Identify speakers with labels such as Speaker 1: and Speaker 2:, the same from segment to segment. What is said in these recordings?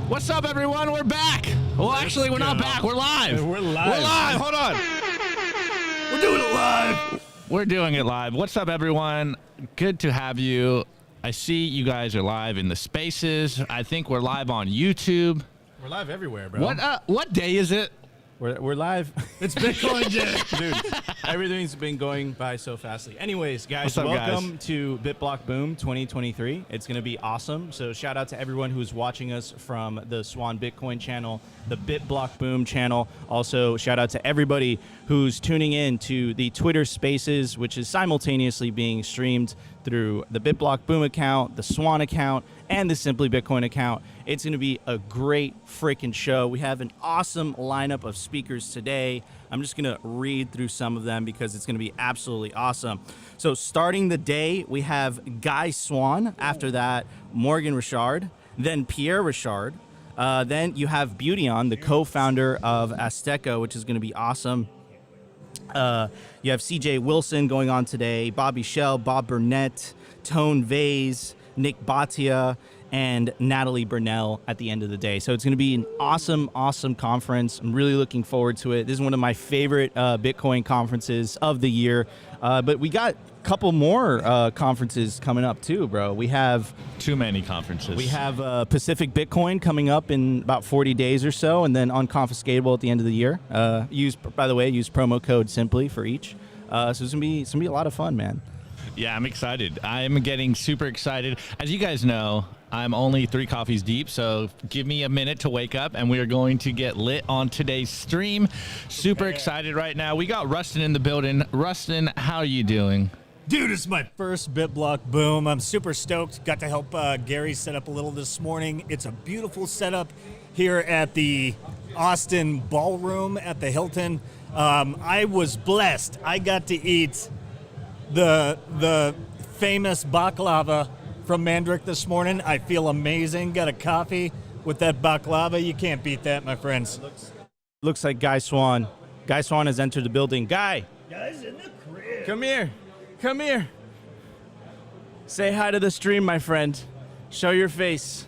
Speaker 1: What's up, everyone? We're back. Well, actually, we're not back. We're live.
Speaker 2: We're live.
Speaker 1: We're live. Hold on.
Speaker 2: We're doing it live.
Speaker 1: We're doing it live. What's up, everyone? Good to have you. I see you guys are live in the spaces. I think we're live on YouTube.
Speaker 2: We're live everywhere, bro.
Speaker 1: What day is it?
Speaker 2: We're live. It's Bitcoin Day. Dude, everything's been going by so fastly. Anyways, guys, welcome to BitBlockBoom 2023. It's going to be awesome. So shout out to everyone who's watching us from the Swann Bitcoin channel, the BitBlockBoom channel. Also, shout out to everybody who's tuning in to the Twitter Spaces, which is simultaneously being streamed through the BitBlockBoom account, the Swann account, and the Simply Bitcoin account. It's going to be a great freaking show. We have an awesome lineup of speakers today. I'm just going to read through some of them because it's going to be absolutely awesome. So starting the day, we have Guy Swann. After that, Morgan Richard, then Pierre Richard. Then you have Beauty on, the co-founder of Azteco, which is going to be awesome. You have CJ Wilson going on today, Bobby Shell, Bob Burnett, Tone Vase, Nick Bhatia, and Natalie Burnell at the end of the day. So it's going to be an awesome, awesome conference. I'm really looking forward to it. This is one of my favorite Bitcoin conferences of the year. But we got a couple more conferences coming up too, bro. We have
Speaker 1: too many conferences.
Speaker 2: We have Pacific Bitcoin coming up in about 40 days or so, and then Unconfiscatable at the end of the year. By the way, use promo code Simply for each. So it's gonna be a lot of fun, man.
Speaker 1: Yeah, I'm excited. I'm getting super excited. As you guys know, I'm only 3 coffees deep, so give me a minute to wake up, and we are going to get lit on today's stream. Super excited right now. We got Rustin in the building. Rustin, how are you doing?
Speaker 3: Dude, it's my first BitBlockBoom. I'm super stoked. Got to help Gary set up a little this morning. It's a beautiful setup here at the Austin Ballroom at the Hilton. I was blessed. I got to eat the famous baklava from Mandrick this morning. I feel amazing. Got a coffee with that baklava. You can't beat that, my friends.
Speaker 2: Looks like Guy Swann. Guy Swann has entered the building. Guy's in the crib. Come here. Come here. Say hi to the stream, my friend. Show your face.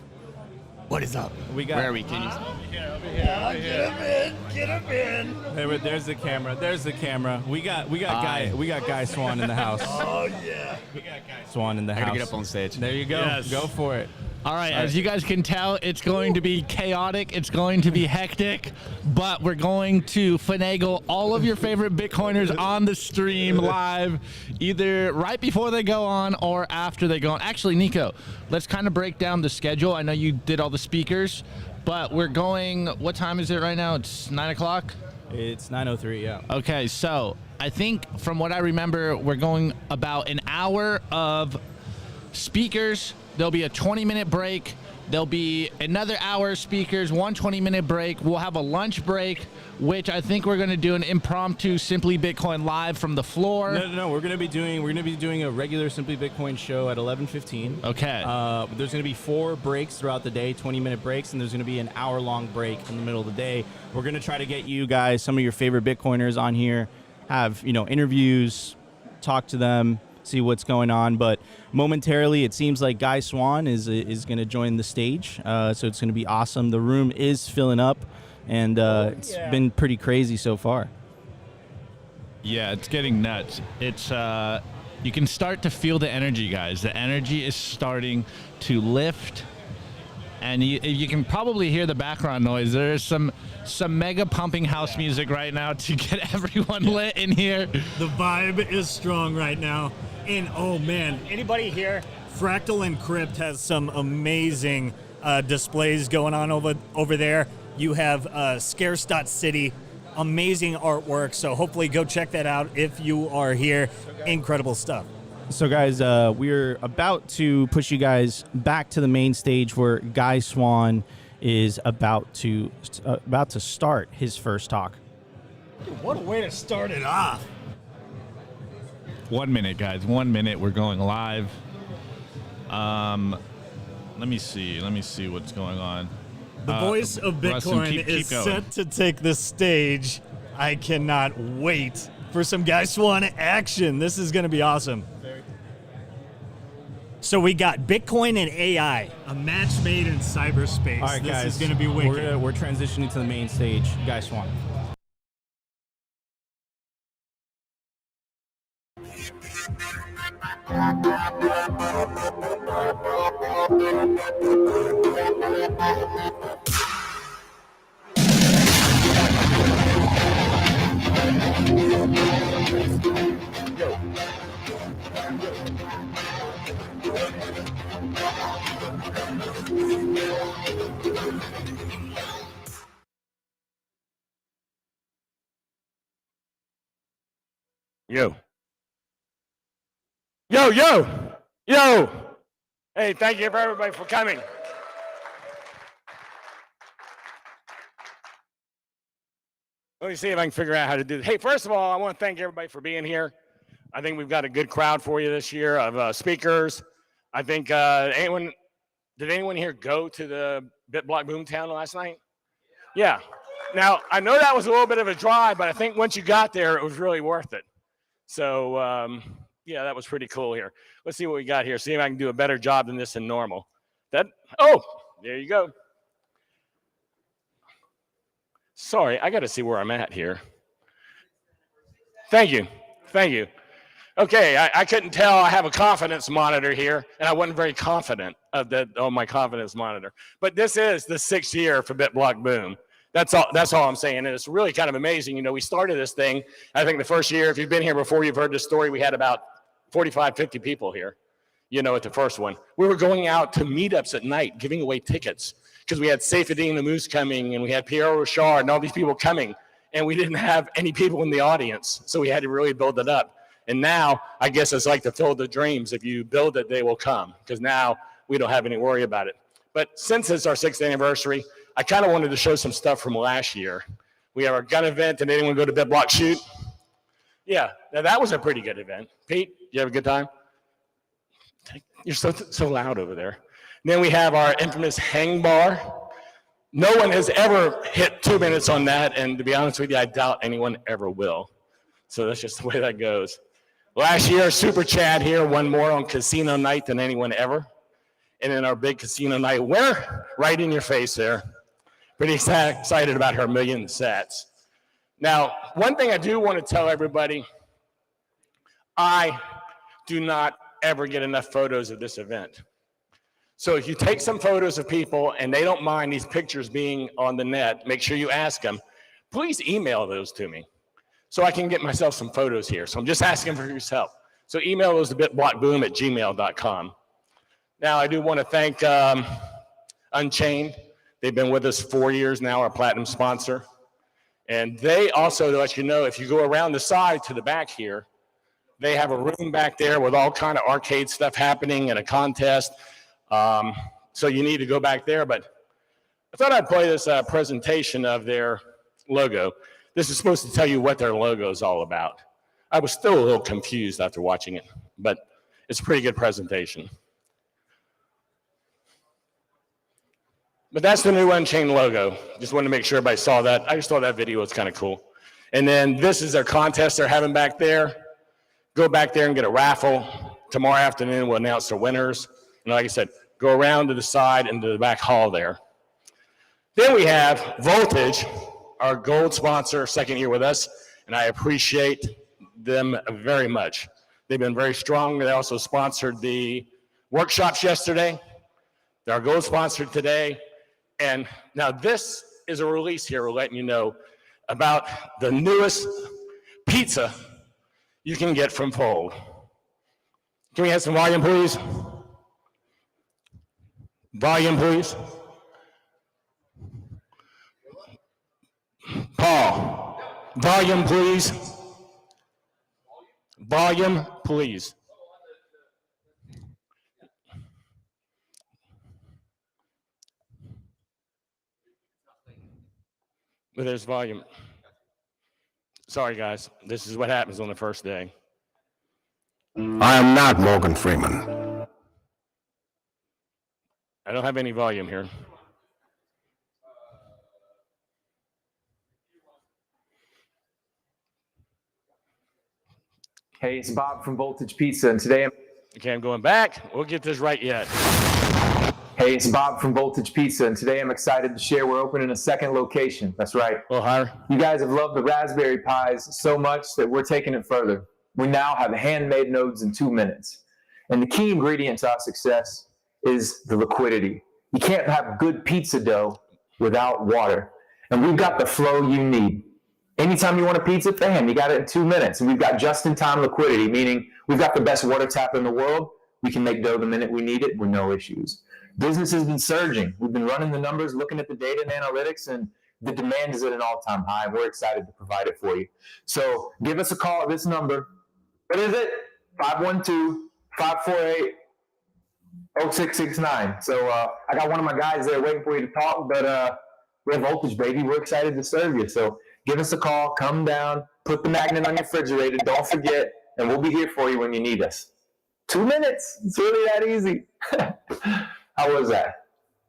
Speaker 3: What is up?
Speaker 1: Where are we? Can you?
Speaker 3: Get him in.
Speaker 2: There's the camera. There's the camera. We got Guy Swann in the house.
Speaker 3: Oh, yeah.
Speaker 2: We got Guy Swann in the house.
Speaker 4: I gotta get up on stage.
Speaker 2: There you go.
Speaker 1: Yes.
Speaker 2: Go for it.
Speaker 1: All right, as you guys can tell, it's going to be chaotic. It's going to be hectic, but we're going to finagle all of your favorite Bitcoiners on the stream live, either right before they go on or after they go on. Actually, Nico, let's kind of break down the schedule. I know you did all the speakers, but we're going, what time is it right now? It's 9 o'clock?
Speaker 2: It's 9:03, yeah.
Speaker 1: Okay, so I think from what I remember, we're going about an hour of speakers. There'll be a 20-minute break. There'll be another hour of speakers, one 20-minute break. We'll have a lunch break, which I think we're going to do an impromptu Simply Bitcoin live from the floor.
Speaker 2: No. We're going to be doing a regular Simply Bitcoin show at 11:15.
Speaker 1: Okay.
Speaker 2: There's going to be 4 breaks throughout the day, 20-minute breaks, and there's going to be an hour-long break in the middle of the day. We're going to try to get you guys, some of your favorite Bitcoiners on here, have interviews, talk to them, see what's going on. But momentarily, it seems like Guy Swann is going to join the stage, so it's going to be awesome. The room is filling up, and it's been pretty crazy so far.
Speaker 1: Yeah, it's getting nuts. It's you can start to feel the energy, guys. The energy is starting to lift, and you can probably hear the background noise. There's some mega pumping house music right now to get everyone lit in here.
Speaker 3: The vibe is strong right now. And oh man, anybody here? Fractal and Crypt has some amazing displays going on over there. You have Scarce.City, amazing artwork. So hopefully go check that out if you are here. Incredible stuff.
Speaker 2: So guys, we're about to push you guys back to the main stage where Guy Swann is about to start his first talk.
Speaker 3: Dude, what a way to start it off.
Speaker 1: 1 minute, guys. 1 minute. We're going live. Let me see what's going on.
Speaker 3: The voice of Bitcoin is set to take the stage. I cannot wait for some Guy Swann action. This is going to be awesome. So we got Bitcoin and AI, a match made in cyberspace.
Speaker 2: All right,
Speaker 3: this
Speaker 2: guys,
Speaker 3: is going to be wicked.
Speaker 2: We're transitioning to the main stage. Guy Swann.
Speaker 5: Yo. Hey, thank you for everybody for coming. Let me see if I can figure out how to do this. Hey, first of all, I want to thank everybody for being here. I think we've got a good crowd for you this year of speakers. I think did anyone here go to the BitBlockBoom town last night? Yeah. Now, I know that was a little bit of a drive, but I think once you got there, it was really worth it. So, yeah, that was pretty cool here. Let's see what we got here. See if I can do a better job than this than normal. Oh, there you go. Sorry, I got to see where I'm at here. Thank you. Okay, I couldn't tell. I have a confidence monitor here, and I wasn't very confident on my confidence monitor. But this is the 6th year for BitBlockBoom. That's all I'm saying. And it's really kind of amazing. We started this thing, I think the first year, if you've been here before, you've heard this story, we had about 45, 50 people here, at the first one. We were going out to meetups at night, giving away tickets, because we had Saifedean the Moose coming, and we had Pierre Rochard and all these people coming, and we didn't have any people in the audience, so we had to really build it up. And now, I guess it's like the field of dreams. If you build it, they will come, because now we don't have any worry about it. But since it's our 6th anniversary, I kind of wanted to show some stuff from last year. We have our gun event. Did anyone go to BitBlock Shoot? Yeah, now that was a pretty good event. Pete, you have a good time? You're so loud over there. And then we have our infamous hang bar. No one has ever hit 2 minutes on that, and to be honest with you, I doubt anyone ever will. So that's just the way that goes. Last year, Super Chad here won more on casino night than anyone ever. And then our big casino night winner, right in your face there. Pretty excited about her 1 million sats. Now, one thing I do want to tell everybody, I do not ever get enough photos of this event. So if you take some photos of people and they don't mind these pictures being on the net, make sure you ask them, please email those to me so I can get myself some photos here. So I'm just asking for your help. So email those to bitblockboom@gmail.com. Now, I do want to thank Unchained. They've been with us 4 years now, our platinum sponsor. And they also, to let you know, if you go around the side to the back here, they have a room back there with all kind of arcade stuff happening and a contest. So you need to go back there. But I thought I'd play this presentation of their logo. This is supposed to tell you what their logo is all about. I was still a little confused after watching it, but it's a pretty good presentation. But that's the new Unchained logo. Just wanted to make sure everybody saw that. I just thought that video was kind of cool. And then this is their contest they're having back there. Go back there and get a raffle. Tomorrow afternoon, we'll announce the winners. And like I said, go around to the side and to the back hall there. Then we have Voltage, our gold sponsor, 2nd year with us, and I appreciate them very much. They've been very strong. They also sponsored the workshops yesterday. They're our gold sponsor today. And now this is a release here. We're letting you know about the newest pizza you can get from Fold. Can we have some volume, please? Volume, please. Paul, volume, please. Volume, please. But there's volume. Sorry, guys. This is what happens on the first day.
Speaker 4: I am not Morgan Freeman.
Speaker 5: I don't have any volume here.
Speaker 6: Hey, it's Bob from Voltage Pizza, and today
Speaker 5: Okay, I'm going back. We'll get this right yet.
Speaker 6: Hey, it's Bob from Voltage Pizza, and today I'm excited to share we're opening a 2nd location. That's right.
Speaker 5: A little higher.
Speaker 6: You guys have loved the raspberry pies so much that we're taking it further. We now have handmade nodes in 2 minutes. And the key ingredient to our success is the liquidity. You can't have good pizza dough without water. And we've got the flow you need. Anytime you want a pizza, bam, you got it in 2 minutes. And we've got just-in-time liquidity, meaning we've got the best water tap in the world. We can make dough the minute we need it with no issues. Business has been surging. We've been running the numbers, looking at the data and analytics, and the demand is at an all-time high. And we're excited to provide it for you. So give us a call at this number. What is it? 512-548-0669. So I got one of my guys there waiting for you to talk, but we're Voltage, baby. We're excited to serve you. So give us a call, come down, put the magnet on your refrigerator, don't forget, and we'll be here for you when you need us. 2 minutes. It's really that easy. How was that?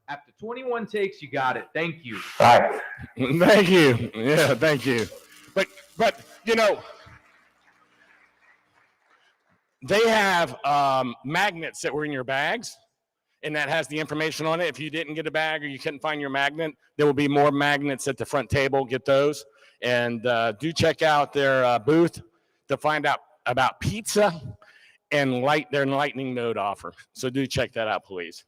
Speaker 7: After 21 takes, you got it. Thank you.
Speaker 6: All right.
Speaker 5: Thank you. Yeah, thank you. But you know, they have magnets that were in your bags, and that has the information on it. If you didn't get a bag or you couldn't find your magnet, there will be more magnets at the front table. Get those. And do check out their booth to find out about pizza and their lightning node offer. So do check that out, please.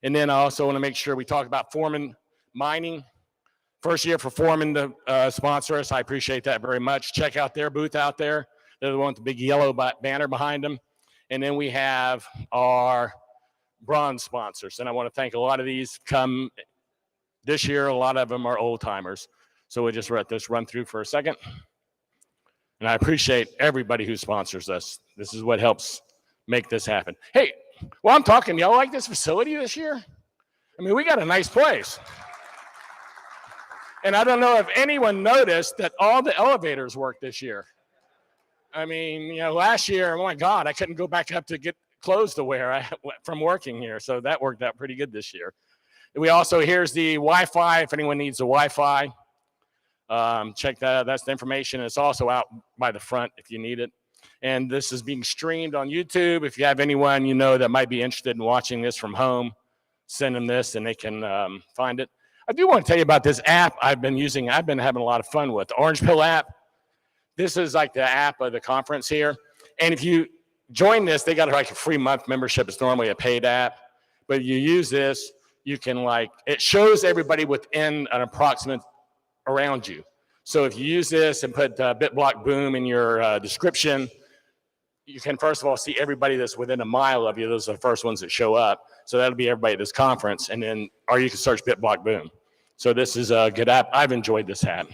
Speaker 5: And then I also want to make sure we talk about Foreman Mining. First year for Foreman to sponsor us. I appreciate that very much. Check out their booth out there. They're the one with the big yellow banner behind them. And then we have our bronze sponsors. And I want to thank a lot of these come this year. A lot of them are old timers. So we'll just let this run through for a second. And I appreciate everybody who sponsors us. This is what helps make this happen. Hey, while I'm talking, y'all like this facility this year? I mean, we got a nice place. And I don't know if anyone noticed that all the elevators work this year. I mean, last year, oh my God, I couldn't go back up to get clothes to wear from working here. So that worked out pretty good this year. We also, here's the Wi-Fi, if anyone needs a Wi-Fi. Check that out. That's the information. It's also out by the front if you need it. And this is being streamed on YouTube. If you have anyone you know that might be interested in watching this from home, send them this and they can find it. I do want to tell you about this app I've been using. I've been having a lot of fun with the Orange Pill app. This is like the app of the conference here. And if you join this, they got like a free month membership. It's normally a paid app. But you use this, you can it shows everybody within an approximate around you. So if you use this and put BitBlockBoom in your description, you can first of all see everybody that's within a mile of you. Those are the first ones that show up. So that'll be everybody at this conference. And then, or you can search BitBlockBoom. So this is a good app. I've enjoyed this app.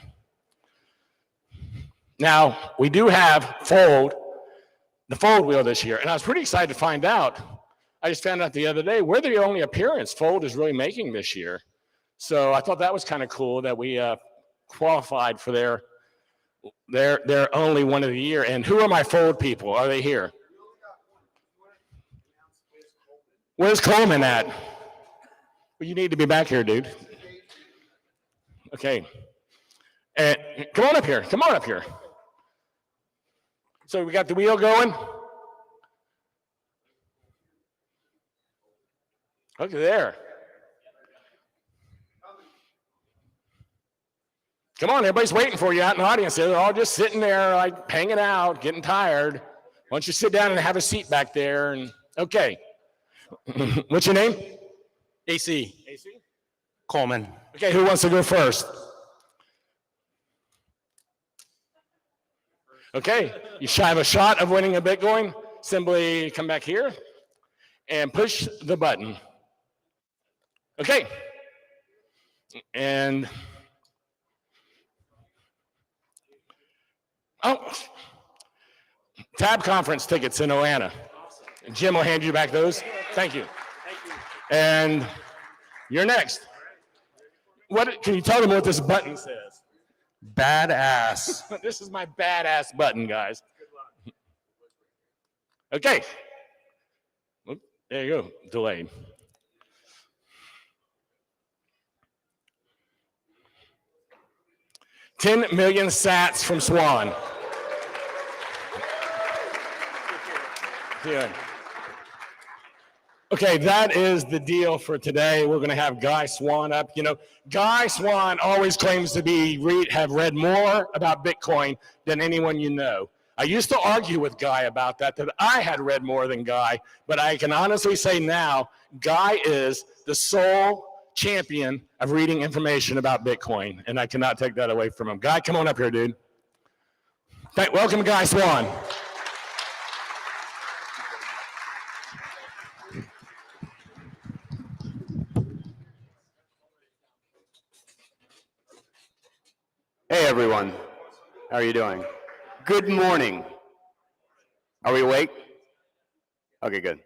Speaker 5: Now, we do have the Fold wheel this year. And I was pretty excited to find out. I just found out the other day, we're the only appearance Fold is really making this year. So I thought that was kind of cool that we qualified for their only one of the year. And who are my Fold people? Are they here? Where's Coleman at? Well, you need to be back here, dude. Okay. And come on up here. Come on up here. So we got the wheel going. Look at there. Come on, everybody's waiting for you out in the audience. They're all just sitting there, like hanging out, getting tired. Why don't you sit down and have a seat back there? And okay. What's your name? AC. AC?
Speaker 8: Coleman.
Speaker 5: Okay, who wants to go first? Okay, you should have a shot of winning a Bitcoin. Simply come back here and push the button. Okay. And Tab conference tickets in Atlanta. Jim will hand you back those. Thank you. And you're next. What can you tell them what this button says?
Speaker 8: Badass.
Speaker 5: This is my badass button, guys. Okay. Oop, there you go. Delayed. $10 million sats from Swann. Good. Okay, that is the deal for today. We're going to have Guy Swann up. Guy Swann always claims to have read more about Bitcoin than anyone you know. I used to argue with Guy about that I had read more than Guy, but I can honestly say now, Guy is the sole champion of reading information about Bitcoin, and I cannot take that away from him. Guy, come on up here, dude. Welcome, Guy Swann.
Speaker 8: Hey, everyone. How are you doing? Good morning. Are we awake? Okay, good.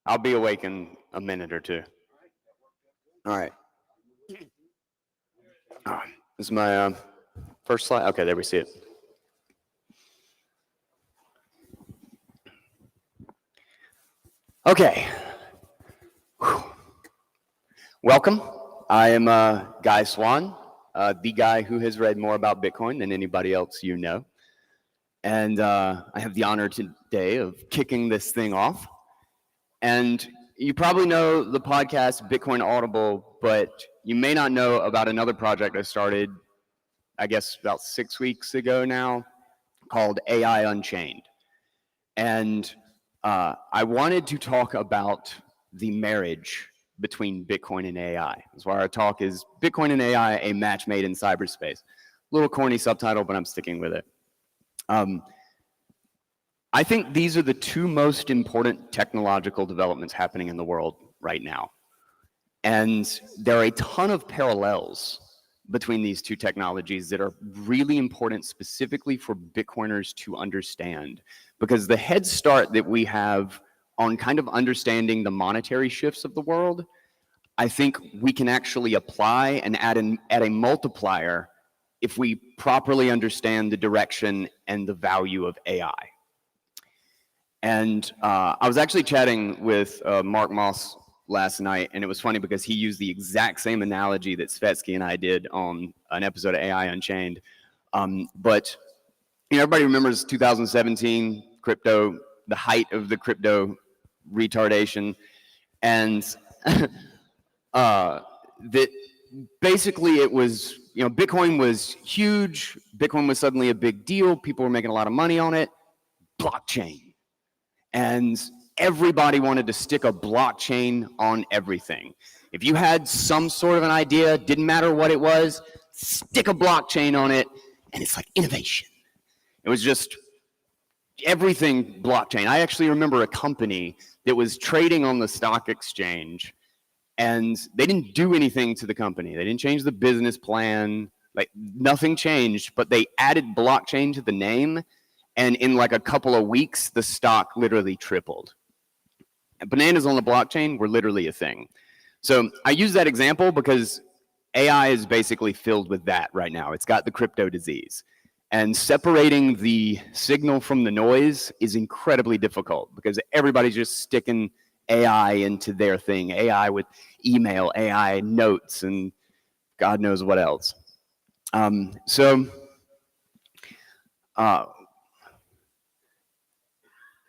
Speaker 8: I'll be awake in a minute or two. All right. This is my first slide. Okay, there we see it. Okay. Whew. Welcome. I am Guy Swann, the guy who has read more about Bitcoin than anybody else you know. And I have the honor today of kicking this thing off. And you probably know the podcast Bitcoin Audible, but you may not know about another project I started, I guess, about 6 weeks ago now, called AI Unchained. And I wanted to talk about the marriage between Bitcoin and AI. That's why our talk is Bitcoin and AI, a match made in cyberspace. A little corny subtitle, but I'm sticking with it. I think these are the two most important technological developments happening in the world right now. And there are a ton of parallels between these two technologies that are really important specifically for Bitcoiners to understand, because the head start that we have on kind of understanding the monetary shifts of the world, I think we can actually apply and add a multiplier if we properly understand the direction and the value of AI. And I was actually chatting with Mark Moss last night, and it was funny because he used the exact same analogy that Svetsky and I did on an episode of AI Unchained. But you know, everybody remembers 2017 crypto, the height of the crypto retardation, and that basically it was, you know, Bitcoin was huge. Bitcoin was suddenly a big deal. People were making a lot of money on it. Blockchain. And everybody wanted to stick a blockchain on everything. If you had some sort of an idea, didn't matter what it was, stick a blockchain on it, and it's like innovation. It was just everything blockchain. I actually remember a company that was trading on the stock exchange, and they didn't do anything to the company. They didn't change the business plan, like nothing changed, but they added blockchain to the name, and in like a couple of weeks, the stock literally tripled. And bananas on the blockchain were literally a thing. So I use that example because AI is basically filled with that right now. It's got the crypto disease. And separating the signal from the noise is incredibly difficult because everybody's just sticking AI into their thing. AI with email, AI notes, and God knows what else.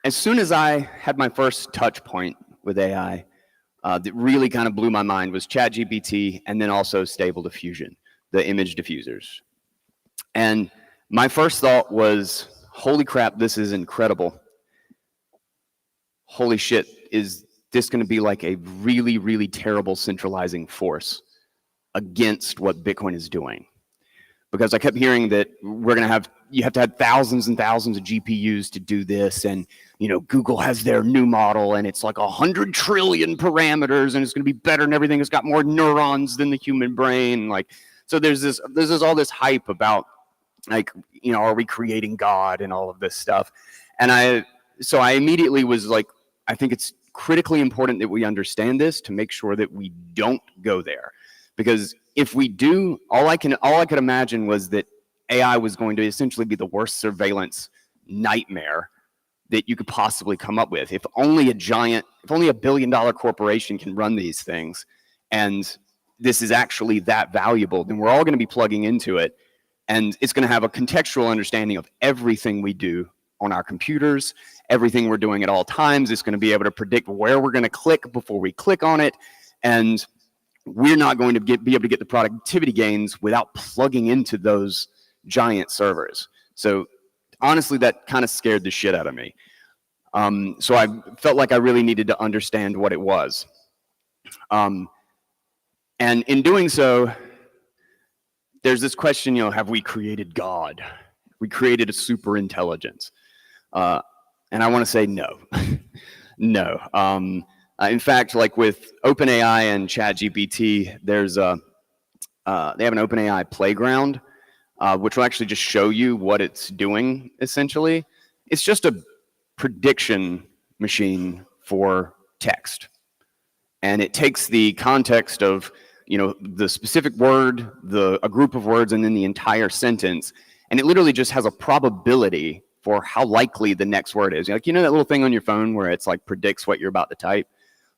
Speaker 8: As soon as I had my first touch point with AI, that really kind of blew my mind was ChatGPT and then also Stable Diffusion, the image diffusers. And my first thought was, holy crap, this is incredible. Holy shit, is this going to be like a really, really terrible centralizing force against what Bitcoin is doing? Because I kept hearing that you have to have thousands and thousands of GPUs to do this, and you know, Google has their new model, and it's like 100 trillion parameters, and it's going to be better than everything. It's got more neurons than the human brain. Like, so there's all this hype about, like, you know, are we creating God and all of this stuff? And I immediately was like, I think it's critically important that we understand this to make sure that we don't go there, because if we do, all I could imagine was that AI was going to essentially be the worst surveillance nightmare that you could possibly come up with. If only a $1 billion corporation can run these things, and this is actually that valuable, then we're all going to be plugging into it, and it's going to have a contextual understanding of everything we do on our computers, everything we're doing at all times. It's going to be able to predict where we're going to click before we click on it, and we're not going to be able to get the productivity gains without plugging into those giant servers. So honestly, that kind of scared the shit out of me. So I felt like I really needed to understand what it was. And in doing so, there's this question, you know, have we created God? We created a super intelligence. And I want to say no. No. In fact, like with OpenAI and ChatGPT, they have an OpenAI playground, which will actually just show you what it's doing, essentially. It's just a prediction machine for text. And it takes the context of, you know, the specific word, a group of words, and then the entire sentence. And it literally just has a probability for how likely the next word is. Like, you know that little thing on your phone where it's like predicts what you're about to type?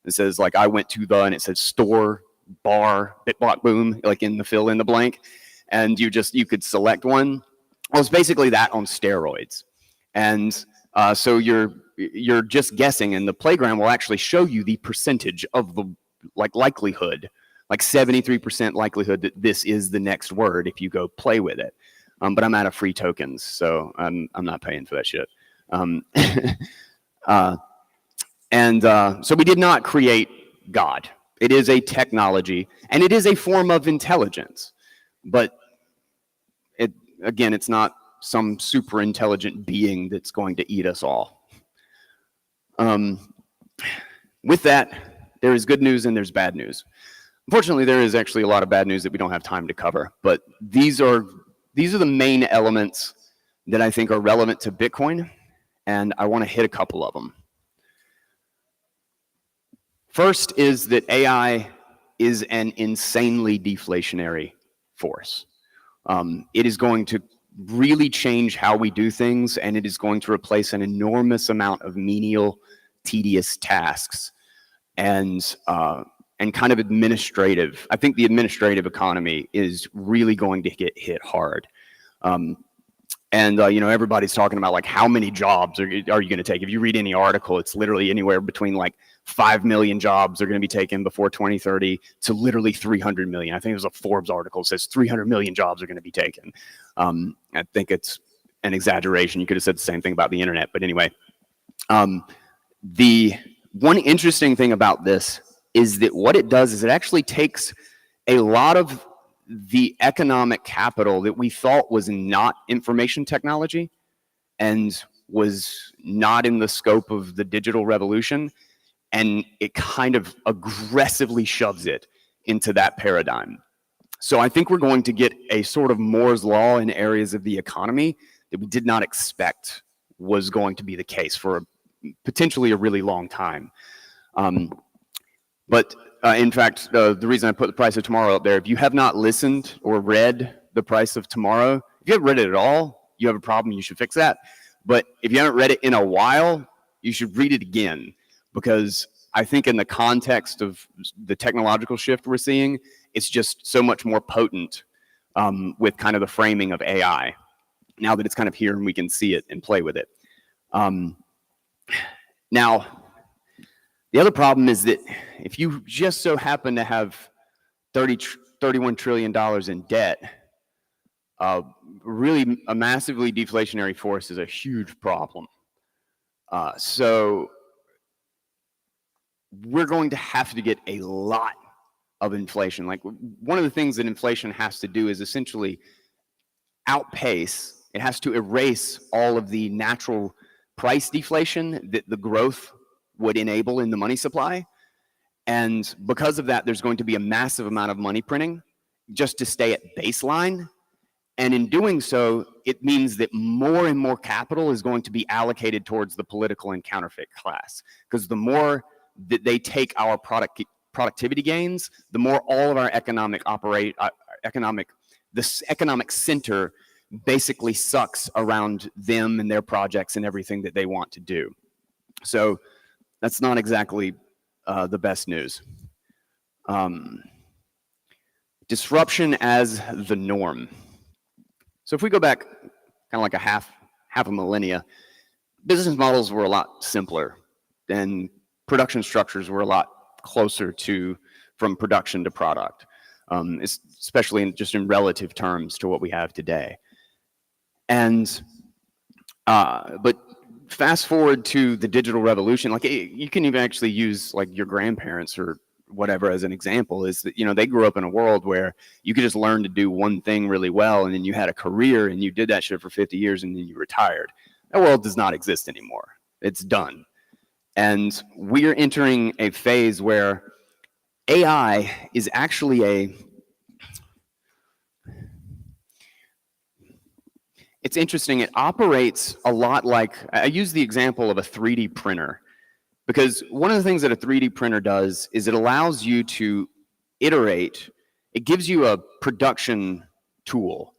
Speaker 8: It says like, I went to the, and it says store, bar, BitBlockBoom, like in the fill in the blank. And you could select one. Well, it's basically that on steroids. And so you're just guessing, and the playground will actually show you the percentage of the likelihood, like 73% likelihood that this is the next word if you go play with it. But I'm out of free tokens, so I'm not paying for that shit. So we did not create God. It is a technology, and it is a form of intelligence. But it's not some super intelligent being that's going to eat us all. With that, there is good news and there's bad news. unfortunately, there is actually a lot of bad news that we don't have time to cover, but these are the main elements that I think are relevant to Bitcoin, and I want to hit a couple of them. First is that AI is an insanely deflationary force. It is going to really change how we do things, and it is going to replace an enormous amount of menial, tedious tasks and kind of administrative. I think the administrative economy is really going to get hit hard. You know, everybody's talking about like how many jobs are you going to take? If you read any article, it's literally anywhere between like 5 million jobs are going to be taken before 2030 to literally 300 million. I think there's a Forbes article that says 300 million jobs are going to be taken. I think it's an exaggeration. You could have said the same thing about the internet, but anyway. The one interesting thing about this is that what it does is it actually takes a lot of the economic capital that we thought was not information technology and was not in the scope of the digital revolution, and it kind of aggressively shoves it into that paradigm. So I think we're going to get a sort of Moore's law in areas of the economy that we did not expect was going to be the case for potentially a really long time. In fact, the reason I put the price of tomorrow up there, if you have not listened or read the price of tomorrow, if you haven't read it at all, you have a problem, you should fix that. But if you haven't read it in a while, you should read it again, because I think in the context of the technological shift we're seeing, it's just so much more potent with kind of the framing of AI, now that it's kind of here and we can see it and play with it. Now, the other problem is that if you just so happen to have $31 trillion in debt, really a massively deflationary force is a huge problem. So we're going to have to get a lot of inflation. Like, one of the things that inflation has to do is essentially outpace, it has to erase all of the natural price deflation that the growth would enable in the money supply. And because of that, there's going to be a massive amount of money printing just to stay at baseline. And in doing so, it means that more and more capital is going to be allocated towards the political and counterfeit class. Because the more that they take our productivity gains, the more all of our economic center basically sucks around them and their projects and everything that they want to do. So that's not exactly the best news. Disruption as the norm. So if we go back kind of like a half a millennia, business models were a lot simpler, and production structures were a lot closer to from production to product, especially just in relative terms to what we have today. And but fast forward to the digital revolution, like you can even actually use like your grandparents or whatever as an example, is that, you know, they grew up in a world where you could just learn to do one thing really well, and then you had a career and you did that shit for 50 years and then you retired. That world does not exist anymore. It's done. And we're entering a phase where AI is actually it's interesting. It operates a lot like, I use the example of a 3D printer, because one of the things that a 3D printer does is it allows you to iterate. It gives you a production tool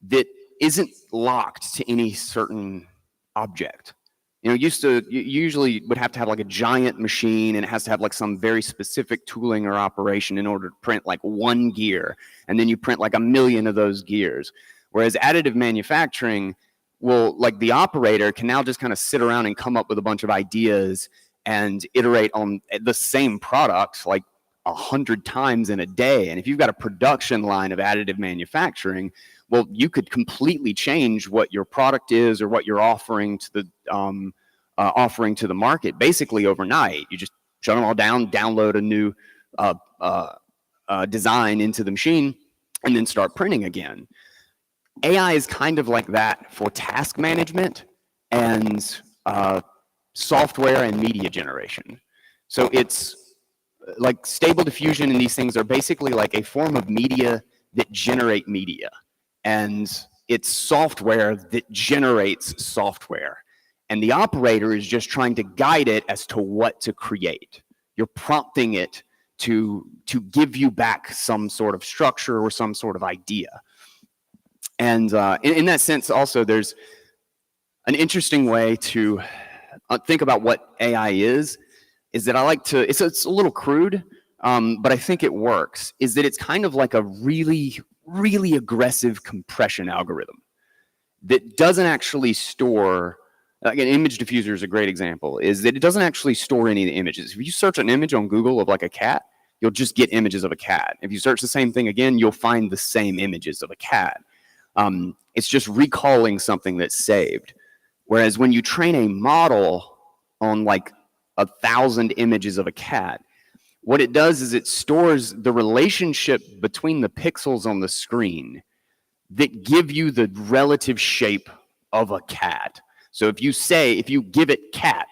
Speaker 8: that isn't locked to any certain object. You know, you usually would have to have like a giant machine, and it has to have like some very specific tooling or operation in order to print like one gear, and then you print like 1 million of those gears. Whereas additive manufacturing will, like, the operator can now just kind of sit around and come up with a bunch of ideas and iterate on the same product like 100 times in a day. And if you've got a production line of additive manufacturing, well, you could completely change what your product is or what you're offering to the market basically overnight. You just shut them all down, download a new design into the machine, and then start printing again. AI is kind of like that for task management and software and media generation. So it's like Stable Diffusion and these things are basically like a form of media that generate media. And it's software that generates software. And the operator is just trying to guide it as to what to create. You're prompting it to give you back some sort of structure or some sort of idea. And in that sense, also, there's an interesting way to think about what AI is that I like to, it's a little crude, but I think it works, is that it's kind of like a really, really aggressive compression algorithm that doesn't actually store, like an image diffuser is a great example, is that it doesn't actually store any of the images. If you search an image on Google of like a cat, you'll just get images of a cat. If you search the same thing again, you'll find the same images of a cat. It's just recalling something that's saved. Whereas when you train a model on like 1,000 images of a cat, what it does is it stores the relationship between the pixels on the screen that give you the relative shape of a cat. So if you give it cat,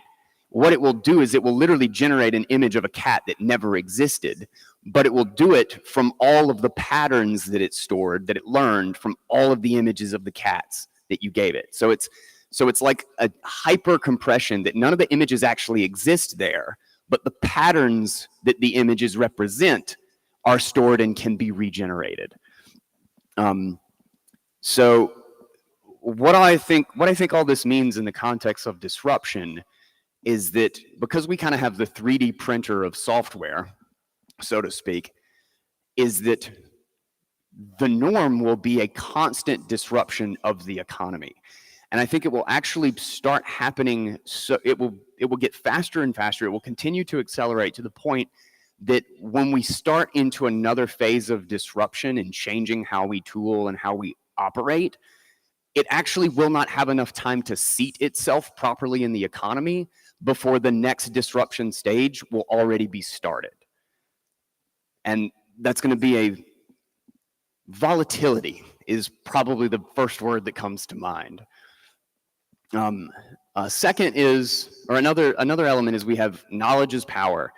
Speaker 8: what it will do is it will literally generate an image of a cat that never existed, but it will do it from all of the patterns that it stored, that it learned from all of the images of the cats that you gave it. So it's like a hyper compression that none of the images actually exist there, but the patterns that the images represent are stored and can be regenerated. So what I think all this means in the context of disruption is that because we kind of have the 3D printer of software, so to speak, is that the norm will be a constant disruption of the economy. And I think it will actually start happening, so it will get faster and faster. It will continue to accelerate to the point that when we start into another phase of disruption and changing how we tool and how we operate, it actually will not have enough time to seat itself properly in the economy before the next disruption stage will already be started. And that's going to be a volatility is probably the first word that comes to mind. Second is, or another element is we have knowledge is power.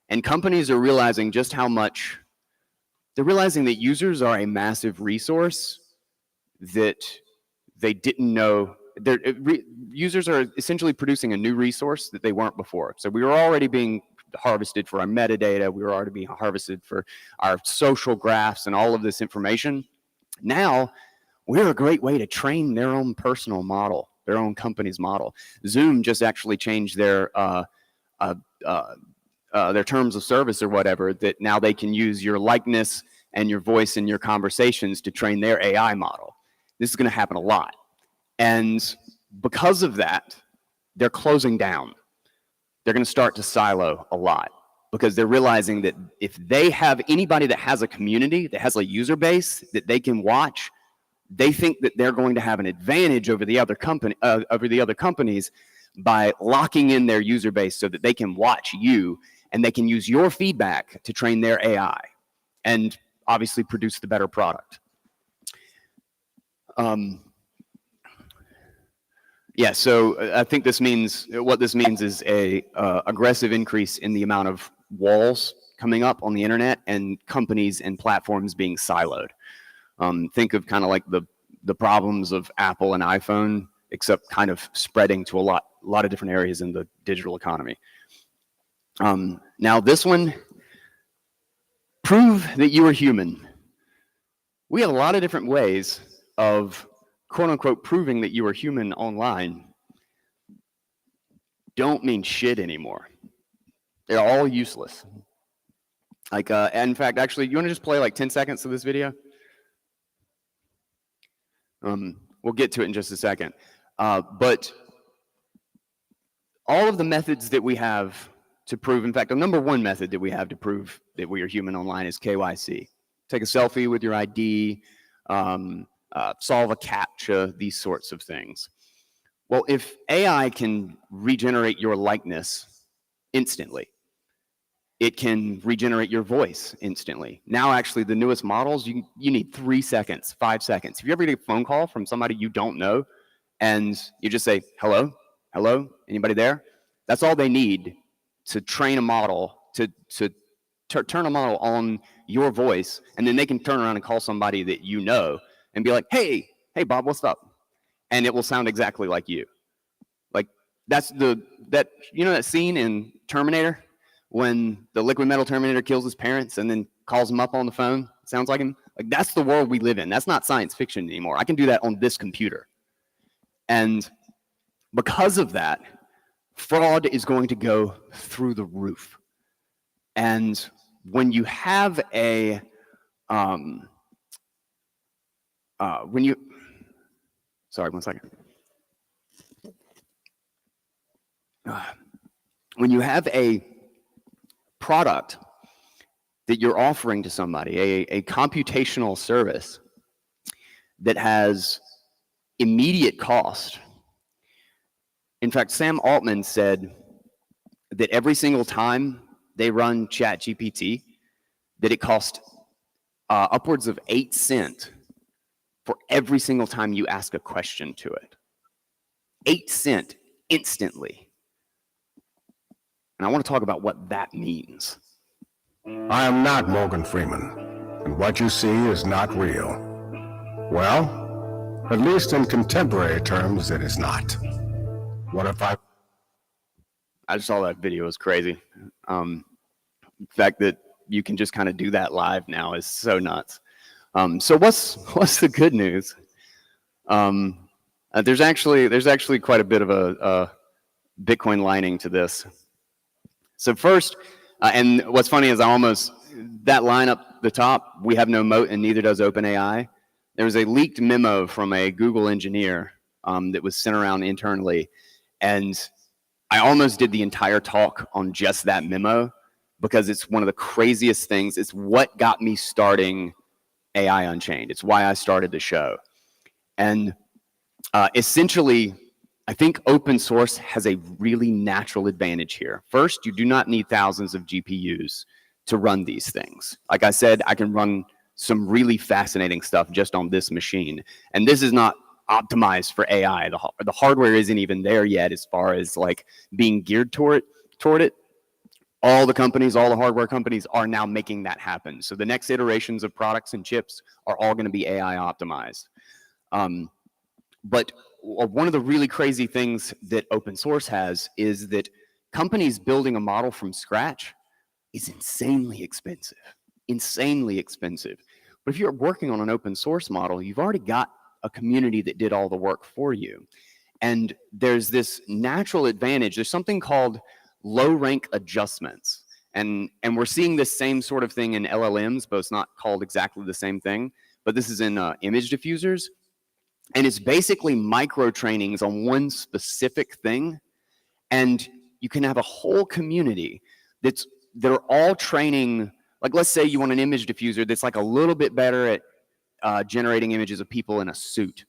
Speaker 8: And companies are realizing just how much, they're realizing that users are a massive resource that they didn't know. Users are essentially producing a new resource that they weren't before. So we were already being harvested for our metadata. We were already being harvested for our social graphs and all of this information. Now, we're a great way to train their own personal model, their own company's model. Zoom just actually changed their terms of service or whatever, that now they can use your likeness and your voice and your conversations to train their AI model. This is going to happen a lot. And because of that, they're closing down. They're going to start to silo a lot because they're realizing that if they have anybody that has a community, that has a user base that they can watch, they think that they're going to have an advantage over the other companies by locking in their user base so that they can watch you and they can use your feedback to train their AI and obviously produce the better product. Yeah, so I think what this means is a aggressive increase in the amount of walls coming up on the internet and companies and platforms being siloed. Think of kind of like the problems of Apple and iPhone, except kind of spreading to a lot of different areas in the digital economy. Now this one, prove that you are human. We have a lot of different ways of quote unquote proving that you are human online. Don't mean shit anymore. They're all useless. Like, in fact, actually, you want to just play like 10 seconds of this video? We'll get to it in just a second. But all of the methods that we have to prove, in fact, the number one method that we have to prove that we are human online is KYC. Take a selfie with your ID, solve a CAPTCHA, these sorts of things. Well, if AI can regenerate your likeness instantly, it can regenerate your voice instantly. Now, actually, the newest models, you need 3 seconds, 5 seconds. If you ever get a phone call from somebody you don't know, and you just say, hello, hello, anybody there? That's all they need to train a model to turn a model on your voice, and then they can turn around and call somebody that you know and be like, hey Bob, what's up? And it will sound exactly like you. Like that's that scene in Terminator when the liquid metal Terminator kills his parents and then calls them up on the phone, sounds like him. Like that's the world we live in. That's not science fiction anymore. I can do that on this computer. And because of that, fraud is going to go through the roof. And when you have a sorry, 1 second. When you have a product that you're offering to somebody, a computational service that has immediate cost. In fact, Sam Altman said that every single time they run ChatGPT, that it costs upwards of 8 cents for every single time you ask a question to it. 8 cents instantly. And I want to talk about what that means.
Speaker 4: I am not Morgan Freeman, and what you see is not real. Well, at least in contemporary terms, it is not. What if I
Speaker 8: just saw that video. It was crazy. The fact that you can just kind of do that live now is so nuts. So what's the good news? There's actually quite a bit of a Bitcoin lining to this. So first, and what's funny is that line up the top, we have no moat and neither does OpenAI. There was a leaked memo from a Google engineer that was sent around internally. And I almost did the entire talk on just that memo because it's one of the craziest things. It's what got me starting AI Unchained. It's why I started the show. And essentially, I think open source has a really natural advantage here. First, you do not need thousands of GPUs to run these things. Like I said, I can run some really fascinating stuff just on this machine. And this is not optimized for AI. The hardware isn't even there yet as far as like being geared toward it. All the companies, all the hardware companies are now making that happen. So the next iterations of products and chips are all going to be AI optimized. But one of the really crazy things that open source has is that companies building a model from scratch is insanely expensive. But if you're working on an open source model, you've already got a community that did all the work for you. And there's this natural advantage. There's something called low rank adjustments. And we're seeing this same sort of thing in LLMs, but it's not called exactly the same thing. But this is in image diffusers. And it's basically micro trainings on one specific thing. And you can have a whole community they're all training. Like, let's say you want an image diffuser that's like a little bit better at generating images of people in a suit.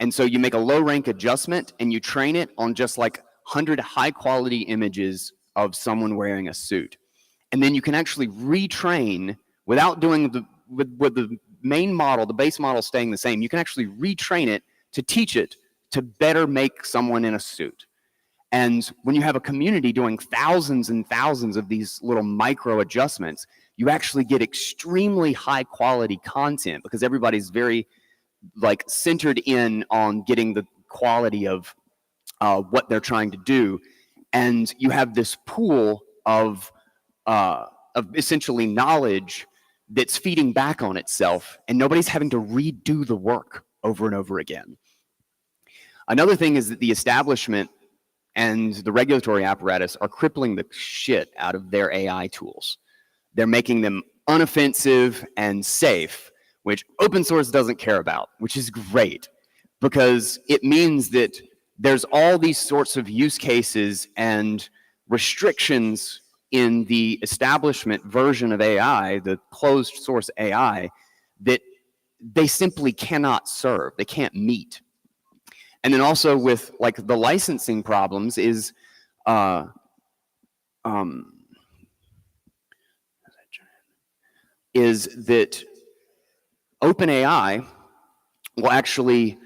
Speaker 8: And so you make a low rank adjustment and you train it on just like 100 high quality images of someone wearing a suit. And then you can actually retrain without doing with the main model, the base model staying the same. You can actually retrain it to teach it to better make someone in a suit. And when you have a community doing thousands and thousands of these little micro adjustments, you actually get extremely high quality content because everybody's very like centered in on getting the quality of what they're trying to do. And you have this pool of essentially knowledge that's feeding back on itself, and nobody's having to redo the work over and over again. Another thing is that the establishment and the regulatory apparatus are crippling the shit out of their AI tools. They're making them unoffensive and safe, which open source doesn't care about, which is great because it means that there's all these sorts of use cases and restrictions in the establishment version of AI, the closed source AI, that they simply cannot serve, they can't meet. And then also with like the licensing problems is that OpenAI will actually,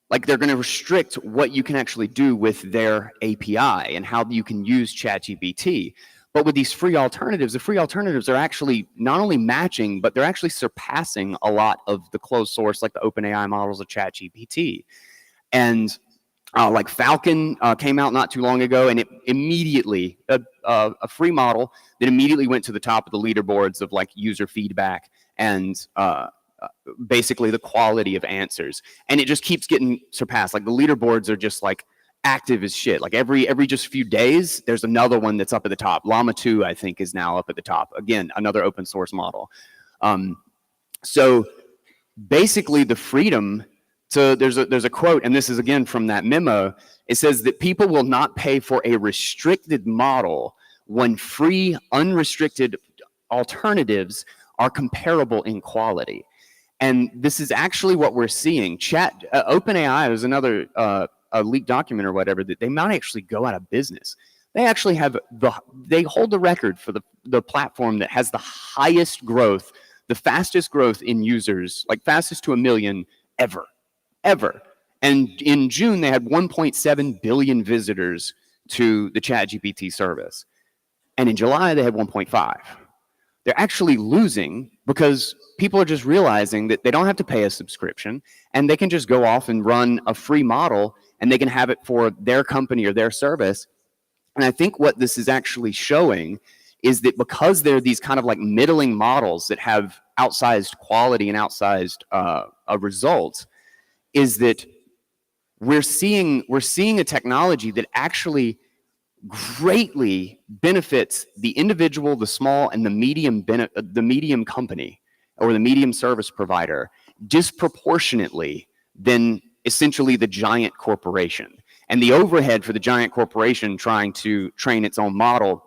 Speaker 8: like they're going to restrict what you can actually do with their API and how you can use ChatGPT. But with these free alternatives, the free alternatives are actually not only matching, but they're actually surpassing a lot of the closed source, like the OpenAI models of ChatGPT. And like Falcon came out not too long ago, and it immediately, a free model that immediately went to the top of the leaderboards of like user feedback and basically the quality of answers. And it just keeps getting surpassed. Like the leaderboards are just like active as shit. Like every just few days, there's another one that's up at the top. Llama 2, I think, is now up at the top. Again, another open source model. So basically the freedom to, there's a quote, and this is again from that memo. It says that people will not pay for a restricted model when free, unrestricted alternatives are comparable in quality. And this is actually what we're seeing. OpenAI is another a leaked document or whatever, that they might actually go out of business. They actually have they hold the record for the platform that has the highest growth, the fastest growth in users, like fastest to 1 million ever. And in June, they had 1.7 billion visitors to the ChatGPT service. And in July, they had 1.5. They're actually losing because people are just realizing that they don't have to pay a subscription, and they can just go off and run a free model, and they can have it for their company or their service. And I think what this is actually showing is that because they're these kind of like middling models that have outsized quality and outsized results, is that we're seeing a technology that actually greatly benefits the individual, the small, and the medium company or the medium service provider disproportionately than essentially the giant corporation. And the overhead for the giant corporation trying to train its own model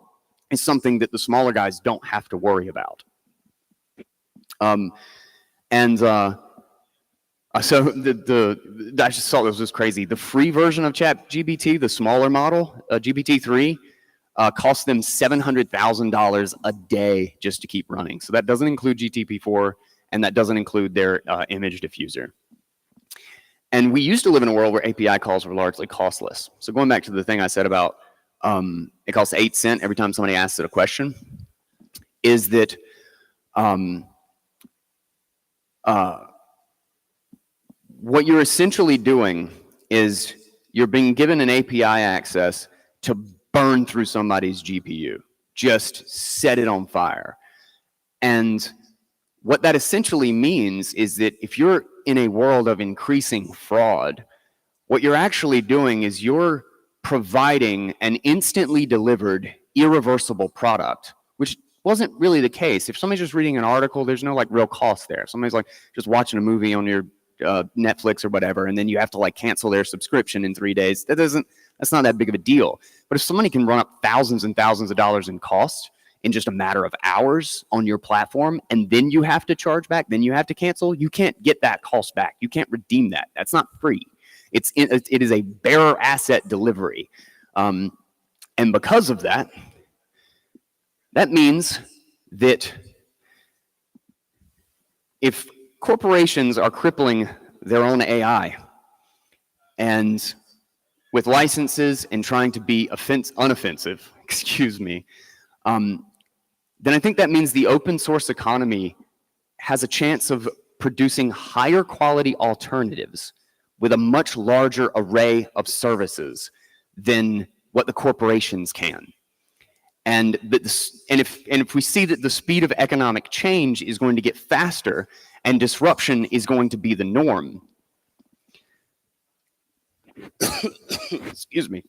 Speaker 8: is something that the smaller guys don't have to worry about. So I just thought this was crazy. The free version of ChatGPT, the smaller model, GPT-3, costs them $700,000 a day just to keep running. So that doesn't include GTP4, and that doesn't include their image diffuser. And we used to live in a world where API calls were largely costless. So going back to the thing I said about it costs 8 cents every time somebody asks it a question, is that what you're essentially doing is you're being given an API access to burn through somebody's GPU, just set it on fire. And what that essentially means is that if you're in a world of increasing fraud, what you're actually doing is you're providing an instantly delivered, irreversible product, which wasn't really the case. If somebody's just reading an article, there's no like real cost there. If somebody's like just watching a movie on your Netflix or whatever, and then you have to like cancel their subscription in 3 days, that's not that big of a deal. But if somebody can run up thousands and thousands of dollars in cost in just a matter of hours on your platform, and then you have to charge back, then you have to cancel, you can't get that cost back. You can't redeem that. That's not free. It is a bearer asset delivery. And because of that, that means that if corporations are crippling their own AI and with licenses and trying to be unoffensive, excuse me, then I think that means the open source economy has a chance of producing higher quality alternatives with a much larger array of services than what the corporations can. And if we see that the speed of economic change is going to get faster and disruption is going to be the norm, excuse me,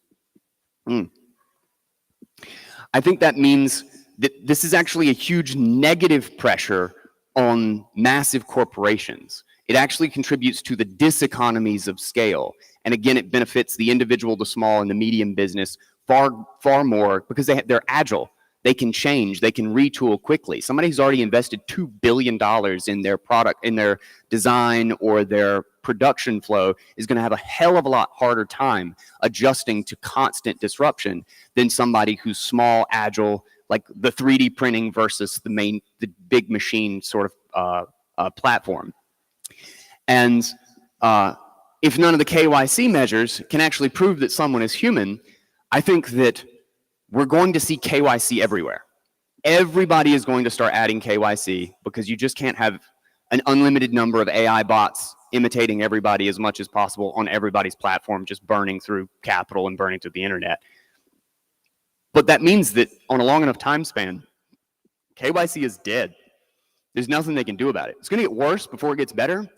Speaker 8: I think that means that this is actually a huge negative pressure on massive corporations. It actually contributes to the diseconomies of scale. And again, it benefits the individual, the small, and the medium business far more because they're agile. They can change. They can retool quickly. Somebody who's already invested $2 billion in their product, in their design or their production flow is going to have a hell of a lot harder time adjusting to constant disruption than somebody who's small, agile, like the 3D printing versus the big machine sort of platform. And if none of the KYC measures can actually prove that someone is human, I think that we're going to see KYC everywhere. Everybody is going to start adding KYC because you just can't have an unlimited number of AI bots imitating everybody as much as possible on everybody's platform, just burning through capital and burning through the internet. But that means that on a long enough time span, KYC is dead. There's nothing they can do about it. It's going to get worse before it gets better.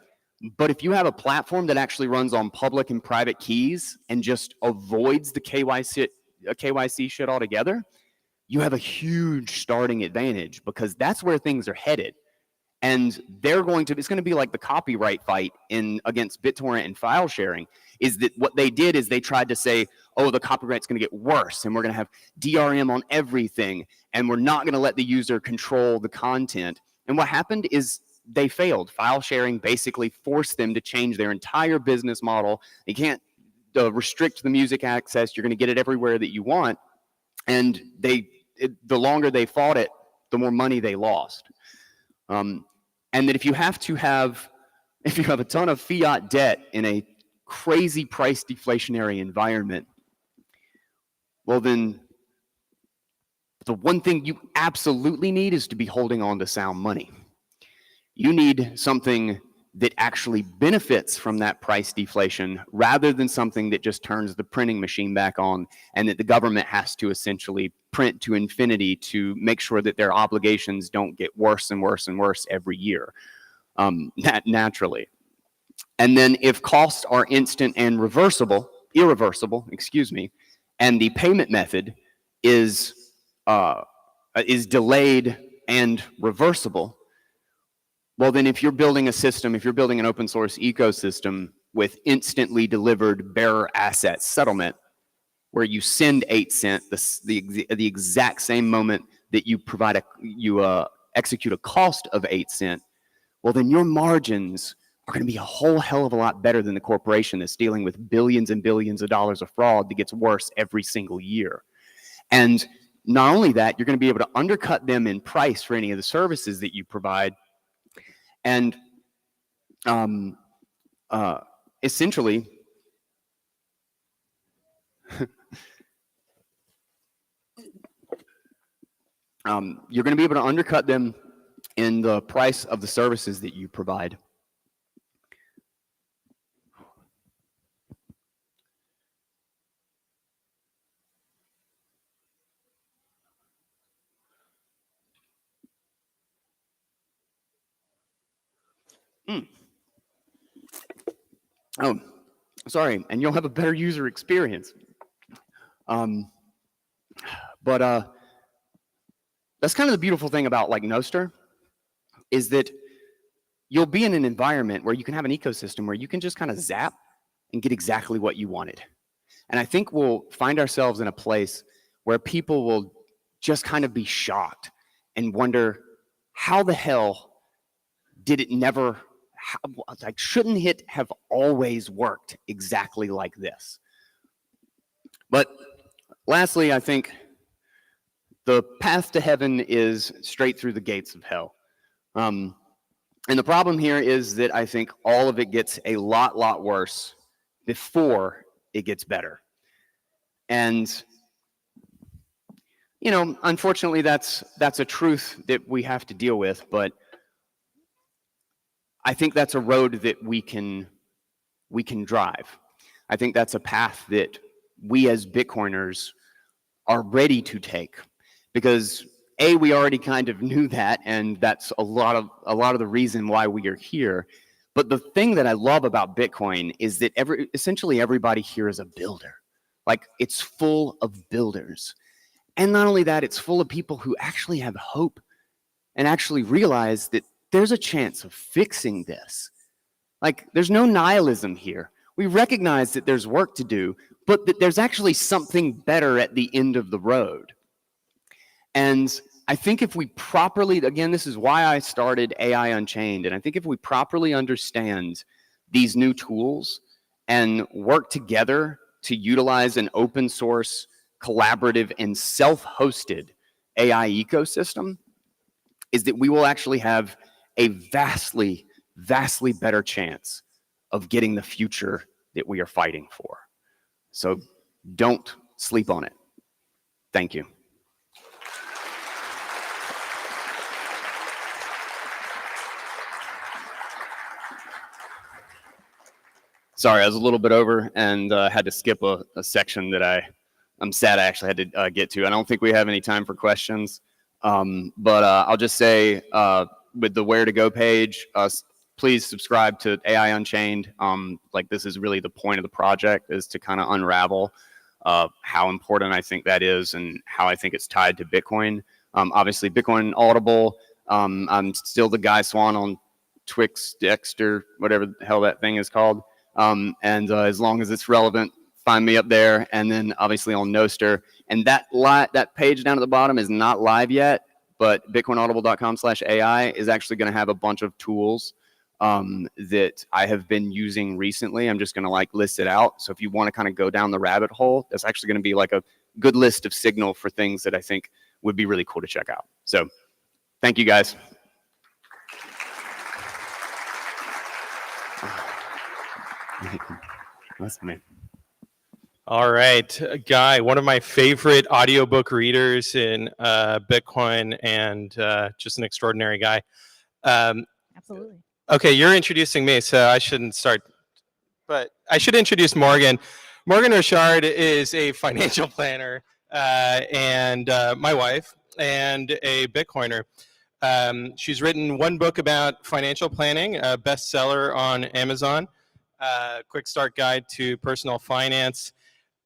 Speaker 8: But if you have a platform that actually runs on public and private keys and just avoids the KYC shit altogether, you have a huge starting advantage because that's where things are headed. And it's going to be like the copyright fight against BitTorrent and file sharing, is that what they did is they tried to say, oh, the copyright's going to get worse and we're going to have DRM on everything and we're not going to let the user control the content. And what happened is they failed. File sharing basically forced them to change their entire business model. They can't restrict the music access. You're going to get it everywhere that you want. And the longer they fought it, the more money they lost. And that if you have a ton of fiat debt in a crazy price deflationary environment, well then the one thing you absolutely need is to be holding on to sound money. You need something that actually benefits from that price deflation rather than something that just turns the printing machine back on and that the government has to essentially print to infinity to make sure that their obligations don't get worse and worse and worse every year, naturally. And then if costs are instant and irreversible, and the payment method is delayed and reversible, well, then if you're building a system, if you're building an open source ecosystem with instantly delivered bearer asset settlement, where you send 8 cents the exact same moment that you execute a cost of 8 cents, well, then your margins are going to be a whole hell of a lot better than the corporation that's dealing with billions and billions of dollars of fraud that gets worse every single year. And not only that, you're going to be able to undercut them in price for any of the services that you provide. And essentially, you're going to be able to undercut them in the price of the services that you provide. Oh, sorry, and you'll have a better user experience. But that's kind of the beautiful thing about like Nostr, is that you'll be in an environment where you can have an ecosystem where you can just kind of zap and get exactly what you wanted. And I think we'll find ourselves in a place where people will just kind of be shocked and wonder, how the hell did it never, shouldn't it have always worked exactly like this? But lastly, I think the path to heaven is straight through the gates of hell. And the problem here is that I think all of it gets a lot worse before it gets better. And, you know, unfortunately, that's a truth that we have to deal with, but I think that's a road that we can drive. I think that's a path that we as Bitcoiners are ready to take, because we already kind of knew that, and that's a lot of the reason why we are here. But the thing that I love about Bitcoin is that essentially everybody here is a builder. Like, it's full of builders. And not only that, it's full of people who actually have hope and actually realize that there's a chance of fixing this. Like, there's no nihilism here. We recognize that there's work to do, but that there's actually something better at the end of the road. And I think if we properly, again, this is why I started AI Unchained, and I think if we properly understand these new tools and work together to utilize an open source, collaborative, and self-hosted AI ecosystem, is that we will actually have a vastly better chance of getting the future that we are fighting for. So don't sleep on it. Thank you. Sorry, I was a little bit over and had to skip a section that I'm sad I actually had to get to. I don't think we have any time for questions, but I'll just say with the where to go page, please subscribe to AI Unchained. Like this is really the point of the project, is to kind of unravel how important I think that is and how I think it's tied to Bitcoin. Obviously, Bitcoin Audible. I'm still the guy Swann on Twix, Dexter, whatever the hell that thing is called. And as long as it's relevant, find me up there. And then obviously on Noster. And that page down at the bottom is not live yet, but bitcoinaudible.com/AI is actually going to have a bunch of tools that I have been using recently. I'm just going to like list it out. So if you want to kind of go down the rabbit hole, that's actually going to be like a good list of signal for things that I think would be really cool to check out. So thank you guys. That's me.
Speaker 9: All right, Guy, one of my favorite audiobook readers in Bitcoin, and just an extraordinary guy.
Speaker 10: Absolutely.
Speaker 9: Okay, you're introducing me, so I shouldn't start, but I should introduce Morgan. Morgan Richard is a financial planner and my wife, and a Bitcoiner. She's written one book about financial planning, a bestseller on Amazon. Quick Start Guide to Personal Finance.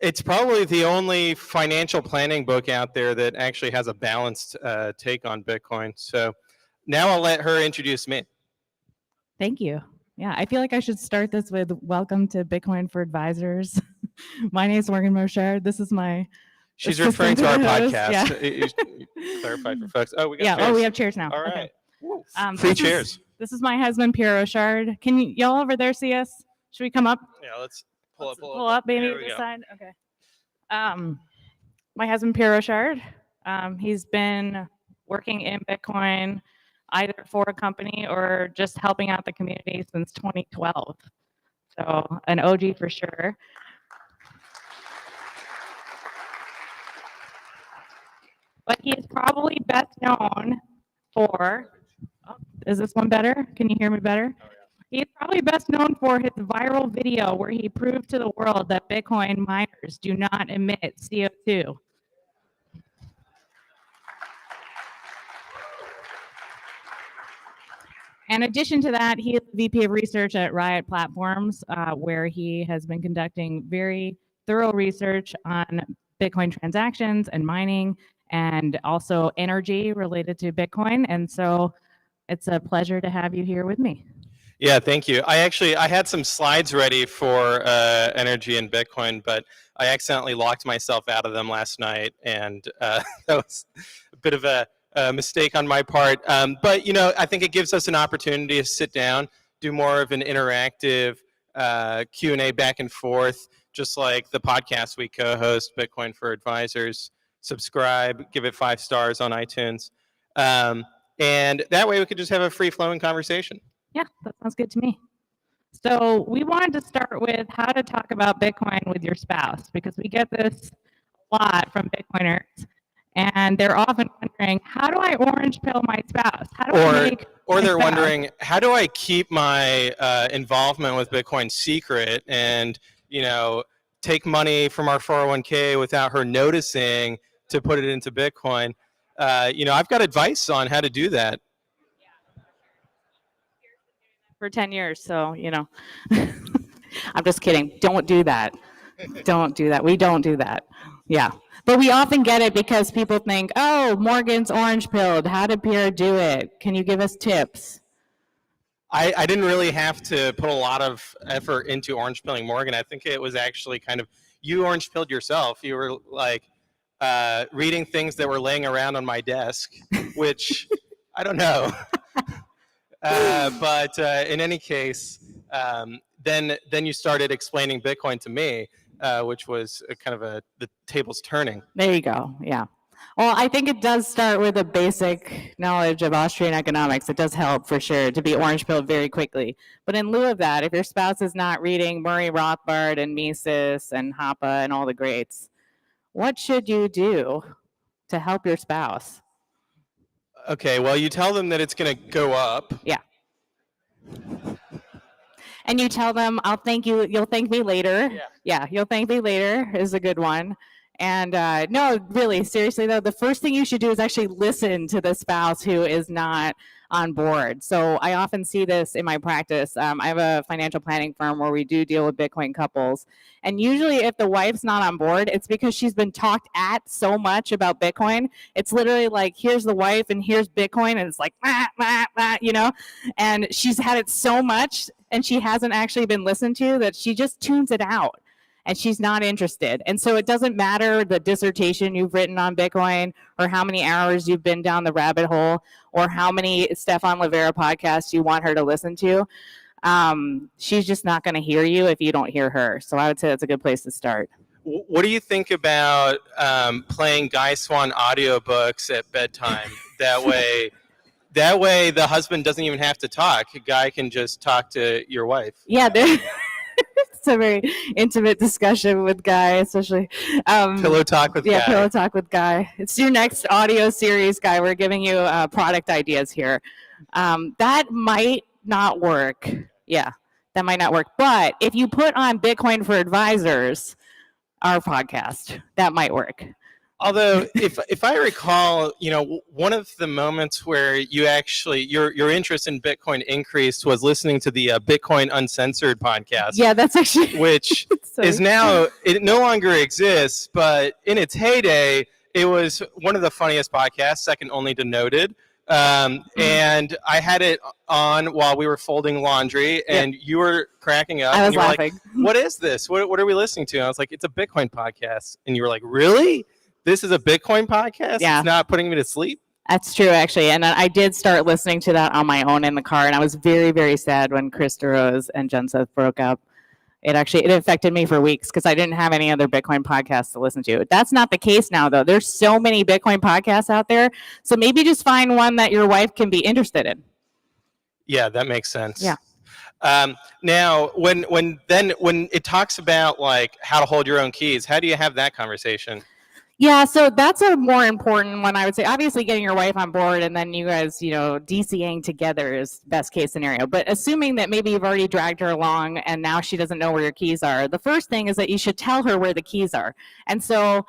Speaker 9: It's probably the only financial planning book out there that actually has a balanced take on Bitcoin. So now I'll let her introduce me.
Speaker 10: Thank you. Yeah, I feel like I should start this with welcome to Bitcoin for Advisors. My name is Morgan Richard. This is my
Speaker 9: She's referring to our podcast.
Speaker 10: Yeah.
Speaker 9: Clarify for folks. Oh, we got
Speaker 10: chairs.
Speaker 9: Oh,
Speaker 10: we have chairs now.
Speaker 9: All right.
Speaker 10: Okay.
Speaker 9: Free chairs.
Speaker 10: This is my husband, Pierre Richard. Can y'all over there see us? Should we come up?
Speaker 9: Yeah, let's pull
Speaker 10: Pull up, baby, this side. Okay. My husband, Pierre Richard. He's been working in Bitcoin either for a company or just helping out the community since 2012. So an OG for sure. But he is probably best known for, is this one better? Can you hear me better? He's probably best known for his viral video where he proved to the world that Bitcoin miners do not emit CO2. In addition to that, he is VP of Research at Riot Platforms, where he has been conducting very thorough research on Bitcoin transactions and mining, and also energy related to Bitcoin. And so it's a pleasure to have you here with me.
Speaker 9: Yeah, thank you. I had some slides ready for energy and Bitcoin, but I accidentally locked myself out of them last night, and that was a bit of a mistake on my part. But you know, I think it gives us an opportunity to sit down, do more of an interactive Q&A back and forth, just like the podcast we co-host, Bitcoin for Advisors. Subscribe, give it 5 stars on iTunes, and that way we could just have a free-flowing conversation.
Speaker 10: Yeah, that sounds good to me. So we wanted to start with how to talk about Bitcoin with your spouse, because we get this a lot from Bitcoiners, and they're often wondering, how do I orange pill my spouse? How do I make
Speaker 9: or they're
Speaker 10: spouse?
Speaker 9: wondering, how do I keep my involvement with Bitcoin secret and, you know, take money from our 401k without her noticing to put it into Bitcoin? You know, I've got advice on how to do that.
Speaker 10: For 10 years, so, you know. I'm just kidding. Don't do that. Don't do that. We don't do that. Yeah. But we often get it because people think, oh, Morgan's orange pilled. How did Pierre do it? Can you give us tips?
Speaker 9: I didn't really have to put a lot of effort into orange pilling Morgan. I think it was actually kind of, you orange pilled yourself. You were like reading things that were laying around on my desk, which I don't know. But in any case, then you started explaining Bitcoin to me, which was kind of the tables turning.
Speaker 10: There you go. Yeah. Well, I think it does start with a basic knowledge of Austrian economics. It does help for sure to be orange pilled very quickly. But in lieu of that, if your spouse is not reading Murray Rothbard and Mises and Hoppe and all the greats, What should you do to help your spouse?
Speaker 9: Okay, well, you tell them that it's going to go up.
Speaker 10: Yeah. And you tell them, I'll thank you. You'll thank me later. Yeah, you'll thank me later is a good one. And no, really, seriously, though, the first thing you should do is actually listen to the spouse who is not on board. So I often see this in my practice. I have a financial planning firm where we do deal with Bitcoin couples. And usually if the wife's not on board, it's because she's been talked at so much about Bitcoin. It's literally like, here's the wife and here's Bitcoin. And it's like, you know, and she's had it so much and she hasn't actually been listened to that she just tunes it out. And she's not interested. And so it doesn't matter the dissertation you've written on Bitcoin or how many hours you've been down the rabbit hole or how many Stefan Livera podcasts you want her to listen to. She's just not going to hear you if you don't hear her. So I would say that's a good place to start.
Speaker 9: What do you think about playing Guy Swann audiobooks at bedtime? That way the husband doesn't even have to talk. A guy can just talk to your wife.
Speaker 10: Yeah, it's a very intimate discussion with Guy, especially.
Speaker 9: Pillow Talk with Guy.
Speaker 10: Yeah, Pillow Talk with Guy. It's your next audio series, Guy. We're giving you product ideas here. That might not work. Yeah, that might not work. But if you put on Bitcoin for Advisors, our podcast, that might work.
Speaker 9: Although, if I recall, you know, one of the moments where you actually your interest in Bitcoin increased was listening to the Bitcoin Uncensored podcast.
Speaker 10: Yeah, that's actually
Speaker 9: which is now it no longer exists, but in its heyday, it was one of the funniest podcasts, second only to Noted. And I had it on while we were folding laundry, and you were cracking up.
Speaker 10: I was
Speaker 9: and you were
Speaker 10: laughing.
Speaker 9: Like, "What is this? What are we listening to?" And I was like, "It's a Bitcoin podcast," and you were like, "Really? This is a Bitcoin podcast?
Speaker 10: Yeah.
Speaker 9: It's not putting me to sleep?"
Speaker 10: That's true, actually. And I did start listening to that on my own in the car. And I was very, very sad when Chris DeRose and Jen Seth broke up. It affected me for weeks because I didn't have any other Bitcoin podcasts to listen to. That's not the case now, though. There's so many Bitcoin podcasts out there. So maybe just find one that your wife can be interested in.
Speaker 9: Yeah, that makes sense.
Speaker 10: Yeah.
Speaker 9: Now, when it talks about like how to hold your own keys, how do you have that conversation?
Speaker 10: Yeah, so that's a more important one, I would say. Obviously, getting your wife on board and then you guys, you know, DCing together is best case scenario. But assuming that maybe you've already dragged her along and now she doesn't know where your keys are, the first thing is that you should tell her where the keys are. And so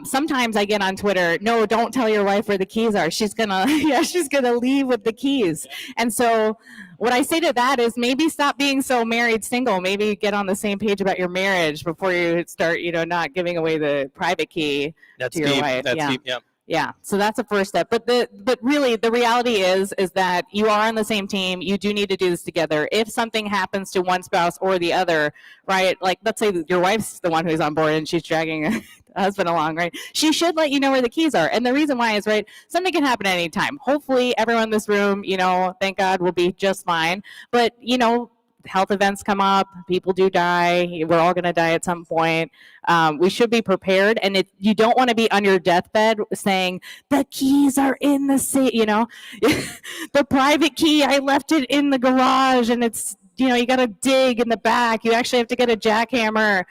Speaker 10: sometimes I get on Twitter, no, don't tell your wife where the keys are. She's gonna leave with the keys. And so what I say to that is maybe stop being so married single. Maybe get on the same page about your marriage before you start, you know, not giving away the private key to your wife.
Speaker 9: That's deep. Yeah.
Speaker 10: Yeah, so that's the first step. But really, the reality is that you are on the same team. You do need to do this together. If something happens to one spouse or the other, right? Like, let's say your wife's the one who's on board and she's dragging a husband along, right? She should let you know where the keys are. And the reason why is, right, something can happen at any time. Hopefully, everyone in this room, you know, thank God, will be just fine. But, you know, health events come up, people do die, we're all going to die at some point. We should be prepared, and you don't want to be on your deathbed saying the keys are in the safe, you know, the private key, I left it in the garage, and it's, you know, you got to dig in the back, you actually have to get a jackhammer.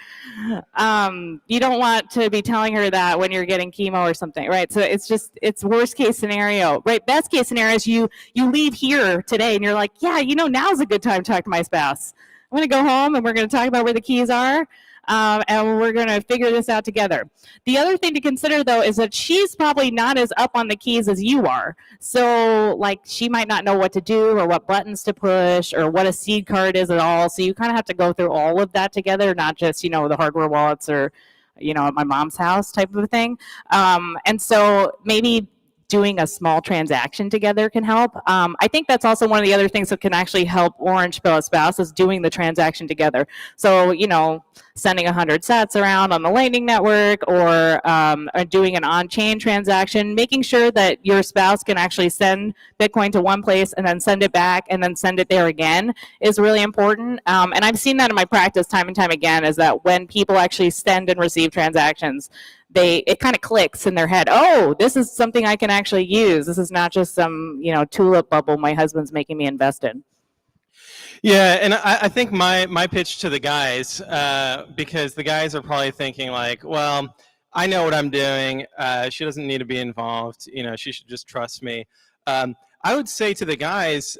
Speaker 10: You don't want to be telling her that when you're getting chemo or something, right? So it's worst case scenario, right? Best case scenario is you leave here today and you're like, yeah, you know, now's a good time to talk to my spouse. I'm going to go home and we're going to talk about where the keys are. And we're going to figure this out together. The other thing to consider, though, is that she's probably not as up on the keys as you are. So, like, she might not know what to do or what buttons to push or what a seed card is at all. So you kind of have to go through all of that together, not just, you know, the hardware wallets or, you know, at my mom's house type of a thing. And so maybe doing a small transaction together can help. I think that's also one of the other things that can actually help Orange Spouse is doing the transaction together. So, you know, sending 100 sats around on the Lightning Network or doing an on-chain transaction, making sure that your spouse can actually send Bitcoin to one place and then send it back and then send it there again is really important. And I've seen that in my practice time and time again, is that when people actually send and receive transactions, it kind of clicks in their head. Oh, this is something I can actually use. This is not just some, you know, tulip bubble my husband's making me invest in.
Speaker 9: Yeah, and I think my pitch to the guys, because the guys are probably thinking like, well, I know what I'm doing. She doesn't need to be involved. She should just trust me. I would say to the guys,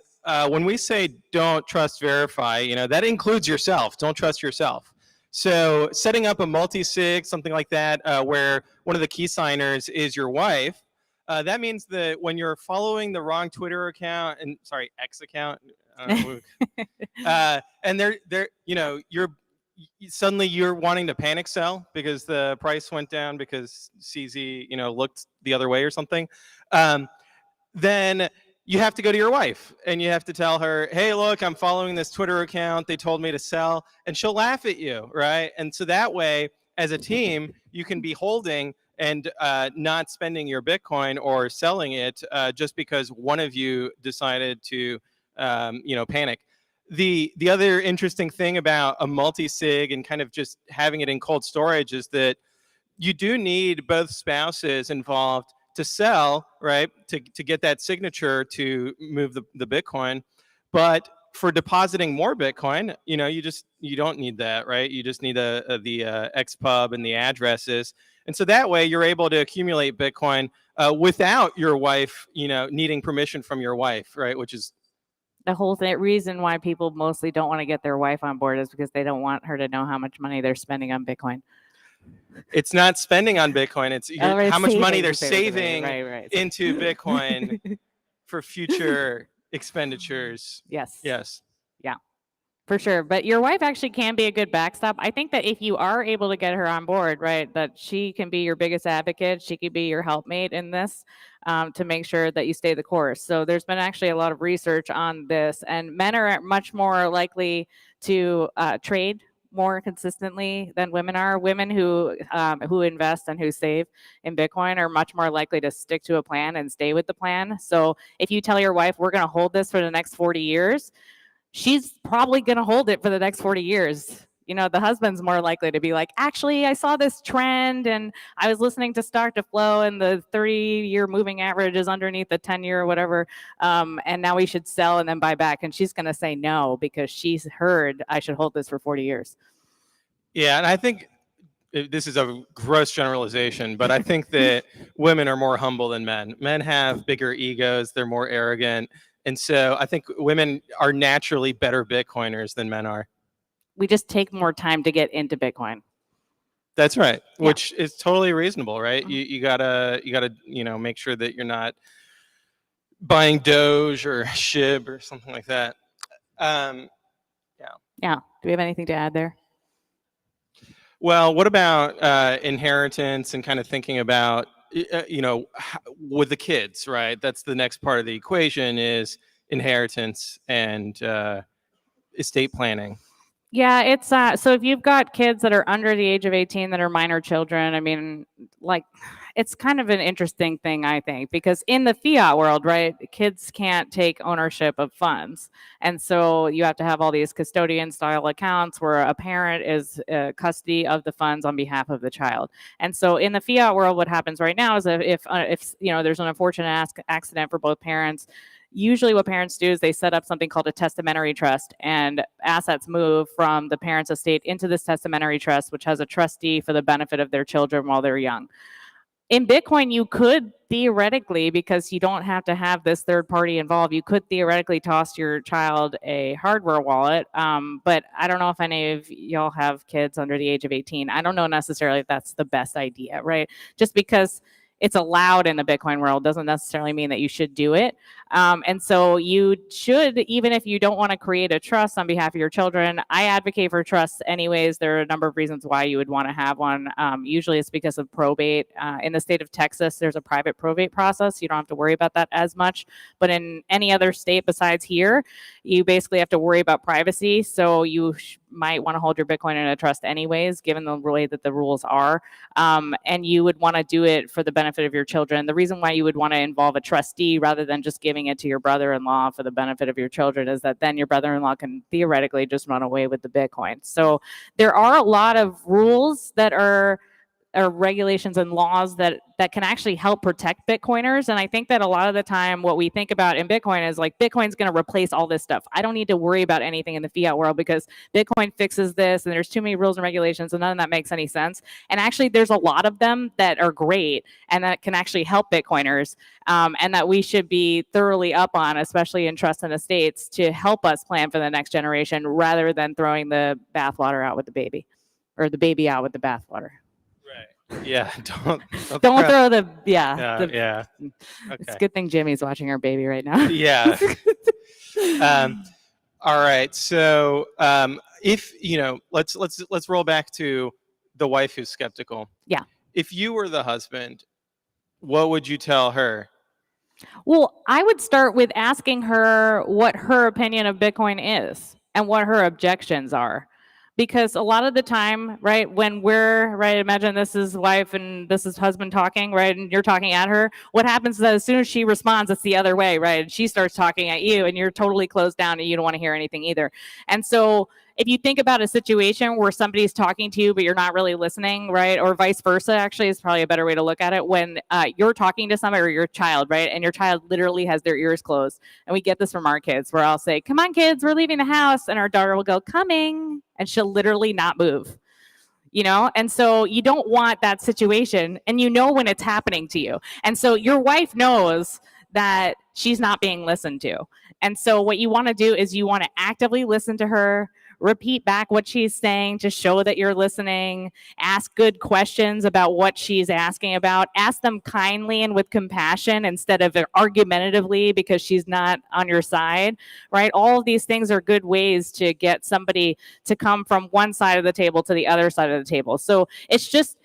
Speaker 9: when we say don't trust, verify, that includes yourself. Don't trust yourself. So setting up a multi-sig, something like that, where one of the key signers is your wife, that means that when you're following the wrong Twitter account X account, and you're suddenly you're wanting to panic sell because the price went down because CZ, looked the other way or something, then you have to go to your wife and you have to tell her, hey, look, I'm following this Twitter account. They told me to sell, and she'll laugh at you, right? And so that way, as a team, you can be holding and not spending your Bitcoin or selling it just because one of you decided to, panic. The other interesting thing about a multi-sig and kind of just having it in cold storage is that you do need both spouses involved to sell, right? To get that signature to move the Bitcoin. But for depositing more Bitcoin, you don't need that, right? You just need the XPub and the addresses. And so that way you're able to accumulate Bitcoin without your wife, needing permission from your wife, right? Which is
Speaker 10: the whole reason why people mostly don't want to get their wife on board is because they don't want her to know how much money they're spending on Bitcoin.
Speaker 9: It's not spending on Bitcoin. It's how much money they're saving into Bitcoin for future expenditures.
Speaker 10: Yes.
Speaker 9: Yes.
Speaker 10: Yeah, for sure. But your wife actually can be a good backstop. I think that if you are able to get her on board, right, that she can be your biggest advocate. She could be your helpmate in this to make sure that you stay the course. So there's been actually a lot of research on this, and men are much more likely to trade more consistently than women are. Women who invest and who save in Bitcoin are much more likely to stick to a plan and stay with the plan. So if you tell your wife, we're going to hold this for the next 40 years, she's probably going to hold it for the next 40 years. The husband's more likely to be like, actually, I saw this trend and I was listening to Start to Flow and the 30-year moving average is underneath the 10-year or whatever. And now we should sell and then buy back. And she's going to say no because she's heard I should hold this for 40 years.
Speaker 9: Yeah. And I think this is a gross generalization, but I think that women are more humble than men. Men have bigger egos. They're more arrogant. And so I think women are naturally better Bitcoiners than men are.
Speaker 10: We just take more time to get into Bitcoin.
Speaker 9: That's right, yeah. Which is totally reasonable, right? You gotta make sure that you're not buying Doge or SHIB or something like that. Yeah.
Speaker 10: Do we have anything to add there?
Speaker 9: Well, what about inheritance and kind of thinking about with the kids, right? That's the next part of the equation is inheritance and estate planning.
Speaker 10: Yeah, it's so if you've got kids that are under the age of 18 that are minor children, I mean, it's kind of an interesting thing, I think, because in the fiat world, right, kids can't take ownership of funds. And so you have to have all these custodian style accounts where a parent is custody of the funds on behalf of the child. And so in the fiat world, what happens right now is if there's an unfortunate accident for both parents, usually what parents do is they set up something called a testamentary trust, and assets move from the parent's estate into this testamentary trust, which has a trustee for the benefit of their children while they're young. In Bitcoin, you could theoretically, because you don't have to have this third party involved, you could theoretically toss your child a hardware wallet. But I don't know if any of y'all have kids under the age of 18. I don't know necessarily if that's the best idea, right? Just because it's allowed in the Bitcoin world doesn't necessarily mean that you should do it. And so you should, even if you don't want to create a trust on behalf of your children, I advocate for trusts anyways. There are a number of reasons why you would want to have one. Usually it's because of probate. In the state of Texas, there's a private probate process. You don't have to worry about that as much. But in any other state besides here, you basically have to worry about privacy. So you might want to hold your Bitcoin in a trust anyways, given the way that the rules are. And you would want to do it for the benefit of your children. The reason why you would want to involve a trustee rather than just giving it to your brother-in-law for the benefit of your children is that then your brother-in-law can theoretically just run away with the Bitcoin. So there are a lot of rules that are or regulations and laws that can actually help protect Bitcoiners. And I think that a lot of the time what we think about in Bitcoin is like, Bitcoin's going to replace all this stuff. I don't need to worry about anything in the fiat world because Bitcoin fixes this and there's too many rules and regulations and none of that makes any sense. And actually there's a lot of them that are great and that can actually help Bitcoiners, and that we should be thoroughly up on, especially in trust and estates, to help us plan for the next generation rather than throwing the bathwater out with the baby, or the baby out with the bathwater.
Speaker 9: Yeah, don't
Speaker 10: throw the
Speaker 9: yeah. Okay.
Speaker 10: It's a good thing Jimmy's watching our baby right now.
Speaker 9: Yeah. All right. So if let's roll back to the wife who's skeptical.
Speaker 10: Yeah.
Speaker 9: If you were the husband, what would you tell her?
Speaker 10: Well, I would start with asking her what her opinion of Bitcoin is and what her objections are. Because a lot of the time, right, when we're, right, imagine this is wife and this is husband talking, right, and you're talking at her, what happens is that as soon as she responds, it's the other way, right, and she starts talking at you and you're totally closed down and you don't want to hear anything either. And so if you think about a situation where somebody's talking to you but you're not really listening, right, or vice versa, actually is probably a better way to look at it, when you're talking to somebody or your child, right, and your child literally has their ears closed, and we get this from our kids where I'll say, come on kids, we're leaving the house, and our daughter will go, coming, and she'll literally not move, you know? And so you don't want that situation, and you know when it's happening to you. And so your wife knows that she's not being listened to. And so what you want to do is you want to actively listen to her, repeat back what she's saying to show that you're listening, ask good questions about what she's asking about, ask them kindly and with compassion instead of argumentatively because she's not on your side, right? All of these things are good ways to get somebody to come from one side of the table to the other side of the table. So it's just,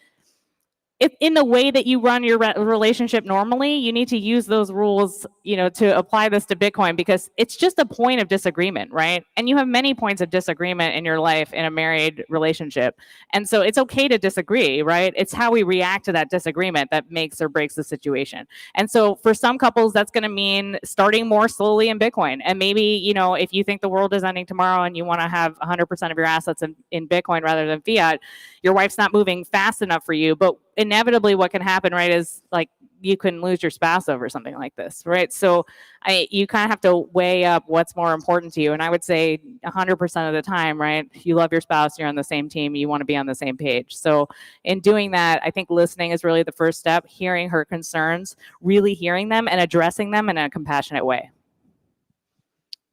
Speaker 10: if in the way that you run your relationship normally, you need to use those rules, you know, to apply this to Bitcoin, because it's just a point of disagreement, right? And you have many points of disagreement in your life in a married relationship. And so it's okay to disagree, right? It's how we react to that disagreement that makes or breaks the situation. And so for some couples, that's going to mean starting more slowly in Bitcoin. And maybe, you know, if you think the world is ending tomorrow and you want to have 100% of your assets in Bitcoin rather than fiat, your wife's not moving fast enough for you. But inevitably what can happen, right, is like you can lose your spouse over something like this, right? So you kind of have to weigh up what's more important to you. And I would say 100% of the time, right, you love your spouse, you're on the same team, you want to be on the same page. So in doing that, I think listening is really the first step, hearing her concerns, really hearing them and addressing them in a compassionate way.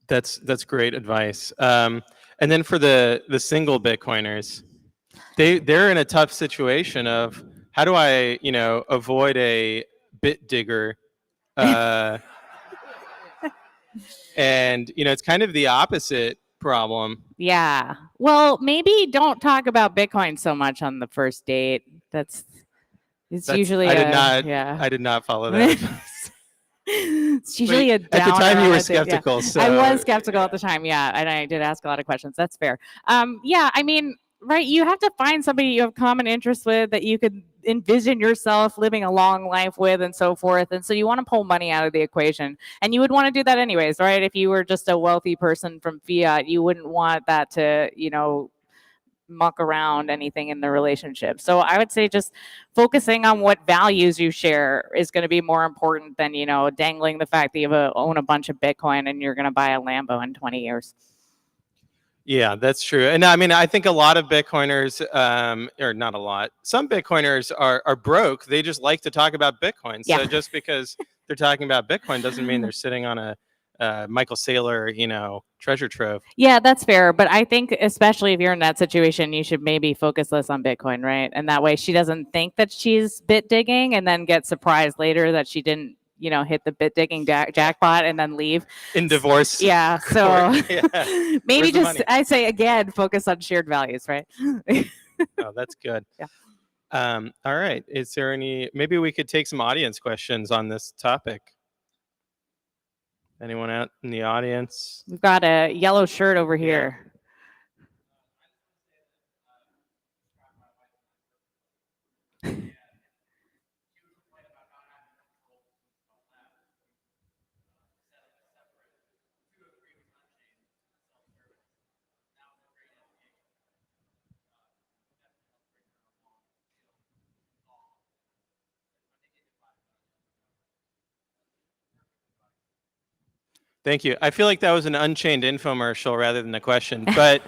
Speaker 9: That's great advice. And then for the single Bitcoiners, they're in a tough situation of, how do I, you know, avoid a bit digger? And, you know, it's kind of the opposite problem.
Speaker 10: Yeah. Well, maybe don't talk about Bitcoin so much on the first date. That's usually
Speaker 9: I did not follow that.
Speaker 10: It's usually a downer.
Speaker 9: At the time you were
Speaker 10: Yeah.
Speaker 9: skeptical. So.
Speaker 10: I was skeptical at the time, yeah, and I did ask a lot of questions. That's fair. Yeah, I mean, right, you have to find somebody you have common interests with, that you could envision yourself living a long life with, and so forth. And so you want to pull money out of the equation, and you would want to do that anyways, right? If you were just a wealthy person from fiat, you wouldn't want that to, you know, muck around anything in the relationship. So I would say just focusing on what values you share is going to be more important than, you know, dangling the fact that you own a bunch of Bitcoin and you're going to buy a Lambo in 20 years.
Speaker 9: Yeah, that's true. And I mean, I think a lot of Bitcoiners, or not a lot, some Bitcoiners are broke. They just like to talk about Bitcoin. So just because they're talking about Bitcoin doesn't mean they're sitting on a Michael Saylor, you know, treasure trove.
Speaker 10: Yeah, that's fair. But I think especially if you're in that situation, you should maybe focus less on Bitcoin, right? And that way she doesn't think that she's bit digging and then get surprised later that she didn't, you know, hit the bit digging jackpot and then leave.
Speaker 9: In divorce.
Speaker 10: Yeah. So
Speaker 9: yeah.
Speaker 10: Maybe just, I say again, focus on shared values, right?
Speaker 9: Oh, that's good.
Speaker 10: Yeah.
Speaker 9: All right. Is there maybe we could take some audience questions on this topic. Anyone out in the audience?
Speaker 10: We've got a yellow shirt over here.
Speaker 9: Thank you. I feel like that was an Unchained infomercial rather than a question, but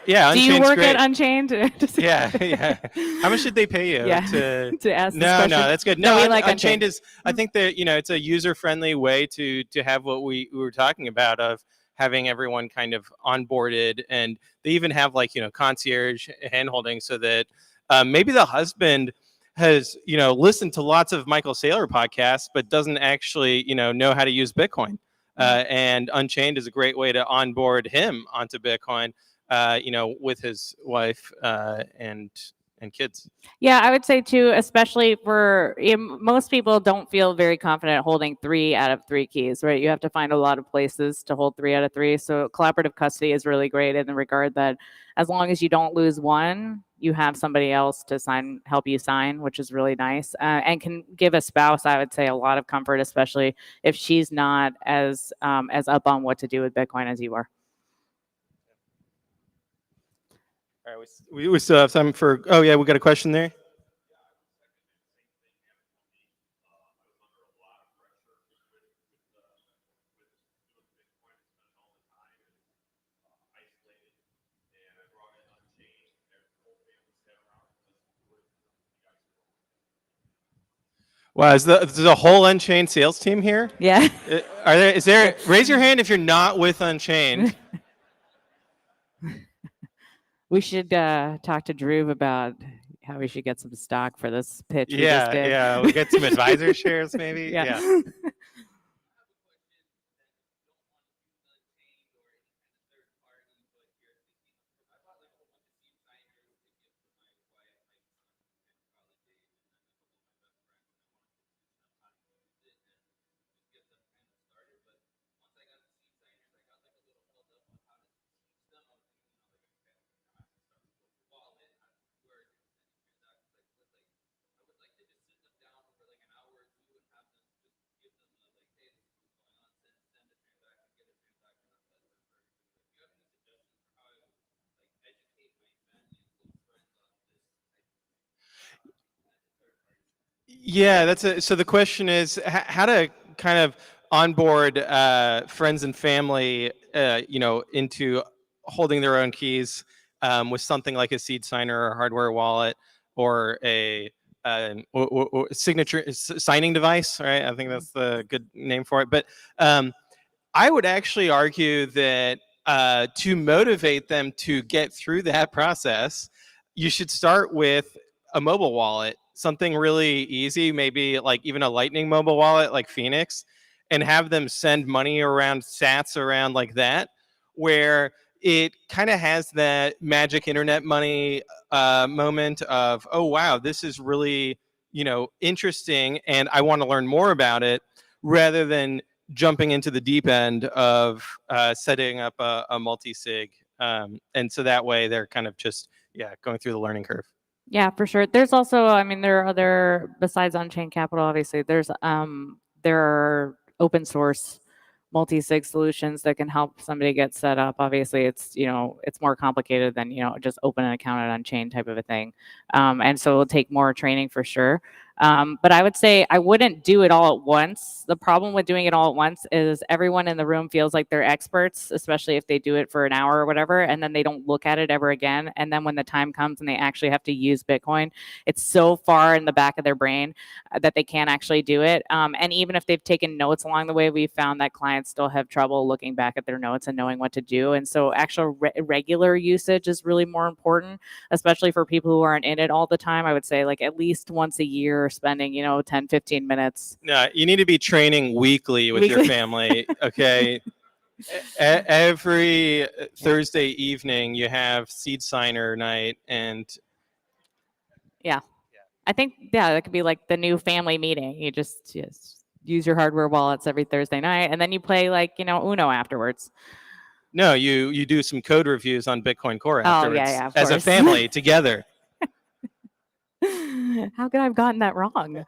Speaker 9: yeah,
Speaker 10: Do you
Speaker 9: Unchained's
Speaker 10: work
Speaker 9: great.
Speaker 10: at Unchained?
Speaker 9: Yeah, yeah. How much did they pay you
Speaker 10: Yeah.
Speaker 9: to
Speaker 10: To ask this
Speaker 9: No,
Speaker 10: question?
Speaker 9: no, that's good.
Speaker 10: No,
Speaker 9: No,
Speaker 10: we like
Speaker 9: Unchained
Speaker 10: Unchained.
Speaker 9: is. I think that it's a user-friendly way to have what we were talking about of having everyone kind of onboarded, and they even have like concierge handholding so that maybe the husband has listened to lots of Michael Saylor podcasts but doesn't actually know how to use Bitcoin. And Unchained is a great way to onboard him onto Bitcoin, with his wife and kids.
Speaker 10: Yeah, I would say too, especially for most people don't feel very confident holding 3 out of 3 keys, right? You have to find a lot of places to hold 3 out of 3. So collaborative custody is really great in the regard that as long as you don't lose one, you have somebody else to help you sign, which is really nice, and can give a spouse, I would say, a lot of comfort, especially if she's not as up on what to do with Bitcoin as you are.
Speaker 9: All right, we still have time for. Oh yeah, we got a question there. Wow, is the whole Unchained sales team here?
Speaker 10: Yeah.
Speaker 9: Is there? Raise your hand if you're not with Unchained.
Speaker 10: We should talk to Drew about how we should get some stock for this pitch we just did.
Speaker 9: Yeah, we'll get some advisor shares maybe.
Speaker 10: Yeah.
Speaker 9: Yeah, so the question is how to kind of onboard friends and family, into holding their own keys with something like a seed signer or a hardware wallet or a signature signing device, right? I think that's the good name for it. But I would actually argue that to motivate them to get through that process, you should start with a mobile wallet, something really easy, maybe like even a Lightning mobile wallet like Phoenix, and have them send money around, sats around like that, where it kind of has that magic internet money moment of, oh, wow, this is really, interesting, and I want to learn more about it, rather than jumping into the deep end of setting up a multi-sig. And so that way they're kind of just, going through the learning curve.
Speaker 10: Yeah, for sure. There's also, I mean, there are other, besides on-chain capital, obviously, there are open source multi-sig solutions that can help somebody get set up. Obviously, it's more complicated than, just open an account on on-chain type of a thing. And so it'll take more training for sure. But I would say I wouldn't do it all at once. The problem with doing it all at once is everyone in the room feels like they're experts, especially if they do it for an hour or whatever, and then they don't look at it ever again. And then when the time comes and they actually have to use Bitcoin, it's so far in the back of their brain that they can't actually do it. And even if they've taken notes along the way, we've found that clients still have trouble looking back at their notes and knowing what to do. And so actual regular usage is really more important, especially for people who aren't in it all the time. I would say like at least once a year, spending 10, 15 minutes.
Speaker 9: No, you need to be training weekly with your family. Okay. Every Thursday evening you have seed signer night, and
Speaker 10: I think that could be like the new family meeting. You just use your hardware wallets every Thursday night, and then you play like Uno afterwards.
Speaker 9: No, you do some code reviews on Bitcoin Core afterwards,
Speaker 10: yeah,
Speaker 9: as
Speaker 10: course.
Speaker 9: a family together.
Speaker 10: How could I have gotten that wrong?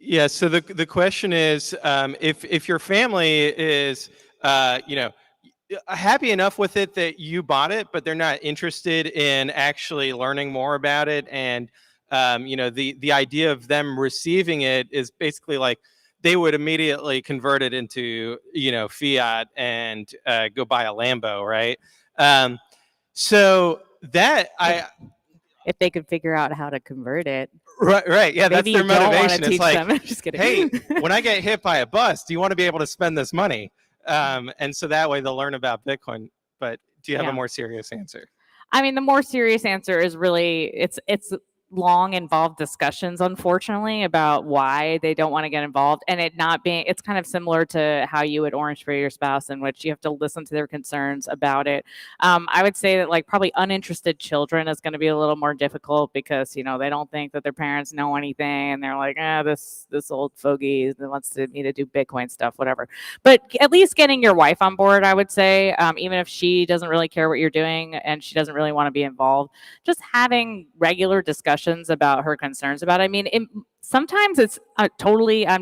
Speaker 9: Yeah. So the question is, if your family is, happy enough with it that you bought it, but they're not interested in actually learning more about it, and the idea of them receiving it is basically like they would immediately convert it into fiat and go buy a Lambo, right? So that
Speaker 11: if they could figure out how to convert it.
Speaker 9: Right. Yeah, that's
Speaker 11: Maybe
Speaker 9: their
Speaker 11: you don't want to
Speaker 9: motivation. It's
Speaker 11: teach
Speaker 9: like,
Speaker 11: them. Just kidding.
Speaker 9: hey, when I get hit by a bus, do you want to be able to spend this money? And so that way they'll learn about Bitcoin. But do you have a more serious answer?
Speaker 11: I mean, the more serious answer is really it's long involved discussions, unfortunately, about why they don't want to get involved, and it's kind of similar to how you would orange for your spouse, in which you have to listen to their concerns about it. I would say that like probably uninterested children is going to be a little more difficult because they don't think that their parents know anything, and they're like, this old fogey wants me to do Bitcoin stuff, whatever. But at least getting your wife on board, I would say, even if she doesn't really care what you're doing and she doesn't really want to be involved, just having regular discussions about her concerns about it. I mean, sometimes it's I'm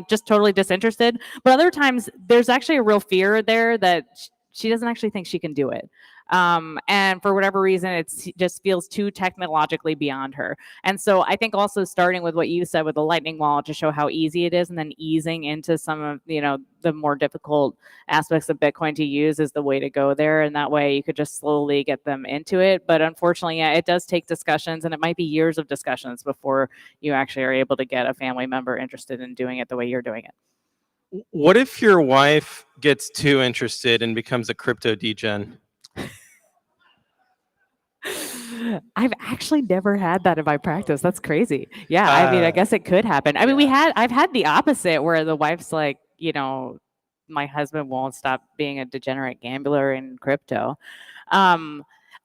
Speaker 11: just totally disinterested, but other times there's actually a real fear there that she doesn't actually think she can do it. And for whatever reason, it just feels too technologically beyond her. And so I think also starting with what you said with the Lightning wallet to show how easy it is, and then easing into some of the more difficult aspects of Bitcoin to use is the way to go there. And that way you could just slowly get them into it. But unfortunately, yeah, it does take discussions, and it might be years of discussions before you actually are able to get a family member interested in doing it the way you're doing it.
Speaker 9: What if your wife gets too interested and becomes a crypto degen?
Speaker 11: I've actually never had that in my practice. That's crazy. Yeah, I mean, I guess it could happen. I mean, I've had the opposite where the wife's like, my husband won't stop being a degenerate gambler in crypto.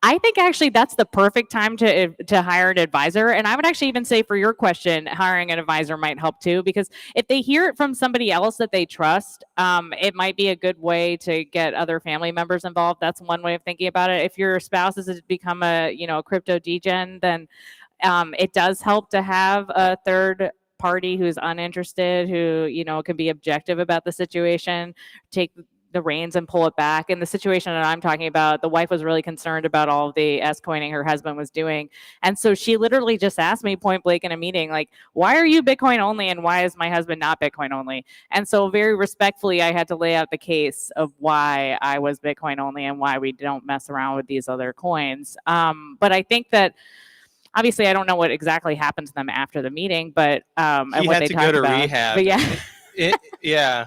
Speaker 11: I think actually that's the perfect time to hire an advisor. And I would actually even say for your question, hiring an advisor might help too, because if they hear it from somebody else that they trust, it might be a good way to get other family members involved. That's one way of thinking about it. If your spouse has become a crypto degen, then it does help to have a third party who's uninterested, who can be objective about the situation, take the reins and pull it back. In the situation that I'm talking about, the wife was really concerned about all of the S-coining her husband was doing. And so she literally just asked me point blank in a meeting, like, why are you Bitcoin only and why is my husband not Bitcoin only? And so very respectfully, I had to lay out the case of why I was Bitcoin only and why we don't mess around with these other coins. But I think that obviously I don't know what exactly happened to them after the meeting, but and
Speaker 9: he
Speaker 11: what
Speaker 9: had
Speaker 11: they
Speaker 9: to
Speaker 11: talked
Speaker 9: go to
Speaker 11: about.
Speaker 9: rehab.
Speaker 11: But yeah.
Speaker 9: Yeah.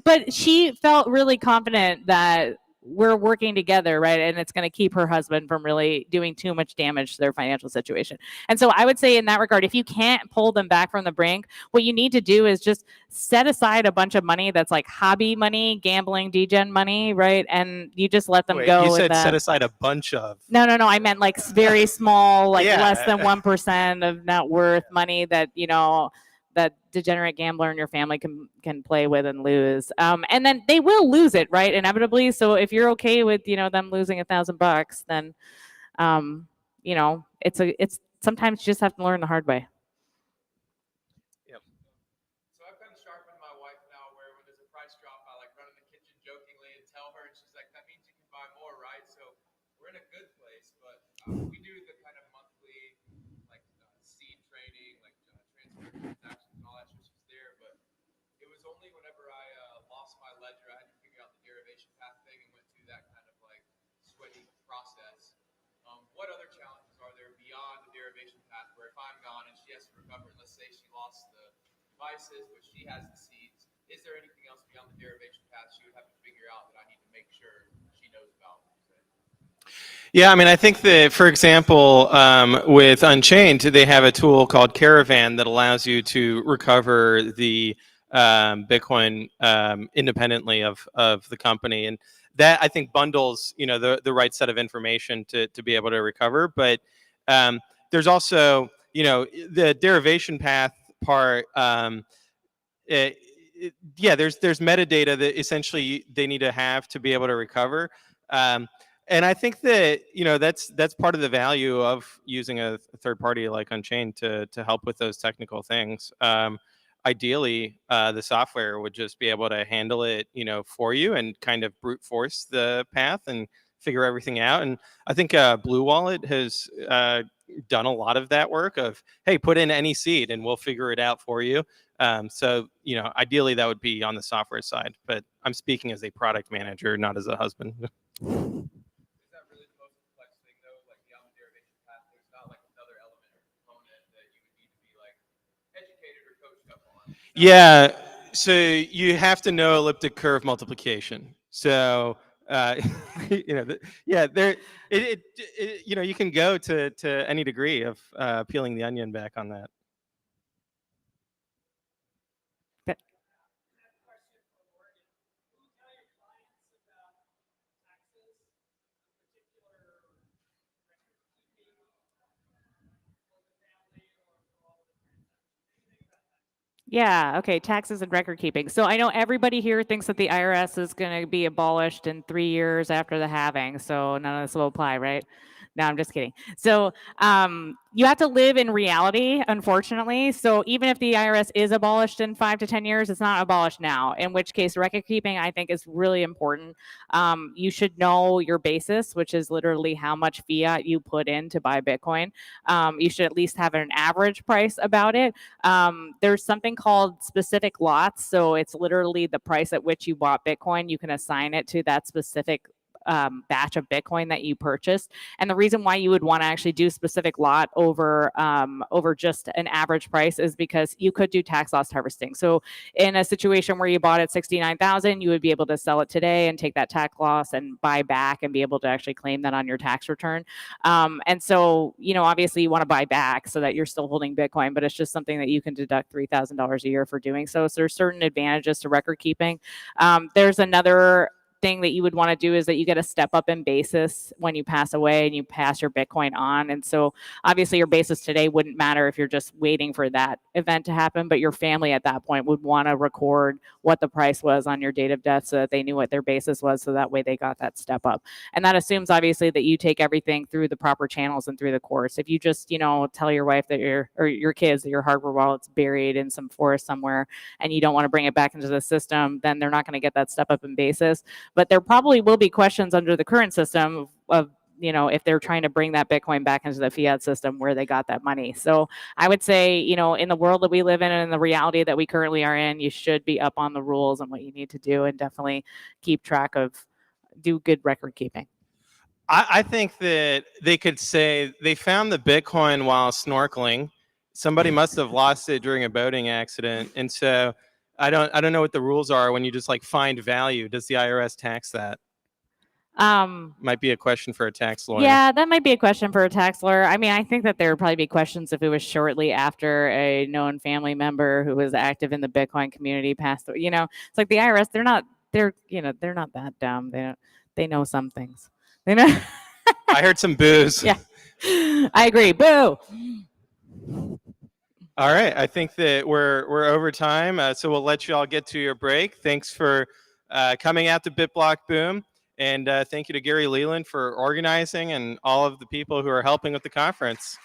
Speaker 11: But she felt really confident that we're working together, right? And it's going to keep her husband from really doing too much damage to their financial situation. And so I would say in that regard, if you can't pull them back from the brink, what you need to do is just set aside a bunch of money that's like hobby money, gambling, degen money, right? And you just let them go.
Speaker 9: You
Speaker 11: with
Speaker 9: said
Speaker 11: that.
Speaker 9: set aside a bunch of.
Speaker 11: No. I meant like very small, like
Speaker 9: Yeah.
Speaker 11: less than 1% of net worth money that, that degenerate gambler in your family can play with and lose. And then they will lose it, right? Inevitably. So if you're okay with, them losing $1,000, then, it's sometimes you just have to learn the hard way.
Speaker 7: Yep. So I've kind of sharpened my wife now where when there's a price drop, I like run in the kitchen jokingly and tell her, and she's like, that means you can buy more, right? So we're in a good place, but we do the kind of monthly like seed trading, like transfer transactions and all that shit was there, but it was only whenever I lost my ledger, I had to figure out the derivation path thing and went through that kind of like sweaty process. What other challenges are there beyond the derivation path where if I'm gone and she has to recover, and let's say she lost the devices, but she has the seeds, is there anything else beyond the derivation path she would have to figure out that I need to make sure she knows about?
Speaker 9: Yeah, I mean, I think that, for example, with Unchained, they have a tool called Caravan that allows you to recover the Bitcoin independently of the company, and that I think bundles the right set of information to be able to recover. But there's also the derivation path part. There's metadata that essentially they need to have to be able to recover. And I think that that's part of the value of using a third party like Unchained to help with those technical things. ideally, the software would just be able to handle it, for you and kind of brute force the path and figure everything out. And I think Blue Wallet has done a lot of that work of, hey, put in any seed and we'll figure it out for you. So, ideally that would be on the software side, but I'm speaking as a product manager, not as a husband.
Speaker 7: Is that really the most complex thing though? Like the alpha derivation path, there's not like another element or component that you would need to be like educated or coached up on.
Speaker 9: Yeah. So you have to know elliptic curve multiplication. So, there, you can go to any degree of peeling the onion back on that.
Speaker 11: Yeah, okay, taxes and record keeping. So I know everybody here thinks that the IRS is going to be abolished in 3 years after the halving, so none of this will apply, right? No, I'm just kidding. So you have to live in reality, unfortunately. So even if the IRS is abolished in 5 to 10 years, it's not abolished now, in which case record keeping, I think, is really important. You should know your basis, which is literally how much fiat you put in to buy Bitcoin. You should at least have an average price about it. There's something called specific lots. So it's literally the price at which you bought Bitcoin. You can assign it to that specific batch of Bitcoin that you purchased. And the reason why you would want to actually do specific lot over just an average price is because you could do tax loss harvesting. So in a situation where you bought at 69,000, you would be able to sell it today and take that tax loss and buy back and be able to actually claim that on your tax return. And so, obviously you want to buy back so that you're still holding Bitcoin, but it's just something that you can deduct $3,000 a year for doing so. So there's certain advantages to record keeping. There's another thing that you would want to do is that you get a step up in basis when you pass away and you pass your Bitcoin on. And so obviously your basis today wouldn't matter if you're just waiting for that event to happen, but your family at that point would want to record what the price was on your date of death so that they knew what their basis was, so that way they got that step up. And that assumes obviously that you take everything through the proper channels and through the course. If you just, tell your wife that your kids that your hardware wallet's buried in some forest somewhere and you don't want to bring it back into the system, then they're not going to get that step up in basis. But there probably will be questions under the current system of if they're trying to bring that Bitcoin back into the fiat system where they got that money. So I would say, in the world that we live in and in the reality that we currently are in, you should be up on the rules and what you need to do and definitely keep track of, do good record keeping.
Speaker 9: I think that they could say they found the Bitcoin while snorkeling. Somebody must have lost it during a boating accident. And so I don't know what the rules are when you just find value. Does the IRS tax that? Might be a question for a tax lawyer.
Speaker 11: Yeah, that might be a question for a tax lawyer. I mean, I think that there would probably be questions if it was shortly after a known family member who was active in the Bitcoin community passed away. It's like the IRS, they're not that dumb. They know some things. They know.
Speaker 9: I heard some boos.
Speaker 11: Yeah, I agree. Boo.
Speaker 9: All right, I think that we're over time, so we'll let you all get to your break. Thanks for coming out to BitBlockBoom, and thank you to Gary Leland for organizing and all of the people who are helping with the conference.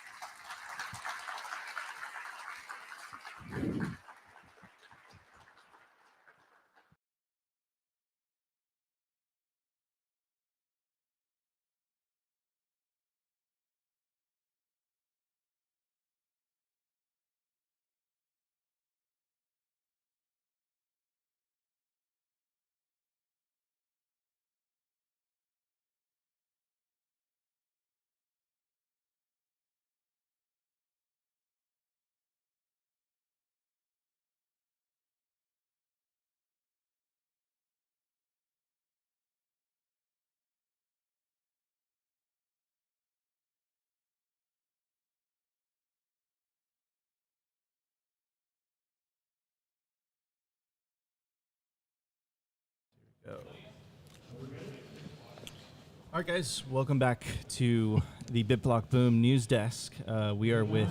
Speaker 2: All right, guys, welcome back to the BitBlockBoom news desk. We are with,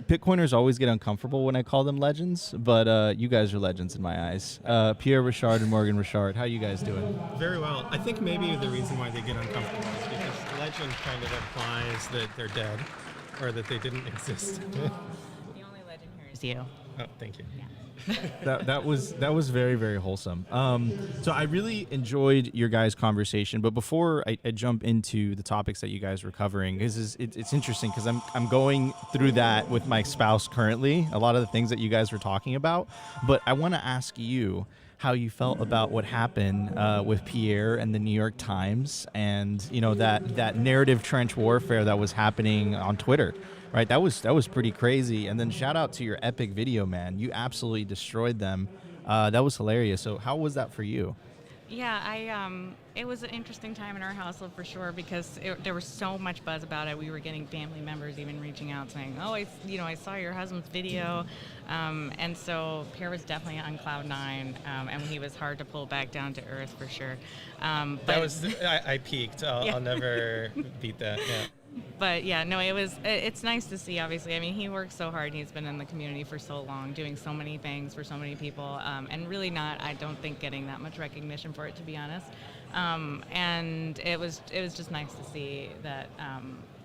Speaker 2: Bitcoiners always get uncomfortable when I call them legends, but you guys are legends in my eyes. Pierre Richard and Morgan Richard, how you guys doing?
Speaker 12: Very well. I think maybe the reason why they get uncomfortable is because legend kind of implies that they're dead or that they didn't exist.
Speaker 11: The only legend here
Speaker 10: serves you.
Speaker 9: Oh, thank you.
Speaker 2: That was very, very wholesome. So I really enjoyed your guys' conversation. But before I jump into the topics that you guys were covering, it's interesting because I'm going through that with my spouse currently. A lot of the things that you guys were talking about. But I want to ask you how you felt about what happened with Pierre and the New York Times, and that narrative trench warfare that was happening on Twitter. Right, that was pretty crazy. And then shout out to your epic video, man. You absolutely destroyed them. That was hilarious. So how was that for you?
Speaker 10: Yeah, it was an interesting time in our household for sure because there was so much buzz about it. We were getting family members even reaching out saying, "Oh, I saw your husband's video," and so Pierre was definitely on cloud nine, and he was hard to pull back down to earth for sure.
Speaker 9: I peaked. I'll never beat that. Yeah.
Speaker 10: But yeah, no, it's nice to see, obviously. I mean, he works so hard. He's been in the community for so long, doing so many things for so many people, and really I don't think, getting that much recognition for it, to be honest. And it was just nice to see that,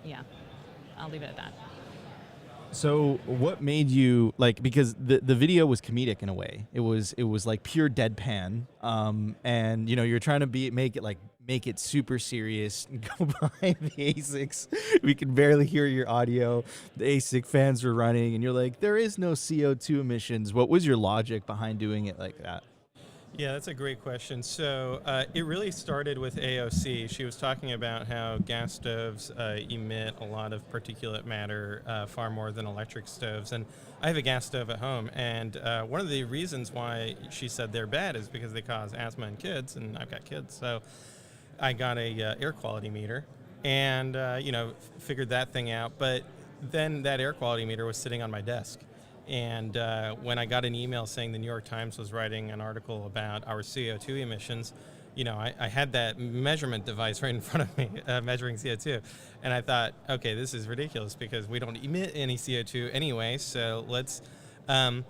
Speaker 10: yeah, I'll leave it at that.
Speaker 2: So what made you, because the video was comedic in a way. It was like pure deadpan. And you're trying to make it super serious and go behind the ASICs. We can barely hear your audio. The ASIC fans were running and you're like, there is no CO2 emissions. What was your logic behind doing it like that?
Speaker 9: Yeah, that's a great question. So it really started with AOC. She was talking about how gas stoves emit a lot of particulate matter, far more than electric stoves. And I have a gas stove at home, and one of the reasons why she said they're bad is because they cause asthma in kids, and I've got kids. So I got a air quality meter and, figured that thing out. But then that air quality meter was sitting on my desk. And when I got an email saying the New York Times was writing an article about our CO2 emissions, I had that measurement device right in front of me, measuring CO2. And I thought, okay, this is ridiculous because we don't emit any CO2 anyway. So let's, and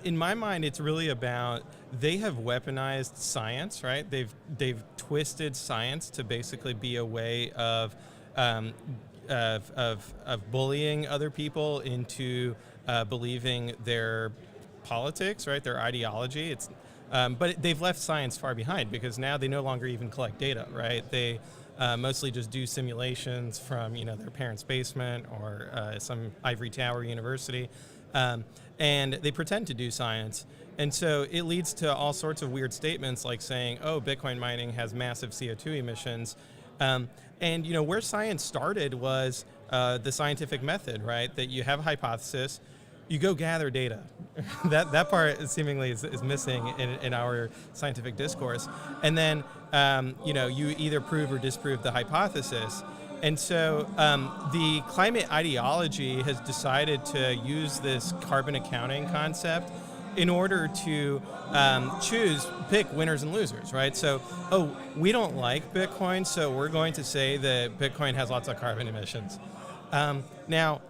Speaker 9: in my mind, it's really about, they have weaponized science, right? They've twisted science to basically be a way of bullying other people into believing their politics, right? Their ideology. But they've left science far behind because now they no longer even collect data, right? They mostly just do simulations from their parents' basement or some ivory tower university, and they pretend to do science. And so it leads to all sorts of weird statements like saying, oh, Bitcoin mining has massive CO2 emissions. And where science started was the scientific method, right? That you have a hypothesis, you go gather data. that part seemingly is missing in our scientific discourse. And then, you either prove or disprove the hypothesis. And so the climate ideology has decided to use this carbon accounting concept in order to pick winners and losers, right? So, we don't like Bitcoin, so we're going to say that Bitcoin has lots of carbon emissions. Now,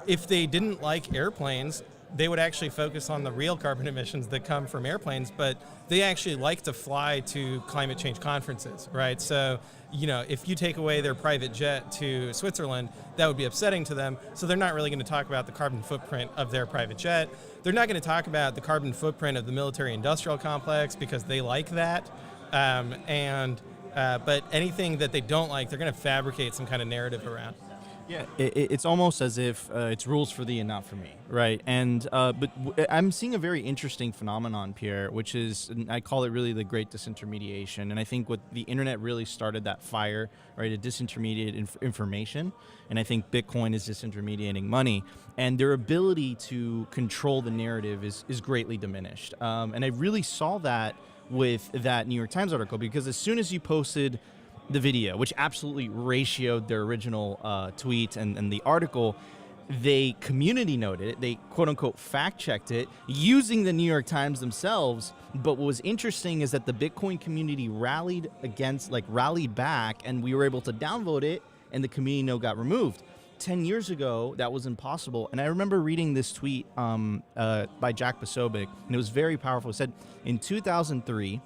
Speaker 9: if they didn't like airplanes, they would actually focus on the real carbon emissions that come from airplanes, but they actually like to fly to climate change conferences, right? So, if you take away their private jet to Switzerland, that would be upsetting to them. So they're not really going to talk about the carbon footprint of their private jet. They're not going to talk about the carbon footprint of the military-industrial complex because they like that. But anything that they don't like, they're going to fabricate some kind of narrative around.
Speaker 2: Yeah, it's almost as if it's rules for thee and not for me, right? And but I'm seeing a very interesting phenomenon, Pierre, which is, I call it really the great disintermediation. And I think what the internet really started that fire, right, to disintermediate information. And I think Bitcoin is disintermediating money. And their ability to control the narrative is greatly diminished. And I really saw that with that New York Times article, because as soon as you posted the video, which absolutely ratioed their original tweet and the article, they community noted it. They quote unquote fact checked it using the New York Times themselves. But what was interesting is that the Bitcoin community rallied back, and we were able to downvote it, and the community note got removed. 10 years ago, that was impossible. And I remember reading this tweet by Jack Posobiec, and it was very powerful. It said, in 2003,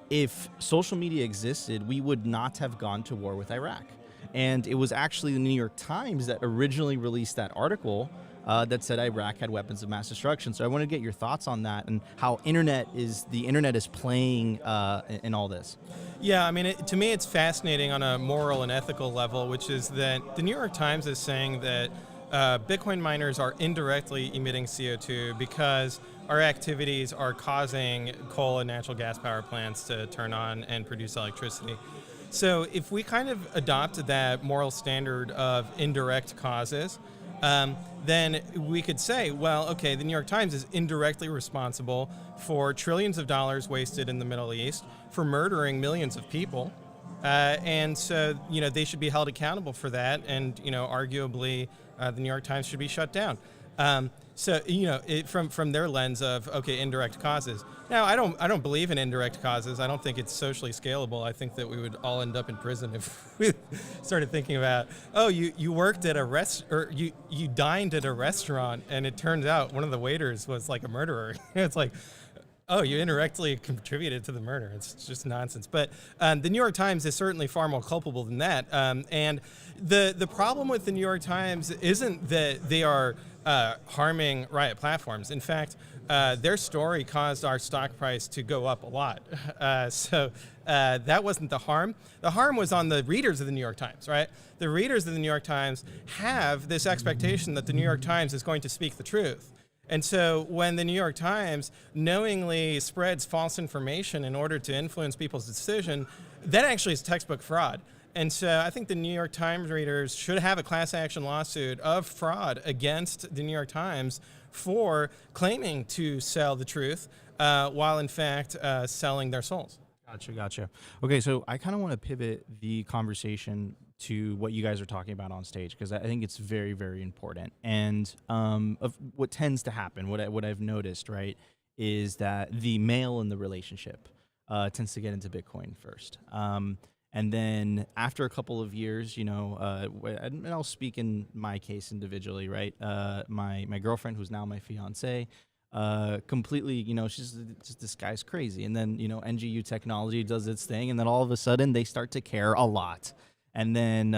Speaker 2: if social media existed, we would not have gone to war with Iraq. And it was actually the New York Times that originally released that article that said Iraq had weapons of mass destruction. So I want to get your thoughts on that and how the internet is playing in all this.
Speaker 12: Yeah, I mean, to me, it's fascinating on a moral and ethical level, which is that the New York Times is saying that Bitcoin miners are indirectly emitting CO2 because our activities are causing coal and natural gas power plants to turn on and produce electricity. So if we kind of adopt that moral standard of indirect causes, then we could say, well, okay, the New York Times is indirectly responsible for trillions of dollars wasted in the Middle East, for murdering millions of people. And so, they should be held accountable for that. And, arguably, the New York Times should be shut down. So, from their lens of, okay, indirect causes. Now, I don't believe in indirect causes. I don't think it's socially scalable. I think that we would all end up in prison if we started thinking about, oh, you worked at or you dined at a restaurant, and it turns out one of the waiters was like a murderer. It's like, oh, you indirectly contributed to the murder. It's just nonsense. But the New York Times is certainly far more culpable than that. And the problem with the New York Times isn't that they are harming Riot platforms. In fact, their story caused our stock price to go up a lot. So that wasn't the harm. The harm was on the readers of the New York Times, right? The readers of the New York Times have this expectation that the New York Times is going to speak the truth. And so when the New York Times knowingly spreads false information in order to influence people's decision, that actually is textbook fraud. And so I think the New York Times readers should have a class action lawsuit of fraud against the New York Times for claiming to sell the truth while in fact selling their souls.
Speaker 2: Gotcha. Okay, so I kind of want to pivot the conversation to what you guys are talking about on stage, because I think it's very, very important. And of what tends to happen, what I've noticed, right, is that the male in the relationship tends to get into Bitcoin first. And then after a couple of years, and I'll speak in my case individually, right? My girlfriend, who's now my fiance, completely, she's just, this guy's crazy. And then, NGU technology does its thing. And then all of a sudden they start to care a lot. And then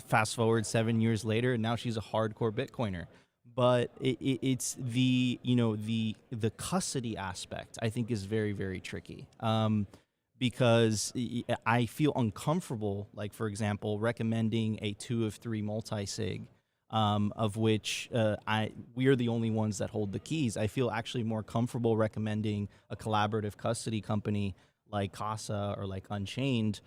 Speaker 2: fast forward 7 years later, and now she's a hardcore Bitcoiner. But it's the custody aspect, I think, is very, very tricky. Because I feel uncomfortable, like, for example, recommending a 2 of 3 multi-sig, of which we are the only ones that hold the keys. I feel actually more comfortable recommending a collaborative custody company like Casa or like Unchained,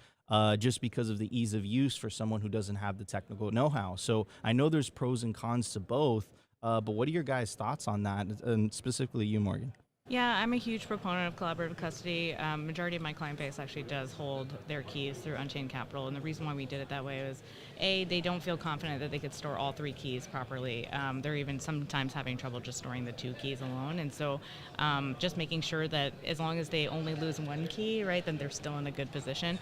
Speaker 2: just because of the ease of use for someone who doesn't have the technical know-how. So I know there's pros and cons to both, but what are your guys' thoughts on that, and specifically you, Morgan?
Speaker 10: Yeah, I'm a huge proponent of collaborative custody. Majority of my client base actually does hold their keys through Unchained Capital, and the reason why we did it that way was, A, they don't feel confident that they could store all 3 keys properly. They're even sometimes having trouble just storing the 2 keys alone, and so just making sure that as long as they only lose 1 key, right, then they're still in a good position.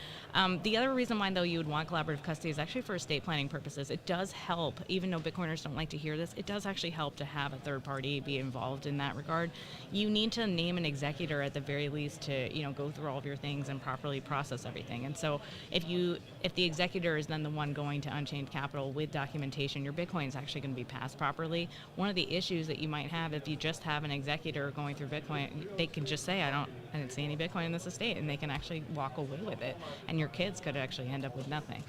Speaker 10: The other reason why, though, you would want collaborative custody is actually for estate planning purposes. It does help, even though Bitcoiners don't like to hear this, it does actually help to have a third party be involved in that regard. You need to name an executor at the very least to go through all of your things and properly process everything. And so if the executor is then the one going to Unchained Capital with documentation, your Bitcoin is actually going to be passed properly. One of the issues that you might have if you just have an executor going through Bitcoin, they can just say, I didn't see any Bitcoin in this estate, and they can actually walk away with it, and your kids could actually end up with nothing.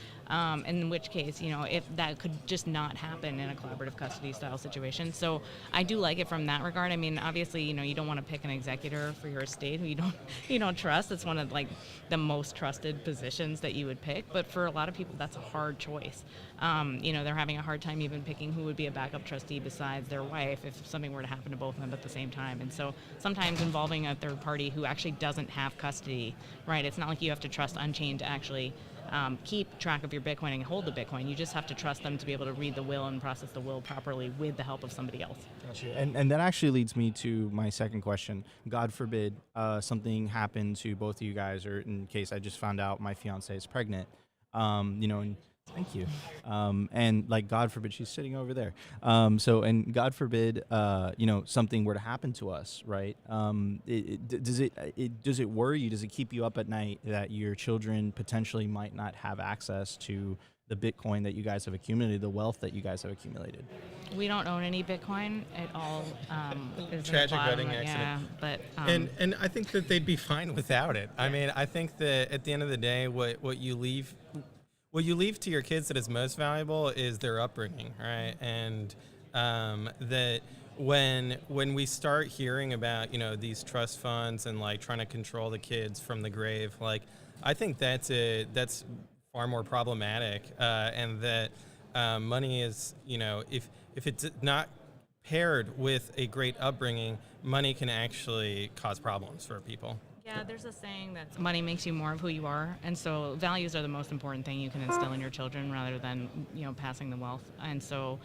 Speaker 10: In which case, if that could just not happen in a collaborative custody style situation. So I do like it from that regard. I mean, obviously, you don't want to pick an executor for your estate who you don't trust. It's one of like the most trusted positions that you would pick, but for a lot of people that's a hard choice. They're having a hard time even picking who would be a backup trustee besides their wife if something were to happen to both of them at the same time. And so sometimes involving a third party who actually doesn't have custody, right? It's not like you have to trust Unchained to actually keep track of your Bitcoin and hold the Bitcoin. You just have to trust them to be able to read the will and process the will properly with the help of somebody else.
Speaker 2: Gotcha. And that actually leads me to my second question. God forbid something happened to both of you guys, or in case I just found out my fiance is pregnant, and thank you. And like, God forbid, she's sitting over there. And God forbid, something were to happen to us, right? Does it worry you? Does it keep you up at night that your children potentially might not have access to the Bitcoin that you guys have accumulated, the wealth that you guys have accumulated?
Speaker 10: We don't own any Bitcoin. It all is
Speaker 12: Tragic
Speaker 10: in the
Speaker 12: voting
Speaker 10: bottom,
Speaker 12: accident.
Speaker 10: Yeah, but
Speaker 12: and I think that they'd be fine without it. I mean, I think that at the end of the day, what you leave to your kids that is most valuable is their upbringing, right? And that when we start hearing about these trust funds and like trying to control the kids from the grave, like I think that's far more problematic, and that money is if it's not paired with a great upbringing, money can actually cause problems for people.
Speaker 10: Yeah, there's a saying that money makes you more of who you are, and so values are the most important thing you can instill in your children rather than passing the wealth. And so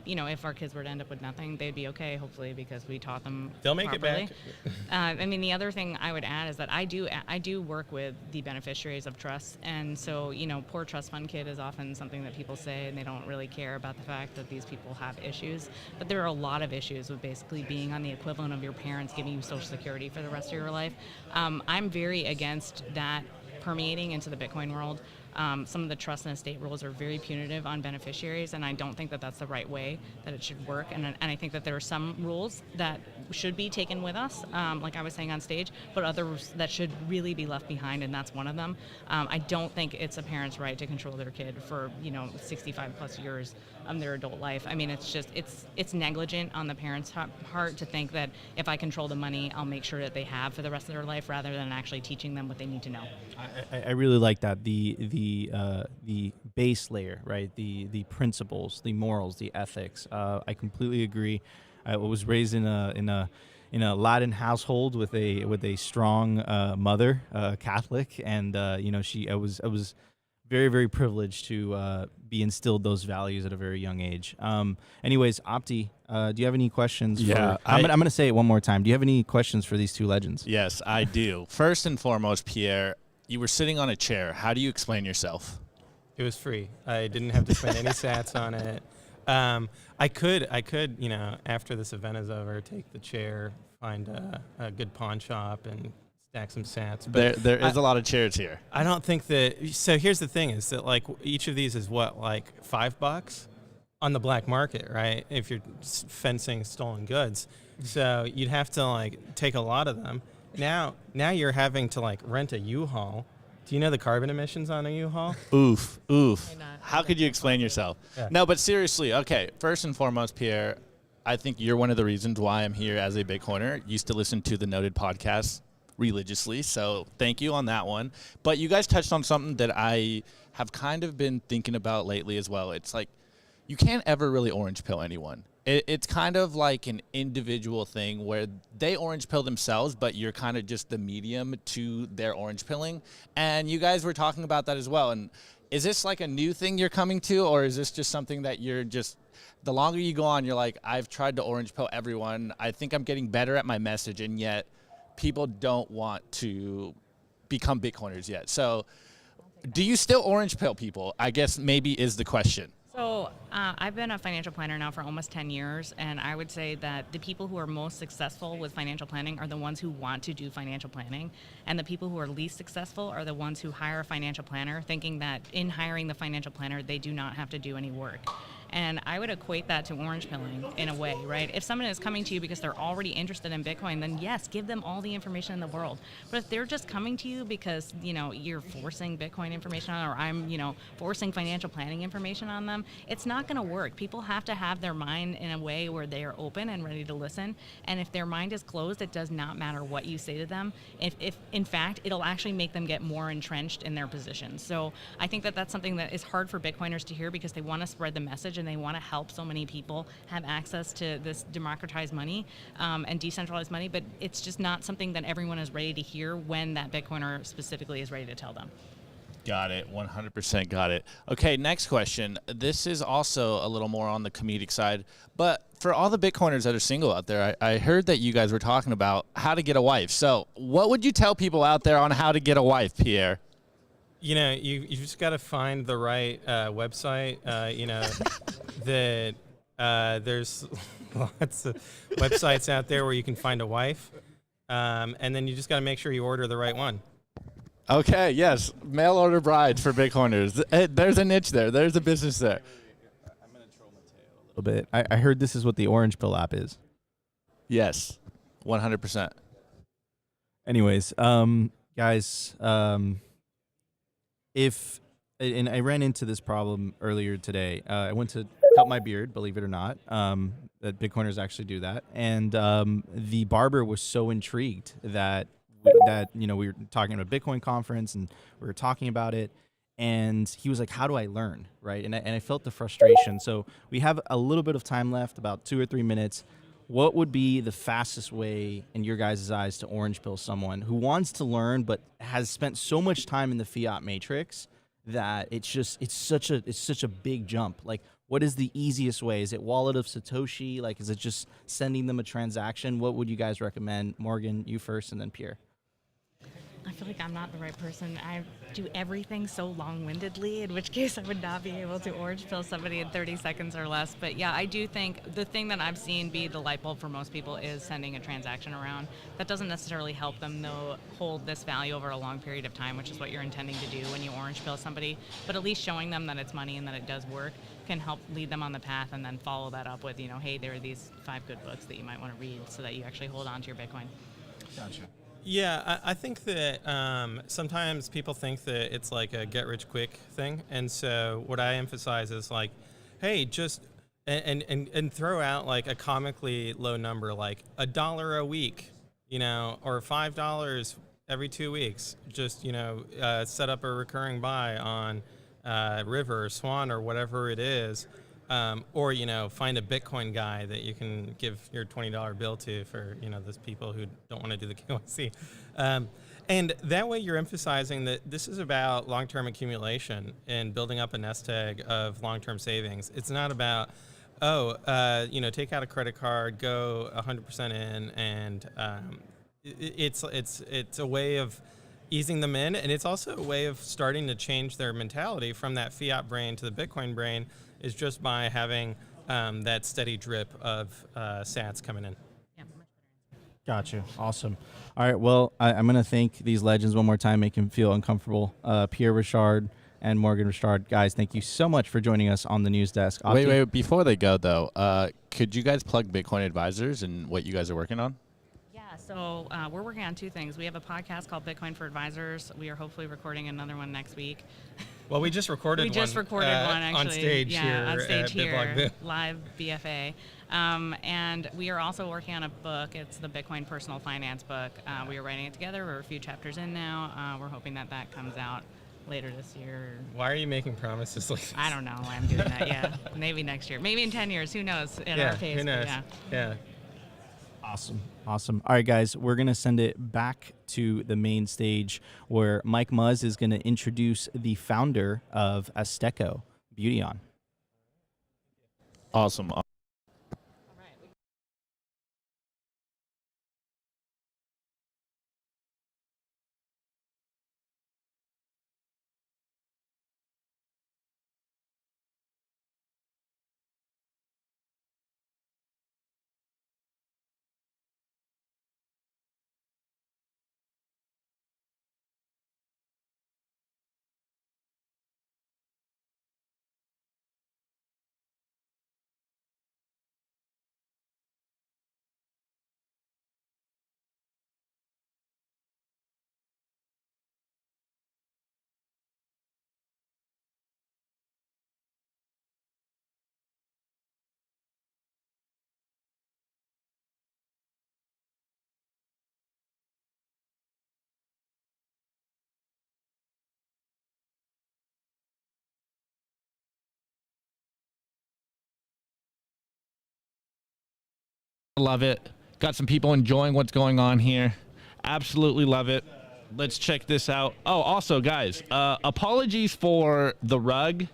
Speaker 10: if our kids were to end up with nothing, they'd be okay, hopefully, because we taught them
Speaker 12: They'll make
Speaker 10: properly.
Speaker 12: it back.
Speaker 10: I mean, the other thing I would add is that I do work with the beneficiaries of trusts, and so poor trust fund kid is often something that people say, and they don't really care about the fact that these people have issues. But there are a lot of issues with basically being on the equivalent of your parents giving you Social Security for the rest of your life. I'm very against that permeating into the Bitcoin world. Some of the trust and estate rules are very punitive on beneficiaries, and I don't think that that's the right way that it should work. And I think that there are some rules that should be taken with us, like I was saying on stage, but others that should really be left behind, and that's one of them. I don't think it's a parent's right to control their kid for 65 plus years of their adult life. I mean, it's negligent on the parent's part to think that if I control the money, I'll make sure that they have for the rest of their life, rather than actually teaching them what they need to know.
Speaker 2: I really like that, the base layer, right? The principles, the morals, the ethics. I completely agree. I was raised in a Latin household with a strong mother, Catholic, and I was very, very privileged to be instilled those values at a very young age. Anyways, Opti, do you have any questions?
Speaker 1: Yeah,
Speaker 2: I'm going to say it one more time. Do you have any questions for these two legends?
Speaker 1: Yes, I do. First and foremost, Pierre, you were sitting on a chair. How do you explain yourself?
Speaker 12: It was free. I didn't have to spend any sats on it. I could, after this event is over, take the chair, find a good pawn shop, and stack some sats. But
Speaker 1: there is a lot of chairs here.
Speaker 12: I don't think that. So here's the thing: is that like each of these is what, like $5 on the black market, right? If you're fencing stolen goods, so you'd have to like take a lot of them. Now you're having to like rent a U-Haul. Do you know the carbon emissions on a U-Haul?
Speaker 1: Oof. How could you explain yourself?
Speaker 12: Yeah.
Speaker 1: No, but seriously, okay, first and foremost, Pierre, I think you're one of the reasons why I'm here as a Bitcoiner. Used to listen to the Noted podcast religiously, so thank you on that one. But you guys touched on something that I have kind of been thinking about lately as well. It's like you can't ever really orange pill anyone. It's kind of like an individual thing where they orange pill themselves, but you're kind of just the medium to their orange pilling. And you guys were talking about that as well. And is this like a new thing you're coming to, or is this just something that you're just, the longer you go on, you're like, I've tried to orange pill everyone. I think I'm getting better at my message, and yet people don't want to become Bitcoiners yet. So do you still orange pill people? I guess maybe is the question.
Speaker 10: So I've been a financial planner now for almost 10 years, and I would say that the people who are most successful with financial planning are the ones who want to do financial planning, and the people who are least successful are the ones who hire a financial planner thinking that in hiring the financial planner, they do not have to do any work. And I would equate that to orange pilling in a way, right? If someone is coming to you because they're already interested in Bitcoin, then yes, give them all the information in the world. But if they're just coming to you because, you're forcing Bitcoin information on, or I'm, forcing financial planning information on them, it's not going to work. People have to have their mind in a way where they are open and ready to listen. And if their mind is closed, it does not matter what you say to them. If in fact, it'll actually make them get more entrenched in their position. So I think that that's something that is hard for Bitcoiners to hear, because they want to spread the message and they want to help so many people have access to this democratized money and decentralized money, but it's just not something that everyone is ready to hear when that Bitcoiner specifically is ready to tell them.
Speaker 1: Got it. 100% got it. Okay, next question. This is also a little more on the comedic side, but for all the Bitcoiners that are single out there, I heard that you guys were talking about how to get a wife. So what would you tell people out there on how to get a wife, Pierre?
Speaker 12: You just got to find the right website. There's lots of websites out there where you can find a wife, and then you just got to make sure you order the right one.
Speaker 1: Okay, yes, mail order brides for Bitcoiners. There's a niche there. There's a business there.
Speaker 2: I'm gonna troll Mateo a little bit. I heard this is what the Orange Pill app is.
Speaker 1: Yes, 100%.
Speaker 2: Anyways, guys, and I ran into this problem earlier today. I went to cut my beard, believe it or not. That Bitcoiners actually do that, and the barber was so intrigued that we were talking about a Bitcoin conference and we were talking about it, and he was like, "How do I learn?" Right, and I felt the frustration. So we have a little bit of time left, about 2 or 3 minutes. What would be the fastest way, in your guys' eyes, to orange pill someone who wants to learn but has spent so much time in the fiat matrix that it's such a big jump? Like, what is the easiest way? Is it wallet of Satoshi? Like, is it just sending them a transaction? What would you guys recommend? Morgan, you first, and then Pierre.
Speaker 10: I feel like I'm not the right person. I do everything so long-windedly, in which case I would not be able to orange pill somebody in 30 seconds or less. But yeah, I do think the thing that I've seen be the light bulb for most people is sending a transaction around. That doesn't necessarily help them, though, hold this value over a long period of time, which is what you're intending to do when you orange pill somebody. But at least showing them that it's money and that it does work can help lead them on the path, and then follow that up with, hey, there are these 5 good books that you might want to read so that you actually hold on to your Bitcoin.
Speaker 2: Gotcha.
Speaker 12: Yeah, I think that sometimes people think that it's like a get-rich-quick thing, and so what I emphasize is like, hey, just and throw out like a comically low number, like $1 a week, or $5 every 2 weeks. Just set up a recurring buy on River or Swann or whatever it is. Or find a Bitcoin guy that you can give your $20 bill to for those people who don't want to do the KYC, and that way you're emphasizing that this is about long-term accumulation and building up a nest egg of long-term savings. It's not about take out a credit card, go 100% in, and it's a way of easing them in, and it's also a way of starting to change their mentality from that fiat brain to the Bitcoin brain, is just by having that steady drip of sats coming in.
Speaker 10: Yeah.
Speaker 2: Gotcha. Awesome. All right. Well, I'm going to thank these legends one more time, make them feel uncomfortable. Pierre Richard and Morgan Richard. Guys, thank you so much for joining us on the news desk.
Speaker 1: Wait. Before they go, though, could you guys plug Bitcoin Advisors and what you guys are working on?
Speaker 10: So we're working on 2 things. We have a podcast called Bitcoin for Advisors. We are hopefully recording another one next week.
Speaker 12: Well, we just recorded one.
Speaker 10: Actually.
Speaker 12: On stage here
Speaker 10: on stage here,
Speaker 12: BitBlockBoom.
Speaker 10: live BFA. And we are also working on a book. It's the Bitcoin Personal Finance book. We are writing it together. We're a few chapters in now. We're hoping that comes out later this year.
Speaker 12: Why are you making promises like this?
Speaker 10: I don't know why I'm doing that. Yeah, maybe next year. Maybe in 10 years. Who knows? At our pace.
Speaker 12: Who knows?
Speaker 10: Yeah.
Speaker 2: Awesome. All right, guys, we're going to send it back to the main stage where Mike Muzz is going to introduce the founder of Azteco, Beautyon.
Speaker 1: Awesome. Love it. Got some people enjoying what's going on here. Absolutely love it. Let's check this out. Oh, also, guys, apologies for the rug.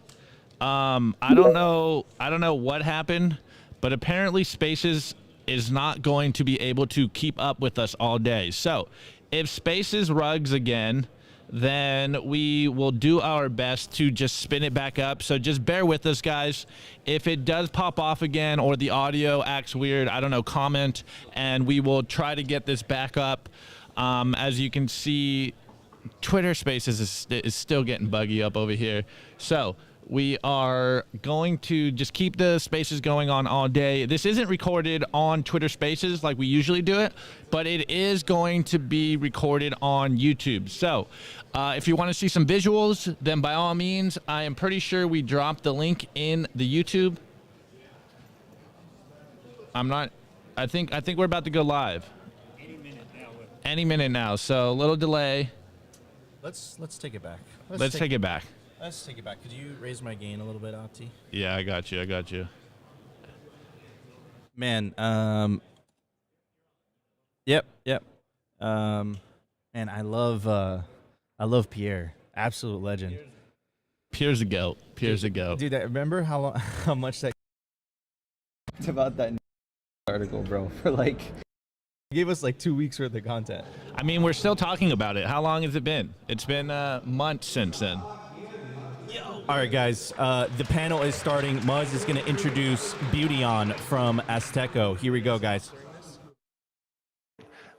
Speaker 1: I don't know what happened, but apparently Spaces is not going to be able to keep up with us all day. So if Spaces rugs again, then we will do our best to just spin it back up. So just bear with us, guys. If it does pop off again or the audio acts weird, I don't know, comment, and we will try to get this back up. As you can see, Twitter Spaces is still getting buggy up over here. So we are going to just keep the spaces going on all day. This isn't recorded on Twitter Spaces like we usually do it, but it is going to be recorded on YouTube. So if you want to see some visuals, then by all means, I am pretty sure we dropped the link in the YouTube. I think we're about to go live. Any minute now. So a little delay.
Speaker 2: Let's take it back.
Speaker 1: Let's take it back.
Speaker 2: Let's take it back. Could you raise my gain a little bit, Ati?
Speaker 1: Yeah, I got you.
Speaker 2: Man, yep. And I love Pierre. Absolute legend.
Speaker 1: Pierre's a goat.
Speaker 2: Dude, I remember how much that about that article, bro, for like gave us like 2 weeks worth of content.
Speaker 1: I mean, we're still talking about it. How long has it been? It's been months since then.
Speaker 2: All right, guys, the panel is starting. Muzz is going to introduce Beautyon from Azteco. Here we go, guys.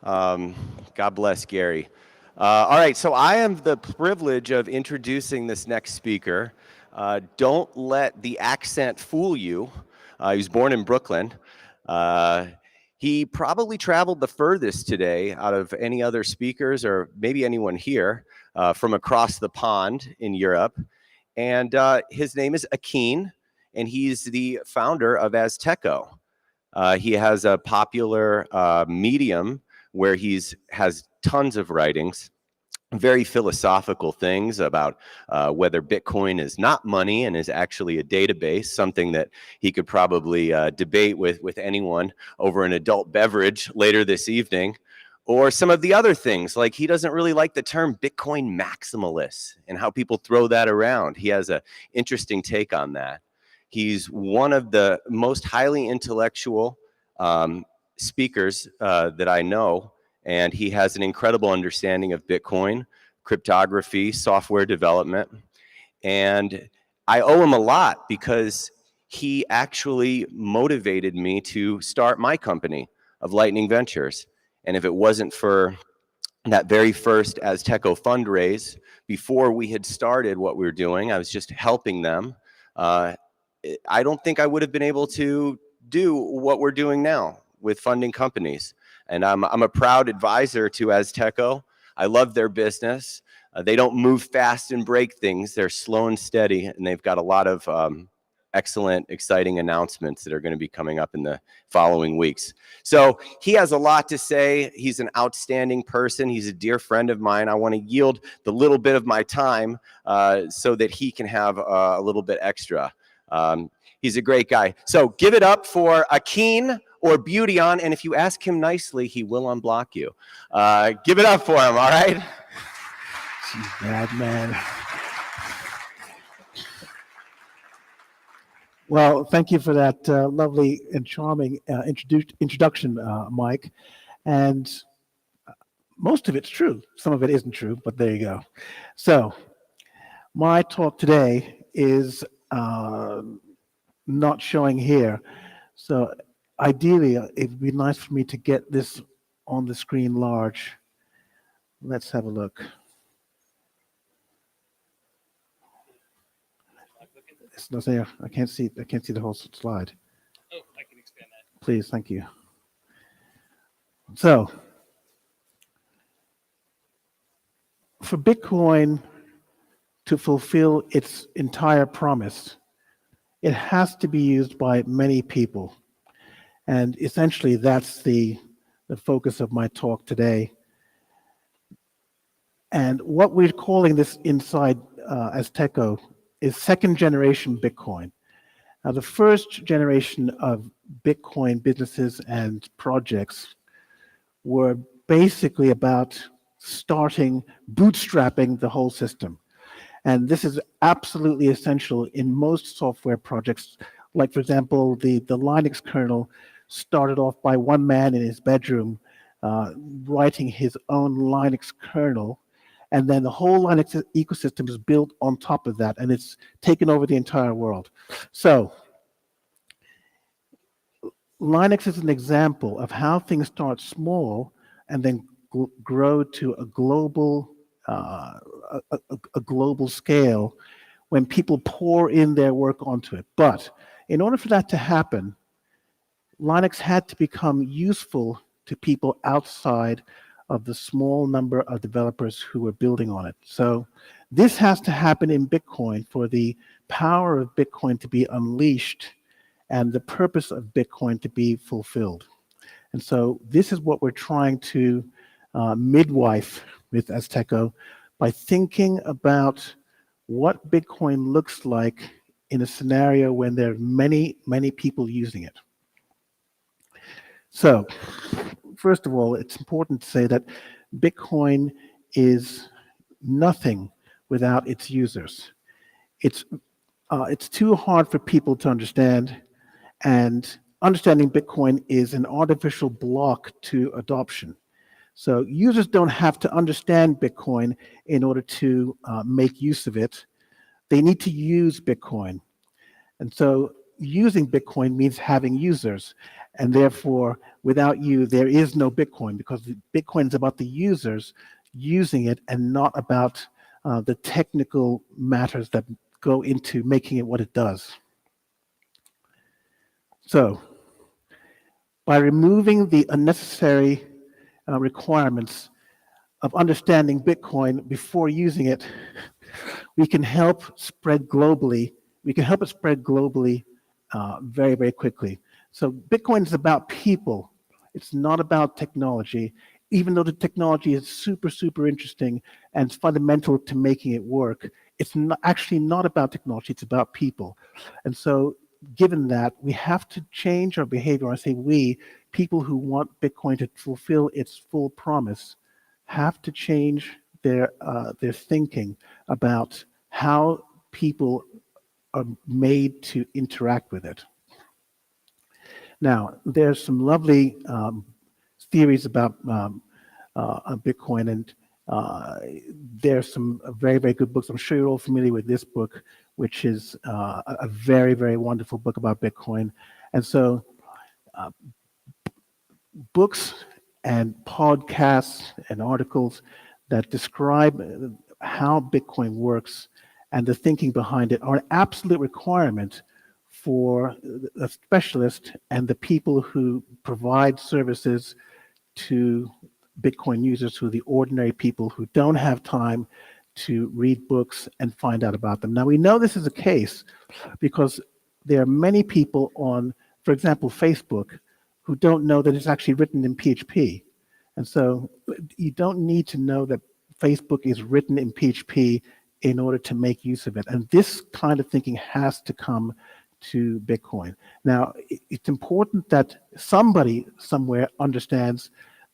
Speaker 8: God bless Gary. All right, so I am the privilege of introducing this next speaker. Don't let the accent fool you. He was born in Brooklyn. He probably traveled the furthest today out of any other speakers, or maybe anyone here, from across the pond in Europe. And his name is Akin, and he's the founder of Azteco. He has a popular Medium where has tons of writings, very philosophical things about whether Bitcoin is not money and is actually a database, something that he could probably debate with anyone over an adult beverage later this evening. Or some of the other things, like he doesn't really like the term Bitcoin maximalist and how people throw that around. He has an interesting take on that. He's one of the most highly intellectual speakers that I know, and he has an incredible understanding of Bitcoin, cryptography, software development. And I owe him a lot because he actually motivated me to start my company of Lightning Ventures. And if it wasn't for that very first Azteco fundraise, before we had started what we were doing, I was just helping them. I don't think I would have been able to do what we're doing now with funding companies. And I'm a proud advisor to Azteco. I love their business. They don't move fast and break things. They're slow and steady, and they've got a lot of excellent, exciting announcements that are going to be coming up in the following weeks. So he has a lot to say. He's an outstanding person. He's a dear friend of mine. I want to yield the little bit of my time so that he can have a little bit extra. He's a great guy. So give it up for Akin or Beautyon, and if you ask him nicely, he will unblock you. Give it up for him, all right?
Speaker 13: Bad man. Well, thank you for that lovely and charming introduction, Mike. And most of it's true. Some of it isn't true, but there you go. So my talk today is not showing here. So ideally, it would be nice for me to get this on the screen large. Let's have a look. It's not there. I can't see the whole slide.
Speaker 14: Oh, I can expand that.
Speaker 13: Please, thank you. So, for Bitcoin to fulfill its entire promise, it has to be used by many people. And essentially, that's the focus of my talk today. And what we're calling this inside Azteco is second generation Bitcoin. Now, the first generation of Bitcoin businesses and projects were basically about bootstrapping the whole system. And this is absolutely essential in most software projects. Like, for example, the Linux kernel started off by one man in his bedroom writing his own Linux kernel. And then the whole Linux ecosystem is built on top of that, and it's taken over the entire world. So Linux is an example of how things start small and then grow to a global a global scale when people pour in their work onto it. But in order for that to happen, Linux had to become useful to people outside of the small number of developers who were building on it. So this has to happen in Bitcoin for the power of Bitcoin to be unleashed and the purpose of Bitcoin to be fulfilled. And so this is what we're trying to midwife with Azteco by thinking about what Bitcoin looks like in a scenario when there are many, many people using it. So, first of all, it's important to say that Bitcoin is nothing without its users. It's too hard for people to understand, and understanding Bitcoin is an artificial block to adoption. So users don't have to understand Bitcoin in order to make use of it. They need to use Bitcoin. And so using Bitcoin means having users. And therefore, without you, there is no Bitcoin, because Bitcoin is about the users using it and not about the technical matters that go into making it what it does. So by removing the unnecessary requirements of understanding Bitcoin before using it, we can help spread globally. We can help it spread globally very, very quickly. So Bitcoin is about people. It's not about technology, even though the technology is super, super interesting and it's fundamental to making it work. It's actually not about technology, it's about people. And so given that, we have to change our behavior. I say we, people who want Bitcoin to fulfill its full promise, have to change their thinking about how people are made to interact with it. Now, there's some lovely theories about Bitcoin, and there's some very, very good books. I'm sure you're all familiar with this book, which is a very, very wonderful book about Bitcoin. And so books and podcasts and articles that describe how Bitcoin works and the thinking behind it are an absolute requirement for the specialist and the people who provide services to Bitcoin users, who are the ordinary people who don't have time to read books and find out about them. Now, we know this is the case because there are many people on, for example, Facebook, who don't know that it's actually written in PHP. And so you don't need to know that Facebook is written in PHP in order to make use of it. And this kind of thinking has to come to Bitcoin. Now, it's important that somebody somewhere understands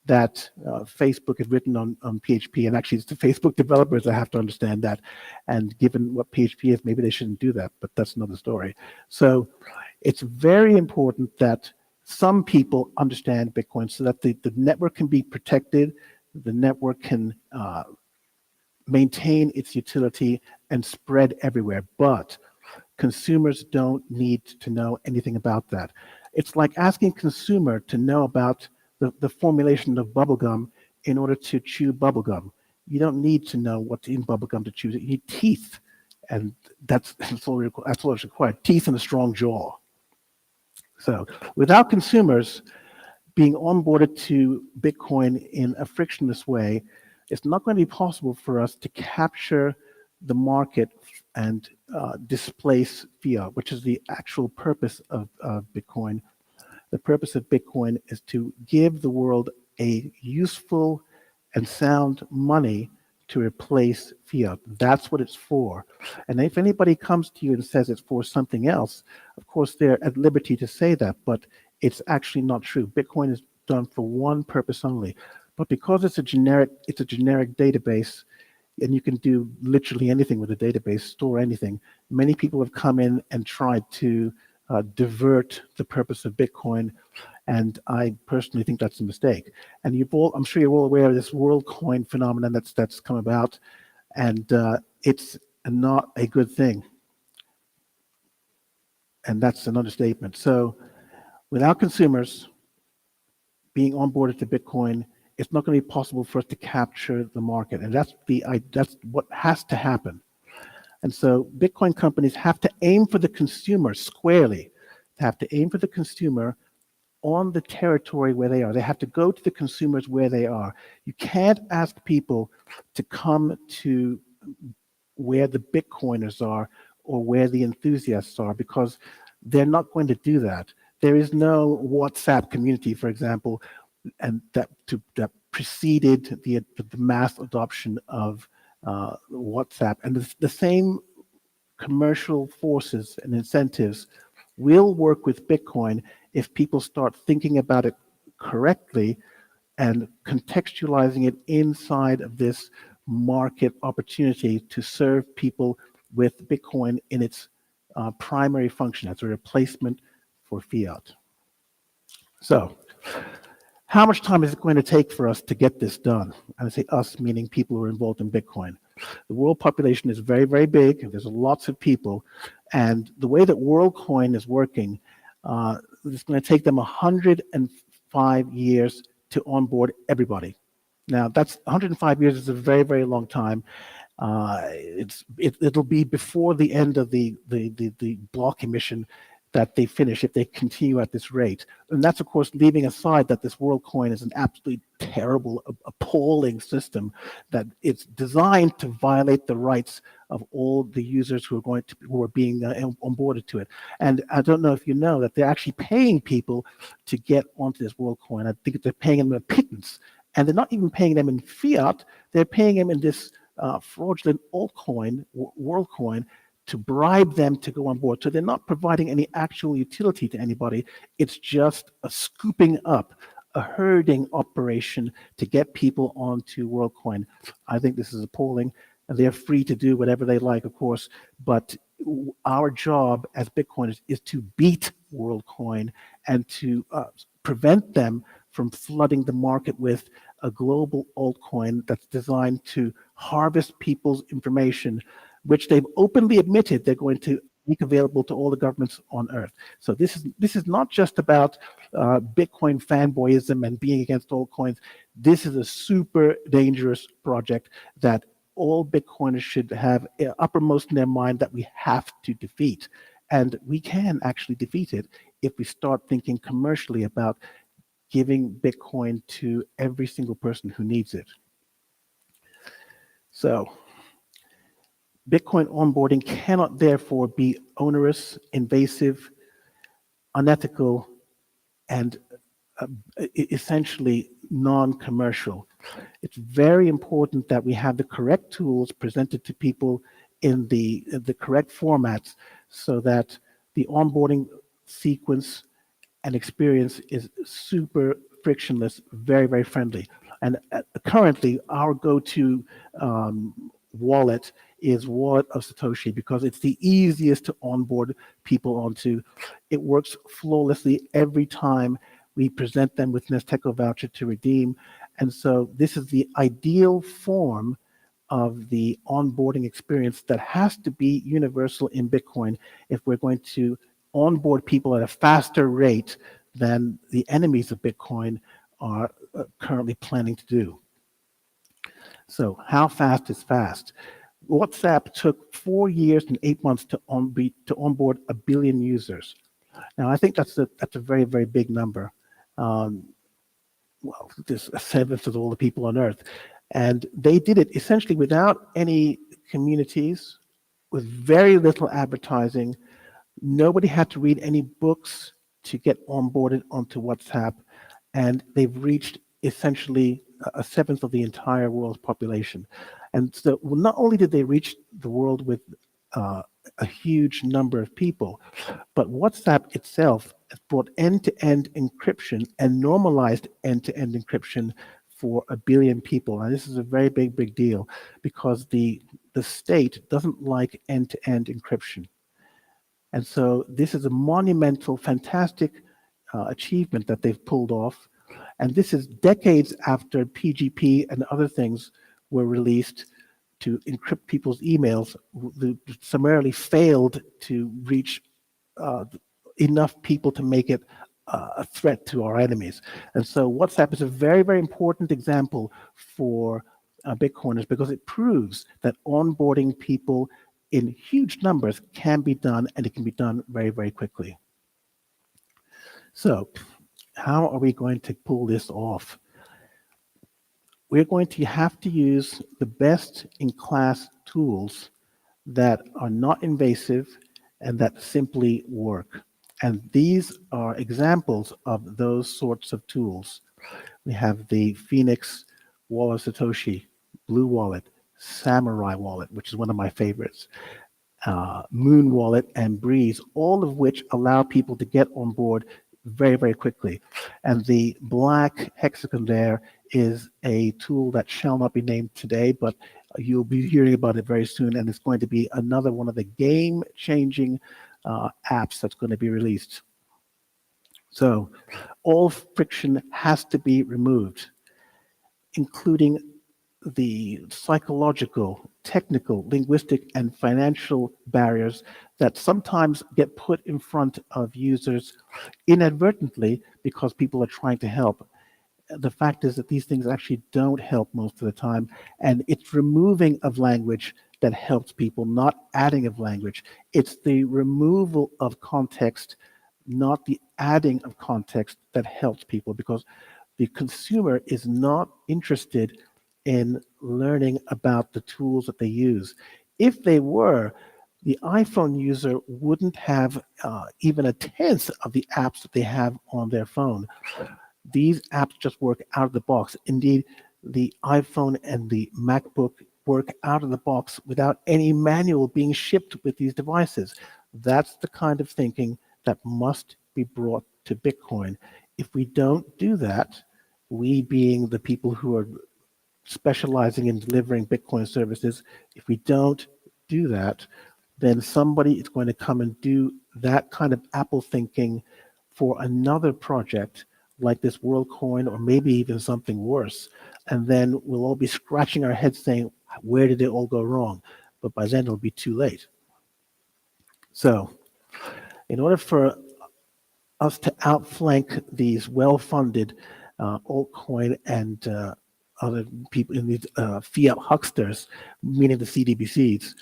Speaker 13: that Facebook is written on PHP, and actually it's the Facebook developers that have to understand that. And given what PHP is, maybe they shouldn't do that, but that's another story. So it's very important that some people understand Bitcoin so that the network can be protected, the network can maintain its utility and spread everywhere. But consumers don't need to know anything about that. It's like asking a consumer to know about the formulation of bubblegum in order to chew bubblegum. You don't need to know what's in bubblegum to chew it. You need teeth, and that's all it's required, teeth and a strong jaw. So without consumers being onboarded to Bitcoin in a frictionless way, it's not going to be possible for us to capture the market and displace fiat, which is the actual purpose of Bitcoin. The purpose of Bitcoin is to give the world a useful and sound money to replace fiat. That's what it's for. And if anybody comes to you and says it's for something else, of course they're at liberty to say that, but it's actually not true. Bitcoin is done for one purpose only. But because it's a generic database, and you can do literally anything with a database, store anything, many people have come in and tried to divert the purpose of Bitcoin, and I personally think that's a mistake. And I'm sure you're all aware of this WorldCoin phenomenon that's come about, and it's not a good thing. And that's an understatement. So without consumers being onboarded to Bitcoin, it's not going to be possible for us to capture the market. And that's what has to happen. And so Bitcoin companies have to aim for the consumer squarely. They have to aim for the consumer on the territory where they are. They have to go to the consumers where they are. You can't ask people to come to where the Bitcoiners are or where the enthusiasts are, because they're not going to do that. There is no WhatsApp community, for example, and that preceded the mass adoption of WhatsApp. And the same commercial forces and incentives will work with Bitcoin if people start thinking about it correctly and contextualizing it inside of this market opportunity to serve people with Bitcoin in its primary function as a replacement for fiat. So, how much time is it going to take for us to get this done? And I say us, meaning people who are involved in Bitcoin. The world population is very, very big. There's lots of people. And the way that WorldCoin is working, it's going to take them 105 years to onboard everybody. Now, that's 105 years is a very, very long time. It'll be before the end of the block emission that they finish if they continue at this rate. And that's, of course, leaving aside that this WorldCoin is an absolutely terrible, appalling system, that it's designed to violate the rights of all the users who are being onboarded to it. And I don't know if you know that they're actually paying people to get onto this WorldCoin. I think they're paying them a pittance. And they're not even paying them in fiat, they're paying them in this fraudulent altcoin, WorldCoin, to bribe them to go on board. So they're not providing any actual utility to anybody. It's just a scooping up, a herding operation to get people onto WorldCoin. I think this is appalling. And they're free to do whatever they like, of course. But our job as Bitcoiners is to beat WorldCoin and to prevent them from flooding the market with a global altcoin that's designed to harvest people's information, which they've openly admitted they're going to make available to all the governments on Earth. So this is not just about Bitcoin fanboyism and being against altcoins. This is a super dangerous project that all Bitcoiners should have uppermost in their mind that we have to defeat. And we can actually defeat it if we start thinking commercially about giving Bitcoin to every single person who needs it. So, Bitcoin onboarding cannot therefore be onerous, invasive, unethical, and essentially non-commercial. It's very important that we have the correct tools presented to people in the correct formats so that the onboarding sequence and experience is super frictionless, very, very friendly. And currently, our go-to wallet is Wallet of Satoshi because it's the easiest to onboard people onto. It works flawlessly every time we present them with an Azteco voucher to redeem. And so this is the ideal form of the onboarding experience that has to be universal in Bitcoin if we're going to onboard people at a faster rate than the enemies of Bitcoin are currently planning to do. So how fast is fast? WhatsApp took 4 years and 8 months to onboard 1 billion users. Now, I think that's a very, very big number. Well, there's a seventh of all the people on Earth. And they did it essentially without any communities, with very little advertising. Nobody had to read any books to get onboarded onto WhatsApp. And they've reached essentially a seventh of the entire world's population. And so not only did they reach the world with a huge number of people, but WhatsApp itself has brought end-to-end encryption and normalized end-to-end encryption for 1 billion people. And this is a very big, big deal because the state doesn't like end-to-end encryption. And so this is a monumental, fantastic achievement that they've pulled off. And this is decades after PGP and other things were released to encrypt people's emails, who summarily failed to reach enough people to make it a threat to our enemies. And so WhatsApp is a very, very important example for Bitcoiners because it proves that onboarding people in huge numbers can be done, and it can be done very, very quickly. So how are we going to pull this off? We're going to have to use the best in class tools that are not invasive and that simply work. And these are examples of those sorts of tools. We have the Phoenix Wallet Satoshi, Blue Wallet, Samurai Wallet, which is one of my favorites, Moon Wallet, and Breeze, all of which allow people to get on board very, very quickly. And the black hexagon there is a tool that shall not be named today, but you'll be hearing about it very soon, and it's going to be another one of the game-changing apps that's going to be released. So all friction has to be removed, including the psychological, technical, linguistic, and financial barriers that sometimes get put in front of users inadvertently because people are trying to help. The fact is that these things actually don't help most of the time, and it's removing of language that helps people, not adding of language. It's the removal of context, not the adding of context, that helps people, because the consumer is not interested in learning about the tools that they use. If they were, the iPhone user wouldn't have even a tenth of the apps that they have on their phone. These apps just work out of the box. Indeed, the iPhone and the MacBook work out of the box without any manual being shipped with these devices. That's the kind of thinking that must be brought to Bitcoin. If we don't do that, we being the people who are specializing in delivering Bitcoin services, if we don't do that, then somebody is going to come and do that kind of Apple thinking for another project like this WorldCoin, or maybe even something worse. And then we'll all be scratching our heads saying, where did it all go wrong? But by then it'll be too late. So in order for us to outflank these well-funded altcoin and other people in these fiat hucksters, meaning the CDBCs,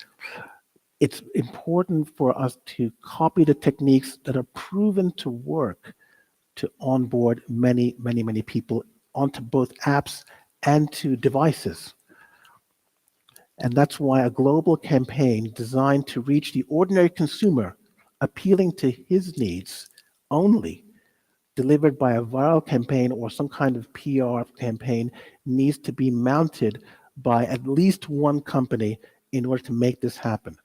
Speaker 13: it's important for us to copy the techniques that are proven to work to onboard many, many, many people onto both apps and to devices. And that's why a global campaign designed to reach the ordinary consumer, appealing to his needs only, delivered by a viral campaign or some kind of PR campaign, needs to be mounted by at least one company in order to make this happen.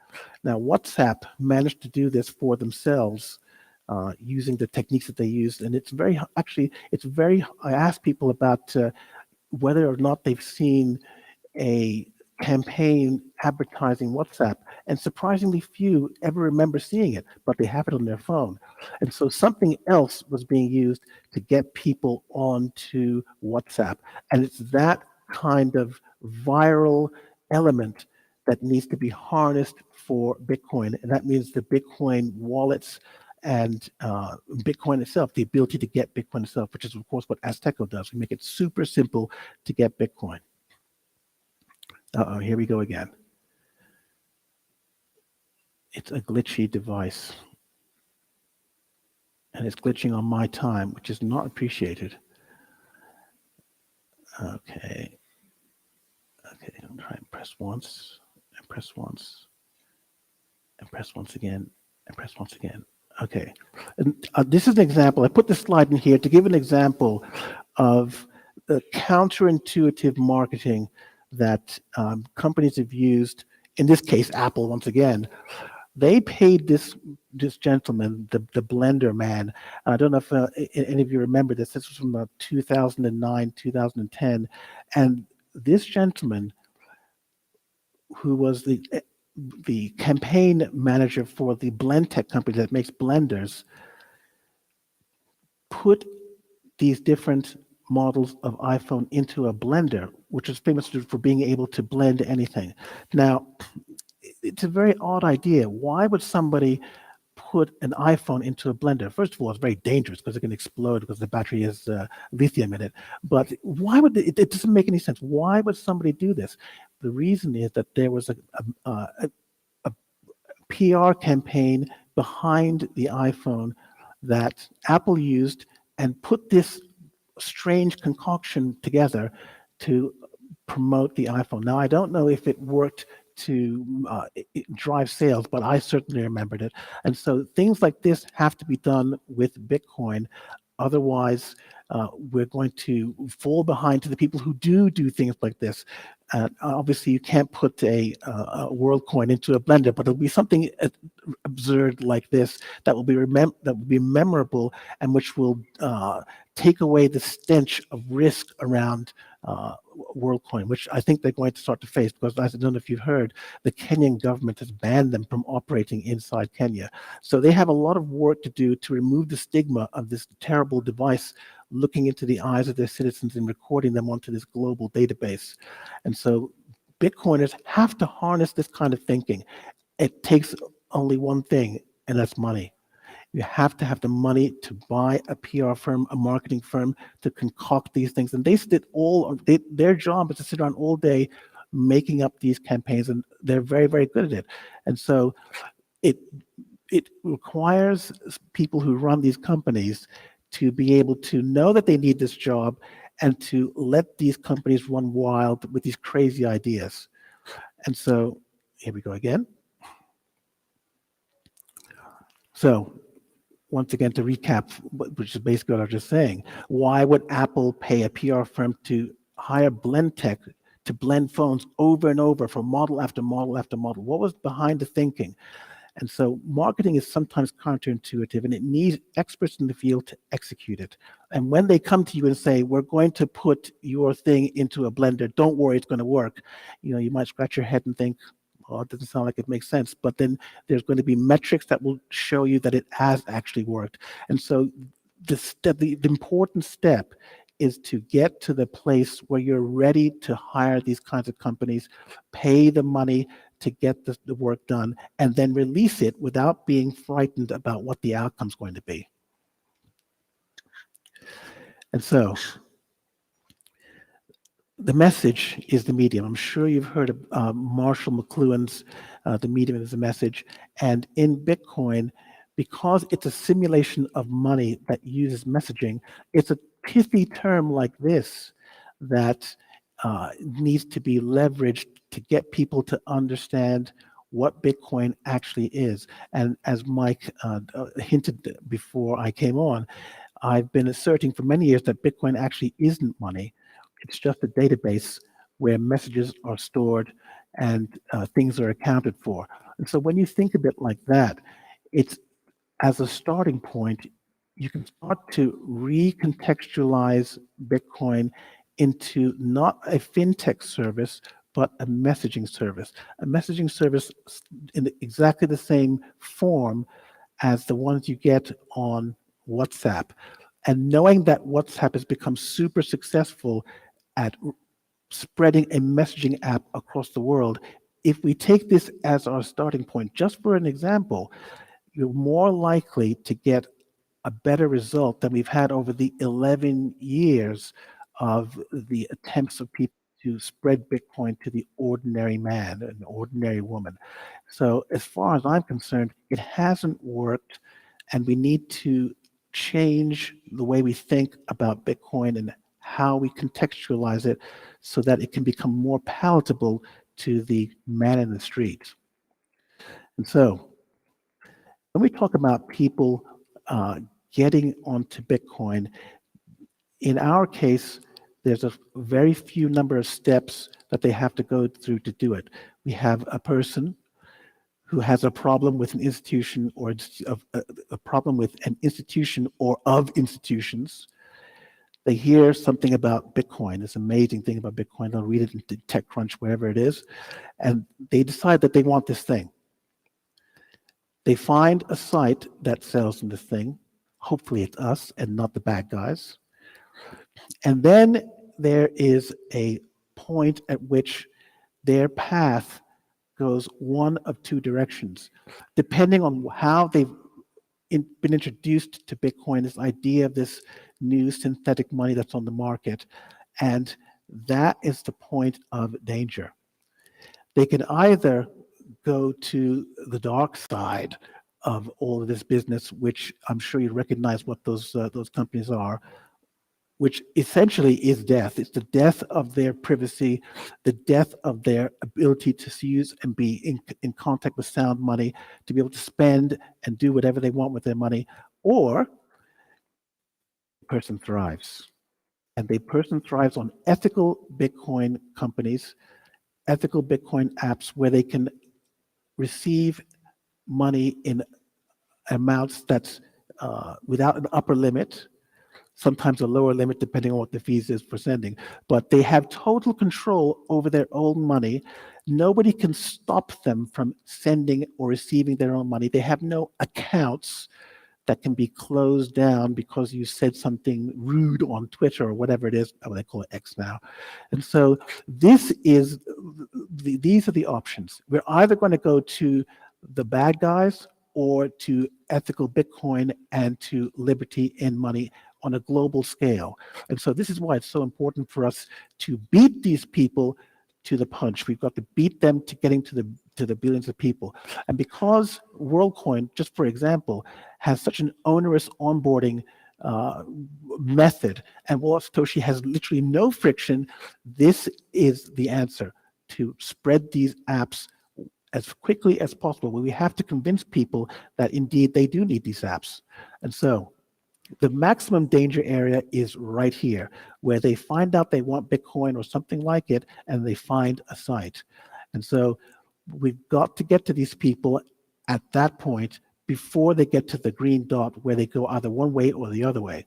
Speaker 13: Now, WhatsApp managed to do this for themselves using the techniques that they used. And it's very, I asked people about whether or not they've seen a campaign advertising WhatsApp, and surprisingly few ever remember seeing it, but they have it on their phone. And so something else was being used to get people onto WhatsApp. And it's that kind of viral element that needs to be harnessed for Bitcoin. And that means the Bitcoin wallets and Bitcoin itself, the ability to get Bitcoin itself, which is of course what Azteco does. We make it super simple to get Bitcoin. Here we go again. It's a glitchy device. And it's glitching on my time, which is not appreciated. Okay. Okay, I'll try and press once, and press once, and press once again, and press once again. Okay, and this is an example. I put this slide in here to give an example of the counterintuitive marketing that companies have used. In this case, Apple, once again. They paid this gentleman, the Blender man. I don't know if any of you remember this. This was from 2009, 2010. And this gentleman, who was the campaign manager for the blend tech company that makes blenders, put these different models of iPhone into a blender, which is famous for being able to blend anything. Now, it's a very odd idea. Why would somebody put an iPhone into a blender. First of all, it's very dangerous because it can explode because the battery is lithium in it. But why would it doesn't make any sense. Why would somebody do this? The reason is that there was a PR campaign behind the iPhone that Apple used and put this strange concoction together to promote the iPhone. Now, I don't know if it worked to drive sales, but I certainly remembered it. And so things like this have to be done with Bitcoin. Otherwise, we're going to fall behind to the people who do things like this. Obviously, you can't put a world coin into a blender, but it'll be something absurd like this that will be memorable and which will take away the stench of risk around WorldCoin, which I think they're going to start to face because, as I don't know if you've heard, the Kenyan government has banned them from operating inside Kenya. So they have a lot of work to do to remove the stigma of this terrible device looking into the eyes of their citizens and recording them onto this global database. And so Bitcoiners have to harness this kind of thinking. It takes only one thing, and that's money. You have to have the money to buy a PR firm, a marketing firm, to concoct these things. And their job is to sit around all day making up these campaigns, and they're very, very good at it. And so it requires people who run these companies to be able to know that they need this job and to let these companies run wild with these crazy ideas. And so here we go again. So once again, to recap, which is basically what I was just saying, why would Apple pay a PR firm to hire blend tech to blend phones over and over for model after model after model? What was behind the thinking? And so marketing is sometimes counterintuitive, and it needs experts in the field to execute it. And when they come to you and say, we're going to put your thing into a blender, don't worry, it's going to work. You might scratch your head and think, oh, it doesn't sound like it makes sense. But then there's going to be metrics that will show you that it has actually worked. And so the important step is to get to the place where you're ready to hire these kinds of companies, pay the money to get the work done, and then release it without being frightened about what the outcome's going to be. And so the message is the medium. I'm sure you've heard of Marshall McLuhan's The Medium is the Message. And in Bitcoin, because it's a simulation of money that uses messaging, it's a pithy term like this that needs to be leveraged to get people to understand what Bitcoin actually is. And as Mike hinted before I came on, I've been asserting for many years that Bitcoin actually isn't money. It's just a database where messages are stored and things are accounted for. And so when you think of it like that, it's as a starting point, you can start to recontextualize Bitcoin into not a fintech service, but a messaging service in exactly the same form as the ones you get on WhatsApp. And knowing that WhatsApp has become super successful at spreading a messaging app across the world, if we take this as our starting point, just for an example, you're more likely to get a better result than we've had over the 11 years of the attempts of people to spread Bitcoin to the ordinary man and ordinary woman. So as far as I'm concerned, it hasn't worked, and we need to change the way we think about Bitcoin and how we contextualize it so that it can become more palatable to the man in the street. And so when we talk about people getting onto Bitcoin, in our case, there's a very few number of steps that they have to go through to do it. We have a person who has a problem with an institution or a problem with an institution or of institutions. They hear something about Bitcoin, this amazing thing about Bitcoin. They'll read it in TechCrunch, wherever it is, and they decide that they want this thing. They find a site that sells them this thing. Hopefully it's us and not the bad guys. And then there is a point at which their path goes one of two directions. Depending on how they've been introduced to Bitcoin, this idea of this new synthetic money that's on the market. And that is the point of danger. They can either go to the dark side of all of this business, which I'm sure you recognize what those companies are, which essentially is death. It's the death of their privacy, the death of their ability to use and be in contact with sound money, to be able to spend and do whatever they want with their money, or the person thrives. And the person thrives on ethical Bitcoin companies, ethical Bitcoin apps where they can receive money in amounts that's without an upper limit, sometimes a lower limit depending on what the fees is for sending. But they have total control over their own money. Nobody can stop them from sending or receiving their own money. They have no accounts that can be closed down because you said something rude on Twitter or whatever it is. Oh, they call it X now. And so these are the options. We're either going to go to the bad guys or to ethical Bitcoin and to liberty in money on a global scale. And so this is why it's so important for us to beat these people to the punch. We've got to beat them to getting to the billions of people. And because WorldCoin, just for example, has such an onerous onboarding method, and Walt Satoshi has literally no friction, this is the answer to spread these apps as quickly as possible. We have to convince people that indeed they do need these apps. And so the maximum danger area is right here, where they find out they want Bitcoin or something like it, and they find a site. And so we've got to get to these people at that point before they get to the green dot, where they go either one way or the other way.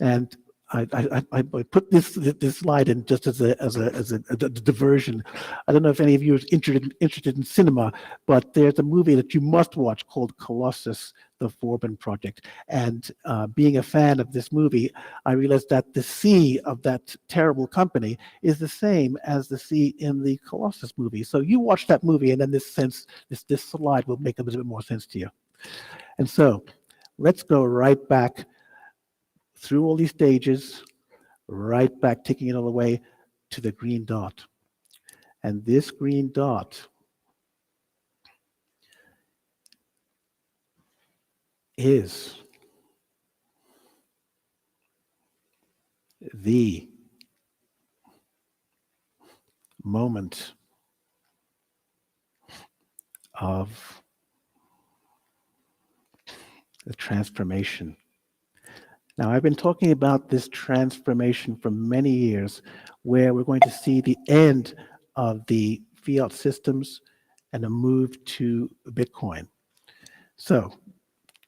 Speaker 13: And I put this slide in just as a diversion. I don't know if any of you are interested in cinema, but there's a movie that you must watch called Colossus, the Forbin Project. And being a fan of this movie, I realized that the C of that terrible company is the same as the C in the Colossus movie. So you watch that movie, and then this slide will make a little bit more sense to you. And so let's go right back through all these stages, right back, taking it all the way to the green dot. And this green dot is the moment of the transformation. Now, I've been talking about this transformation for many years, where we're going to see the end of the fiat systems and a move to Bitcoin. So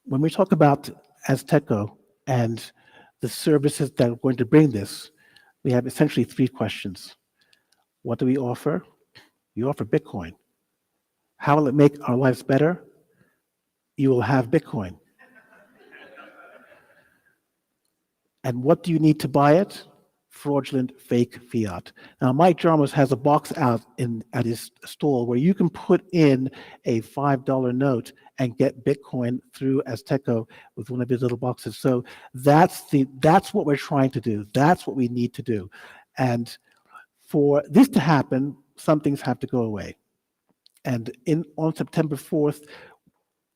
Speaker 13: when we talk about Azteco and the services that are going to bring this, we have essentially three questions. What do we offer? You offer Bitcoin. How will it make our lives better? You will have Bitcoin. And what do you need to buy it? Fraudulent fake fiat. Now, Mike Jarmus has a box out at his stall where you can put in a $5 note and get Bitcoin through Azteco with one of his little boxes. So that's what we're trying to do. That's what we need to do. And for this to happen, some things have to go away. And on September 4th,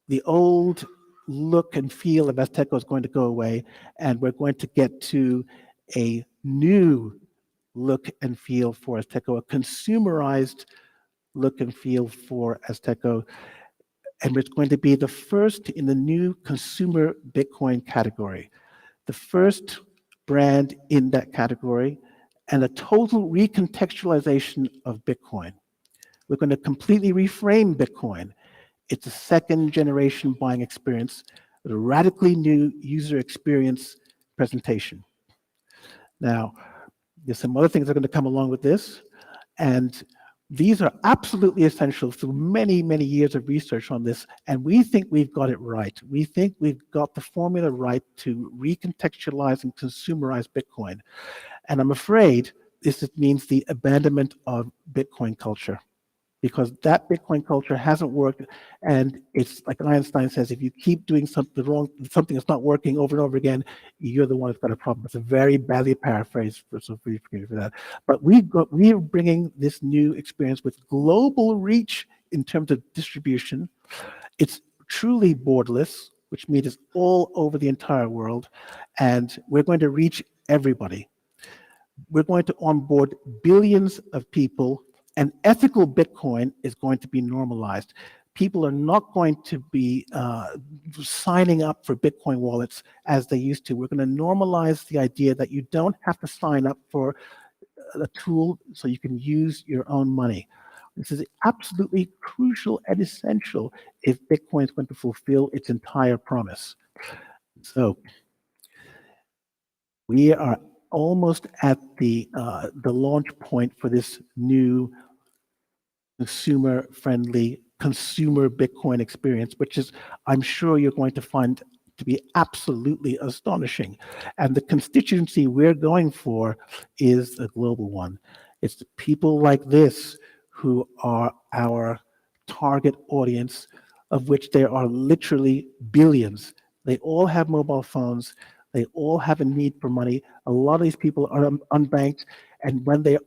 Speaker 13: the old look and feel of Azteco is going to go away, and we're going to get to a new look and feel for Azteco, a consumerized look and feel for Azteco, and it's going to be the first in the new consumer Bitcoin category, the first brand in that category, and a total recontextualization of Bitcoin. We're going to completely reframe Bitcoin. It's a second generation buying experience with a radically new user experience presentation. Now, there's some other things that are going to come along with this, and these are absolutely essential through many, many years of research on this, and we think we've got it right. We think we've got the formula right to recontextualize and consumerize Bitcoin. And I'm afraid this means the abandonment of Bitcoin culture. because that Bitcoin culture hasn't worked. And it's like Einstein says, if you keep doing something wrong, something that's not working over and over again, you're the one that's got a problem. It's a very badly paraphrased, so forgive me for that. But we are bringing this new experience with global reach in terms of distribution. It's truly borderless, which means it's all over the entire world. And we're going to reach everybody. We're going to onboard billions of people, and ethical Bitcoin is going to be normalized. People are not going to be signing up for Bitcoin wallets as they used to. We're going to normalize the idea that you don't have to sign up for a tool so you can use your own money. This is absolutely crucial and essential if Bitcoin is going to fulfill its entire promise. So we are almost at the launch point for this new consumer-friendly consumer Bitcoin experience, which is, I'm sure you're going to find to be absolutely astonishing. And the constituency we're going for is a global one. It's the people like this who are our target audience, of which there are literally billions. They all have mobile phones. They all have a need for money. A lot of these people are unbanked, and when they're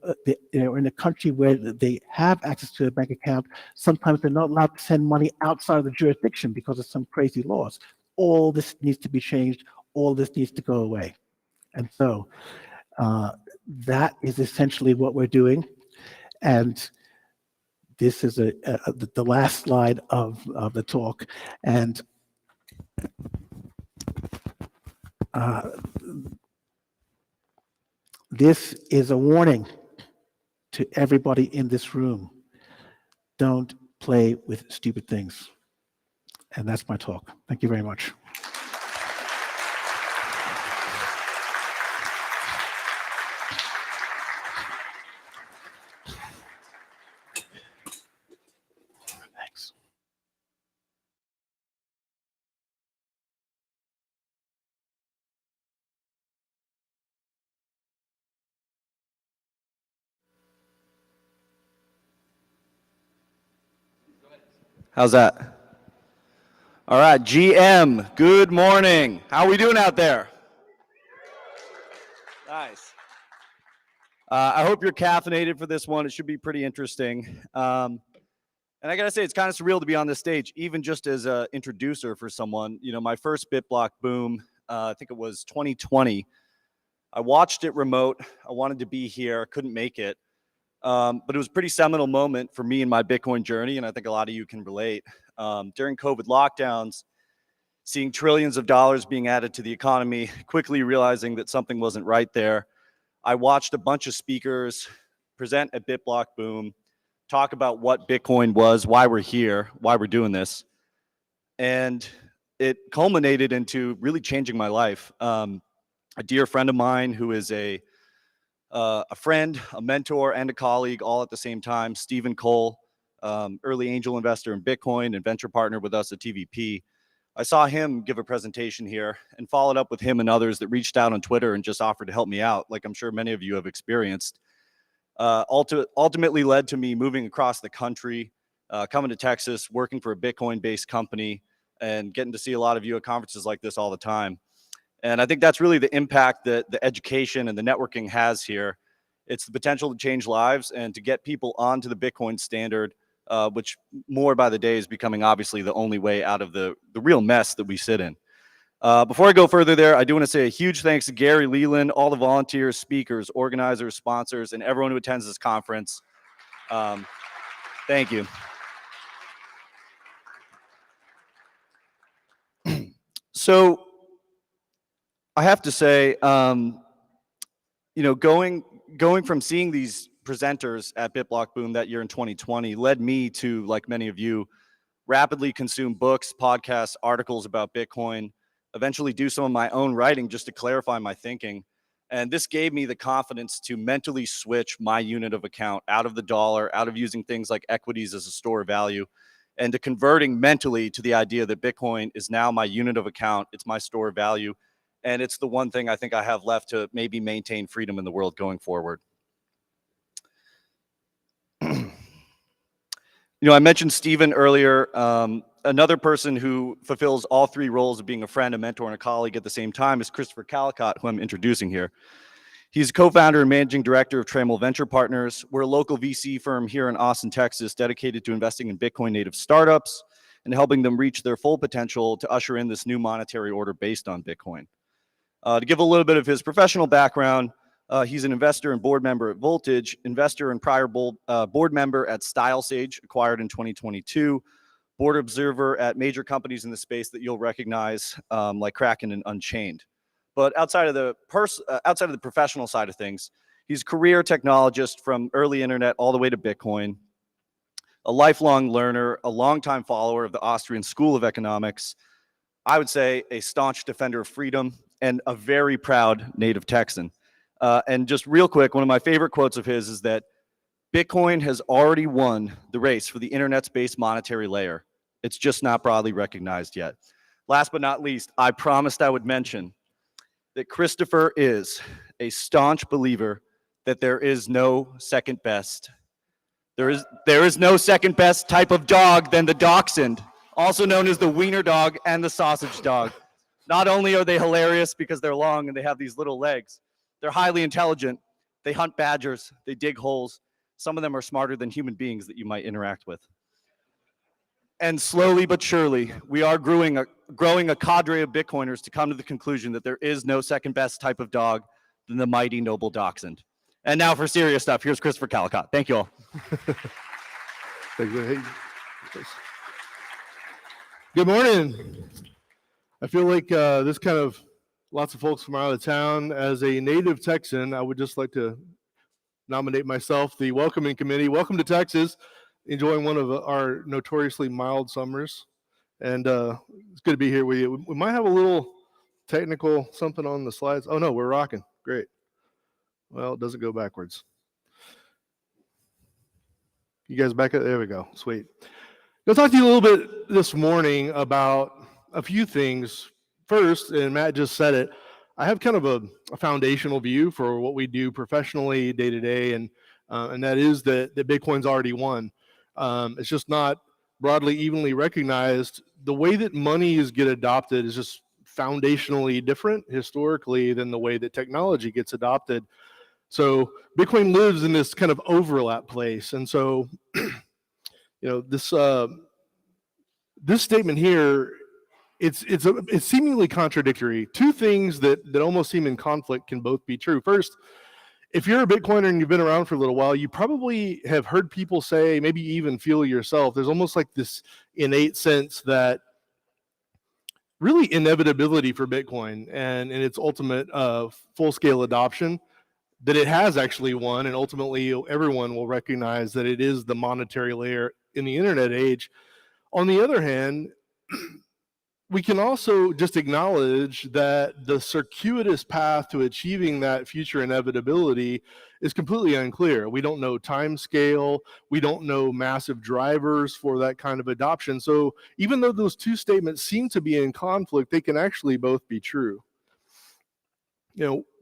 Speaker 13: in a country where they have access to a bank account, sometimes they're not allowed to send money outside of the jurisdiction because of some crazy laws. All this needs to be changed. All this needs to go away. And so that is essentially what we're doing. And this is the last slide of the talk. And this is a warning to everybody in this room. Don't play with stupid things. And that's my talk. Thank you very much. Thanks.
Speaker 8: How's that? All right, GM, good morning. How are we doing out there? Nice. I hope you're caffeinated for this one. It should be pretty interesting. And I gotta say, it's kind of surreal to be on this stage, even just as an introducer for someone. You know, my first BitBlockBoom, I think it was 2020. I watched it remote. I wanted to be here, couldn't make it. But it was a pretty seminal moment for me in my Bitcoin journey, and I think a lot of you can relate. During COVID lockdowns, seeing trillions of dollars being added to the economy, quickly realizing that something wasn't right there, I watched a bunch of speakers present at BitBlockBoom, talk about what Bitcoin was, why we're here, why we're doing this. And it culminated into really changing my life. A dear friend of mine who is a friend, a mentor, and a colleague all at the same time, Stephen Cole, early angel investor in Bitcoin and venture partner with us at TVP. I saw him give a presentation here and followed up with him and others that reached out on Twitter and just offered to help me out, like I'm sure many of you have experienced. Ultimately led to me moving across the country, coming to Texas, working for a Bitcoin-based company, and getting to see a lot of you at conferences like this all the time. And I think that's really the impact that the education and the networking has here. It's the potential to change lives and to get people onto the Bitcoin standard, which more by the day is becoming obviously the only way out of the real mess that we sit in. Before I go further there, I do want to say a huge thanks to Gary Leland, all the volunteers, speakers, organizers, sponsors, and everyone who attends this conference. Thank you. So I have to say, you know, going from seeing these presenters at BitBlockBoom that year in 2020 led me to, like many of you, rapidly consume books, podcasts, articles about Bitcoin, eventually do some of my own writing just to clarify my thinking. And this gave me the confidence to mentally switch my unit of account out of the dollar, out of using things like equities as a store of value, and to converting mentally to the idea that Bitcoin is now my unit of account, it's my store of value, and it's the one thing I think I have left to maybe maintain freedom in the world going forward.
Speaker 15: I mentioned Steven earlier. Another person who fulfills all three roles of being a friend, a mentor, and a colleague at the same time is Christopher Calicott, who I'm introducing here. He's co-founder and managing director of Trammell Venture Partners. We're a local VC firm here in Austin, Texas, dedicated to investing in Bitcoin native startups and helping them reach their full potential to usher in this new monetary order based on Bitcoin. To give a little bit of his professional background, he's an investor and board member at Voltage, investor and prior board member at StyleSage, acquired in 2022, board observer at major companies in the space that you'll recognize, like Kraken and Unchained. But outside of the professional side of things, he's a career technologist from early internet all the way to Bitcoin, a lifelong learner, a longtime follower of the Austrian School of Economics, I would say a staunch defender of freedom, and a very proud native Texan. And just real quick, one of my favorite quotes of his is that Bitcoin has already won the race for the internet's base monetary layer. It's just not broadly recognized yet. Last but not least, I promised I would mention that Christopher is a staunch believer that there is no second best. There is no second best type of dog than the dachshund, also known as the wiener dog and the sausage dog. Not only are they hilarious because they're long and they have these little legs, they're highly intelligent. They hunt badgers, they dig holes. Some of them are smarter than human beings that you might interact with. And slowly but surely, we are growing a cadre of Bitcoiners to come to the conclusion that there is no second best type of dog than the mighty noble dachshund. And now for serious stuff, here's Christopher Calicott. Thank you all.
Speaker 16: Good morning. I feel like this kind of lots of folks from out of town. As a native Texan, I would just like to nominate myself the welcoming committee. Welcome to Texas. Enjoying one of our notoriously mild summers, and it's good to be here with you. We might have a little technical something on the slides. Oh no, we're rocking. Great. Well, it doesn't go backwards. You guys back up? There we go. Sweet. I'll talk to you a little bit this morning about a few things. First, and Matt just said it, I have kind of a foundational view for what we do professionally day to day, and that is that Bitcoin's already won. It's just not broadly evenly recognized. The way that monies get adopted is just foundationally different historically than the way that technology gets adopted. So Bitcoin lives in this kind of overlap place. And so, this statement here, it's seemingly contradictory. Two things that almost seem in conflict can both be true. First, if you're a Bitcoiner and you've been around for a little while, you probably have heard people say, maybe even feel yourself, there's almost like this innate sense that really inevitability for Bitcoin and its ultimate full-scale adoption, that it has actually won, and ultimately everyone will recognize that it is the monetary layer in the internet age. On the other hand, we can also just acknowledge that the circuitous path to achieving that future inevitability is completely unclear. We don't know time scale. We don't know massive drivers for that kind of adoption. So even though those two statements seem to be in conflict, they can actually both be true.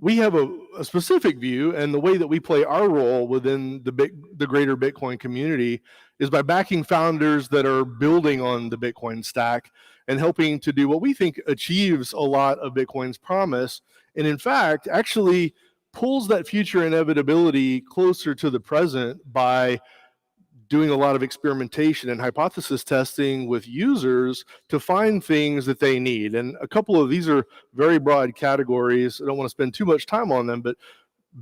Speaker 16: We have a specific view, and the way that we play our role within the greater Bitcoin community is by backing founders that are building on the Bitcoin stack and helping to do what we think achieves a lot of Bitcoin's promise, and in fact, actually pulls that future inevitability closer to the present by doing a lot of experimentation and hypothesis testing with users to find things that they need. And a couple of these are very broad categories. I don't want to spend too much time on them, but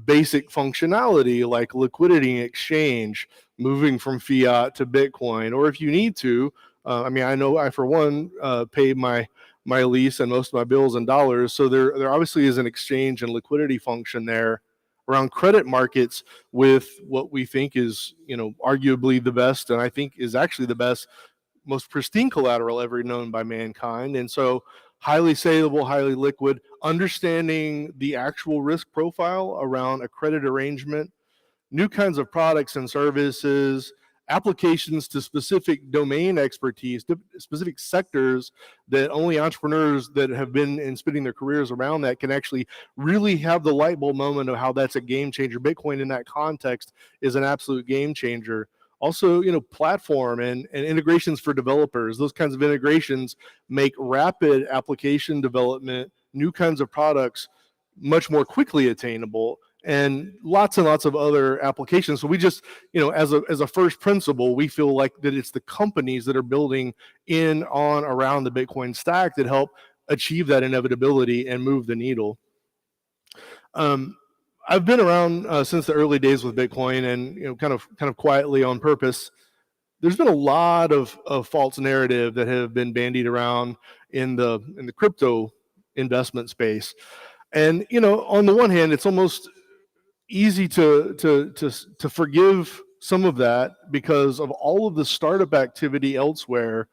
Speaker 16: basic functionality like liquidity exchange, moving from fiat to Bitcoin, or if you need to, I know I, for one, pay my lease and most of my bills in dollars. So there obviously is an exchange and liquidity function there around credit markets with what we think is, arguably the best, and I think is actually the best, most pristine collateral ever known by mankind. And so highly saleable, highly liquid, understanding the actual risk profile around a credit arrangement, new kinds of products and services, applications to specific domain expertise, specific sectors that only entrepreneurs that have been in spending their careers around that can actually really have the light bulb moment of how that's a game changer. Bitcoin in that context is an absolute game changer. Also, platform and integrations for developers. Those kinds of integrations make rapid application development, new kinds of products much more quickly attainable, and lots of other applications. So we just, as a first principle, we feel like that it's the companies that are building in, on, around the Bitcoin stack that help achieve that inevitability and move the needle. I've been around since the early days with Bitcoin, and kind of quietly on purpose. There's been a lot of false narrative that have been bandied around in the crypto investment space. And on the one hand, it's almost easy to forgive some of that because of all of the startup activity elsewhere.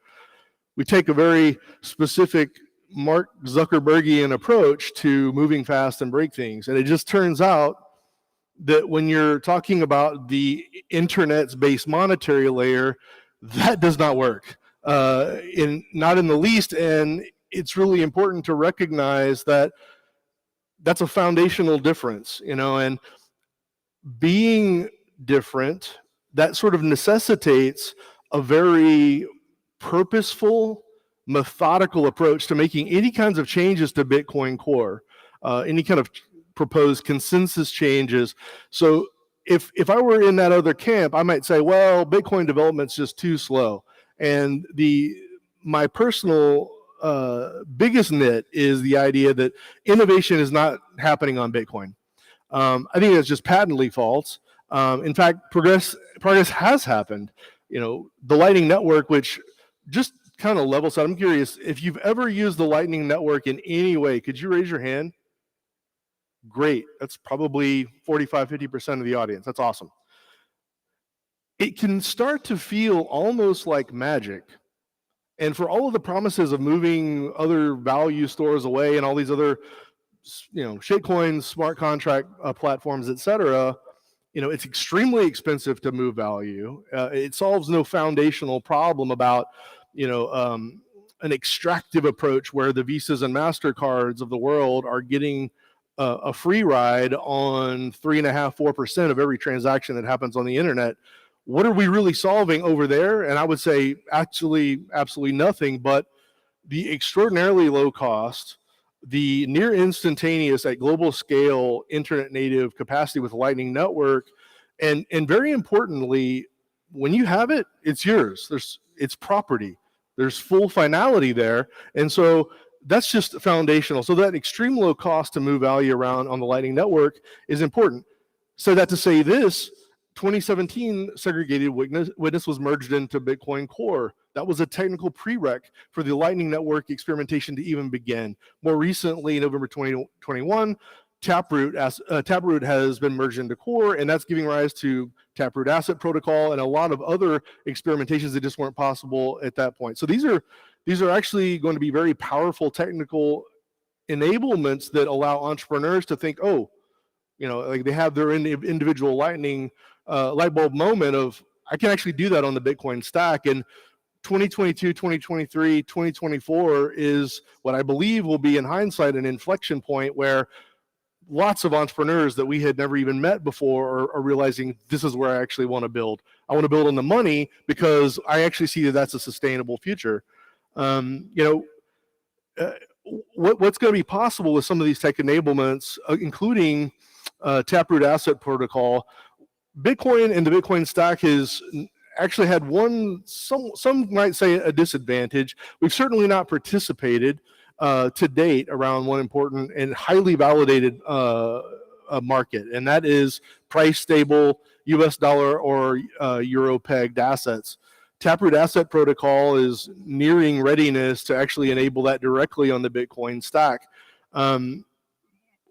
Speaker 16: We take a very specific Mark Zuckerbergian approach to moving fast and break things. And it just turns out that when you're talking about the internet's base monetary layer, that does not work, not in the least. And it's really important to recognize that that's a foundational difference, and being different, that sort of necessitates a very purposeful, methodical approach to making any kinds of changes to Bitcoin Core, any kind of proposed consensus changes. So if I were in that other camp, I might say, well, Bitcoin development's just too slow. And my personal biggest nit is the idea that innovation is not happening on Bitcoin. I think that's just patently false. In fact, progress has happened. The Lightning Network, which just kind of level set. I'm curious if you've ever used the Lightning Network in any way. Could you raise your hand? Great. That's probably 45-50% of the audience. That's awesome. It can start to feel almost like magic. And for all of the promises of moving other value stores away and all these other, shitcoins, smart contract platforms, etc., it's extremely expensive to move value. It solves no foundational problem about, an extractive approach where the Visas and MasterCards of the world are getting a free ride on 3.5-4% of every transaction that happens on the internet. What are we really solving over there? And I would say actually absolutely nothing, but the extraordinarily low cost, the near instantaneous at global scale internet native capacity with Lightning Network, and very importantly, when you have it, it's yours. It's property. There's full finality there. And so that's just foundational. So that extreme low cost to move value around on the Lightning Network is important. So that to say this, 2017 segregated witness was merged into Bitcoin Core. That was a technical prereq for the Lightning Network experimentation to even begin. More recently, November 2021, Taproot has been merged into Core, and that's giving rise to Taproot Asset Protocol and a lot of other experimentations that just weren't possible at that point. So these are actually going to be very powerful technical enablements that allow entrepreneurs to think, like they have their individual lightning light bulb moment of, I can actually do that on the Bitcoin stack. And 2022, 2023, 2024 is what I believe will be in hindsight an inflection point where lots of entrepreneurs that we had never even met before are realizing this is where I actually want to build. I want to build on the money because I actually see that that's a sustainable future. What's going to be possible with some of these tech enablements, including Taproot Asset Protocol. Bitcoin and the Bitcoin stack has actually had some might say a disadvantage. We've certainly not participated to date around one important and highly validated market, and that is price stable US dollar or euro pegged assets. Taproot Asset Protocol is nearing readiness to actually enable that directly on the Bitcoin stack.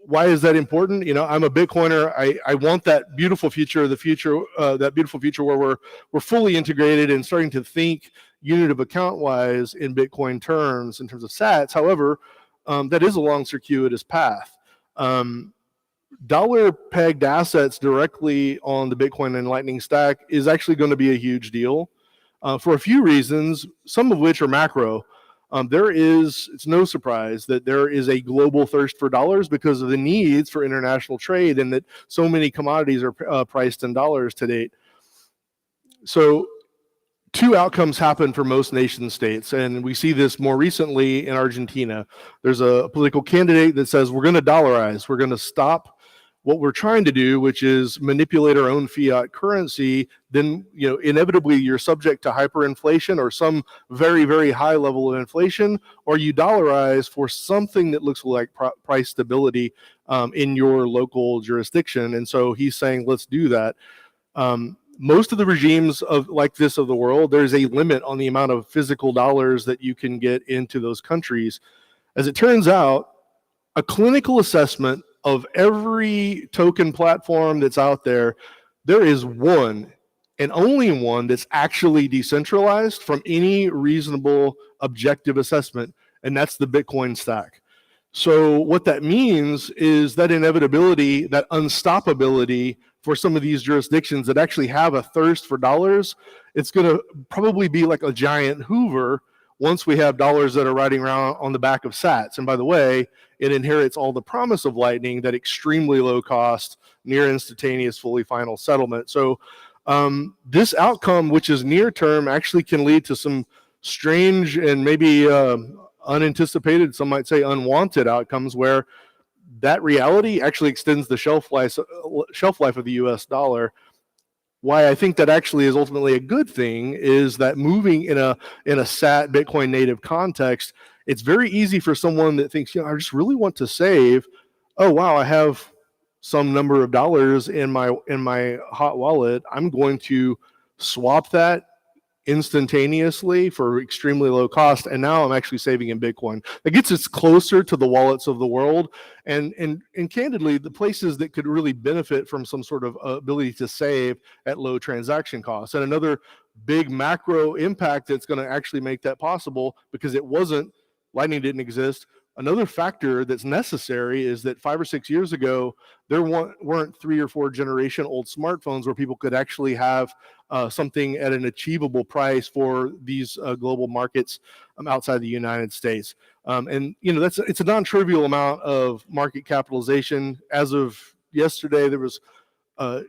Speaker 16: Why is that important? I'm a Bitcoiner. I want that beautiful future, that beautiful future where we're fully integrated and starting to think unit of account wise in Bitcoin terms in terms of sats. However, that is a long circuitous path. Dollar pegged assets directly on the Bitcoin and Lightning stack is actually going to be a huge deal for a few reasons, some of which are macro. It's no surprise that there is a global thirst for dollars because of the needs for international trade and that so many commodities are priced in dollars to date. So two outcomes happen for most nation states, and we see this more recently in Argentina. There's a political candidate that says we're going to dollarize. We're going to stop what we're trying to do, which is manipulate our own fiat currency. Then, inevitably you're subject to hyperinflation or some very, very high level of inflation, or you dollarize for something that looks like price stability in your local jurisdiction. And so he's saying, let's do that. Most of the regimes like this of the world, there's a limit on the amount of physical dollars that you can get into those countries. As it turns out, a clinical assessment of every token platform that's out there, there is one and only one that's actually decentralized from any reasonable objective assessment, and that's the Bitcoin stack. So what that means is that inevitability, that unstoppability for some of these jurisdictions that actually have a thirst for dollars, it's going to probably be like a giant Hoover once we have dollars that are riding around on the back of sats. And by the way, it inherits all the promise of Lightning, that extremely low cost, near instantaneous, fully final settlement. So this outcome, which is near term, actually can lead to some strange and maybe unanticipated, some might say unwanted outcomes, where that reality actually extends the shelf life of the US dollar. Why I think that actually is ultimately a good thing is that moving in a SAT Bitcoin native context, it's very easy for someone that thinks, I just really want to save. Oh wow, I have some number of dollars in my hot wallet. I'm going to swap that instantaneously for extremely low cost, and now I'm actually saving in Bitcoin. That gets us closer to the wallets of the world, and candidly, the places that could really benefit from some sort of ability to save at low transaction costs. And another big macro impact that's going to actually make that possible, because Lightning didn't exist. Another factor that's necessary is that 5 or 6 years ago, there weren't 3 or 4 generation old smartphones where people could actually have something at an achievable price for these global markets outside the United States. It's a non-trivial amount of market capitalization. As of yesterday, there was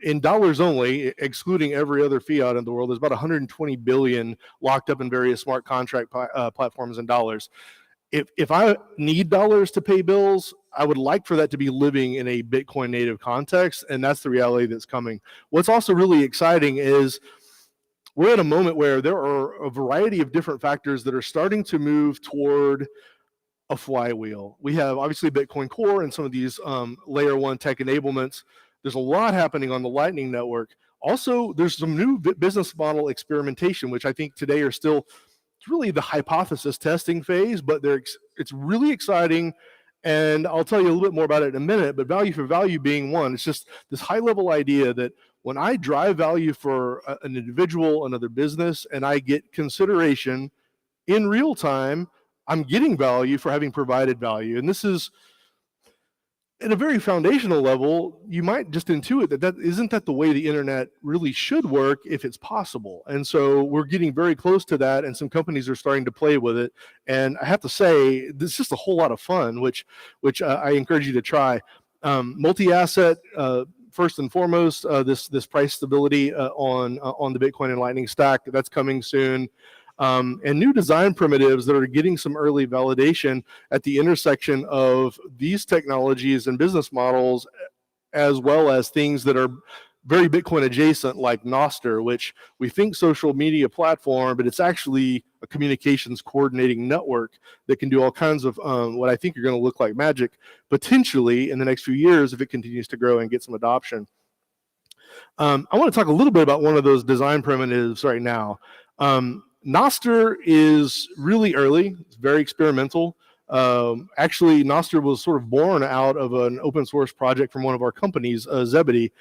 Speaker 16: in dollars only, excluding every other fiat in the world, there's about 120 billion locked up in various smart contract platforms in dollars. If I need dollars to pay bills, I would like for that to be living in a Bitcoin native context, and that's the reality that's coming. What's also really exciting is we're at a moment where there are a variety of different factors that are starting to move toward a flywheel. We have obviously Bitcoin Core and some of these layer 1 tech enablements. There's a lot happening on the Lightning Network. Also, there's some new business model experimentation, which I think today are still really the hypothesis testing phase, but it's really exciting. And I'll tell you a little bit more about it in a minute, but value for value being one. It's just this high level idea that when I drive value for an individual, another business, and I get consideration in real time, I'm getting value for having provided value. And this is, at a very foundational level, you might just intuit that isn't the way the internet really should work if it's possible. And so we're getting very close to that, and some companies are starting to play with it. And I have to say, this is just a whole lot of fun, which I encourage you to try. Multi-asset, first and foremost, this price stability on the Bitcoin and Lightning stack, that's coming soon. And new design primitives that are getting some early validation at the intersection of these technologies and business models, as well as things that are very Bitcoin adjacent, like Nostr, which we think social media platform, but it's actually a communications coordinating network that can do all kinds of what I think are going to look like magic, potentially in the next few years if it continues to grow and get some adoption. I want to talk a little bit about one of those design primitives right now. Nostr is really early. It's very experimental. Actually, Nostr was sort of born out of an open source project from one of our companies, Zebedee.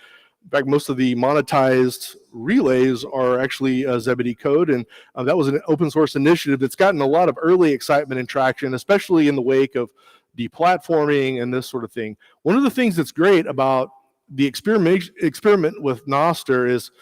Speaker 16: In fact, most of the monetized relays are actually Zebedee code, and that was an open source initiative that's gotten a lot of early excitement and traction, especially in the wake of deplatforming and this sort of thing. One of the things that's great about the experiment with Nostr is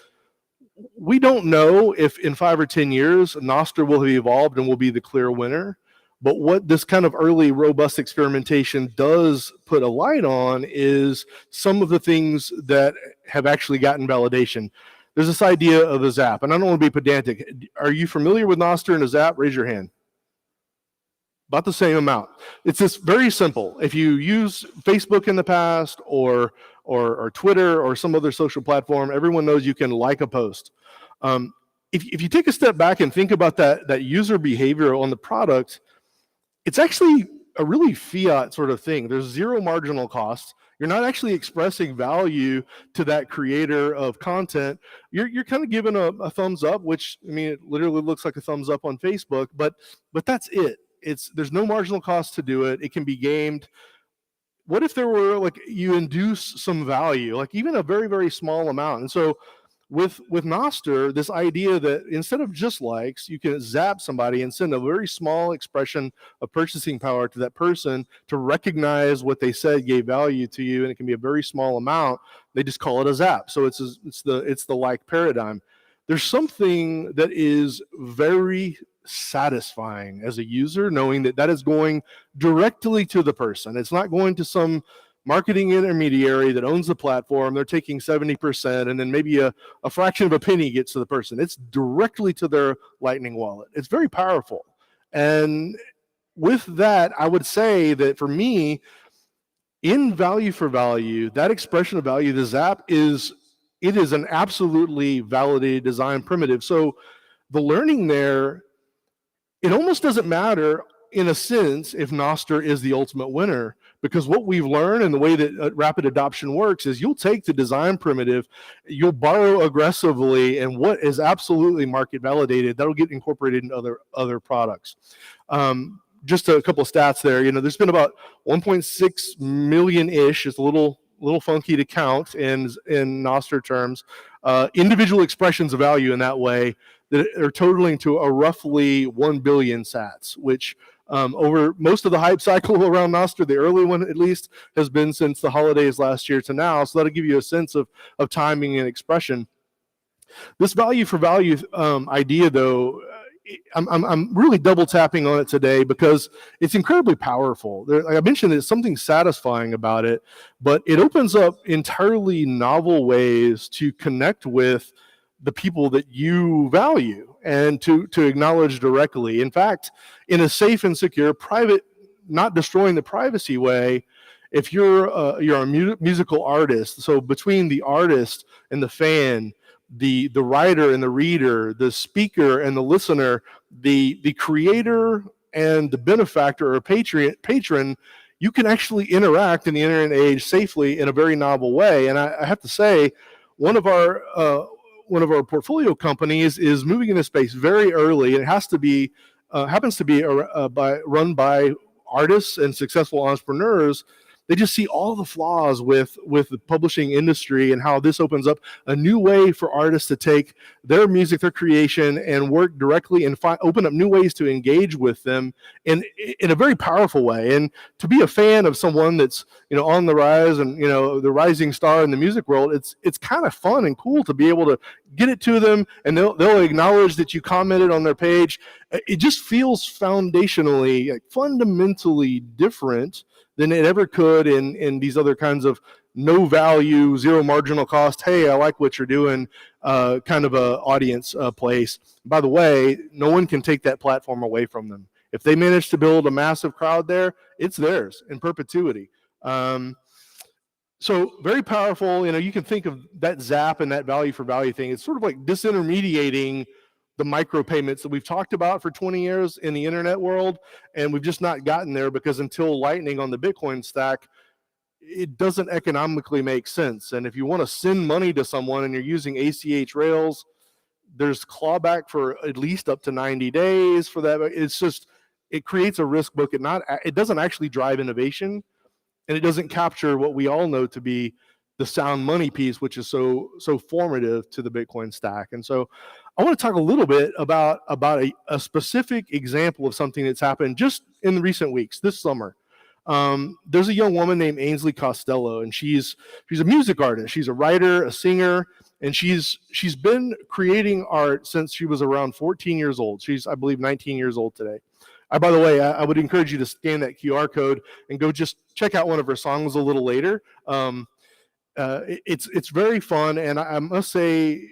Speaker 16: we don't know if in 5 or 10 years Nostr will have evolved and will be the clear winner. But what this kind of early robust experimentation does put a light on is some of the things that have actually gotten validation. there's this idea of a zap, and I don't want to be pedantic. Are you familiar with Nostr and a zap? Raise your hand. About the same amount. It's just very simple. If you use Facebook in the past or Twitter or some other social platform, everyone knows you can like a post. If you take a step back and think about that user behavior on the product, it's actually a really fiat sort of thing. There's zero marginal cost. You're not actually expressing value to that creator of content. You're kind of giving a thumbs up, which, I mean, it literally looks like a thumbs up on Facebook, but that's it. There's no marginal cost to do it. It can be gamed. What if there were, like, you induce some value, like even a very, very small amount? And so with Nostr, this idea that instead of just likes, you can zap somebody and send a very small expression of purchasing power to that person to recognize what they said gave value to you, and it can be a very small amount. They just call it a zap. So it's the like paradigm. There's something that is very satisfying as a user, knowing that is going directly to the person. It's not going to some marketing intermediary that owns the platform. They're taking 70%, and then maybe a fraction of a penny gets to the person. It's directly to their Lightning wallet. It's very powerful. And with that, I would say that for me, in value for value, that expression of value, the zap is an absolutely validated design primitive. So the learning there, it almost doesn't matter in a sense if Nostr is the ultimate winner, because what we've learned and the way that rapid adoption works is you'll take the design primitive, you'll borrow aggressively, and what is absolutely market validated, that'll get incorporated in other products. Just a couple of stats there. There's been about 1.6 million-ish. It's a little funky to count in Nostr terms. Individual expressions of value in that way that are totaling to a roughly 1 billion sats, which over most of the hype cycle around Nostr, the early one at least, has been since the holidays last year to now. So that'll give you a sense of timing and expression. This value for value idea, though, I'm really double tapping on it today because it's incredibly powerful. Like I mentioned, there's something satisfying about it, but it opens up entirely novel ways to connect with the people that you value and to acknowledge directly. In fact, in a safe and secure, private, not destroying the privacy way, if you're a musical artist, so between the artist and the fan, the writer and the reader, the speaker and the listener, the creator and the benefactor or patron, you can actually interact in the internet age safely in a very novel way. And I have to say, one of our portfolio companies is moving in this space very early, and it happens to be run by artists and successful entrepreneurs. They just see all the flaws with the publishing industry and how this opens up a new way for artists to take their music, their creation, and work directly and open up new ways to engage with them in a very powerful way. And to be a fan of someone that's on the rise and the rising star in the music world, it's kind of fun and cool to be able to get it to them, and they'll acknowledge that you commented on their page. It just feels foundationally, fundamentally different than it ever could in these other kinds of no value, zero marginal cost, hey, I like what you're doing, kind of a audience place. By the way, no one can take that platform away from them. If they manage to build a massive crowd there, it's theirs in perpetuity. So very powerful. You can think of that zap and that value for value thing. It's sort of like disintermediating the micropayments that we've talked about for 20 years in the internet world, and we've just not gotten there because until Lightning on the Bitcoin stack, it doesn't economically make sense. And if you want to send money to someone and you're using ACH rails, there's clawback for at least up to 90 days for that. It creates a risk book. It doesn't actually drive innovation, and it doesn't capture what we all know to be the sound money piece, which is so formative to the Bitcoin stack. And so I want to talk a little bit about a specific example of something that's happened just in the recent weeks, this summer. There's a young woman named Ainsley Costello, and she's a music artist. She's a writer, a singer, and she's been creating art since she was around 14 years old. She's, I believe, 19 years old today. By the way, I would encourage you to scan that QR code and go just check out one of her songs a little later. It's very fun, and I must say,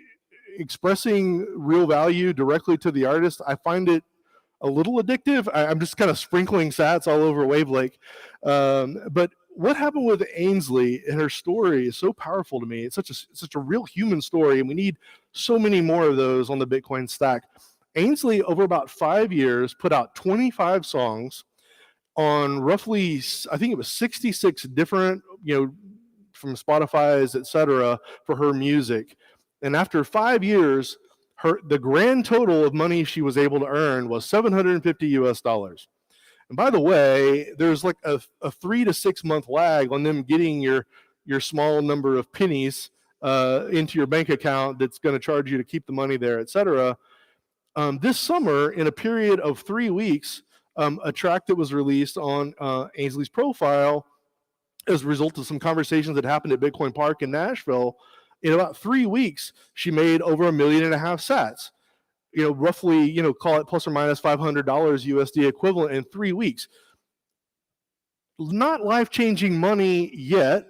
Speaker 16: expressing real value directly to the artist, I find it a little addictive. I'm just kind of sprinkling sats all over Wavelake. But what happened with Ainsley and her story is so powerful to me. It's such a real human story, and we need so many more of those on the Bitcoin stack. Ainsley, over about 5 years, put out 25 songs on roughly, I think it was 66 different, from Spotify's, etc., for her music. And after 5 years, the grand total of money she was able to earn was $750. And by the way, there's like a 3 to 6 month lag on them getting your small number of pennies into your bank account that's going to charge you to keep the money there, etc. This summer, in a period of 3 weeks, a track that was released on Ainsley's profile as a result of some conversations that happened at Bitcoin Park in Nashville, in about 3 weeks, she made over $1.5 million sats. Roughly, call it plus or minus $500 USD equivalent in 3 weeks. Not life-changing money yet,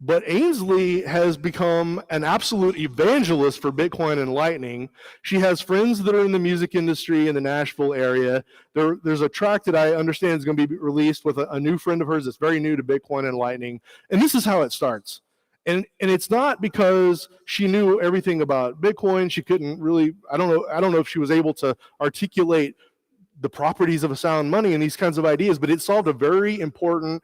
Speaker 16: but Ainsley has become an absolute evangelist for Bitcoin and Lightning. She has friends that are in the music industry in the Nashville area. There's a track that I understand is going to be released with a new friend of hers that's very new to Bitcoin and Lightning. And this is how it starts. And it's not because she knew everything about Bitcoin. She couldn't really, I don't know if she was able to articulate the properties of a sound money and these kinds of ideas, but it solved a very important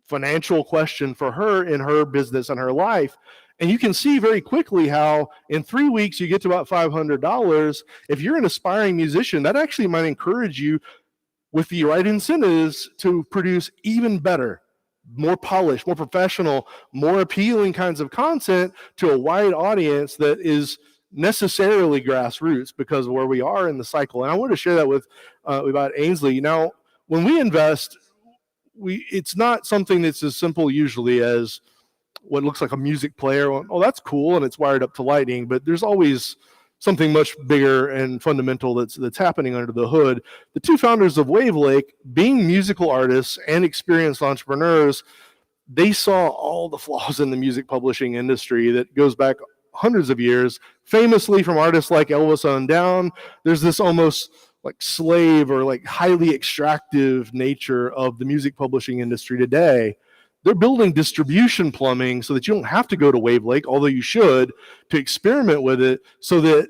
Speaker 16: financial question for her in her business and her life. And you can see very quickly how in 3 weeks you get to about $500. If you're an aspiring musician, that actually might encourage you with the right incentives to produce even better, more polished, more professional, more appealing kinds of content to a wide audience that is necessarily grassroots because of where we are in the cycle. And I want to share that with about Ainsley. Now, when we invest, it's not something that's as simple usually as what looks like a music player. Oh, that's cool, and it's wired up to Lightning, but there's always something much bigger and fundamental that's happening under the hood. The two founders of Wavelake, being musical artists and experienced entrepreneurs, they saw all the flaws in the music publishing industry that goes back hundreds of years, famously from artists like Elvis on down. There's this almost like slave or like highly extractive nature of the music publishing industry today. They're building distribution plumbing so that you don't have to go to Wavelake, although you should, to experiment with it so that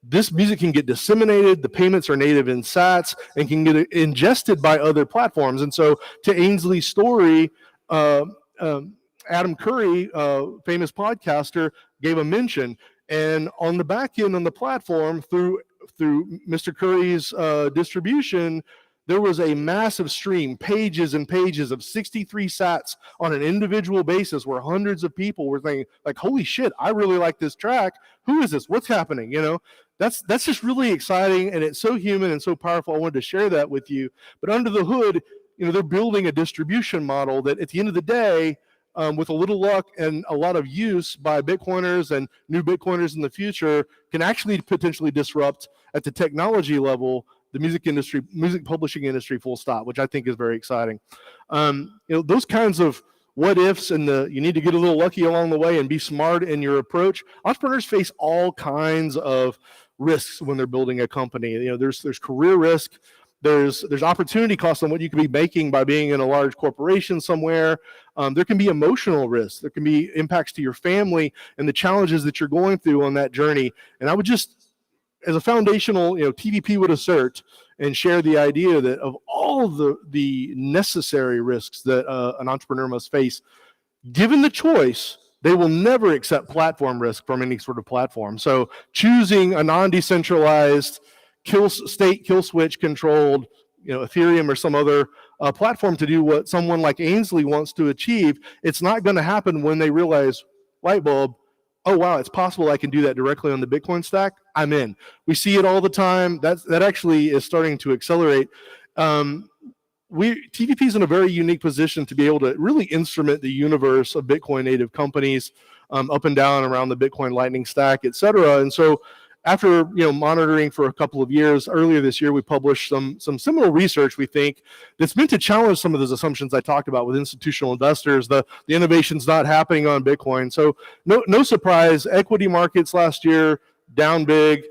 Speaker 16: this music can get disseminated, the payments are native in sats, and can get ingested by other platforms. And so to Ainsley's story, Adam Curry, famous podcaster, gave a mention. And on the back end on the platform, through Mr. Curry's distribution, there was a massive stream, pages and pages of 63 sats on an individual basis where hundreds of people were thinking, like, holy shit, I really like this track. Who is this? What's happening? That's just really exciting, and it's so human and so powerful. I wanted to share that with you. But under the hood, they're building a distribution model that at the end of the day, with a little luck and a lot of use by Bitcoiners and new Bitcoiners in the future, can actually potentially disrupt at the technology level the music industry, music publishing industry, full stop, which I think is very exciting. Those kinds of what ifs and you need to get a little lucky along the way and be smart in your approach. Entrepreneurs face all kinds of risks when they're building a company. There's career risk. There's opportunity cost on what you could be making by being in a large corporation somewhere. There can be emotional risks. There can be impacts to your family and the challenges that you're going through on that journey. And I would just, as a foundational, TVP would assert and share the idea that of all the necessary risks that an entrepreneur must face, given the choice, they will never accept platform risk from any sort of platform. So choosing a non-decentralized kill switch controlled, Ethereum or some other platform to do what someone like Ainsley wants to achieve, it's not going to happen when they realize, light bulb, oh wow, it's possible I can do that directly on the Bitcoin stack. I'm in. We see it all the time. That actually is starting to accelerate. TVP is in a very unique position to be able to really instrument the universe of Bitcoin native companies up and down around the Bitcoin Lightning stack, et cetera. And so after monitoring for a couple of years, earlier this year, we published some similar research, we think, that's meant to challenge some of those assumptions I talked about with institutional investors. The innovation's not happening on Bitcoin. So no surprise, equity markets last year down big,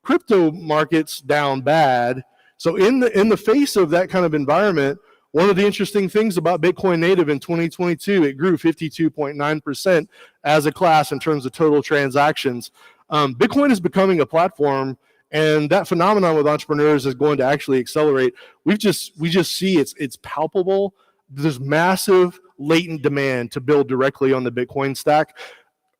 Speaker 16: crypto markets down bad. So in the face of that kind of environment, one of the interesting things about Bitcoin Native in 2022, it grew 52.9% as a class in terms of total transactions. Bitcoin is becoming a platform, and that phenomenon with entrepreneurs is going to actually accelerate. We just see it's palpable. There's massive latent demand to build directly on the Bitcoin stack.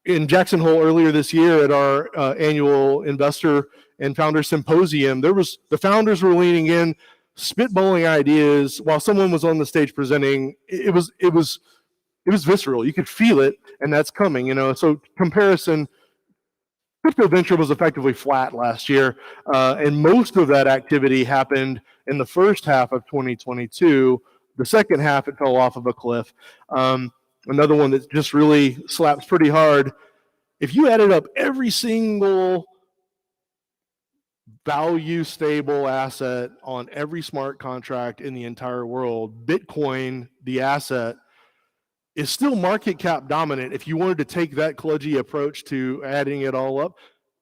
Speaker 16: In Jackson Hole earlier this year at our annual investor and founder symposium, the founders were leaning in, spitballing ideas while someone was on the stage presenting. It was visceral. You could feel it, and that's coming. So comparison. Crypto venture was effectively flat last year, and most of that activity happened in the first half of 2022. The second half, it fell off of a cliff. Another one that just really slaps pretty hard. If you added up every single value stable asset on every smart contract in the entire world, Bitcoin, the asset, is still market cap dominant. If you wanted to take that kludgy approach to adding it all up,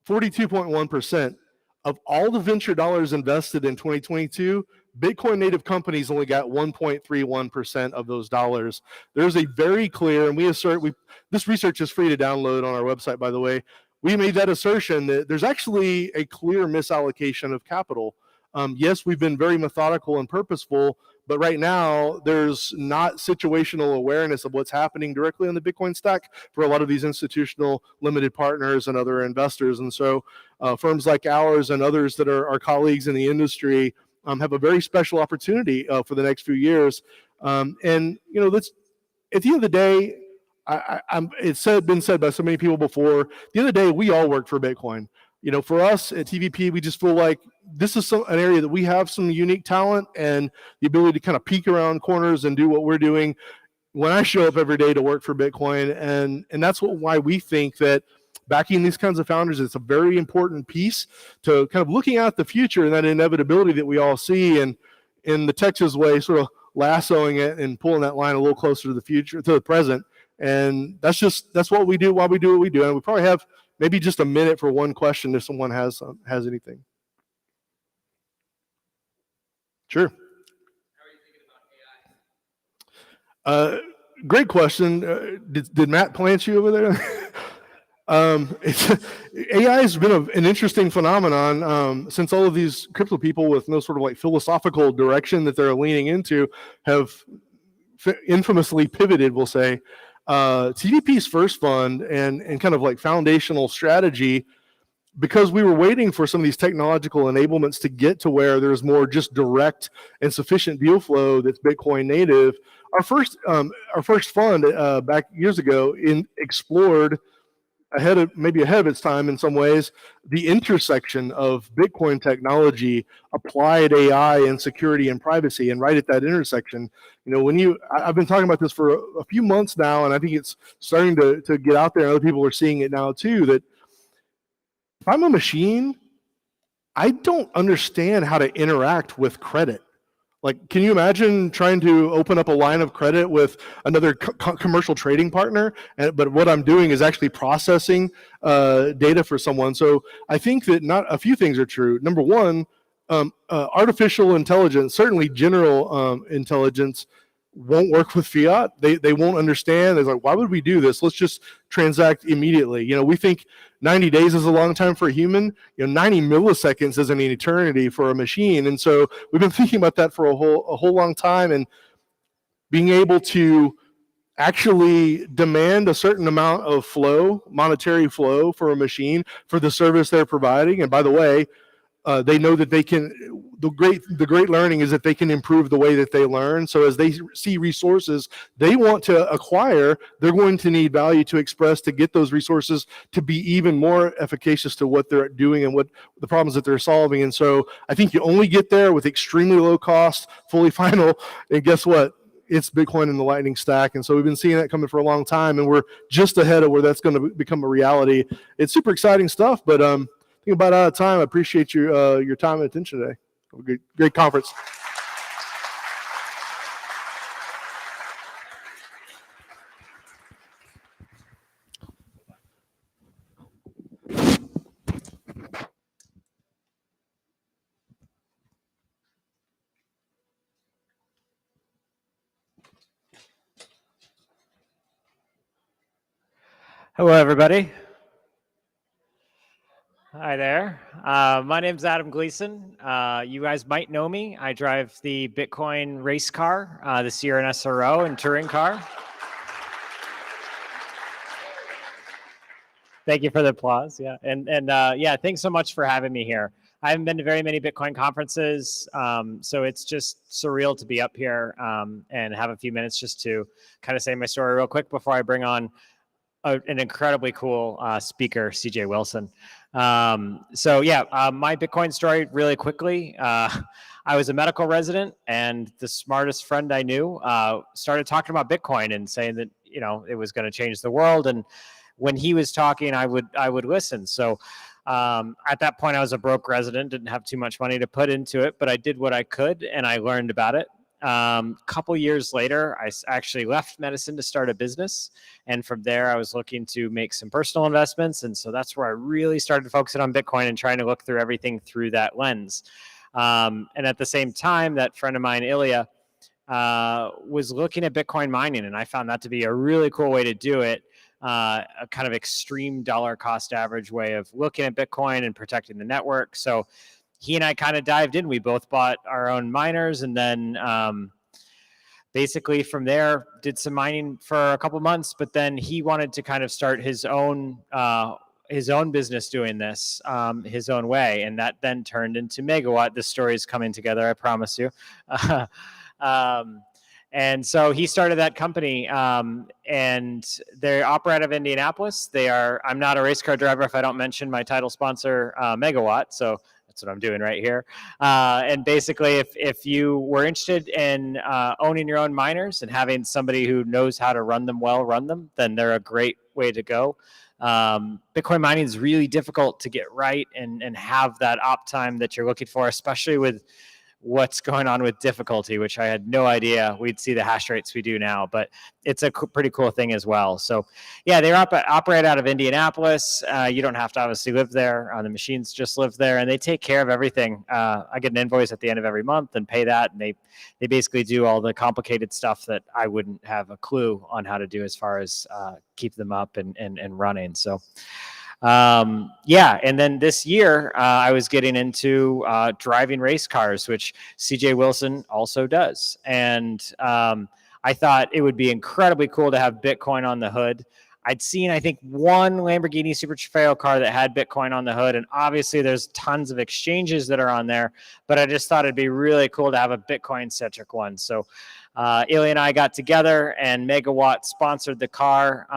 Speaker 16: 42.1% of all the venture dollars invested in 2022, Bitcoin native companies only got 1.31% of those dollars. There's a very clear, and this research is free to download on our website, by the way. We made that assertion that there's actually a clear misallocation of capital. Yes, we've been very methodical and purposeful, but right now there's not situational awareness of what's happening directly on the Bitcoin stack for a lot of these institutional limited partners and other investors. And so firms like ours and others that are our colleagues in the industry have a very special opportunity for the next few years. And let's, at the end of the day, it's been said by so many people before, at the end of the day, we all work for Bitcoin. For us at TVP, we just feel like this is an area that we have some unique talent and the ability to kind of peek around corners and do what we're doing when I show up every day to work for Bitcoin. And that's why we think that backing these kinds of founders is a very important piece to kind of looking at the future and that inevitability that we all see, and in the Texas way, sort of lassoing it and pulling that line a little closer to the future, to the present. And that's what we do, why we do what we do. And we probably have maybe just a minute for one question if someone has anything. Sure.
Speaker 7: How are you thinking about AI?
Speaker 16: Great question. Did Matt plant you over there? AI has been an interesting phenomenon since all of these crypto people with no sort of like philosophical direction that they're leaning into have infamously pivoted, we'll say. TVP's first fund and kind of like foundational strategy, because we were waiting for some of these technological enablements to get to where there's more just direct and sufficient deal flow that's Bitcoin native. Our first fund back years ago explored ahead of its time in some ways, the intersection of Bitcoin technology, applied AI, and security and privacy. And right at that intersection, I've been talking about this for a few months now, and I think it's starting to get out there. Other people are seeing it now too, that if I'm a machine, I don't understand how to interact with credit. Like, can you imagine trying to open up a line of credit with another commercial trading partner? But what I'm doing is actually processing data for someone. So I think that a few things are true. Number one, artificial intelligence, certainly general intelligence, won't work with fiat. They won't understand. They're like, why would we do this? Let's just transact immediately. We think 90 days is a long time for a human. 90 milliseconds is an eternity for a machine. And so we've been thinking about that for a whole long time, and being able to actually demand a certain amount of flow, monetary flow, for a machine for the service they're providing. And by the way, they know that they can. The great learning is that they can improve the way that they learn. So as they see resources they want to acquire, they're going to need value to express to get those resources to be even more efficacious to what they're doing and what the problems that they're solving. And so I think you only get there with extremely low cost, fully final. And guess what? It's Bitcoin and the Lightning stack. And so we've been seeing that coming for a long time, and we're just ahead of where that's going to become a reality. It's super exciting stuff, but I think about out of time. I appreciate your time and attention today. Have a great conference.
Speaker 17: Hello, everybody. Hi there. My name's Adam Gleason. You guys might know me. I drive the Bitcoin race car, this year an SRO and touring car. Thank you for the applause. Yeah, and yeah, thanks so much for having me here. I haven't been to very many Bitcoin conferences, so it's just surreal to be up here and have a few minutes just to kind of say my story real quick before I bring on an incredibly cool speaker, CJ Wilson. So yeah, my Bitcoin story really quickly. I was a medical resident, and the smartest friend I knew started talking about Bitcoin and saying that, you know, it was going to change the world. And when he was talking, I would listen. So at that point, I was a broke resident, didn't have too much money to put into it, but I did what I could, and I learned about it. Couple years later, I actually left medicine to start a business. And from there, I was looking to make some personal investments. And so that's where I really started focusing on Bitcoin and trying to look through everything through that lens. And at the same time, that friend of mine, Ilya, was looking at Bitcoin mining. And I found that to be a really cool way to do it. A kind of extreme dollar cost average way of looking at Bitcoin and protecting the network. So he and I kind of dived in. We both bought our own miners, and then basically from there did some mining for a couple months. But then he wanted to kind of start his own business doing this his own way, and that then turned into Megawatt. The story is coming together, I promise you. And so he started that company, and they operate out of Indianapolis. I'm not a race car driver if I don't mention my title sponsor, Megawatt. So that's what I'm doing right here. And basically, if you were interested in owning your own miners and having somebody who knows how to run them well, then they're a great way to go. Bitcoin mining is really difficult to get right and have that uptime that you're looking for, especially with what's going on with difficulty, which I had no idea we'd see the hash rates we do now, but it's a pretty cool thing as well. So yeah, they operate out of Indianapolis. You don't have to obviously live there. The machines just live there, and they take care of everything. I get an invoice at the end of every month and pay that, and they basically do all the complicated stuff that I wouldn't have a clue on how to do as far as keep them up and running. So yeah, and then this year I was getting into driving race cars, which CJ Wilson also does. And I thought it would be incredibly cool to have Bitcoin on the hood. I'd seen, I think, one Lamborghini Super Trofeo car that had Bitcoin on the hood, and obviously there's tons of exchanges that are on there, but I just thought it'd be really cool to have a Bitcoin-centric one. So Ilya and I got together, and Megawatt sponsored the car.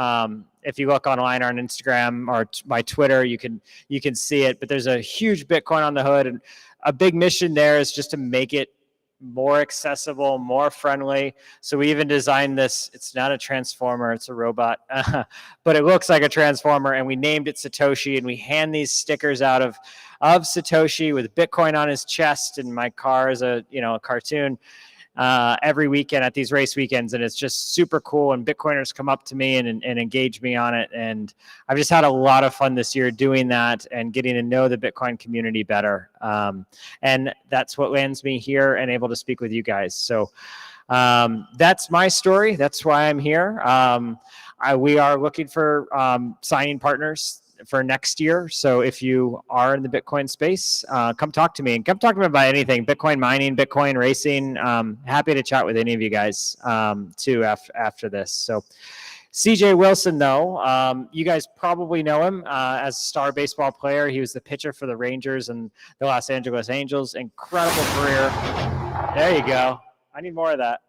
Speaker 17: If you look online or on Instagram or my Twitter, you can see it. But there's a huge Bitcoin on the hood, and a big mission there is just to make it more accessible, more friendly. So we even designed this. It's not a transformer, it's a robot, but it looks like a transformer. And we named it Satoshi, and we hand these stickers out of Satoshi with Bitcoin on his chest, and my car is a cartoon. Every weekend at these race weekends, and it's just super cool. And Bitcoiners come up to me and engage me on it, and I've just had a lot of fun this year doing that and getting to know the Bitcoin community better. And that's what lands me here and able to speak with you guys. So that's my story. That's why I'm here. We are looking for signing partners for next year. So if you are in the Bitcoin space, come talk to me, and come talk to me about anything, Bitcoin mining, Bitcoin racing. Happy to chat with any of you guys too after this. So CJ Wilson, though, you guys probably know him as a star baseball player. He was the pitcher for the Rangers and the Los Angeles Angels. Incredible career. There you go. I need more of that.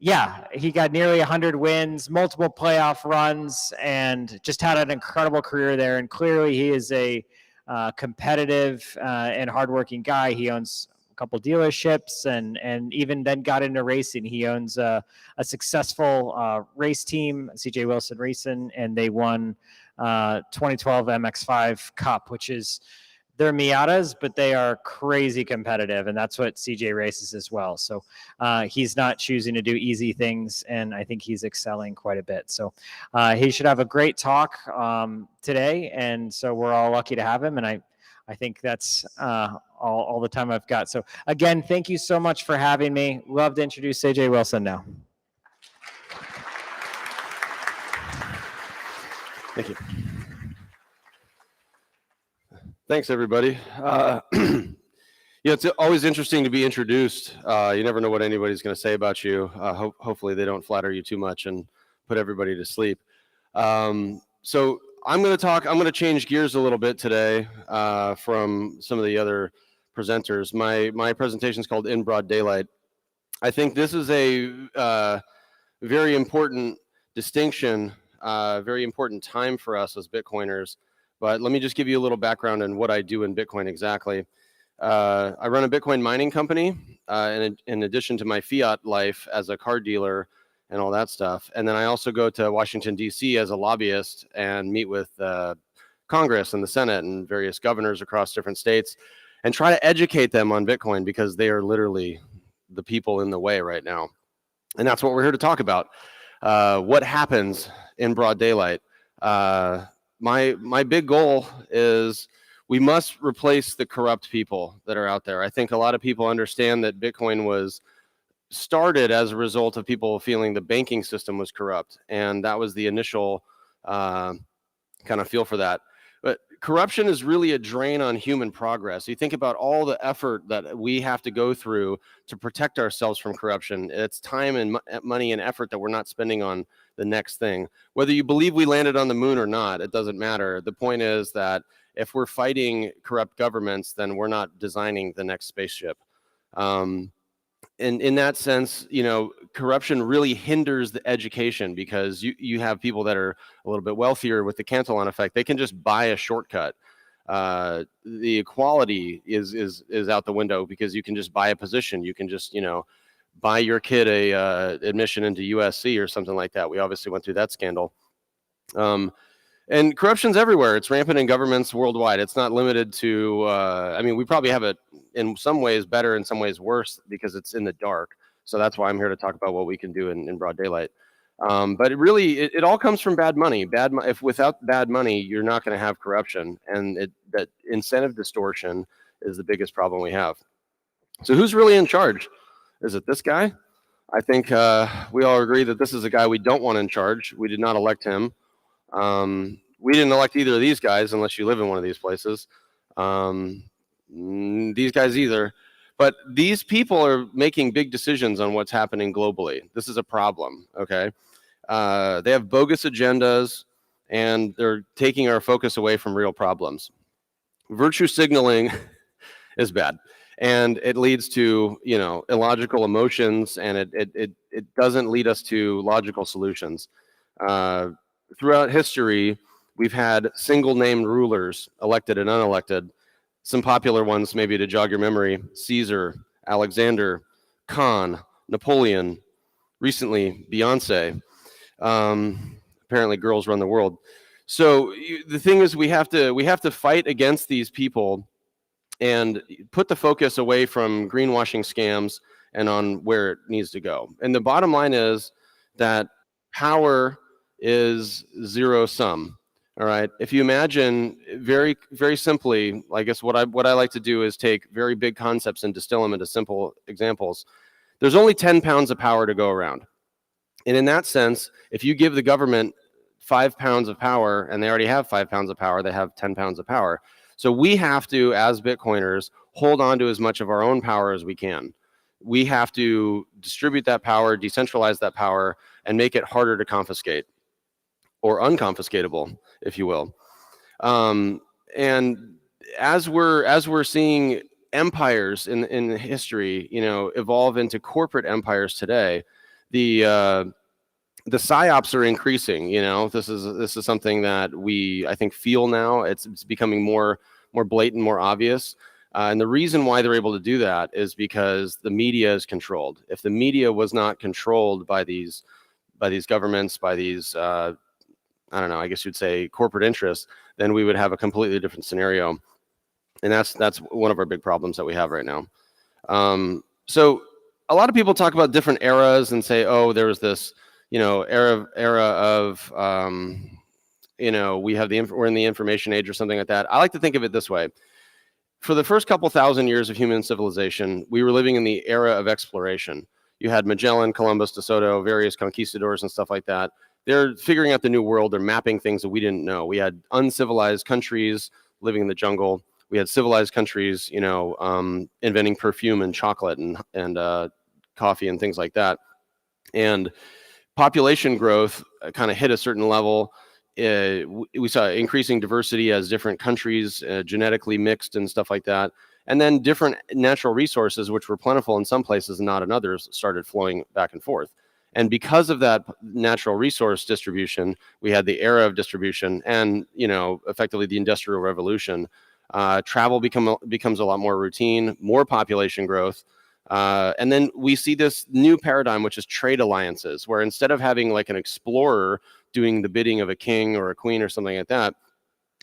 Speaker 17: Yeah, he got nearly 100 wins, multiple playoff runs, and just had an incredible career there. And clearly he is a competitive and hardworking guy. He owns a couple dealerships and even then got into racing. He owns a successful race team, CJ Wilson Racing, and they won 2012 MX5 Cup, which is they're Miatas, but they are crazy competitive, and that's what CJ races as well. So he's not choosing to do easy things, and I think he's excelling quite a bit. So he should have a great talk today, and so we're all lucky to have him, and I think that's all the time I've got. So again, thank you so much for having me. Love to introduce CJ Wilson now.
Speaker 18: Thank you. Thanks, everybody. Yeah, it's always interesting to be introduced. You never know what anybody's going to say about you. Hopefully they don't flatter you too much and put everybody to sleep. So I'm going to change gears a little bit today from some of the other presenters. My presentation is called In Broad Daylight. I think this is a very important distinction, very important time for us as Bitcoiners. But let me just give you a little background on what I do in Bitcoin exactly. I run a Bitcoin mining company in addition to my fiat life as a car dealer and all that stuff. And then I also go to Washington, D.C. as a lobbyist and meet with Congress and the Senate and various governors across different states and try to educate them on Bitcoin because they are literally the people in the way right now. And that's what we're here to talk about. What happens in broad daylight? My big goal is we must replace the corrupt people that are out there. I think a lot of people understand that Bitcoin was started as a result of people feeling the banking system was corrupt. And that was the initial kind of feel for that. But corruption is really a drain on human progress. You think about all the effort that we have to go through to protect ourselves from corruption. It's time and money and effort that we're not spending on the next thing. Whether you believe we landed on the moon or not, it doesn't matter. The point is that if we're fighting corrupt governments, then we're not designing the next spaceship. And in that sense, you know, corruption really hinders the education because you have people that are a little bit wealthier with the Cantillon effect. They can just buy a shortcut. The equality is out the window because you can just buy a position. You can just, you know, buy your kid a admission into USC or something like that. We obviously went through that scandal. And corruption's everywhere. It's rampant in governments worldwide. It's not limited to, I mean, we probably have it in some ways better, in some ways worse, because it's in the dark. So that's why I'm here to talk about what we can do in broad daylight. But it really, it all comes from bad money. If without bad money, you're not going to have corruption. And that incentive distortion is the biggest problem we have. So who's really in charge? Is it this guy? I think we all agree that this is a guy we don't want in charge. We did not elect him. We didn't elect either of these guys unless you live in one of these places. These guys either. But these people are making big decisions on what's happening globally. This is a problem, okay? They have bogus agendas, and they're taking our focus away from real problems. Virtue signaling is bad, and it leads to, you know, illogical emotions, and it doesn't lead us to logical solutions. Throughout history, we've had single-named rulers, elected and unelected. Some popular ones, maybe to jog your memory: Caesar, Alexander, Khan, Napoleon, recently Beyonce. Apparently, girls run the world. So the thing is, we have to fight against these people and put the focus away from greenwashing scams and on where it needs to go. And the bottom line is that power is zero sum. All right. If you imagine very, very simply, I guess what I like to do is take very big concepts and distill them into simple examples. There's only 10 pounds of power to go around. And in that sense, if you give the government 5 pounds of power, and they already have 5 pounds of power, they have 10 pounds of power. So we have to, as Bitcoiners, hold on to as much of our own power as we can. We have to distribute that power, decentralize that power, and make it harder to confiscate, or unconfiscatable, if you will. And as we're seeing empires in history, you know, evolve into corporate empires today, the psyops are increasing. You know, this is something that I think feel now. It's becoming more blatant, more obvious. And the reason why they're able to do that is because the media is controlled. If the media was not controlled by these governments, by these I don't know, I guess you'd say corporate interests, then we would have a completely different scenario. And that's one of our big problems that we have right now. So a lot of people talk about different eras and say, oh, there was this, you know, era of, you know, we're in the information age or something like that. I like to think of it this way. For the first couple thousand years of human civilization, we were living in the era of exploration. You had Magellan, Columbus, De Soto, various conquistadors and stuff like that. They're figuring out the new world. They're mapping things that we didn't know. We had uncivilized countries living in the jungle. We had civilized countries, inventing perfume and chocolate and coffee and things like that. And population growth kind of hit a certain level. We saw increasing diversity as different countries genetically mixed and stuff like that. And then different natural resources, which were plentiful in some places and not in others, started flowing back and forth. And because of that natural resource distribution, we had the era of distribution and, effectively the Industrial Revolution. Travel becomes a lot more routine, more population growth. And then we see this new paradigm, which is trade alliances, where instead of having like an explorer doing the bidding of a king or a queen or something like that,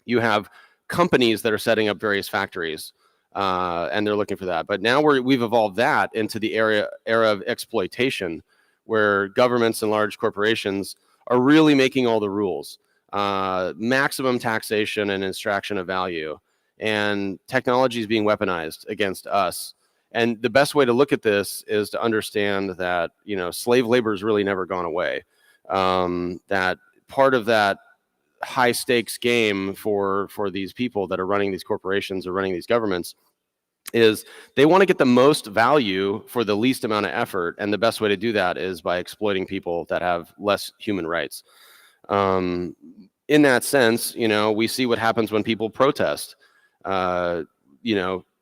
Speaker 18: you have companies that are setting up various factories, and they're looking for that. But now we've evolved that into the era of exploitation, where governments and large corporations are really making all the rules, maximum taxation and extraction of value, and technology is being weaponized against us. And the best way to look at this is to understand that, slave labor has really never gone away. That part of that high stakes game for these people that are running these corporations or running these governments is they want to get the most value for the least amount of effort. And the best way to do that is by exploiting people that have less human rights. In that sense, we see what happens when people protest.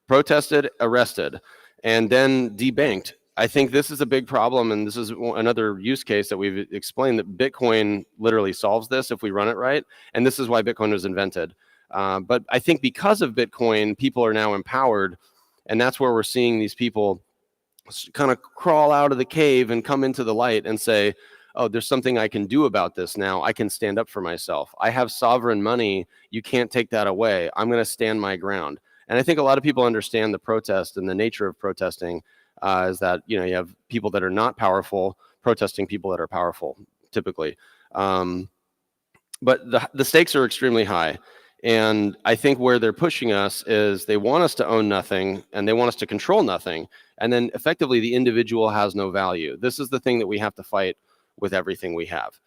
Speaker 18: Protested, arrested, and then debanked. I think this is a big problem, and this is another use case that we've explained, that Bitcoin literally solves this if we run it right, and this is why Bitcoin was invented. But I think because of Bitcoin, people are now empowered, and that's where we're seeing these people kind of crawl out of the cave and come into the light and say, oh, there's something I can do about this now. I can stand up for myself. I have sovereign money. You can't take that away. I'm going to stand my ground. And I think a lot of people understand the protest and the nature of protesting is that, you have people that are not powerful protesting people that are powerful, typically. But the stakes are extremely high. And I think where they're pushing us is they want us to own nothing and they want us to control nothing. And then effectively the individual has no value. This is the thing that we have to fight with everything we have.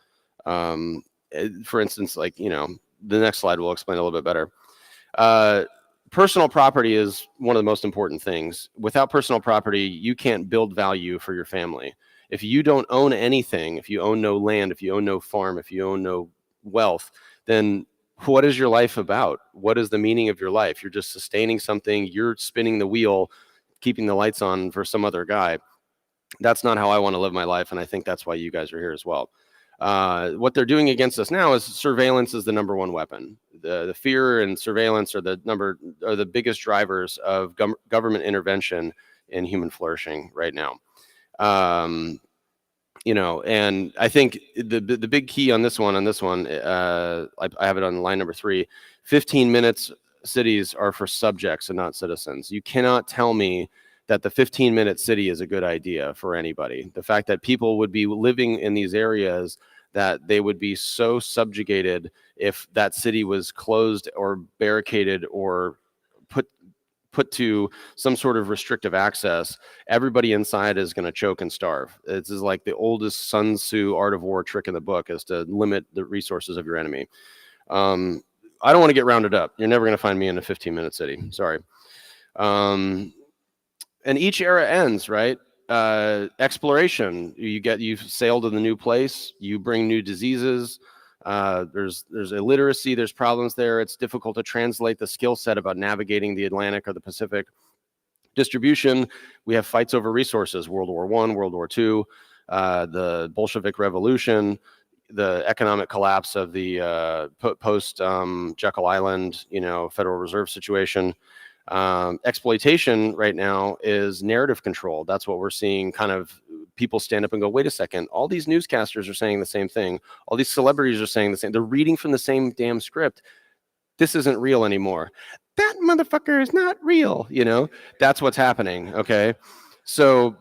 Speaker 18: For instance, like, the next slide will explain a little bit better. Personal property is one of the most important things. Without personal property, you can't build value for your family. If you don't own anything, if you own no land, if you own no farm, if you own no wealth, then what is your life about? What is the meaning of your life? You're just sustaining something. You're spinning the wheel, keeping the lights on for some other guy. That's not how I want to live my life, and I think that's why you guys are here as well. What they're doing against us now is surveillance is the number one weapon. The fear and surveillance are the biggest drivers of government intervention in human flourishing right now. And I think the big key on this one, I have it on line number 3, 15 minutes cities are for subjects and not citizens. You cannot tell me that the 15-minute city is a good idea for anybody. The fact that people would be living in these areas, that they would be so subjugated if that city was closed or barricaded or put to some sort of restrictive access, everybody inside is going to choke and starve. This is like the oldest Sun Tzu art of war trick in the book, is to limit the resources of your enemy. I don't want to get rounded up. You're never going to find me in a 15-minute city. Sorry. And each era ends, right? Exploration. You sail to the new place. You bring new diseases. There's illiteracy. There's problems there. It's difficult to translate the skill set about navigating the Atlantic or the Pacific. Distribution. We have fights over resources. World War I, World War II, the Bolshevik Revolution, the economic collapse of the post Jekyll Island, Federal Reserve situation. Exploitation right now is narrative control. That's what we're seeing. Kind of people stand up and go, wait a second, all these newscasters are saying the same thing. All these celebrities are saying the same. They're reading from the same damn script. This isn't real anymore. That motherfucker is not real. That's what's happening. Okay. So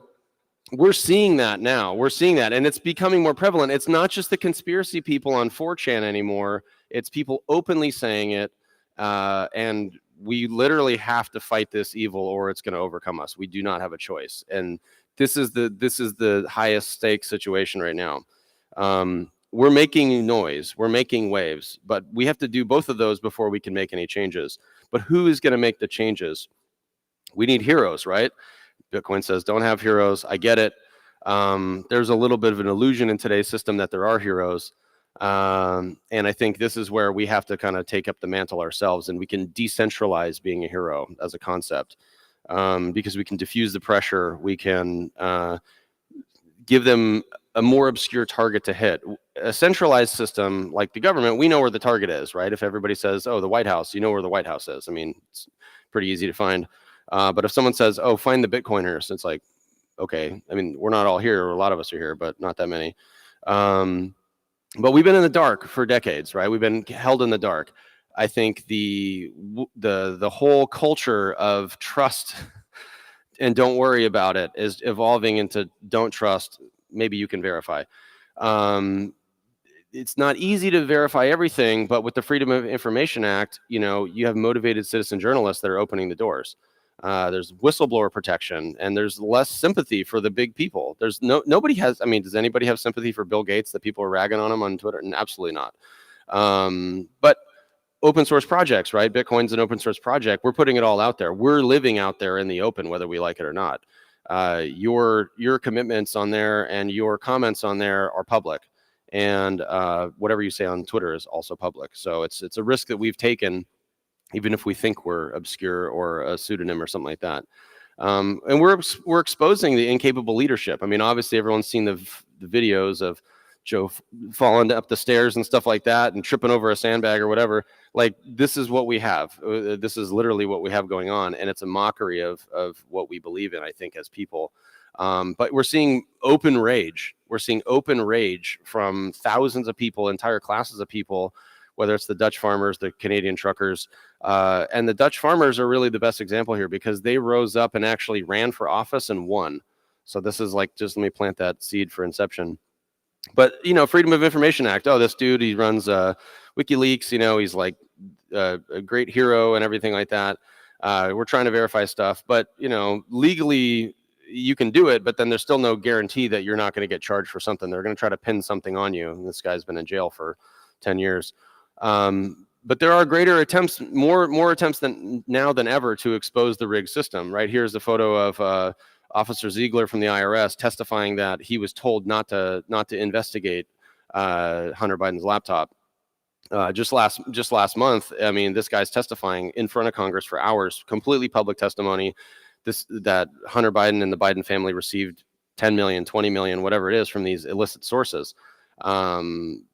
Speaker 18: we're seeing that now. We're seeing that, and it's becoming more prevalent. It's not just the conspiracy people on 4chan anymore. It's people openly saying it. And we literally have to fight this evil or it's going to overcome us. We do not have a choice. And this is the highest stake situation right now. we're making noise, we're making waves, but we have to do both of those before we can make any changes. But who is going to make the changes? We need heroes, right? Bitcoin says don't have heroes. I get it. There's a little bit of an illusion in today's system that there are heroes. And I think this is where we have to kind of take up the mantle ourselves, and we can decentralize being a hero as a concept, because we can diffuse the pressure. We can give them a more obscure target to hit. A centralized system like the government, we know where the target is, right? If everybody says, oh, the White House, you know where the White House is. I mean, it's pretty easy to find. But if someone says, oh, find the Bitcoiners, it's like, okay, I mean, we're not all here, or a lot of us are here, but not that many. But we've been in the dark for decades, right? We've been held in the dark. I think the whole culture of trust and don't worry about it is evolving into don't trust, maybe you can verify. It's not easy to verify everything, but with the Freedom of Information Act, you know, you have motivated citizen journalists that are opening the doors. There's whistleblower protection, and there's less sympathy for the big people. There's nobody has, I mean, does anybody have sympathy for Bill Gates that people are ragging on him on Twitter? Absolutely not. But open source projects, right? Bitcoin's an open source project. We're putting it all out there. We're living out there in the open, whether we like it or not. Your commitments on there and your comments on there are public, and whatever you say on Twitter is also public. So it's a risk that we've taken, even if we think we're obscure or a pseudonym or something like that. And we're exposing the incapable leadership. I mean, obviously everyone's seen the videos of Joe falling up the stairs and stuff like that and tripping over a sandbag or whatever. Like, this is what we have. This is literally what we have going on. And it's a mockery of what we believe in, I think, as people. But we're seeing open rage. We're seeing open rage from thousands of people, entire classes of people, whether it's the Dutch farmers, the Canadian truckers. And the Dutch farmers are really the best example here, because they rose up and actually ran for office and won. So this is like, just let me plant that seed for inception. But, you know, Freedom of Information Act. Oh, this dude, he runs WikiLeaks. You know, he's like a great hero and everything like that. We're trying to verify stuff. But, you know, legally, you can do it, but then there's still no guarantee that you're not going to get charged for something. They're going to try to pin something on you. And this guy's been in jail for 10 years. But there are greater attempts, more attempts than ever to expose the rigged system. Right here's the photo of Officer Ziegler from the IRS testifying that he was told not to investigate Hunter Biden's laptop. Just last month, I mean, this guy's testifying in front of Congress for hours, completely public testimony. That Hunter Biden and the Biden family received 10 million, 20 million, whatever it is, from these illicit sources.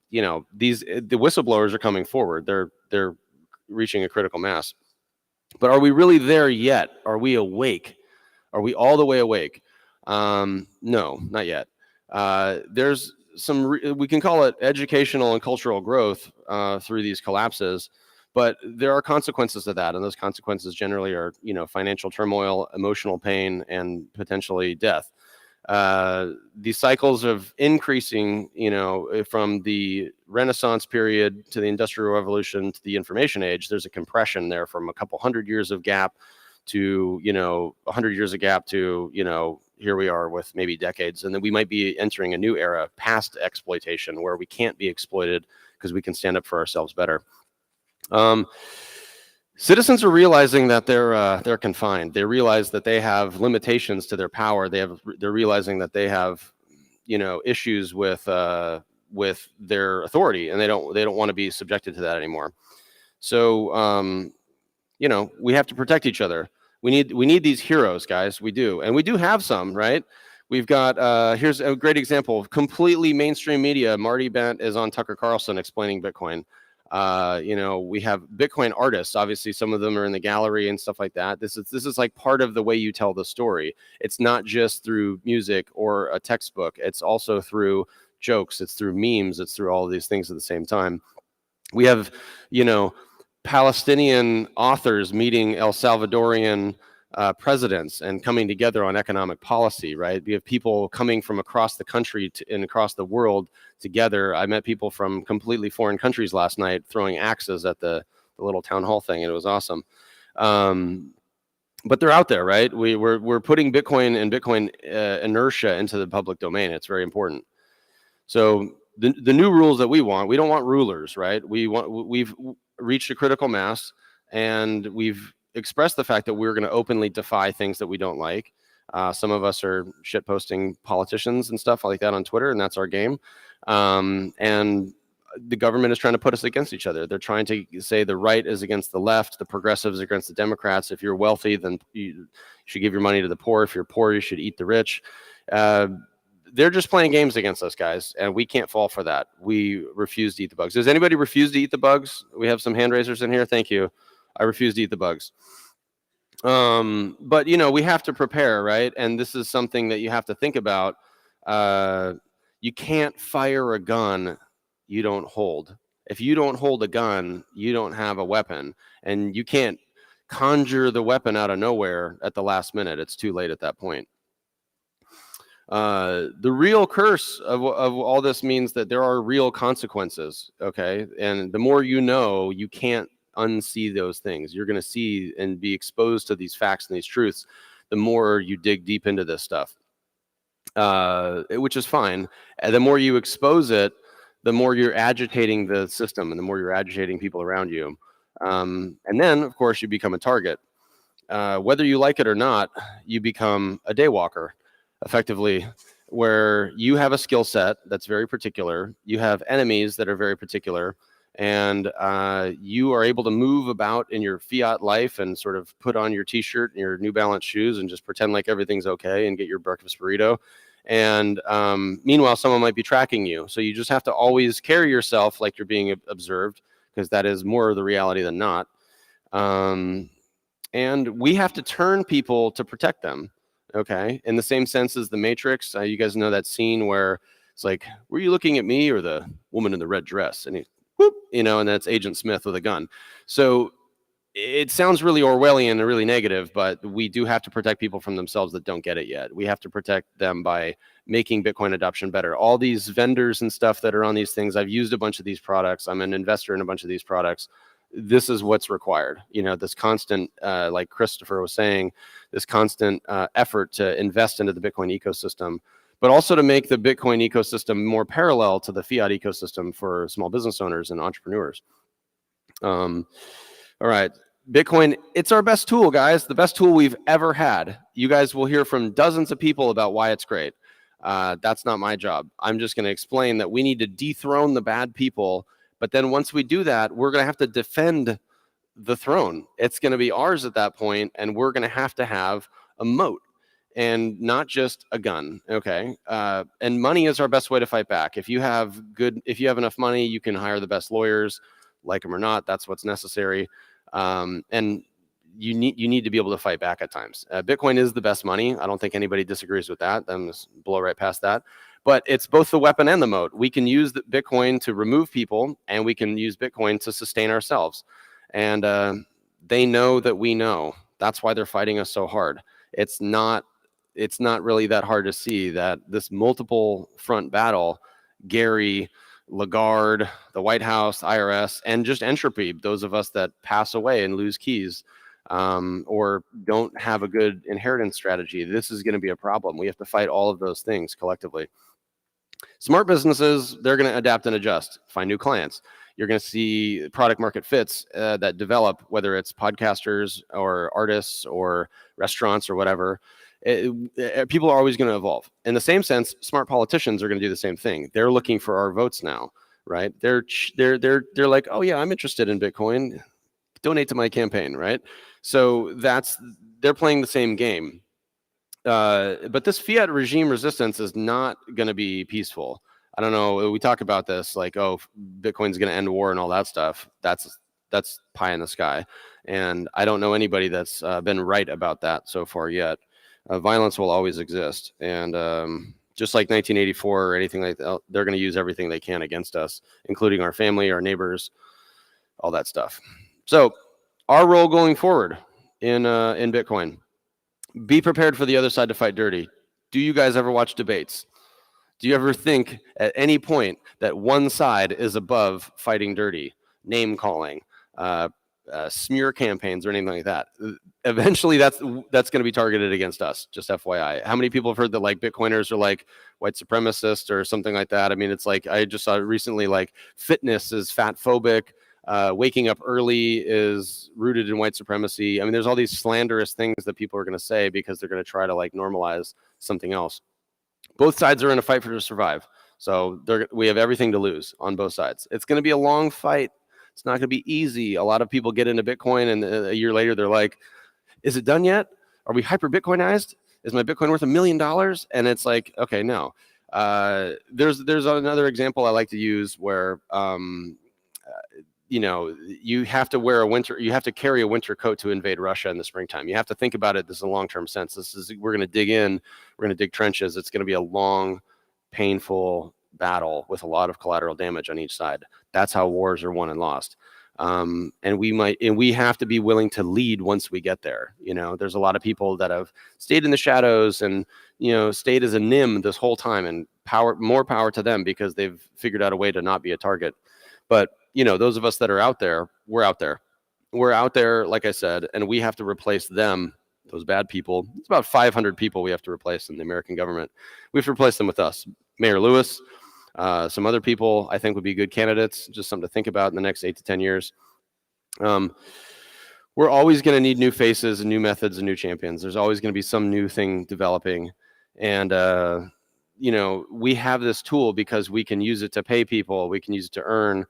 Speaker 18: You know, the whistleblowers are coming forward. They're reaching a critical mass. But are we really there yet? Are we awake? Are we all the way awake? No, not yet. There's we can call it educational and cultural growth through these collapses, but there are consequences to that, and those consequences generally are, you know, financial turmoil, emotional pain, and potentially death. These cycles of increasing, you know, from the Renaissance period to the Industrial Revolution to the Information Age, there's a compression there from a couple hundred years of gap to, you know, 100 years of gap to, you know, here we are with maybe decades. And then we might be entering a new era past exploitation, where we can't be exploited because we can stand up for ourselves better. Citizens are realizing that they're confined. They realize that they have limitations to their power. They're realizing that they have, you know, issues with their authority, and they don't want to be subjected to that anymore. So you know, we have to protect each other. We need these heroes, guys. We do, and we do have some, right? We've got here's a great example of completely mainstream media. Marty Bent is on Tucker Carlson explaining Bitcoin. You know, we have Bitcoin artists. Obviously, some of them are in the gallery and stuff like that. This is like part of the way you tell the story. It's not just through music or a textbook. It's also through jokes. It's through memes. It's through all of these things at the same time. We have, you know, Palestinian authors meeting El Salvadorian presidents and coming together on economic policy, right? We have people coming from across the country and across the world together. I met people from completely foreign countries last night throwing axes at the little town hall thing, and it was awesome. But they're out there, right? We're putting Bitcoin and Bitcoin inertia into the public domain. It's very important. So the new rules that we don't want rulers, right? We've reached a critical mass, and we've expressed the fact that we're going to openly defy things that we don't like. Some of us are shitposting politicians and stuff like that on Twitter, and that's our game. And the government is trying to put us against each other. They're trying to say the right is against the left, the progressives against the Democrats. If you're wealthy, then you should give your money to the poor. If you're poor, you should eat the rich. They're just playing games against us, guys, and we can't fall for that. We refuse to eat the bugs. Does anybody refuse to eat the bugs? We have some hand raisers in here. Thank you. I refuse to eat the bugs. But we have to prepare, right? And this is something that you have to think about. You can't fire a gun you don't hold. If you don't hold a gun, you don't have a weapon, and you can't conjure the weapon out of nowhere at the last minute. It's too late at that point. The real curse of all this means that there are real consequences, okay? And the more you can't unsee those things. You're going to see and be exposed to these facts and these truths the more you dig deep into this stuff, which is fine. And the more you expose it, the more you're agitating the system and the more you're agitating people around you. And then, of course, you become a target. Whether you like it or not, you become a daywalker, effectively, where you have a skill set that's very particular. You have enemies that are very particular. And you are able to move about in your fiat life and sort of put on your t-shirt and your New Balance shoes and just pretend like everything's okay and get your breakfast burrito. And meanwhile, someone might be tracking you. So you just have to always carry yourself like you're being observed, because that is more of the reality than not. And we have to turn people to protect them, okay? In the same sense as the Matrix, you guys know that scene where it's like, were you looking at me or the woman in the red dress? And he, whoop, and that's Agent Smith with a gun. So it sounds really Orwellian and really negative, but we do have to protect people from themselves that don't get it yet. We have to protect them by making Bitcoin adoption better. All these vendors and stuff that are on these things, I've used a bunch of these products. I'm an investor in a bunch of these products. This is what's required. This constant, like Christopher was saying, this constant effort to invest into the Bitcoin ecosystem, but also to make the Bitcoin ecosystem more parallel to the fiat ecosystem for small business owners and entrepreneurs. All right. Bitcoin, it's our best tool, guys. The best tool we've ever had. You guys will hear from dozens of people about why it's great. That's not my job. I'm just going to explain that we need to dethrone the bad people. But then once we do that, we're going to have to defend the throne. It's going to be ours at that point, and we're going to have a moat and not just a gun. Okay. And money is our best way to fight back. If you have enough money, you can hire the best lawyers, like them or not. That's what's necessary. And you need to be able to fight back at times. Bitcoin is the best money. I don't think anybody disagrees with that. I'm just blow right past that. But it's both the weapon and the moat. We can use the Bitcoin to remove people, and we can use Bitcoin to sustain ourselves. And they know that we know. That's why they're fighting us so hard. It's not really that hard to see that this multiple front battle, Gary, Lagarde, the White House, IRS, and just entropy, those of us that pass away and lose keys, or don't have a good inheritance strategy, this is going to be a problem. We have to fight all of those things collectively. Smart businesses, they're going to adapt and adjust, find new clients. You're going to see product market fits that develop, whether it's podcasters or artists or restaurants or whatever. People are always going to evolve. In the same sense, smart politicians are going to do the same thing. They're looking for our votes now, right? They're like, oh yeah, I'm interested in Bitcoin. Donate to my campaign, right? So they're playing the same game. But this fiat regime resistance is not going to be peaceful. I don't know. We talk about this like, oh, Bitcoin's going to end war and all that stuff. That's pie in the sky. And I don't know anybody that's been right about that so far yet. Violence will always exist. And just like 1984 or anything like that, they're going to use everything they can against us, including our family, our neighbors, all that stuff. So our role going forward in Bitcoin, be prepared for the other side to fight dirty. Do you guys ever watch debates? Do you ever think at any point that one side is above fighting dirty, name calling, smear campaigns or anything like that. Eventually, that's going to be targeted against us. Just FYI. How many people have heard that like Bitcoiners are like white supremacists or something like that? I mean, it's like I just saw recently like fitness is fat phobic. Waking up early is rooted in white supremacy. I mean, there's all these slanderous things that people are going to say because they're going to try to like normalize something else. Both sides are in a fight for to survive. So we have everything to lose on both sides. It's going to be a long fight. It's not going to be easy. A lot of people get into Bitcoin and a year later they're like, is it done yet? Are we hyper Bitcoinized? Is my Bitcoin worth $1 million? And it's like, okay, no. There's another example I like to use where, you know, you have to carry a winter coat to invade Russia in the springtime. You have to think about it. This is a long-term sense. We're going to dig in, we're going to dig trenches. It's going to be a long, painful battle with a lot of collateral damage on each side. That's how wars are won and lost. And we have to be willing to lead once we get there. You know, there's a lot of people that have stayed in the shadows and, you know, stayed as a NIM this whole time, and more power to them because they've figured out a way to not be a target. But, you know, those of us that are out there, we're out there. We're out there, like I said, and we have to replace them, those bad people. It's about 500 people we have to replace in the American government. We have to replace them with us. Mayor Lewis, some other people I think would be good candidates, just something to think about in the next 8 to 10 years. We're always going to need new faces and new methods and new champions. There's always going to be some new thing developing. And, you know, we have this tool because we can use it to pay people. We can use it to earn.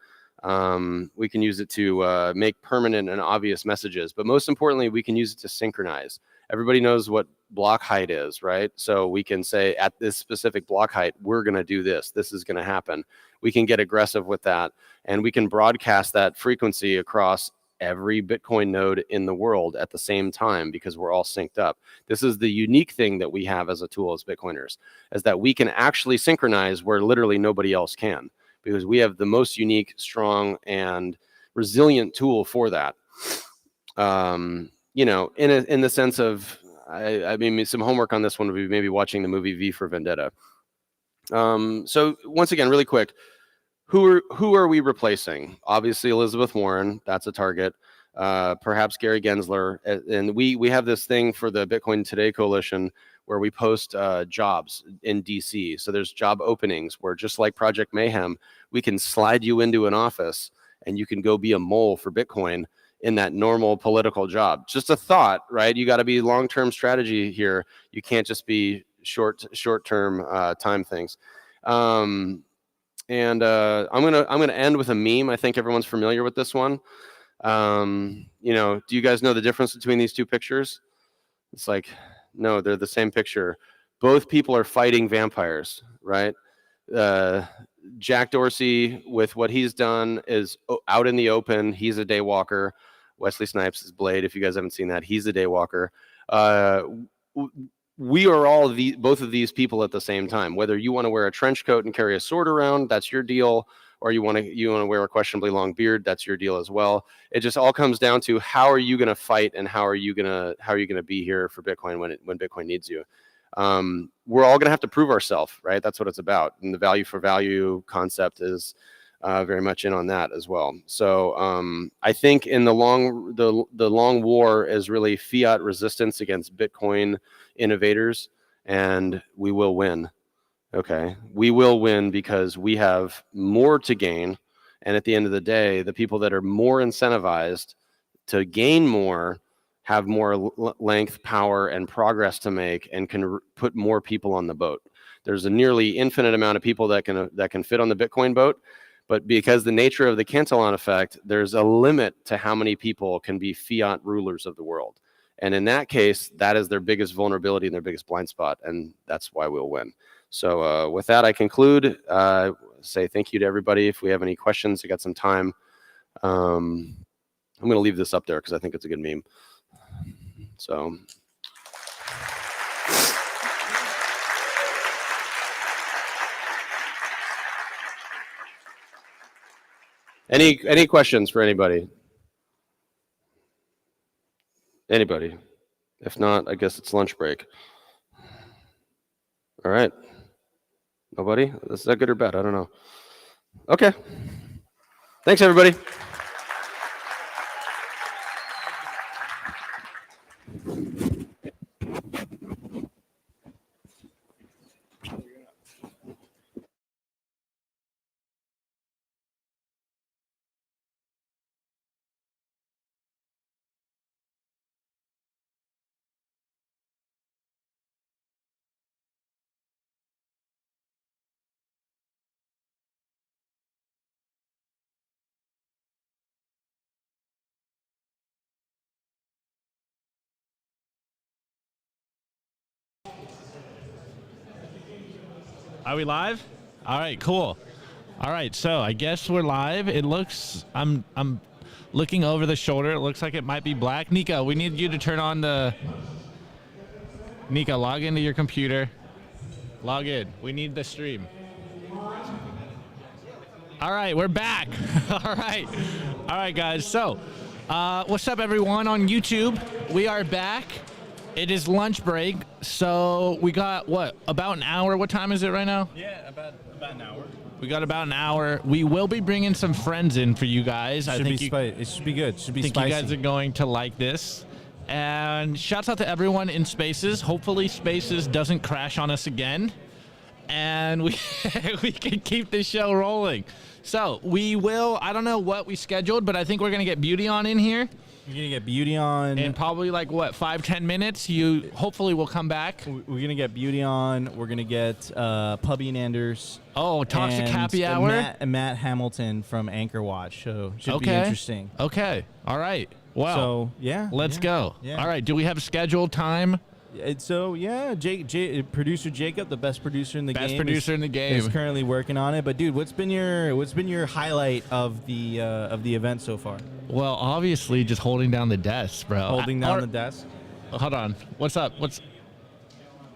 Speaker 18: We can use it to make permanent and obvious messages. But most importantly, we can use it to synchronize. Everybody knows what block height is, right? So we can say at this specific block height, we're going to do this. This is going to happen. We can get aggressive with that. And we can broadcast that frequency across every Bitcoin node in the world at the same time because we're all synced up. This is the unique thing that we have as a tool as Bitcoiners, is that we can actually synchronize where literally nobody else can, because we have the most unique, strong, and resilient tool for that. You know, in the sense of, I mean, some homework on this one would be maybe watching the movie V for Vendetta. So once again, really quick, who are we replacing? Obviously, Elizabeth Warren, that's a target. Perhaps Gary Gensler, and we have this thing for the Bitcoin Today Coalition where we post jobs in DC. So there's job openings where, just like Project Mayhem, we can slide you into an office and you can go be a mole for Bitcoin in that normal political job. Just a thought, right? You got to be long-term strategy here. You can't just be short-term time things. I'm gonna end with a meme. I think everyone's familiar with this one. You know, do you guys know the difference between these two pictures? It's like, no, they're the same picture. Both people are fighting vampires, right? Jack Dorsey, with what he's done, is out in the open. He's a daywalker. Wesley Snipes is Blade. If you guys haven't seen that, he's a daywalker. We are all both of these people at the same time. Whether you want to wear a trench coat and carry a sword around, that's your deal, or you want to wear a questionably long beard, that's your deal as well. It just all comes down to how are you going to fight and how are you going to be here for Bitcoin when Bitcoin needs you. We're all going to have to prove ourselves, right? That's what it's about, and the value for value concept is very much in on that as well. So I think in the long war is really fiat resistance against Bitcoin innovators, and we will win. Okay, we will win because we have more to gain, and at the end of the day, the people that are more incentivized to gain more have more length, power, and progress to make, and can put more people on the boat. There's a nearly infinite amount of people that can fit on the Bitcoin boat, but because the nature of the Cantillon effect, there's a limit to how many people can be fiat rulers of the world. And in that case, that is their biggest vulnerability and their biggest blind spot, and that's why we'll win. So with that, I conclude. Say thank you to everybody. If we have any questions, I got some time. I'm going to leave this up there because I think it's a good meme. So. Any questions for anybody? Anybody? If not, I guess it's lunch break. All right. Nobody? Is that good or bad? I don't know. Okay. Thanks, everybody.
Speaker 1: Are we live? All right, cool. All right, so I guess we're live. It looks, I'm looking over the shoulder. It looks like it might be black. Nico, we need you to turn on the, Nico, log into your computer. Log in. We need the stream. All right, we're back. All right, guys. So, what's up, everyone on YouTube? We are back. It is lunch break, so we got what, about an hour? What time is it right now?
Speaker 2: Yeah, about an hour.
Speaker 1: We got about an hour. We will be bringing some friends in for you guys.
Speaker 2: It should be good. It should be spicy.
Speaker 1: You guys are going to like this. And shouts out to everyone in Spaces. Hopefully Spaces doesn't crash on us again, and we we can keep the show rolling. So we will, I don't know what we scheduled, but I think we're going to get Beauty on in here.
Speaker 2: You're going to get Beauty on.
Speaker 1: In probably like, what, 5-10 minutes? You hopefully will come back.
Speaker 2: We're going to get Beauty on. We're going to get Pubby and Anders.
Speaker 1: Oh, Toxic Happy Hour?
Speaker 2: Matt Hamilton from Anchor Watch. So should be interesting.
Speaker 1: Okay. All right. Well,
Speaker 2: so, yeah.
Speaker 1: Let's go.
Speaker 2: Yeah.
Speaker 1: All right. Do we have a scheduled time?
Speaker 2: So yeah, producer Jacob, the best producer in the game, is currently working on it. But dude, what's been your highlight of the event so far?
Speaker 1: Well, obviously, just holding down the desk, bro.
Speaker 2: Holding down the desk.
Speaker 1: Hold on. What's up?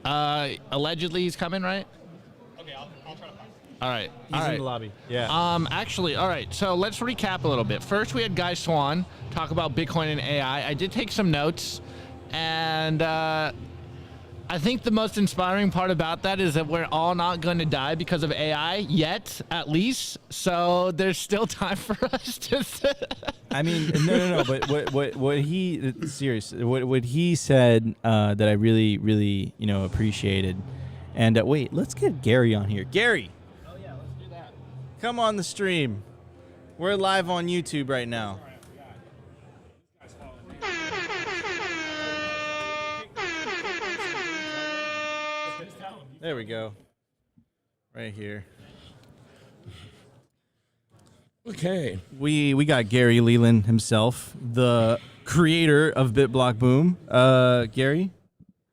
Speaker 1: Allegedly he's coming, right?
Speaker 14: Okay, I'll try to find him.
Speaker 1: All right.
Speaker 2: He's in the lobby. Yeah.
Speaker 1: Actually, all right. So let's recap a little bit. First, we had Guy Swann talk about Bitcoin and AI. I did take some notes, and I think the most inspiring part about that is that we're all not going to die because of AI yet, at least. So there's still time for us to.
Speaker 2: I mean, no. But what he seriously what he said that I really appreciated. And wait, let's get Gary on here. Gary.
Speaker 14: Oh yeah, let's do that.
Speaker 2: Come on the stream. We're live on YouTube right now. There we go. Right here.
Speaker 19: Okay.
Speaker 2: We got Gary Leland himself, the creator of BitBlockBoom. Gary,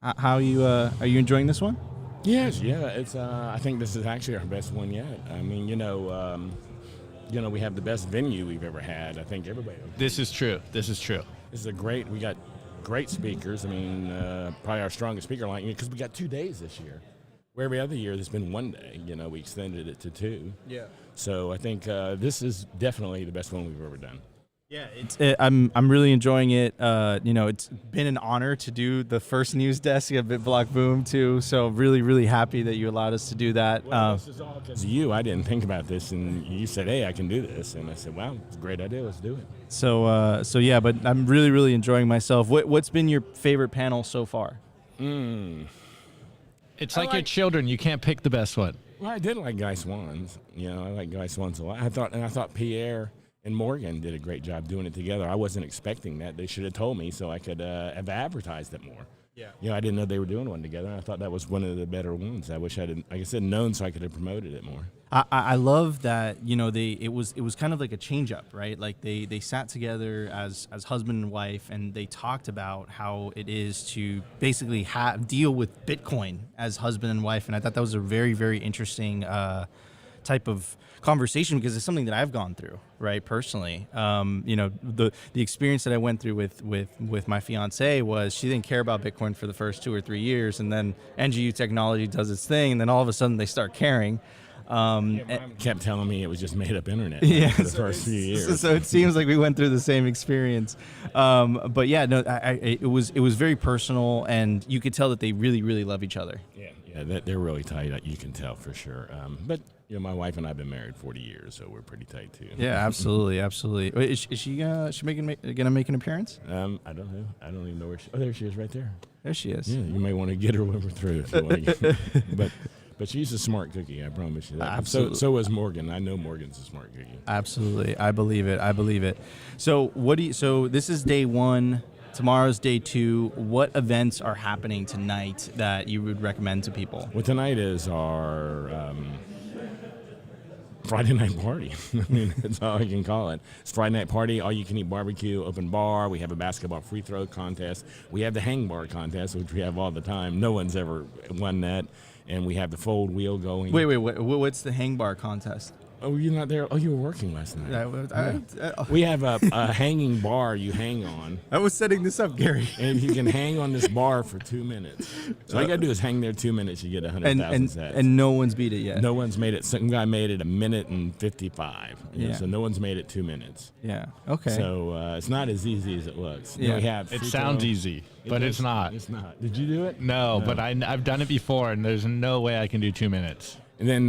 Speaker 2: how are you enjoying this one?
Speaker 19: Yes, yeah. It's I think this is actually our best one yet. I mean, we have the best venue we've ever had. I think everybody.
Speaker 1: This is true. This is
Speaker 19: we got great speakers. I mean, probably our strongest speaker line because we got 2 days this year. Where every other year there's been 1 day, we extended it to 2.
Speaker 2: Yeah.
Speaker 19: So I think this is definitely the best one we've ever done.
Speaker 2: Yeah, I'm really enjoying it. It's been an honor to do the first news desk at BitBlockBoom too. So really happy that you allowed us to do that.
Speaker 19: Well, this is all because of you. I didn't think about this, and you said, "Hey, I can do this," and I said, "Wow, it's a great idea. Let's do it."
Speaker 2: So yeah, but I'm really enjoying myself. What's been your favorite panel so far?
Speaker 1: It's like your children. You can't pick the best one.
Speaker 19: Well, I did like Guy Swann's. I like Guy Swann's a lot. I thought Pierre and Morgan did a great job doing it together. I wasn't expecting that. They should have told me so I could have advertised it more. Yeah. I didn't know they were doing one together. I thought that was one of the better ones. I wish I didn't, like I said, known so I could have promoted it more.
Speaker 2: I love that, it was kind of like a change up, right? Like they sat together as husband and wife, and they talked about how it is to basically deal with Bitcoin as husband and wife. And I thought that was a very interesting type of conversation because it's something that I've gone through, right, personally. The experience that I went through with my fiance was she didn't care about Bitcoin for the first 2 or 3 years, and then NGU technology does its thing, and then all of a sudden they start caring.
Speaker 19: Mom kept telling me it was just made up internet for the first few years.
Speaker 2: So it seems like we went through the same experience. But yeah, no, it was very personal, and you could tell that they really love each other.
Speaker 19: Yeah, they're really tight. You can tell for sure. But my wife and I have been married 40 years, so we're pretty tight too.
Speaker 2: Yeah, absolutely. Wait, is she gonna make an appearance?
Speaker 19: I don't know. I don't even know where she. Oh, there she is, right there.
Speaker 2: There she is.
Speaker 19: Yeah, you may want to get her when we're through if you want to get. But she's a smart cookie, I promise you that.
Speaker 2: Absolutely.
Speaker 19: So is Morgan. I know Morgan's a smart cookie.
Speaker 2: Absolutely. I believe it. So so this is day 1. Tomorrow's day 2. What events are happening tonight that you would recommend to people?
Speaker 19: Well, tonight is our Friday night party. I mean, that's all I can call it. It's Friday night party, all you can eat barbecue, open bar. We have a basketball free throw contest. We have the hang bar contest, which we have all the time. No one's ever won that. and we have the fold wheel going.
Speaker 2: Wait, what's the hang bar contest?
Speaker 19: Oh, you're not there? Oh, you were working last night.
Speaker 2: Yeah.
Speaker 19: We have a hanging bar you hang on.
Speaker 2: I was setting this up, Gary.
Speaker 19: And you can hang on this bar for 2 minutes. So all you got to do is hang there 2 minutes, you get 100,000 sats.
Speaker 2: And no one's beat it yet.
Speaker 19: No one's made it. Some guy made it 1:55.
Speaker 2: Yeah.
Speaker 19: So no one's made it 2 minutes.
Speaker 2: Yeah. Okay.
Speaker 19: So it's not as easy as it looks.
Speaker 2: Yeah.
Speaker 19: We have
Speaker 1: It sounds easy, but it's not.
Speaker 19: It's not. Did you do it?
Speaker 1: No, but I've done it before, and there's no way I can do 2 minutes.
Speaker 19: And then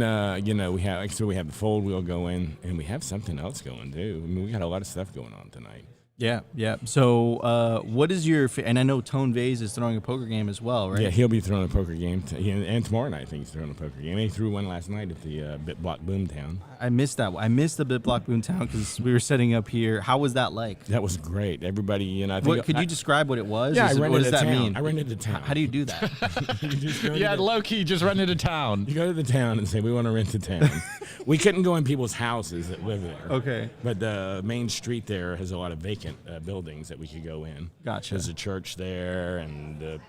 Speaker 19: we have we have the fold wheel going, and we have something else going too. I mean, we got a lot of stuff going on tonight.
Speaker 2: Yeah. So, what is your? And I know Tone Vase is throwing a poker game as well, right?
Speaker 19: Yeah, he'll be throwing a poker game, and tomorrow night I think he's throwing a poker game. He threw one last night at the BitBlockBoom town.
Speaker 2: I missed that. I missed the BitBlockBoom town because we were setting up here. How was that like?
Speaker 19: That was great. Everybody, I think.
Speaker 2: Could you describe what it was?
Speaker 19: Yeah,
Speaker 2: What does that
Speaker 19: town.
Speaker 2: mean?
Speaker 19: I rented the town.
Speaker 2: How do you do that?
Speaker 1: Low key, just run into town.
Speaker 19: You go to the town and say, we want to rent the town. We couldn't go in people's houses that live there.
Speaker 2: Okay.
Speaker 19: But the main street there has a lot of vacant buildings that we could go in.
Speaker 2: Gotcha.
Speaker 19: There's a church there and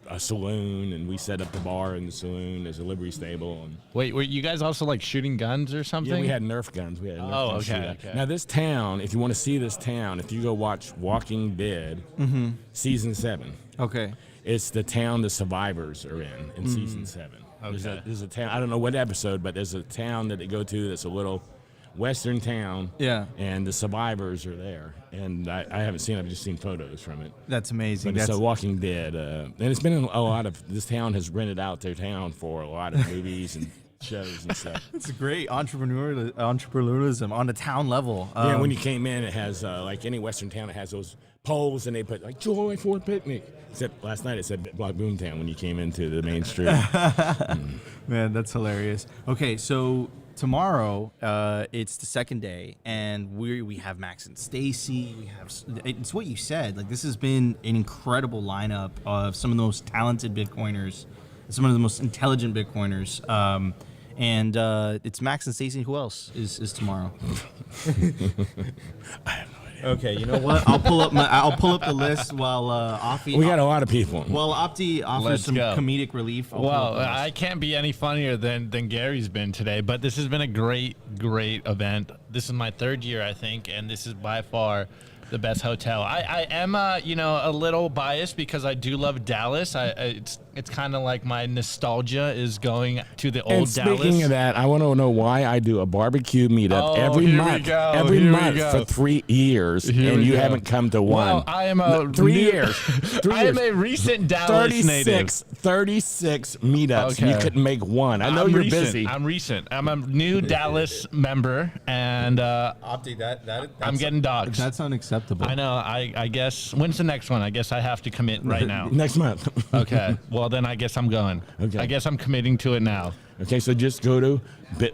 Speaker 19: a saloon, and we set up the bar in the saloon. There's a livery stable. And
Speaker 1: Wait, were you guys also like shooting guns or something?
Speaker 19: yeah, we had Nerf guns. We had Nerf guns
Speaker 1: okay.
Speaker 19: Now this town, if you want to see this town, if you go watch Walking Dead, season 7.
Speaker 2: Okay.
Speaker 19: It's the town the survivors are in season 7.
Speaker 1: Okay.
Speaker 19: There's a town, I don't know what episode, but there's a town that they go to that's a little western town.
Speaker 2: Yeah.
Speaker 19: And the survivors are there. And I haven't seen it, I've just seen photos from it.
Speaker 2: That's amazing.
Speaker 19: But it's a Walking Dead. And it's been a lot of, this town has rented out their town for a lot of movies and shows and stuff.
Speaker 2: It's great entrepreneurialism on the town level.
Speaker 19: Yeah, when you came in, it has, like any western town, it has those poles, and they put, like, Joy for a picnic. Except last night it said BitBlockBoom Town when you came into the main street.
Speaker 2: Man, that's hilarious. Okay, so tomorrow, it's the second day, and we have Max and Stacy. It's what you said. Like, this has been an incredible lineup of some of the most talented Bitcoiners, some of the most intelligent Bitcoiners. And it's Max and Stacy. Who else is tomorrow?
Speaker 19: I have no idea.
Speaker 2: Okay, you know what? I'll pull up the list while Offie.
Speaker 19: We got a lot of people.
Speaker 2: Well, Opti offers
Speaker 1: Let's
Speaker 2: some
Speaker 1: go.
Speaker 2: comedic relief.
Speaker 1: Well, I can't be any funnier than Gary's been today, but this has been a great event. This is my 3rd year, I think, and this is by far the best hotel. I am, a little biased because I do love Dallas. It's kind of like my nostalgia is going to the old
Speaker 19: And
Speaker 1: Dallas.
Speaker 19: speaking of that, I want to know why I do a barbecue meetup every month. Every month for 3 years, and you haven't come to one.
Speaker 1: Well, I am a
Speaker 19: 3 years. 3
Speaker 1: I am
Speaker 19: years.
Speaker 1: a recent Dallas native.
Speaker 19: 36 meetups, and you couldn't make one. I know
Speaker 1: I'm
Speaker 19: you're
Speaker 1: recent.
Speaker 19: busy.
Speaker 1: I'm recent. I'm a new Dallas member, and
Speaker 2: Opti,
Speaker 1: I'm getting dogs.
Speaker 2: That's unacceptable.
Speaker 1: I know. I guess. When's the next one? I guess I have to commit right now.
Speaker 19: Next month.
Speaker 1: Okay. Well, then I guess I'm going.
Speaker 19: Okay.
Speaker 1: I guess I'm committing to it now.
Speaker 19: Okay, so just go to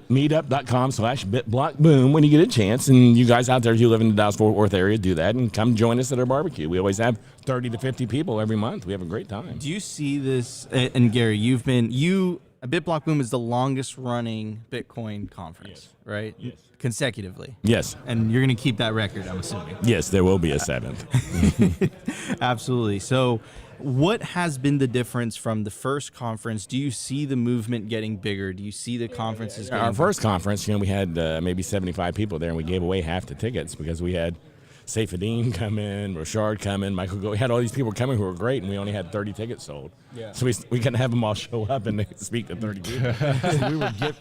Speaker 19: meetup.com/BitBlockBoom when you get a chance. And you guys out there, if you live in the Dallas-Fort Worth area, do that and come join us at our barbecue. We always have 30 to 50 people every month. We have a great time.
Speaker 2: Do you see this? And Gary, BitBlockBoom is the longest running Bitcoin conference, right? Yes. Consecutively.
Speaker 19: Yes.
Speaker 2: And you're going to keep that record, I'm assuming.
Speaker 19: Yes, there will be a 7th.
Speaker 2: Absolutely. So what has been the difference from the first conference? Do you see the movement getting bigger? Do you see the conferences getting
Speaker 19: Our first conference, we had maybe 75 people there, and we gave away half the tickets because we had Saifedean come in, Rashard come in, Michael go. We had all these people coming who were great, and we only had 30 tickets sold.
Speaker 2: Yeah.
Speaker 19: So we couldn't have them all show up and speak to 30 people.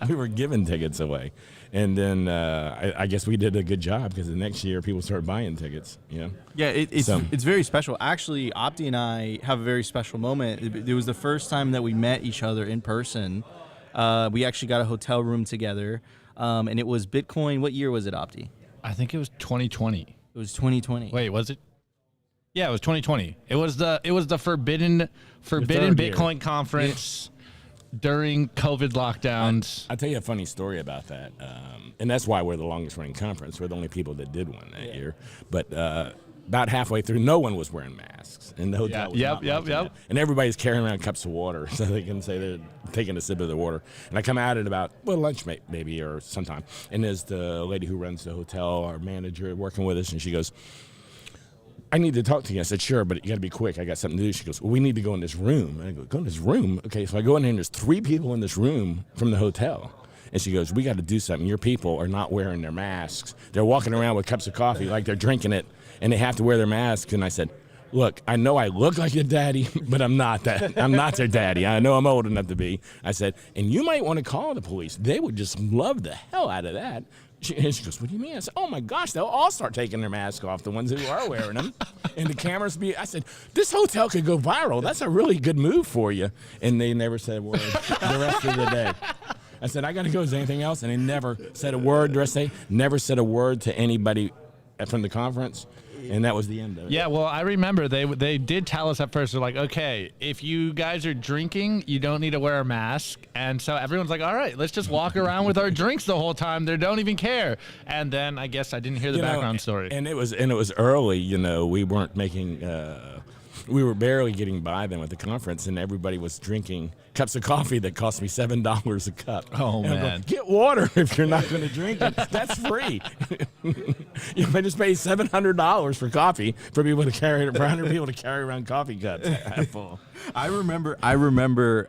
Speaker 19: we were giving tickets away. And then I guess we did a good job because the next year people started buying tickets.
Speaker 2: Yeah, it's very special. Actually, Opti and I have a very special moment. It was the first time that we met each other in person. We actually got a hotel room together, and it was Bitcoin. What year was it, Opti?
Speaker 1: I think it was 2020.
Speaker 2: It was 2020.
Speaker 1: Wait, was it? Yeah, it was 2020. It was the forbidden
Speaker 19: third year.
Speaker 1: Bitcoin conference during COVID lockdowns.
Speaker 19: I'll tell you a funny story about that. And that's why we're the longest running conference. We're the only people that did one that year. But about halfway through, no one was wearing masks. And the hotel was not like that. And everybody's carrying around cups of water so they can say they're taking a sip of the water. And I come out at about, lunch maybe or sometime. And there's the lady who runs the hotel, our manager, working with us, and she goes, I need to talk to you. I said, sure, but you got to be quick. I got something to do. She goes, well, we need to go in this room. And I go in this room? Okay, so I go in there, and there's 3 people in this room from the hotel. And she goes, we got to do something. Your people are not wearing their masks. They're walking around with cups of coffee like they're drinking it, and they have to wear their masks. And I said, look, I know I look like your daddy, but I'm not that. I'm not their daddy. I know I'm old enough to be. I said, and you might want to call the police. They would just love the hell out of that. She goes, what do you mean? I said, oh my gosh, they'll all start taking their masks off, the ones who are wearing them. And the cameras I said, this hotel could go viral. That's a really good move for you. And they never said a word the rest of the day. I said, I got to go. Is there anything else? And they never said a word the rest of the day. Never said a word to anybody from the conference. And that was the end of it.
Speaker 1: Yeah, well, I remember they did tell us at first, they're like, okay, if you guys are drinking, you don't need to wear a mask. And so everyone's like, all right, let's just walk around with our drinks the whole time. They don't even care. And then I guess I didn't hear the background story.
Speaker 19: And it was early, we weren't making we were barely getting by then at the conference, and everybody was drinking cups of coffee that cost me $7 a cup.
Speaker 1: Oh,
Speaker 19: and I'm
Speaker 1: man.
Speaker 19: going, get water if you're not going to drink it. That's free. You might just pay $700 for coffee for 100 people to carry around coffee cups half full.
Speaker 2: I remember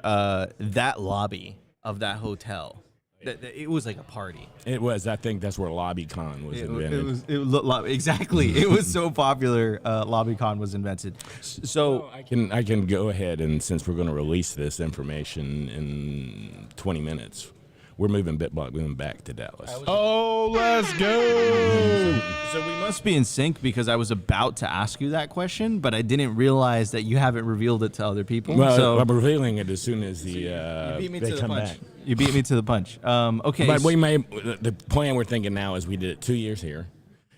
Speaker 2: that lobby of that hotel. It was like a party.
Speaker 19: It was. I think that's where LobbyCon was invented.
Speaker 2: Exactly. It was so popular. LobbyCon was invented. So
Speaker 19: I can go ahead, and since we're going to release this information in 20 minutes, we're moving BitBlockBoom back to Dallas.
Speaker 1: Oh, let's go!
Speaker 2: So we must be in sync, because I was about to ask you that question, but I didn't realize that you haven't revealed it to other people.
Speaker 19: Well,
Speaker 2: so
Speaker 19: I'm revealing it as soon as they come back.
Speaker 2: You beat me to the punch. Okay.
Speaker 19: But the plan we're thinking now is we did it 2 years here.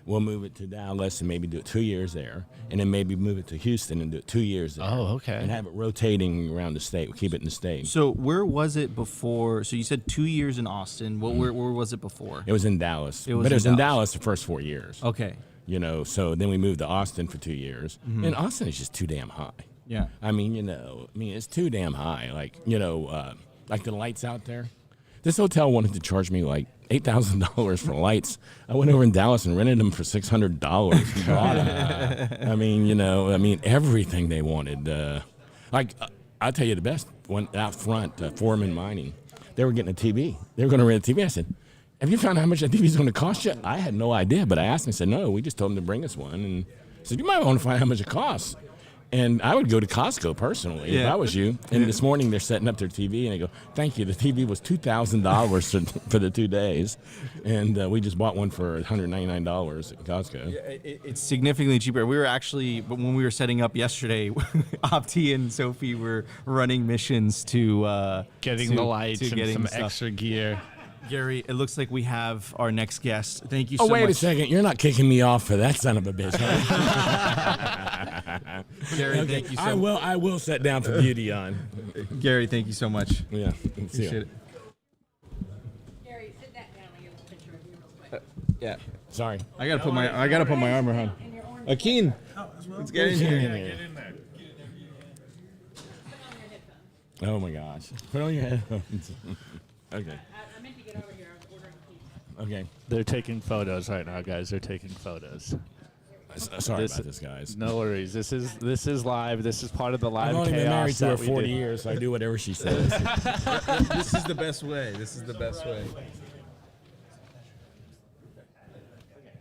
Speaker 19: We'll move it to Dallas and maybe do it 2 years there, and then maybe move it to Houston and do it 2 years there.
Speaker 1: Oh, okay.
Speaker 19: And have it rotating around the state. We'll keep it in the state.
Speaker 2: So where was it before? So you said 2 years in Austin. Where was it before?
Speaker 19: It was in Dallas.
Speaker 2: It was
Speaker 19: in Dallas the first 4 years.
Speaker 2: Okay.
Speaker 19: So then we moved to Austin for 2 years. And Austin is just too damn high.
Speaker 2: Yeah.
Speaker 19: It's too damn high. Like the lights out there. This hotel wanted to charge me like $8,000 for lights. I went over in Dallas and rented them for $600. Everything they wanted. I'll tell you the best one out front, Foreman Mining. They were getting a TV. They were going to rent a TV. I said, have you found out how much that TV is going to cost you? I had no idea, but I asked them. I said, no, we just told them to bring us one. And I said, you might want to find out how much it costs. And I would go to Costco personally if I was you. And this morning they're setting up their TV, and they go, thank you. The TV was $2,000 for the 2 days. And we just bought one for $199 at Costco.
Speaker 2: Yeah, it's significantly cheaper. We were actually, when we were setting up yesterday, Opti and Sophie were running missions to
Speaker 1: getting the lights and
Speaker 2: getting
Speaker 1: some
Speaker 2: stuff.
Speaker 1: Extra gear.
Speaker 2: Gary, it looks like we have our next guest. Thank you so much.
Speaker 19: Oh, wait a second. You're not kicking me off for that son of a bitch.
Speaker 2: Gary, thank you so much.
Speaker 19: I will sit down for beauty on.
Speaker 2: Gary, thank you so much.
Speaker 19: Yeah.
Speaker 2: Appreciate it.
Speaker 11: Gary, sit that down. I get a picture of you real quick.
Speaker 2: Yeah.
Speaker 19: Sorry.
Speaker 2: I gotta put my armor on. Akeen, let's get in here.
Speaker 19: Oh my gosh. Put on your headphones. Okay.
Speaker 11: I meant to get over here. I was ordering pizza.
Speaker 19: Okay.
Speaker 1: They're taking photos right now, guys. They're taking photos.
Speaker 19: Sorry about this, guys.
Speaker 1: No worries. This is live. This is part of the live
Speaker 19: I've only
Speaker 1: chaos
Speaker 19: been married to her
Speaker 1: that we
Speaker 19: 40
Speaker 1: do.
Speaker 19: years, so I do whatever she says.
Speaker 2: This is the best way.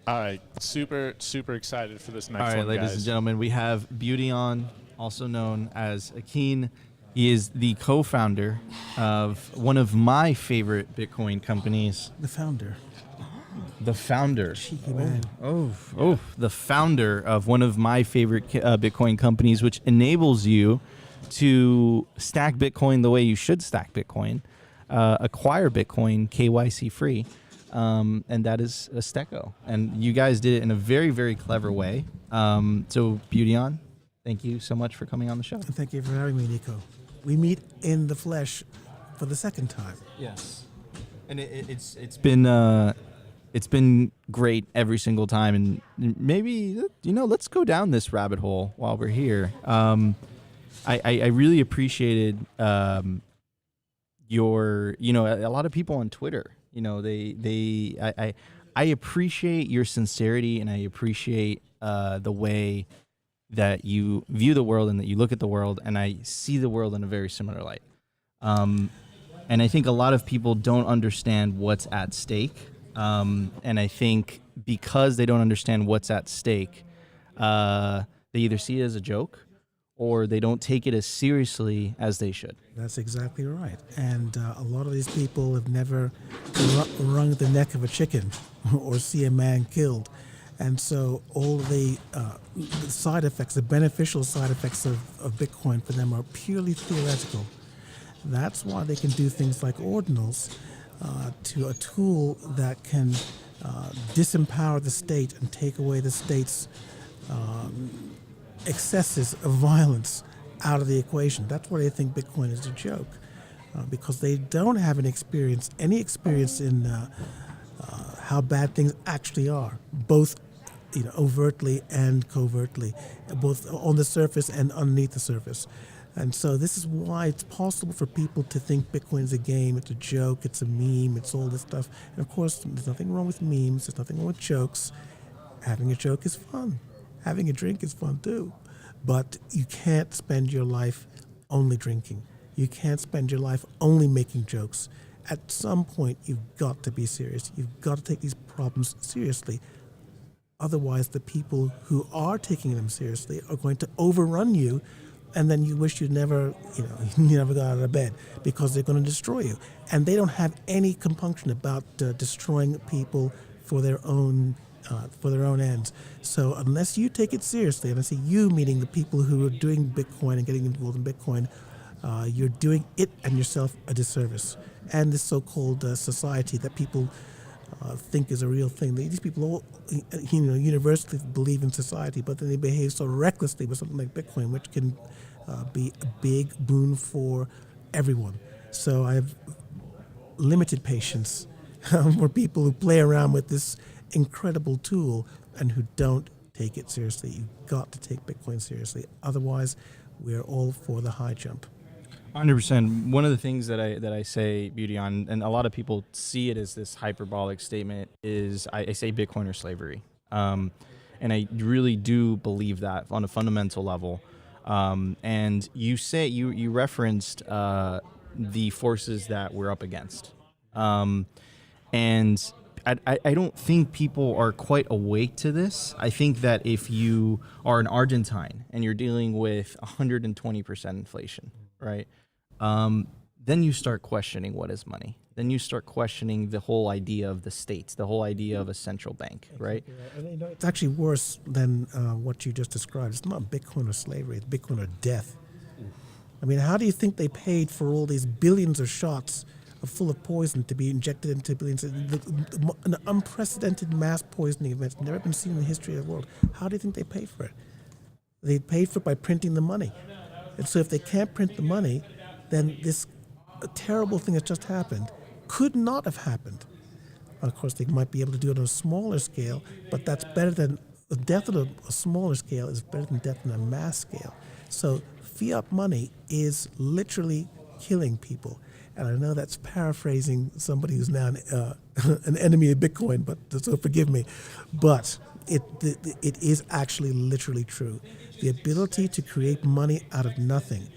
Speaker 1: All right. Super excited for this next one,
Speaker 2: All right, ladies
Speaker 1: guys.
Speaker 2: and gentlemen, we have Beauty on, also known as Akeen. He is the co-founder of one of my favorite Bitcoin companies.
Speaker 20: The founder.
Speaker 2: The founder.
Speaker 20: Cheeky man.
Speaker 2: The founder of one of my favorite Bitcoin companies, which enables you to stack Bitcoin the way you should stack Bitcoin, acquire Bitcoin KYC free, and that is Azteco. And you guys did it in a very, very clever way. So, Beauty on, thank you so much for coming on the show.
Speaker 20: And thank you for having me, Nico. We meet in the flesh for the second time.
Speaker 2: Yes, and it's been great every single time, and maybe let's go down this rabbit hole while we're here. I really appreciated your a lot of people on Twitter. I appreciate your sincerity, and I appreciate the way
Speaker 21: that you view the world and that you look at the world, and I see the world in a very similar light. And I think a lot of people don't understand what's at stake. And I think because they don't understand what's at stake, they either see it as a joke or they don't take it as seriously as they should.
Speaker 20: That's exactly right. And a lot of these people have never wrung the neck of a chicken or see a man killed. And so all the side effects, the beneficial side effects of Bitcoin for them are purely theoretical. That's why they can do things like ordinals, to a tool that can disempower the state and take away the state's excesses of violence out of the equation. That's why they think Bitcoin is a joke, because they don't have any experience in how bad things actually are, both overtly and covertly, both on the surface and underneath the surface. And so this is why it's possible for people to think Bitcoin is a game, it's a joke, it's a meme, it's all this stuff. And of course, there's nothing wrong with memes, there's nothing wrong with jokes. Having a joke is fun. Having a drink is fun too. But you can't spend your life only drinking. You can't spend your life only making jokes. At some point, you've got to be serious. You've got to take these problems seriously. Otherwise, the people who are taking them seriously are going to overrun you, and then you wish you never got out of bed, because they're going to destroy you. And they don't have any compunction about destroying people for their own ends. So unless you take it seriously, and I say you meaning the people who are doing Bitcoin and getting involved in Bitcoin, you're doing it and yourself a disservice. And this so-called society that people think is a real thing. These people all, universally believe in society, but then they behave so recklessly with something like Bitcoin, which can be a big boon for everyone. So I have limited patience for people who play around with this incredible tool and who don't take it seriously. You've got to take Bitcoin seriously. Otherwise, we're all for the high jump.
Speaker 21: 100%. One of the things that I say, Beauty, on, and a lot of people see it as this hyperbolic statement, is I say Bitcoin or slavery. And I really do believe that on a fundamental level. And you referenced the forces that we're up against. And I don't think people are quite awake to this. I think that if you are an Argentine and you're dealing with 120% inflation, right? Then you start questioning what is money. Then you start questioning the whole idea of the states, the whole idea of a central bank, right?
Speaker 20: And, it's actually worse than what you just described. It's not Bitcoin or slavery, it's Bitcoin or death. I mean, how do you think they paid for all these billions of shots full of poison to be injected into billions? An unprecedented mass poisoning event never been seen in the history of the world. How do you think they paid for it? They paid for it by printing the money. And so if they can't print the money, then this terrible thing that just happened could not have happened. Of course, they might be able to do it on a smaller scale, but that's better than the death on a smaller scale is better than death on a mass scale. So fiat money is literally killing people. And I know that's paraphrasing somebody who's now an enemy of Bitcoin, but so forgive me. But it is actually literally true. The ability to create money out of nothing,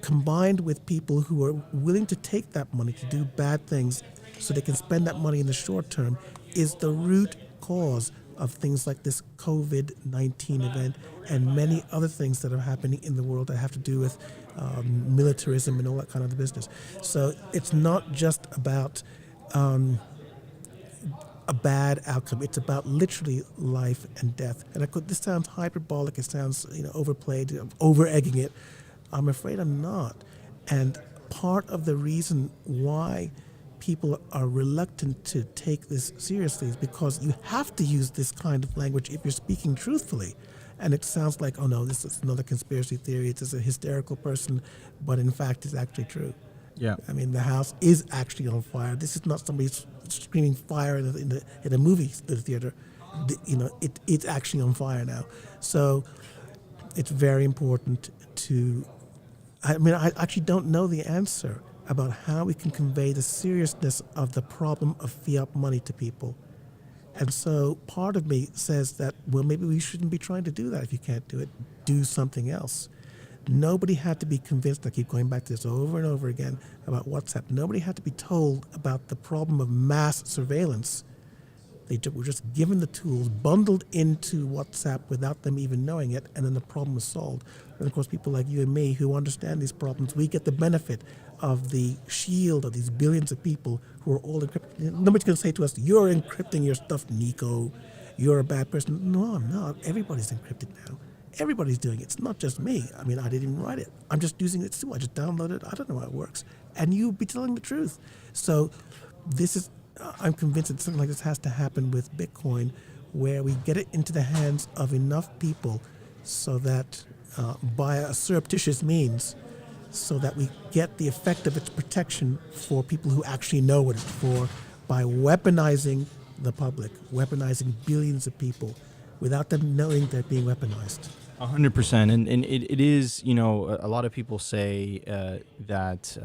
Speaker 20: combined with people who are willing to take that money to do bad things so they can spend that money in the short term, is the root cause of things like this COVID-19 event and many other things that are happening in the world that have to do with militarism and all that kind of business. So it's not just about a bad outcome. It's about literally life and death. And this sounds hyperbolic. It sounds overplayed, over-egging it. I'm afraid I'm not. And part of the reason why people are reluctant to take this seriously is because you have to use this kind of language if you're speaking truthfully. And it sounds like, oh no, this is another conspiracy theory, it's just a hysterical person, but in fact it's actually true.
Speaker 21: Yeah.
Speaker 20: I mean, the house is actually on fire. This is not somebody screaming fire in a movie theater. It's actually on fire now. So it's very important to, I actually don't know the answer about how we can convey the seriousness of the problem of fiat money to people. And so part of me says that, well, maybe we shouldn't be trying to do that if you can't do it. do something else. Nobody had to be convinced, I keep going back to this over and over again, about WhatsApp. Nobody had to be told about the problem of mass surveillance. They were just given the tools, bundled into WhatsApp without them even knowing it, and then the problem was solved. And of course, people like you and me who understand these problems, we get the benefit of the shield of these billions of people who are all encrypted. Nobody's going to say to us, "You're encrypting your stuff, Nico. You're a bad person." No, I'm not. Everybody's encrypted now. Everybody's doing it. It's not just me. I mean, I didn't even write it. I'm just using it too. I just downloaded it. I don't know how it works. And you'd be telling the truth. So this is, I'm convinced that something like this has to happen with Bitcoin, where we get it into the hands of enough people so that by a surreptitious means, so that we get the effect of its protection for people who actually know what it's for, by weaponizing the public, weaponizing billions of people without them knowing they're being weaponized.
Speaker 21: 100%, and it is, you know, a lot of people say that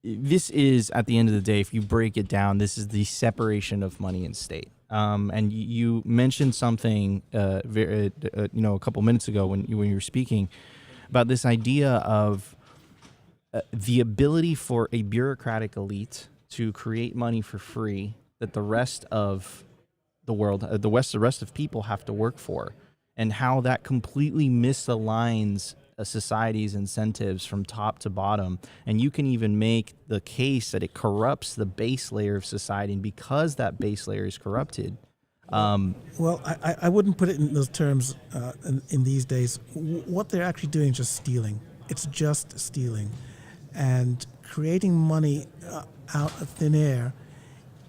Speaker 21: this is, at the end of the day, if you break it down, this is the separation of money and state. And you mentioned something, you know, a couple minutes ago when you were speaking about this idea of the ability for a bureaucratic elite to create money for free that the rest of the world, the rest of people have to work for, and how that completely misaligns a society's incentives from top to bottom. And you can even make the case that it corrupts the base layer of society, and because that base layer is corrupted.
Speaker 20: Well, I wouldn't put it in those terms in these days. What they're actually doing is just stealing. It's just stealing. And creating money out of thin air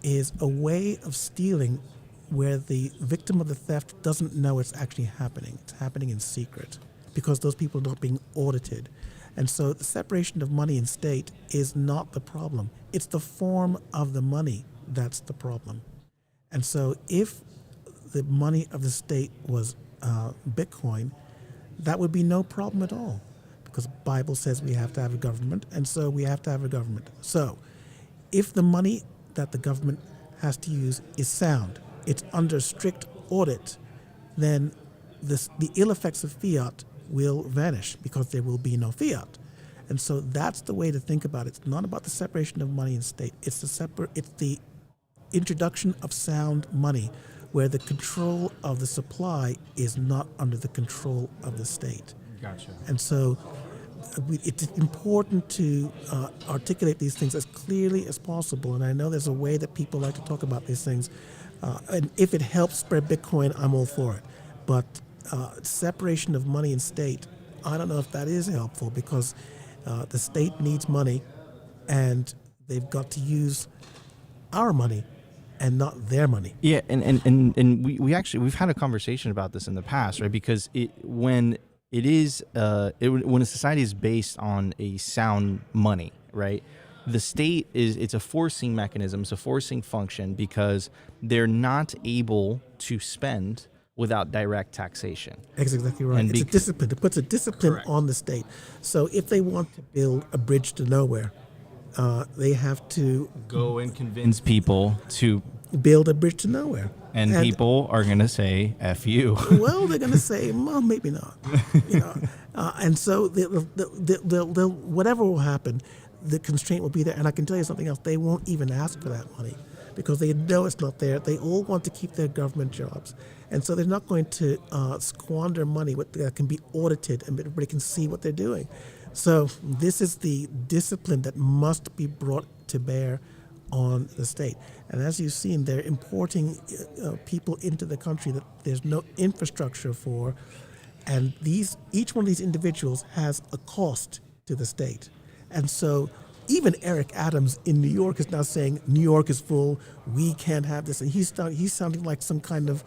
Speaker 20: is a way of stealing where the victim of the theft doesn't know it's actually happening. It's happening in secret because those people are not being audited. And so the separation of money and state is not the problem. It's the form of the money that's the problem. And so if the money of the state was Bitcoin, that would be no problem at all, because the Bible says we have to have a government, and so we have to have a government. So if the money that the government has to use is sound, it's under strict audit, then the ill effects of fiat will vanish because there will be no fiat. And so that's the way to think about it. It's not about the separation of money and state. It's the introduction of sound money, where the control of the supply is not under the control of the state.
Speaker 21: Gotcha.
Speaker 20: And so it's important to articulate these things as clearly as possible. And I know there's a way that people like to talk about these things. And if it helps spread Bitcoin, I'm all for it. But separation of money and state, I don't know if that is helpful, because the state needs money, and they've got to use our money and not their money.
Speaker 21: Yeah, and we've had a conversation about this in the past, right? Because when a society is based on a sound money, right? The state it's a forcing mechanism, it's a forcing function, because they're not able to spend without direct taxation.
Speaker 20: That's exactly right.
Speaker 21: And
Speaker 20: it's a discipline. It puts a discipline on the state. So if they want to build a bridge to nowhere, they have to
Speaker 21: go and convince people to
Speaker 20: build a bridge to nowhere.
Speaker 21: And people are going to say, F you.
Speaker 20: Well, they're going to say, well, maybe not. You know? And so they'll, whatever will happen, the constraint will be there. And I can tell you something else. They won't even ask for that money because they know it's not there. They all want to keep their government jobs. And so they're not going to squander money that can be audited and everybody can see what they're doing. So this is the discipline that must be brought to bear on the state. And as you've seen, they're importing people into the country that there's no infrastructure for. And each one of these individuals has a cost to the state. And so even Eric Adams in New York is now saying, New York is full, we can't have this. And he's sounding like some kind of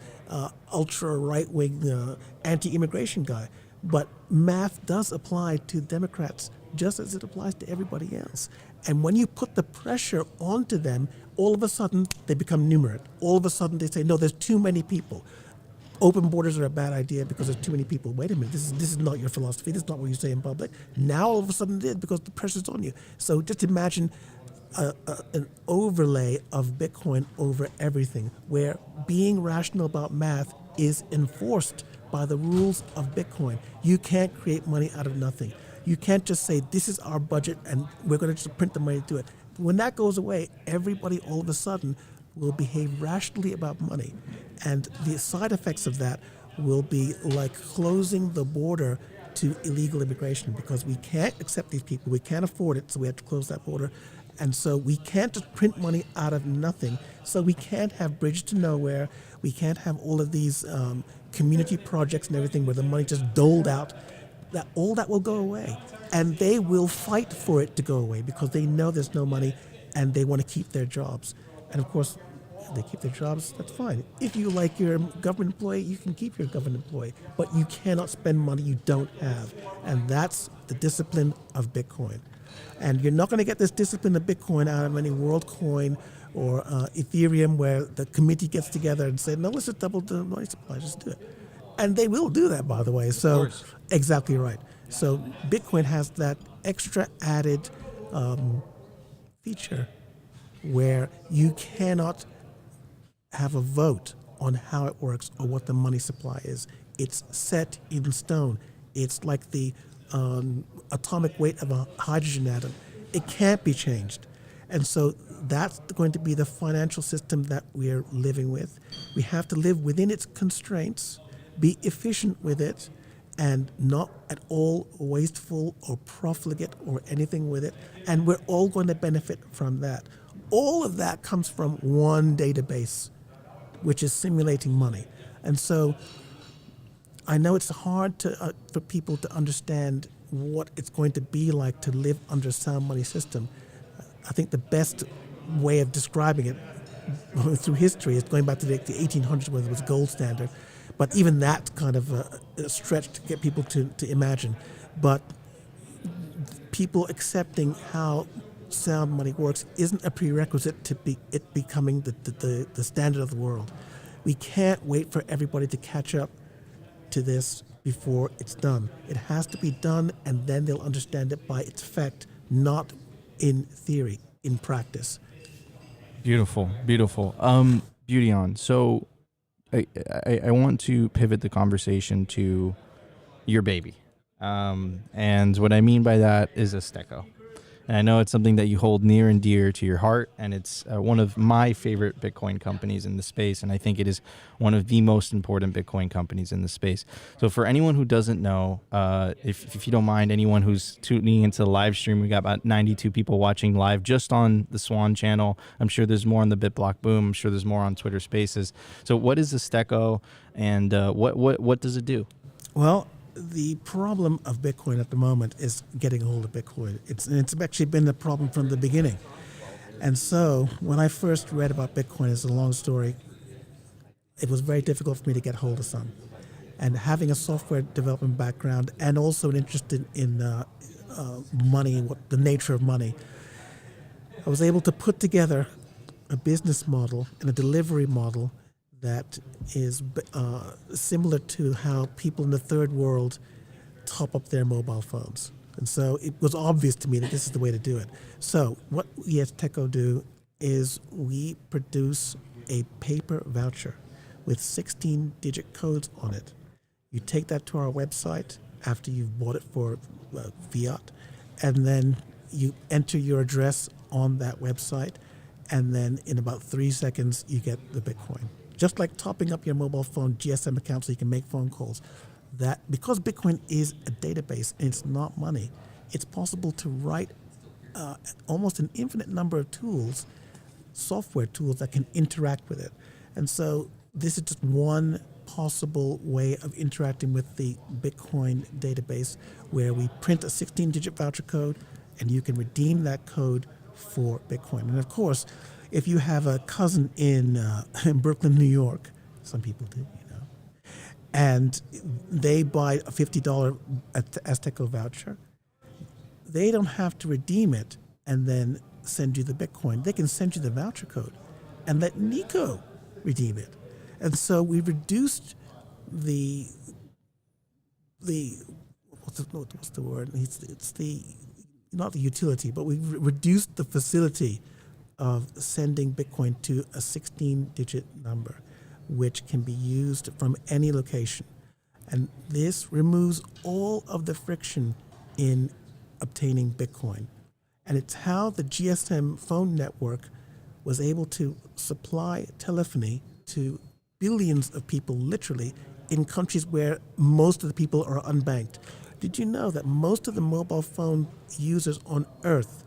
Speaker 20: ultra right-wing anti-immigration guy. But math does apply to Democrats just as it applies to everybody else. And when you put the pressure onto them, all of a sudden they become numerate. All of a sudden they say, no, there's too many people. Open borders are a bad idea because there's too many people. Wait a minute, this is not your philosophy. This is not what you say in public. Now all of a sudden it is because the pressure's on you. So just imagine an overlay of Bitcoin over everything, where being rational about math is enforced by the rules of Bitcoin. You can't create money out of nothing. You can't just say, this is our budget and we're going to just print the money to do it. When that goes away, everybody all of a sudden will behave rationally about money. And the side effects of that will be like closing the border to illegal immigration, because we can't accept these people. We can't afford it, so we have to close that border. And so we can't just print money out of nothing. So we can't have Bridge to Nowhere. We can't have all of these community projects and everything where the money just doled out. All that will go away. And they will fight for it to go away because they know there's no money and they want to keep their jobs. And of course, if they keep their jobs, that's fine. If you like your government employee, you can keep your government employee, but you cannot spend money you don't have. And that's the discipline of Bitcoin. And you're not going to get this discipline of Bitcoin out of any WorldCoin or Ethereum, where the committee gets together and say, no, let's just double the money supply, just do it. And they will do that, by the way. So exactly right. So Bitcoin has that extra added feature where you cannot have a vote on how it works or what the money supply is. It's set in stone. It's like the atomic weight of a hydrogen atom. It can't be changed. And so that's going to be the financial system that we're living with. We have to live within its constraints, be efficient with it, and not at all wasteful or profligate or anything with it. And we're all going to benefit from that. All of that comes from one database, which is simulating money. And so I know it's hard for people to understand what it's going to be like to live under a sound money system. I think the best way of describing it through history is going back to the 1800s, when it was gold standard. But even that kind of a stretch to get people to imagine. But people accepting how sound money works isn't a prerequisite to it becoming the standard of the world. We can't wait for everybody to catch up to this before it's done. It has to be done, and then they'll understand it by its effect, not in theory, in practice.
Speaker 21: Beautiful, beautiful. Beauty on. So I want to pivot the conversation to your baby. And what I mean by that is Azteco. And I know it's something that you hold near and dear to your heart, and it's one of my favorite Bitcoin companies in the space, and I think it is one of the most important Bitcoin companies in the space. So for anyone who doesn't know, if you don't mind, anyone who's tuning into the live stream, we got about 92 people watching live just on the Swann channel. I'm sure there's more on the BitBlockBoom. I'm sure there's more on Twitter Spaces. So what is Azteco, and what does it do?
Speaker 20: Well, the problem of Bitcoin at the moment is getting a hold of Bitcoin. It's actually been a problem from the beginning. And so when I first read about Bitcoin, it's a long story, it was very difficult for me to get hold of some. And having a software development background and also an interest in money, the nature of money, I was able to put together a business model and a delivery model that is similar to how people in the third world top up their mobile phones. And so it was obvious to me that this is the way to do it. So what we at Azteco do is we produce a paper voucher with 16-digit codes on it. You take that to our website after you've bought it for fiat, and then you enter your address on that website, and then in about 3 seconds, you get the Bitcoin. Just like topping up your mobile phone GSM account so you can make phone calls. That because Bitcoin is a database and it's not money, it's possible to write almost an infinite number of tools, software tools that can interact with it. And so this is just one possible way of interacting with the Bitcoin database, where we print a 16-digit voucher code and you can redeem that code for Bitcoin. And of course, if you have a cousin in Brooklyn, New York, some people do, and they buy a $50 Azteco voucher, they don't have to redeem it and then send you the Bitcoin. They can send you the voucher code and let Nico redeem it. And so we reduced the what's the word? It's the not the utility, but we reduced the facility of sending Bitcoin to a 16-digit number, which can be used from any location. And this removes all of the friction in obtaining Bitcoin. And it's how the GSM phone network was able to supply telephony to billions of people, literally, in countries where most of the people are unbanked. Did you know that most of the mobile phone users on Earth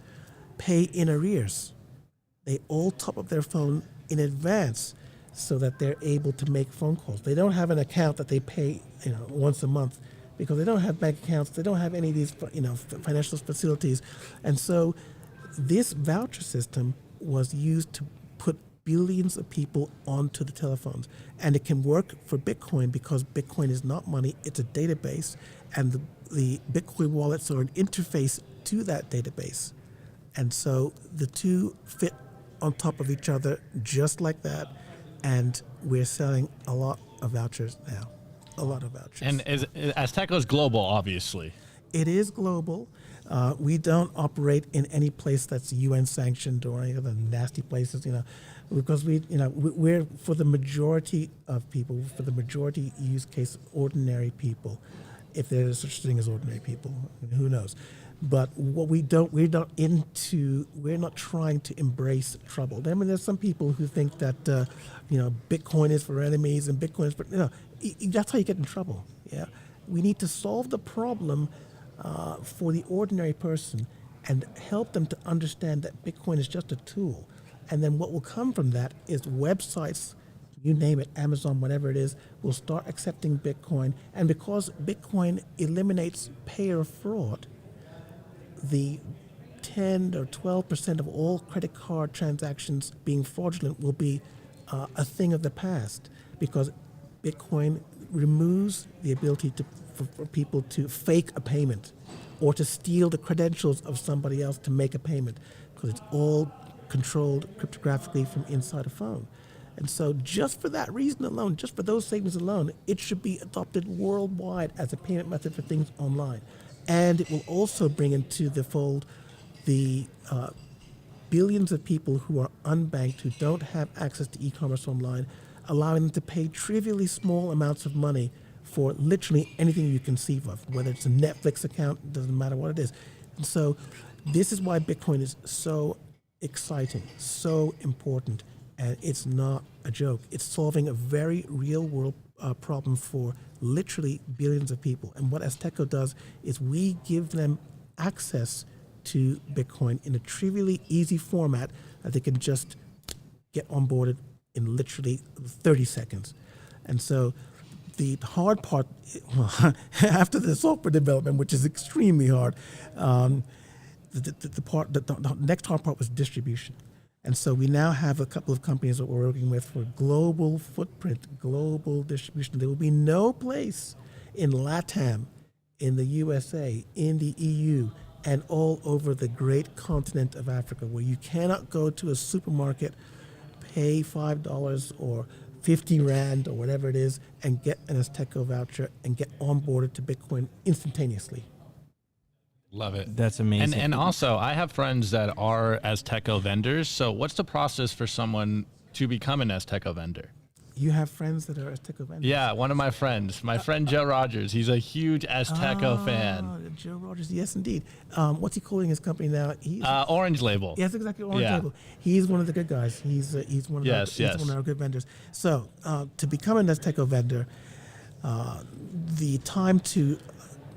Speaker 20: pay in arrears? They all top up their phone in advance so that they're able to make phone calls. They don't have an account that they pay, once a month, because they don't have bank accounts. They don't have any of these, financial facilities. And so this voucher system was used to put billions of people onto the telephones. And it can work for Bitcoin because Bitcoin is not money, it's a database. And the Bitcoin wallets are an interface to that database. And so the two fit on top of each other just like that. And we're selling a lot of vouchers now. A lot of vouchers.
Speaker 1: And Azteco is global, obviously.
Speaker 20: It is global. We don't operate in any place that's UN sanctioned or any other nasty places, because we're for the majority of people, for the majority use case, ordinary people. If there is such thing as ordinary people, who knows? But what we're not trying to embrace trouble. I mean, there's some people who think that, Bitcoin is for enemies and Bitcoin is for, that's how you get in trouble. Yeah, we need to solve the problem for the ordinary person and help them to understand that Bitcoin is just a tool. And then what will come from that is websites, you name it, Amazon, whatever it is, will start accepting Bitcoin. And because Bitcoin eliminates payer fraud, the 10 or 12% of all credit card transactions being fraudulent will be a thing of the past, because Bitcoin removes the ability for people to fake a payment or to steal the credentials of somebody else to make a payment, because it's all controlled cryptographically from inside a phone. And so just for that reason alone, just for those savings alone, it should be adopted worldwide as a payment method for things online. And it will also bring into the fold the billions of people who are unbanked, who don't have access to e-commerce online, allowing them to pay trivially small amounts of money for literally anything you conceive of, whether it's a Netflix account, doesn't matter what it is. And so this is why Bitcoin is so exciting, so important, and it's not a joke. It's solving a very real world problem for literally billions of people. And what Azteco does is we give them access to Bitcoin in a trivially easy format that they can just get onboarded in literally 30 seconds. And so the hard part, well, after the software development, which is extremely hard, the next hard part was distribution. And so we now have a couple of companies that we're working with for global footprint, global distribution. There will be no place in LATAM, in the USA, in the EU, and all over the great continent of Africa where you cannot go to a supermarket, pay $5 or 50 Rand or whatever it is, and get an Azteco voucher and get onboarded to Bitcoin instantaneously.
Speaker 1: Love it.
Speaker 21: That's amazing.
Speaker 1: And also, I have friends that are Azteco vendors. So what's the process for someone to become an Azteco vendor?
Speaker 20: You have friends that are Azteco vendors?
Speaker 1: Yeah, one of my friends, Joe Rogers. He's a huge Azteco fan.
Speaker 20: Joe Rogers, yes, indeed. What's he calling his company now?
Speaker 1: Orange Label.
Speaker 20: Yes, exactly, Orange Label. He's one of the good guys. He's one of our good vendors. So to become an Azteco vendor, the time to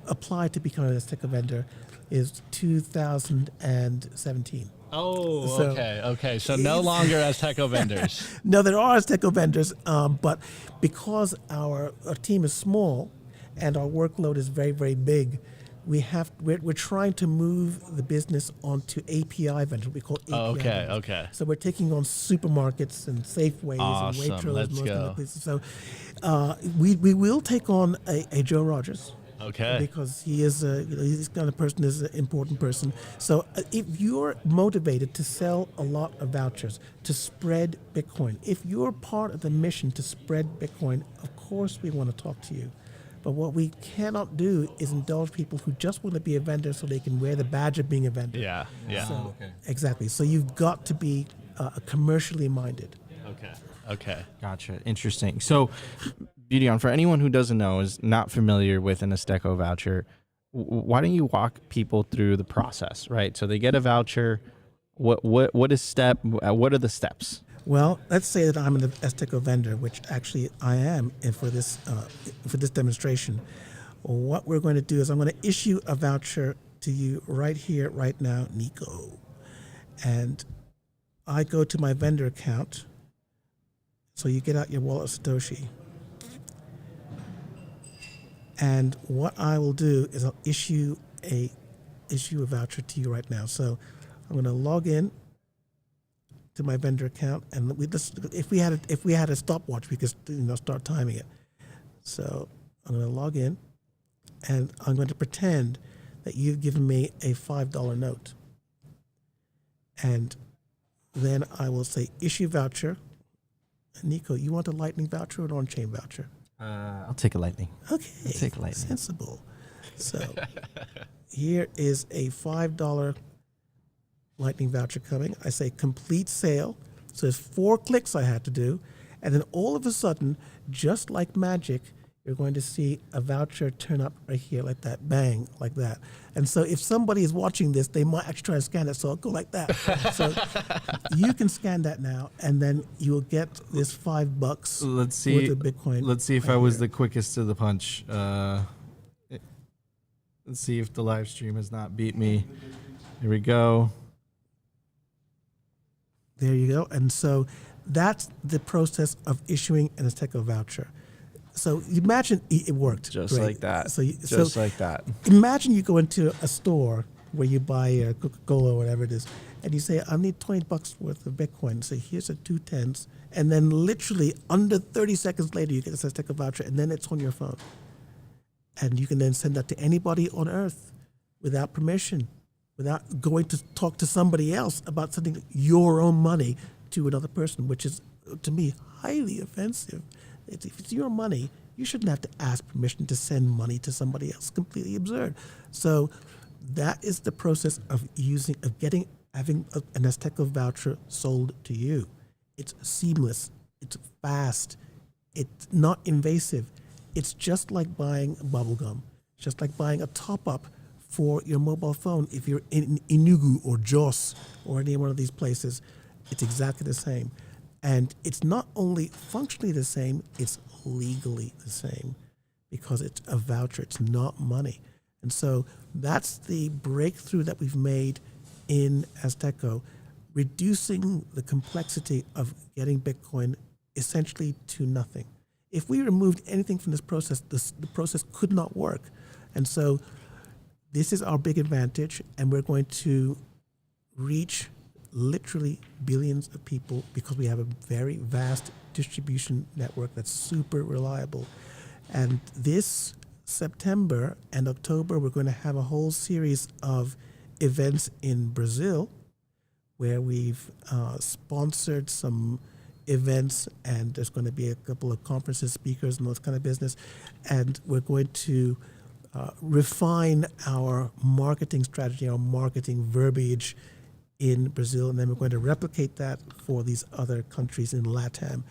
Speaker 20: apply to become an Azteco vendor is 2017.
Speaker 1: Oh, okay. So no longer Azteco vendors.
Speaker 20: No, there are Azteco vendors, but because our team is small and our workload is very, very big, we're trying to move the business onto API vendors. We call API vendors.
Speaker 1: Okay.
Speaker 20: So we're taking on supermarkets and Safeways and Waitrose.
Speaker 1: Let's go.
Speaker 20: So we will take on a Joe Rogers.
Speaker 1: Okay.
Speaker 20: Because he is he's kind of person is an important person. So if you're motivated to sell a lot of vouchers, to spread Bitcoin, if you're part of the mission to spread Bitcoin, of course we want to talk to you. But what we cannot do is indulge people who just want to be a vendor so they can wear the badge of being a vendor.
Speaker 1: Yeah.
Speaker 20: So, exactly. So you've got to be commercially minded.
Speaker 1: Okay.
Speaker 21: Gotcha. Interesting. So Beauty for anyone who doesn't know, is not familiar with an Azteco voucher, why don't you walk people through the process, right? So they get a voucher. What are the steps?
Speaker 13: Well, let's say that I'm an Azteco vendor, which actually I am, and for this demonstration, what we're going to do is I'm going to issue a voucher to you right here, right now, Nico. And I go to my vendor account. So you get out your wallet Satoshi. And what I will do is I'll issue a voucher to you right now. So I'm going to log in to my vendor account, and if we had a stopwatch, we could start timing it. So I'm going to log in, and I'm going to pretend that you've given me a $5 note, and then I will say issue voucher. Nico, you want a Lightning voucher or an on-chain voucher?
Speaker 21: I'll take a Lightning.
Speaker 13: Okay,
Speaker 21: I'll take a Lightning.
Speaker 13: Sensible. So here is a $5 Lightning voucher coming. I say complete sale. So there's 4 clicks I had to do. And then all of a sudden, just like magic, you're going to see a voucher turn up right here like that, bang, like that. And so if somebody is watching this, they might actually try to scan it, so I'll go like that. So you can scan that now, and then you'll get this $5
Speaker 21: Let's see.
Speaker 13: worth of Bitcoin.
Speaker 21: Let's see if
Speaker 13: right
Speaker 21: I was
Speaker 13: here.
Speaker 21: the quickest to the punch. Let's see if the live stream has not beat me. Here we go.
Speaker 13: There you go. And so that's the process of issuing an Azteco voucher. So imagine it worked.
Speaker 21: Just
Speaker 13: Great.
Speaker 21: like that.
Speaker 13: So
Speaker 21: Just like that.
Speaker 13: Imagine you go into a store where you buy a Coca-Cola or whatever it is, and you say, I need $20 worth of Bitcoin. So here's a 2 10s. And then literally under 30 seconds later, you get this Azteco voucher, and then it's on your phone. And you can then send that to anybody on earth without permission, without going to talk to somebody else about sending your own money to another person, which is, to me, highly offensive. If it's your money, you shouldn't have to ask permission to send money to somebody else. Completely absurd. So that is the process of having an Azteco voucher sold to you. It's seamless. It's fast. It's not invasive. It's just like buying bubblegum. It's just like buying a top-up for your mobile phone. If you're in Enugu or Jos or any one of these places, it's exactly the same. And it's not only functionally the same, it's legally the same because it's a voucher, it's not money. And so that's the breakthrough that we've made in Azteco, reducing the complexity of getting Bitcoin essentially to nothing. If we removed anything from this process, the process could not work. And so this is our big advantage, and we're going to reach literally billions of people because we have a very vast distribution network that's super reliable. And this September and October, we're going to have a whole series of events in Brazil where we've sponsored some events, and there's going to be a couple of conferences, speakers, and those kind of business. And we're going to refine our marketing strategy, our marketing verbiage in Brazil, and then we're going to replicate that for these other countries in LATAM.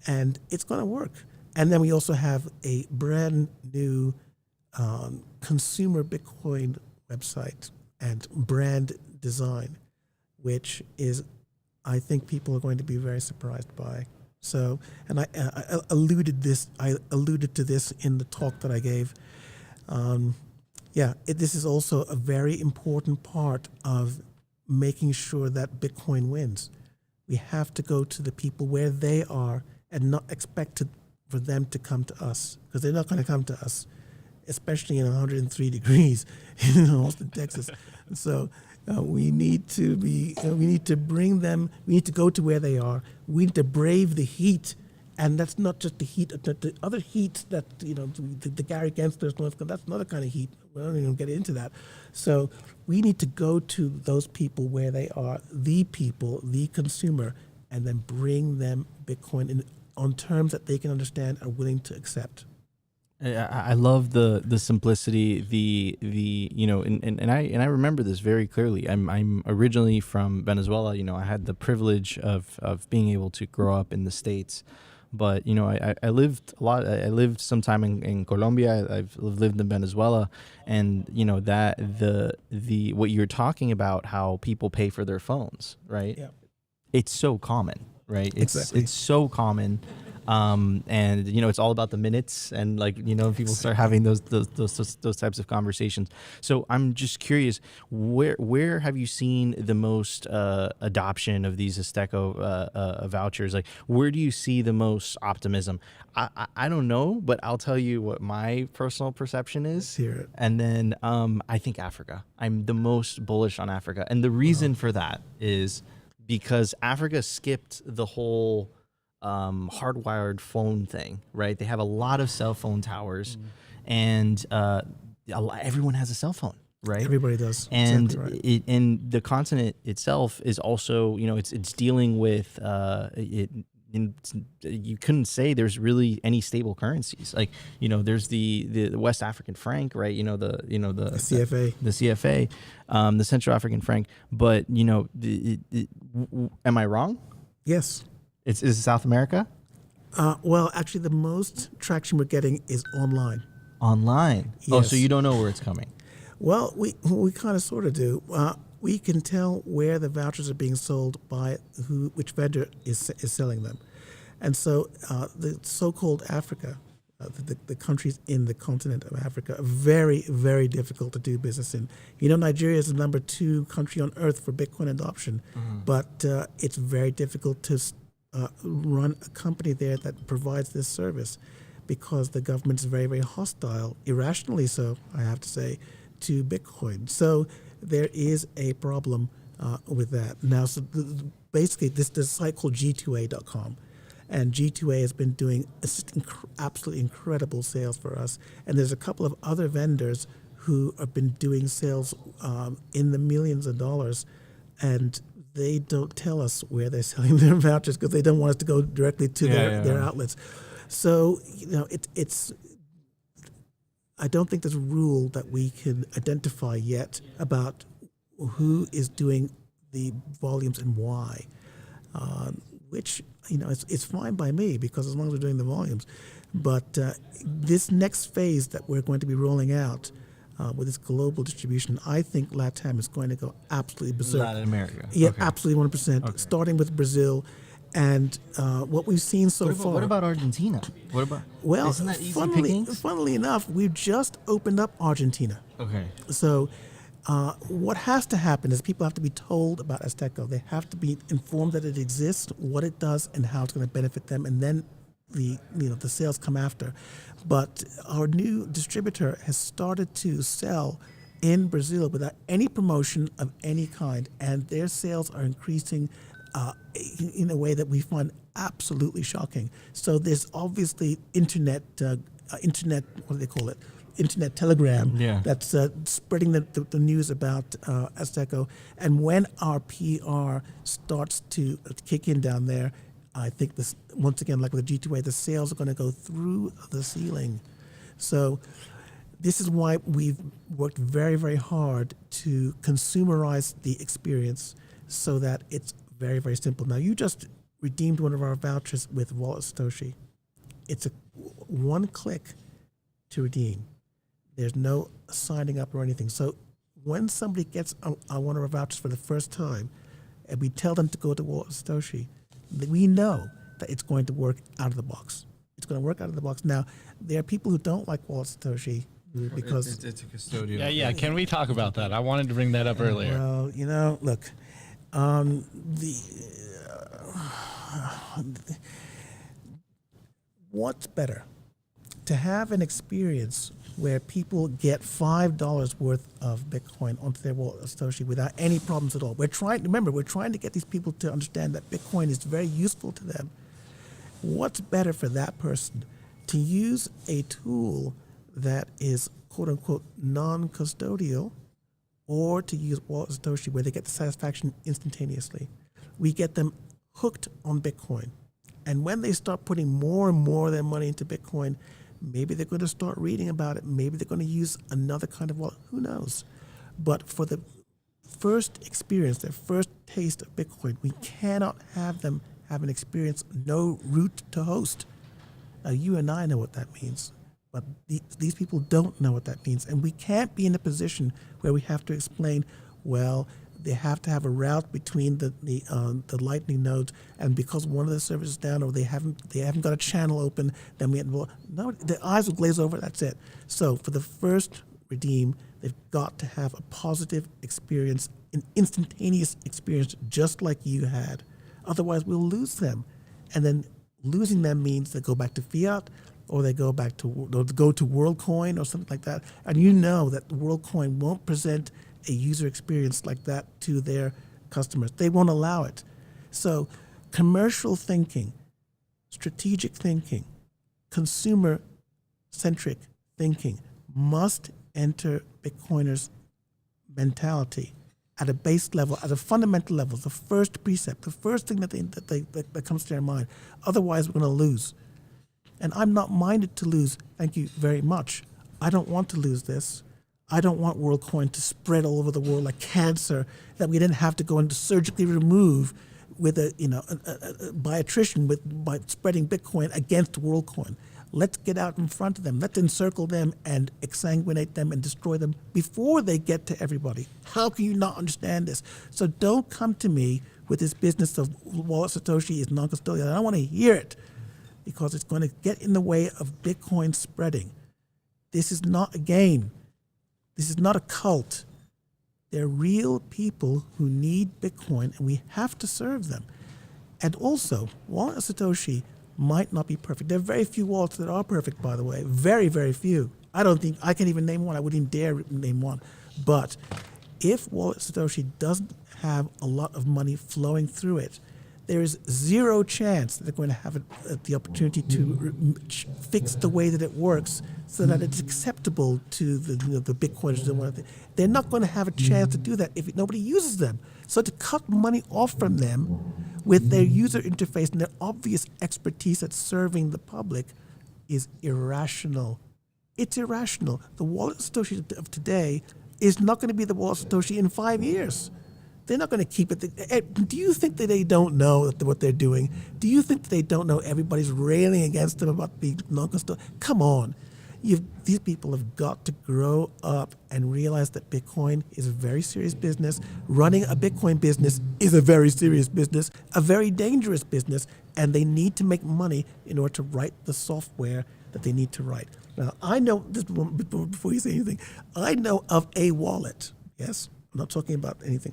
Speaker 13: And it's going to work. And then we also have a brand new consumer Bitcoin website and brand design, which is, I think people are going to be very surprised by. So, and I alluded to this in the talk that I gave. This is also a very important part of making sure that Bitcoin wins. We have to go to the people where they are and not expect for them to come to us, because they're not going to come to us, especially in 103 degrees in Austin, Texas. So we need to bring them. We need to go to where they are. We need to brave the heat, and that's not just the heat. The other heat that the Gary Gensler, that's another kind of heat. We don't even get into that. So we need to go to those people where they are, the people, the consumer, and then bring them Bitcoin on terms that they can understand and are willing to accept.
Speaker 21: I love the simplicity, and I remember this very clearly. I'm originally from Venezuela. I had the privilege of being able to grow up in the States, but I lived a lot. I lived some time in Colombia. I've lived in Venezuela, and that the what you're talking about, how people pay for their phones, right?
Speaker 20: Yeah.
Speaker 21: It's so common, right?
Speaker 20: Exactly.
Speaker 21: It's so common. And it's all about the minutes, and people start having those types of conversations. So I'm just curious, where have you seen the most adoption of these Azteco vouchers? Like, where do you see the most optimism? I don't know, but I'll tell you what my personal perception is.
Speaker 20: Let's hear it.
Speaker 21: And then I think Africa. I'm the most bullish on Africa, and the reason for that is because Africa skipped the whole hardwired phone thing, right? They have a lot of cell phone towers, and everyone has a cell phone, right?
Speaker 20: Everybody does.
Speaker 21: And
Speaker 20: Exactly right.
Speaker 21: and the continent itself is also, it's dealing with you couldn't say there's really any stable currencies. Like, there's the West African franc, right? The
Speaker 20: CFA,
Speaker 21: the CFA, the Central African franc. But am I wrong?
Speaker 20: Yes.
Speaker 21: Is it South America?
Speaker 20: Well, actually, the most traction we're getting is online.
Speaker 21: Online. Oh, so
Speaker 20: Yes.
Speaker 21: you don't know where it's coming.
Speaker 20: Well, we kind of sort of do. We can tell where the vouchers are being sold by which vendor is selling them, and so the so-called Africa, the countries in the continent of Africa, are very, very difficult to do business in. Nigeria is the number 2 country on earth for Bitcoin adoption, but it's very difficult to run a company there that provides this service, because the government is very, very hostile, irrationally so, I have to say, to Bitcoin. So there is a problem with that. Now, so basically, there's a site called G2A.com, and G2A has been doing absolutely incredible sales for us. And there's a couple of other vendors who have been doing sales in the millions of dollars, and they don't tell us where they're selling their vouchers because they don't want us to go directly to their outlets. So, it's I don't think there's a rule that we can identify yet about who is doing the volumes and why, which, it's fine by me, because as long as we're doing the volumes. But this next phase that we're going to be rolling out with this global distribution, I think LATAM is going to go absolutely berserk.
Speaker 21: Latin America.
Speaker 20: Yeah,
Speaker 21: Okay.
Speaker 20: absolutely 100%,
Speaker 21: Okay.
Speaker 20: starting with Brazil. And what we've seen so far.
Speaker 21: What about Argentina? What about?
Speaker 20: Well,
Speaker 21: isn't that easy pickings?
Speaker 20: funnily enough, we've just opened up Argentina.
Speaker 21: Okay.
Speaker 20: So what has to happen is people have to be told about Azteco. They have to be informed that it exists, what it does, and how it's going to benefit them, and then the sales come after. But our new distributor has started to sell in Brazil without any promotion of any kind, and their sales are increasing in a way that we find absolutely shocking. So there's obviously internet, what do they call it? Internet telegram that's spreading the news about Azteco. And when our PR starts to kick in down there, I think this, once again, like with the G2A, the sales are going to go through the ceiling. So this is why we've worked very, very hard to consumerize the experience so that it's very, very simple. Now, you just redeemed one of our vouchers with Wallet Satoshi. It's a one click to redeem. There's no signing up or anything. So when somebody gets one of our vouchers for the first time, and we tell them to go to Wallet Satoshi, we know that it's going to work out of the box. It's going to work out of the box. Now, there are people who don't like Wallet Satoshi because
Speaker 21: it's a custodial.
Speaker 1: Yeah. Can we talk about that? I wanted to bring that up earlier.
Speaker 20: Well, look, what's better? To have an experience where people get $5 worth of Bitcoin onto their Wallet Satoshi without any problems at all. We're trying to get these people to understand that Bitcoin is very useful to them. What's better for that person? To use a tool that is quote unquote non-custodial, or to use Wallet Satoshi where they get the satisfaction instantaneously. We get them hooked on Bitcoin. And when they start putting more and more of their money into Bitcoin, maybe they're going to start reading about it. Maybe they're going to use another kind of wallet. Who knows? But for the first experience, their first taste of Bitcoin, we cannot have them have an experience, no root to host. Now, you and I know what that means, but these people don't know what that means. And we can't be in a position where we have to explain, well, they have to have a route between the Lightning nodes, and because one of the servers is down or they haven't got a channel open, then no, their eyes will glaze over. That's it. So for the first redeem, they've got to have a positive experience, an instantaneous experience, just like you had. Otherwise, we'll lose them, and then losing them means they go back to fiat, or they go back to WorldCoin or something like that. And you know that WorldCoin won't present a user experience like that to their customers. They won't allow it. So commercial thinking, strategic thinking, consumer-centric thinking must enter Bitcoiners' mentality at a base level, at a fundamental level, the first precept, the first thing that comes to their mind. Otherwise, we're going to lose. And I'm not minded to lose. Thank you very much. I don't want to lose this. I don't want WorldCoin to spread all over the world like cancer that we didn't have to go and surgically remove with by attrition by spreading Bitcoin against WorldCoin. Let's get out in front of them. Let's encircle them and exsanguinate them and destroy them before they get to everybody. How can you not understand this? So don't come to me with this business of Wallet Satoshi is non-custodial. I don't want to hear it because it's going to get in the way of Bitcoin spreading. This is not a game. This is not a cult. They're real people who need Bitcoin, and we have to serve them. And also, Wallet Satoshi might not be perfect. There are very few wallets that are perfect, by the way. Very, very few. I don't think I can even name one. I wouldn't even dare name one. But if Wallet Satoshi doesn't have a lot of money flowing through it, there is zero chance that they're going to have the opportunity to fix the way that it works so that it's acceptable to the Bitcoiners. They're not going to have a chance to do that if nobody uses them. So to cut money off from them with their user interface and their obvious expertise at serving the public is irrational. It's irrational. The Wallet Satoshi of today is not going to be the Wallet Satoshi in 5 years. They're not going to keep it. Do you think that they don't know what they're doing? Do you think that they don't know everybody's railing against them about being non-custodial? Come on. These people have got to grow up and realize that Bitcoin is a very serious business. Running a Bitcoin business is a very serious business, a very dangerous business, and they need to make money in order to write the software that they need to write. Now, I know, before you say anything, I know of a wallet, yes? I'm not talking about anything.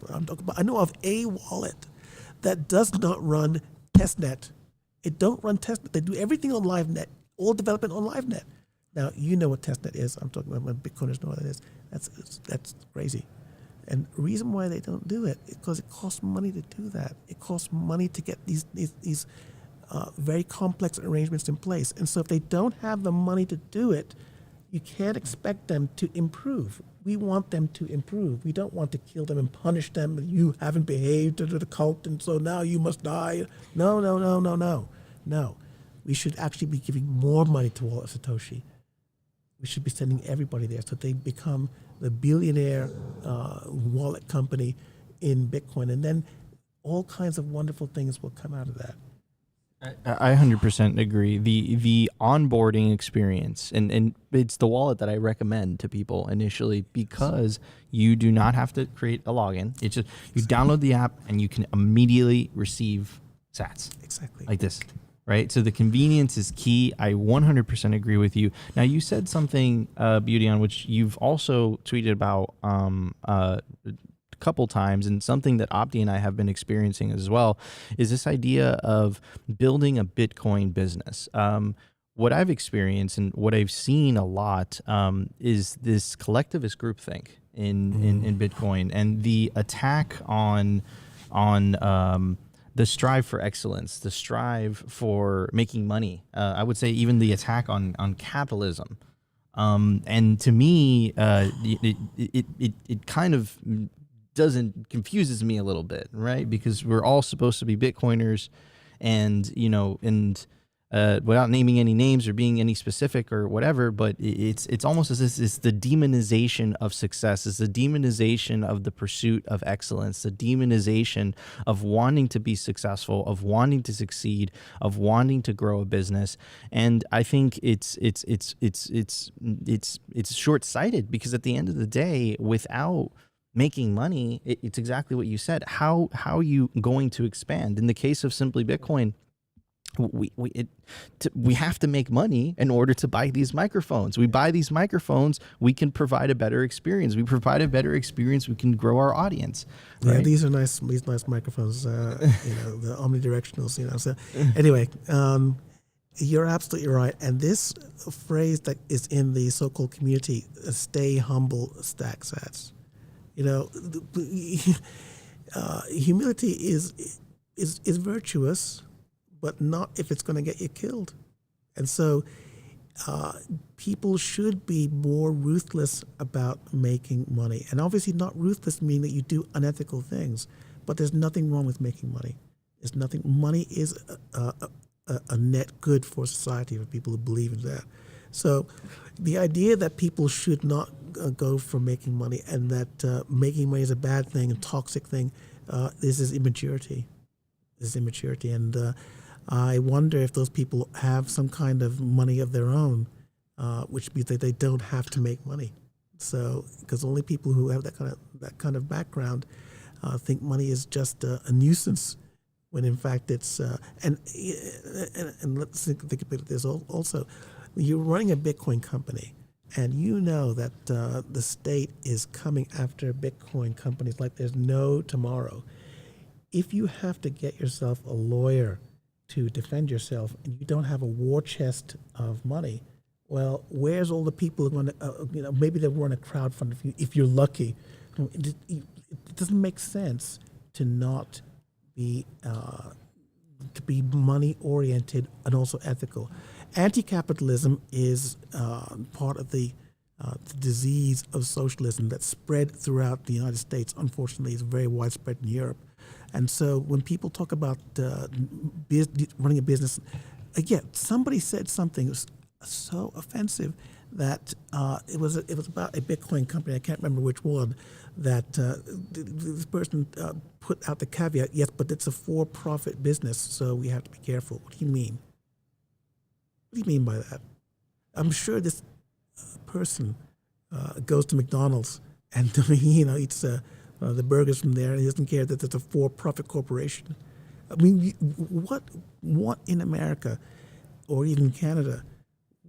Speaker 20: I know of a wallet that does not run testnet. It don't run testnet. They do everything on LiveNet, all development on LiveNet. Now, you know what testnet is. I'm talking about when Bitcoiners know what it is. That's crazy. And the reason why they don't do it is because it costs money to do that. It costs money to get these very complex arrangements in place. And so if they don't have the money to do it, you can't expect them to improve. We want them to improve. We don't want to kill them and punish them. You haven't behaved to the cult, and so now you must die. No. We should actually be giving more money to Wallet Satoshi. We should be sending everybody there so they become the billionaire wallet company in Bitcoin. And then all kinds of wonderful things will come out of that.
Speaker 21: I 100% agree. The onboarding experience, and it's the wallet that I recommend to people initially because you do not have to create a login. It's just you download the app and you can immediately receive sats.
Speaker 20: Exactly.
Speaker 21: Like this, right? So the convenience is key. I 100% agree with you. Now you said something, Beauty, on which you've also tweeted about couple times, and something that Opti and I have been experiencing as well is this idea of building a Bitcoin business. What I've experienced and what I've seen a lot is this collectivist groupthink in Bitcoin, and the attack on the strive for excellence, the strive for making money. I would say even the attack on capitalism. And to me, it kind of confuses me a little bit, right? Because we're all supposed to be Bitcoiners, and without naming any names or being any specific or whatever, but it's almost as if it's the demonization of success. It's the demonization of the pursuit of excellence, the demonization of wanting to be successful, of wanting to succeed, of wanting to grow a business. And I think it's short-sighted, because at the end of the day, without making money, it's exactly what you said. How are you going to expand? In the case of Simply Bitcoin, we have to make money in order to buy these microphones. We buy these microphones, we can provide a better experience. We provide a better experience, we can grow our audience. Right?
Speaker 20: Yeah, these are nice microphones. The omnidirectionals. So anyway, you're absolutely right. And this phrase that is in the so-called community, "stay humble, stack sats." Humility is virtuous, but not if it's going to get you killed. And so people should be more ruthless about making money. And obviously not ruthless meaning that you do unethical things, but there's nothing wrong with making money. There's nothing. Money is a net good for society, for people who believe in that. So the idea that people should not go for making money, and that making money is a bad thing, a toxic thing, this is immaturity. And I wonder if those people have some kind of money of their own, which means that they don't have to make money. So, because only people who have that kind of background think money is just a nuisance, when in fact it's and let's think about this also. You're running a Bitcoin company, and you know that the state is coming after Bitcoin companies like there's no tomorrow. If you have to get yourself a lawyer to defend yourself, and you don't have a war chest of money, well, where's all the people who are going to, maybe they'll run a crowdfund if you're lucky. It doesn't make sense to not be money oriented and also ethical. Anti-capitalism is part of the disease of socialism that's spread throughout the United States. Unfortunately, it's very widespread in Europe. And so when people talk about running a business, again, somebody said something so offensive that it was about a Bitcoin company, I can't remember which one, that this person put out the caveat, yes, but it's a for-profit business, so we have to be careful. What do you mean? What do you mean by that? I'm sure this person goes to McDonald's and eats the burgers from there, and he doesn't care that it's a for-profit corporation. I mean, what in America or even Canada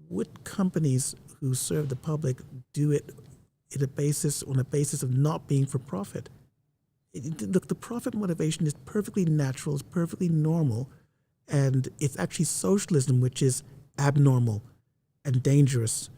Speaker 20: would companies who serve the public do it on a basis of not being for profit? Look, the profit motivation is perfectly natural, it's perfectly normal, and it's actually socialism which is abnormal and dangerous.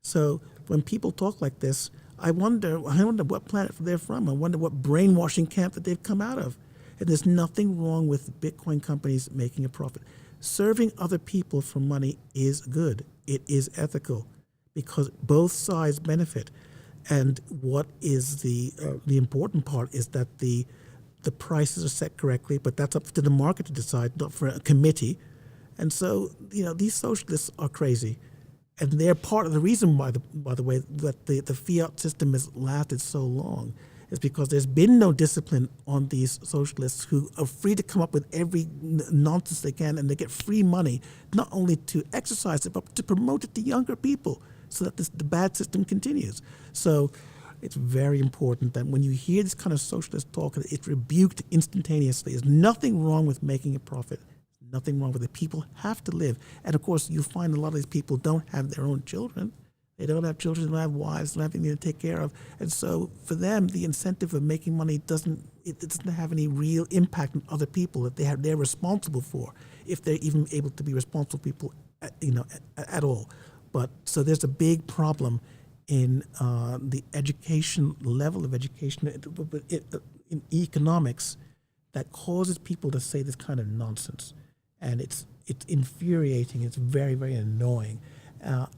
Speaker 20: So when people talk like this, I wonder what planet they're from. I wonder what brainwashing camp that they've come out of. And there's nothing wrong with Bitcoin companies making a profit. Serving other people for money is good. It is ethical, because both sides benefit. And what is the important part is that the prices are set correctly, but that's up to the market to decide, not for a committee. And so, these socialists are crazy. And they're part of the reason, by the way, that the fiat system has lasted so long, is because there's been no discipline on these socialists who are free to come up with every nonsense they can, and they get free money, not only to exercise it, but to promote it to younger people so that the bad system continues. So it's very important that when you hear this kind of socialist talk, it's rebuked instantaneously. There's nothing wrong with making a profit. Nothing wrong with it. People have to live. And of course, you find a lot of these people don't have their own children. They don't have children, they don't have wives, they don't have anything to take care of. And so for them, the incentive of making money doesn't have any real impact on other people that they're responsible for, if they're even able to be responsible people, at all. But so there's a big problem in the level of education in economics that causes people to say this kind of nonsense. And it's infuriating. It's very, very annoying.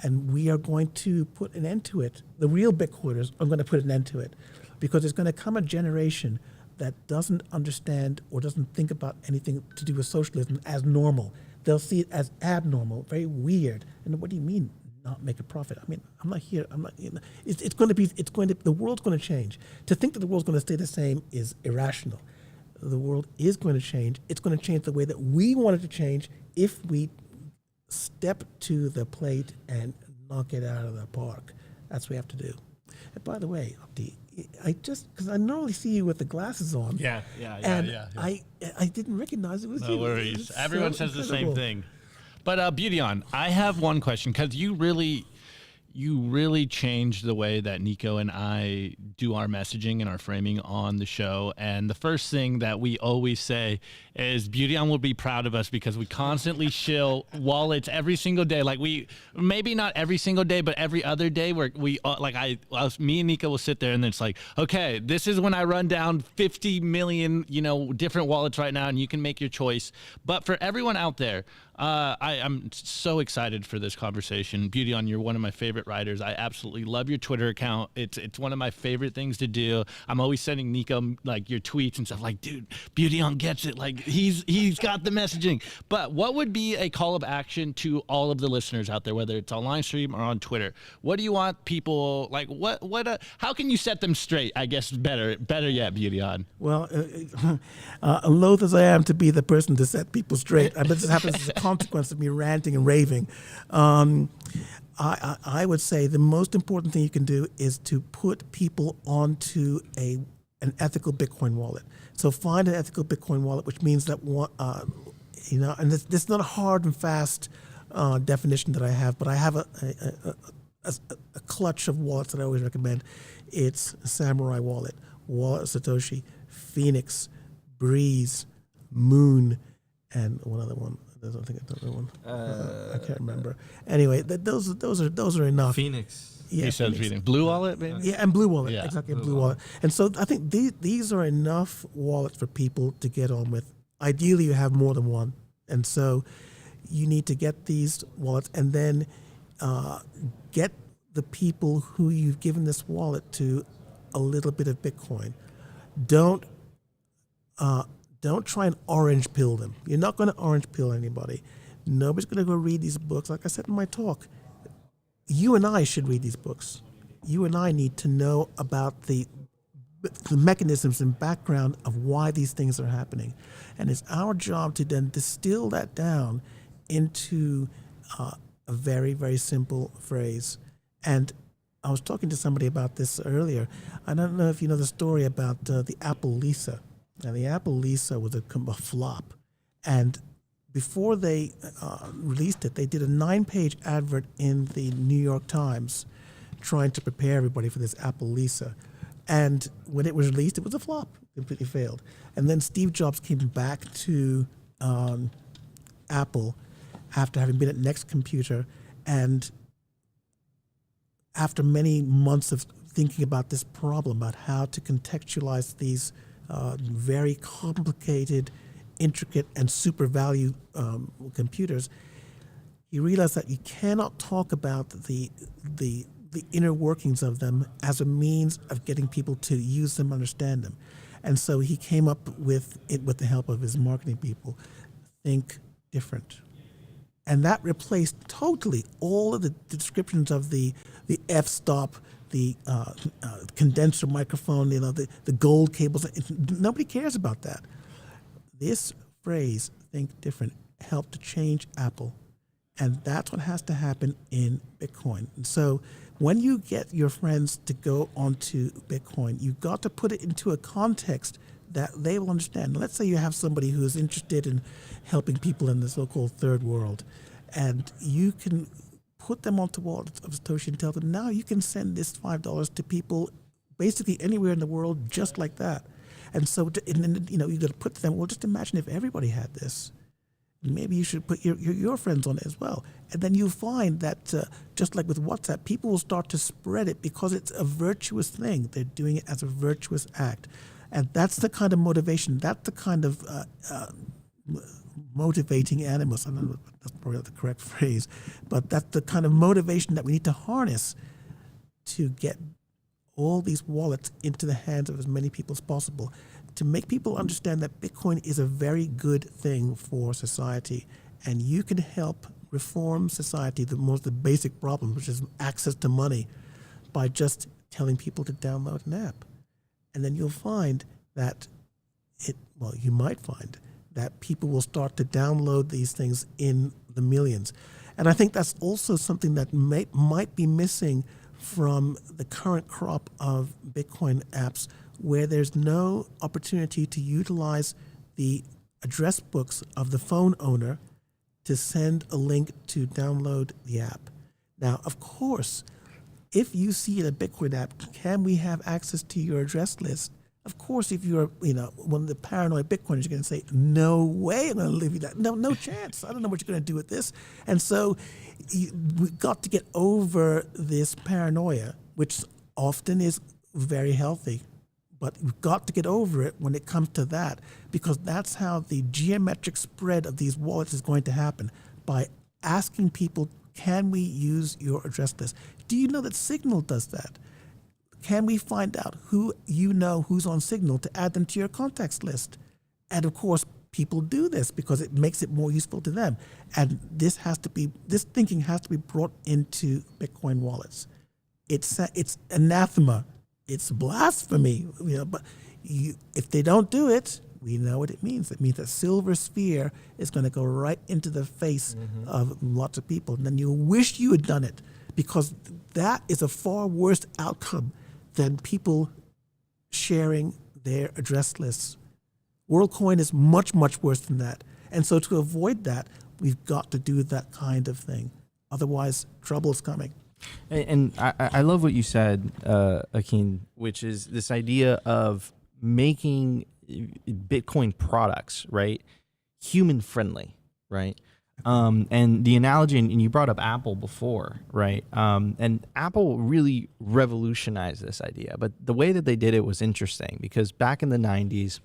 Speaker 20: And we are going to put an end to it. The real Bitcoiners are going to put an end to it, because there's going to come a generation that doesn't understand or doesn't think about anything to do with socialism as normal.
Speaker 13: they'll see it as abnormal, very weird. And what do you mean not make a profit? I mean, I'm not here. I'm not. You know, it's going to be. It's going to. The world's going to change. To think that the world's going to stay the same is irrational. The world is going to change. It's going to change the way that we want it to change if we step to the plate and knock it out of the park. That's what we have to do. And by the way, Abdi, because I normally see you with the glasses on.
Speaker 1: Yeah.
Speaker 13: I didn't recognize it was you.
Speaker 1: No worries. Everyone says the same
Speaker 13: incredible.
Speaker 1: thing. But Beauty On, I have one question because you really changed the way that Nico and I do our messaging and our framing on the show. And the first thing that we always say is Beauty On will be proud of us because we constantly shill wallets every single day. Like maybe not every single day, but every other day where me and Nico will sit there and it's like, okay, this is when I run down 50 million, different wallets right now and you can make your choice. But for everyone out there, I'm so excited for this conversation. Beauty On, you're one of my favorite writers. I absolutely love your Twitter account. It's one of my favorite things to do. I'm always sending Nico like your tweets and stuff like, dude, Beauty On gets it. Like he's got the messaging. But what would be a call of action to all of the listeners out there, whether it's on Livestream or on Twitter? What do you want people like? How can you set them straight? I guess better yet, Beauty On.
Speaker 13: Well, loath as I am to be the person to set people straight, I bet this happens as a consequence of me ranting and raving. I would say the most important thing you can do is to put people onto an ethical Bitcoin wallet. So find an ethical Bitcoin wallet, which means that and this is not a hard and fast definition that I have, but I have a clutch of wallets that I always recommend. It's Samurai Wallet, Wallet of Satoshi, Phoenix, Breeze, Moon, and one other one. I don't think another one. I can't remember. Anyway, those are enough.
Speaker 21: Phoenix.
Speaker 13: Yeah,
Speaker 1: he says Phoenix. Blue Wallet, maybe?
Speaker 13: Yeah, and Blue Wallet.
Speaker 1: Yeah.
Speaker 13: Exactly, Blue Wallet. And so I think these are enough wallets for people to get on with. Ideally, you have more than one. And so you need to get these wallets and then get the people who you've given this wallet to a little bit of Bitcoin. Don't try and orange pill them. You're not going to orange pill anybody. Nobody's going to go read these books. Like I said in my talk, you and I should read these books. You and I need to know about the mechanisms and background of why these things are happening. And it's our job to then distill that down into a very, very simple phrase. And I was talking to somebody about this earlier. I don't know if you know the story about the Apple Lisa. Now, the Apple Lisa was a flop. And before they released it, they did a 9-page advert in the New York Times trying to prepare everybody for this Apple Lisa. And when it was released, it was a flop. It completely failed. And then Steve Jobs came back to Apple after having been at Next Computer. And after many months of thinking about this problem, about how to contextualize these very complicated, intricate, and super value computers, you realize that you cannot talk about the inner workings of them as a means of getting people to use them, understand them. And so he came up with it with the help of his marketing people. Think different. And that replaced totally all of the descriptions of the f-stop, the condenser microphone, the gold cables. Nobody cares about that. This phrase, think different, helped to change Apple. And that's what has to happen in Bitcoin. And so when you get your friends to go onto Bitcoin, you've got to put it into a context that they will understand. Let's say you have somebody who is interested in helping people in the so-called third world, and you can put them onto Wallet of Satoshi and tell them, now you can send this $5 to people basically anywhere in the world just like that. And so, you got to put to them, well, just imagine if everybody had this. Maybe you should put your friends on it as well. And then you find that, just like with WhatsApp, people will start to spread it because it's a virtuous thing. They're doing it as a virtuous act. And that's the kind of motivation, that's the kind of motivating animus. I don't know if that's probably not the correct phrase, but that's the kind of motivation that we need to harness to get all these wallets into the hands of as many people as possible, to make people understand that Bitcoin is a very good thing for society
Speaker 20: and you can help reform society, the basic problem, which is access to money, by just telling people to download an app. And then you'll find that you might find that people will start to download these things in the millions. And I think that's also something that might be missing from the current crop of Bitcoin apps, where there's no opportunity to utilize the address books of the phone owner to send a link to download the app. Now, of course, if you see in a Bitcoin app, can we have access to your address list? Of course, if you're, one of the paranoid Bitcoiners, you're going to say, no way I'm going to leave you that. No chance. I don't know what you're going to do with this. And so we've got to get over this paranoia, which often is very healthy. But we've got to get over it when it comes to that, because that's how the geometric spread of these wallets is going to happen, by asking people, can we use your address list? Do you know that Signal does that? Can we find out who's on Signal to add them to your contacts list? And of course, people do this because it makes it more useful to them. And this thinking has to be brought into Bitcoin wallets. It's anathema. It's blasphemy, but if they don't do it, we know what it means. It means that silver sphere is going to go right into the face of lots of people. And then you wish you had done it, because that is a far worse outcome than people sharing their address lists. WorldCoin is much, much worse than that. And so to avoid that, we've got to do that kind of thing. Otherwise, trouble's coming.
Speaker 21: And I love what you said, Akin, which is this idea of making Bitcoin products, right, human friendly, right? And the analogy, and you brought up Apple before, right? And Apple really revolutionized this idea, but the way that they did it was interesting, because back in the 90s,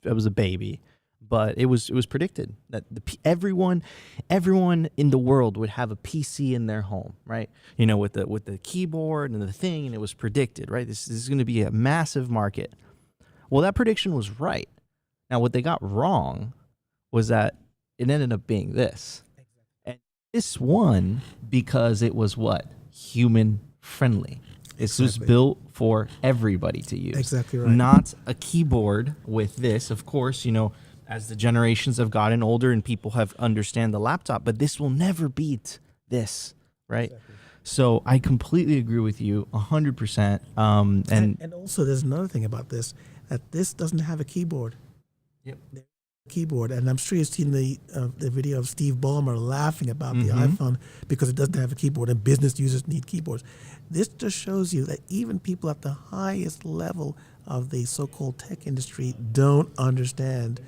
Speaker 21: it was a baby, but it was predicted that everyone in the world would have a PC in their home, right? With the keyboard and the thing, and it was predicted, right? This is going to be a massive market. Well, that prediction was right. Now, what they got wrong was that it ended up being this. And this won because it was what? Human friendly. This was built for everybody to use.
Speaker 20: Exactly right.
Speaker 21: Not a keyboard with this, of course, as the generations have gotten older and people have understand the laptop, but this will never beat this, right? Exactly. So I completely agree with you 100%.
Speaker 20: And also there's another thing about this, that this doesn't have a keyboard.
Speaker 21: Yep.
Speaker 20: Keyboard, and I'm sure you've seen the video of Steve Ballmer laughing about the iPhone because it doesn't have a keyboard, and business users need keyboards. This just shows you that even people at the highest level of the so-called tech industry don't understand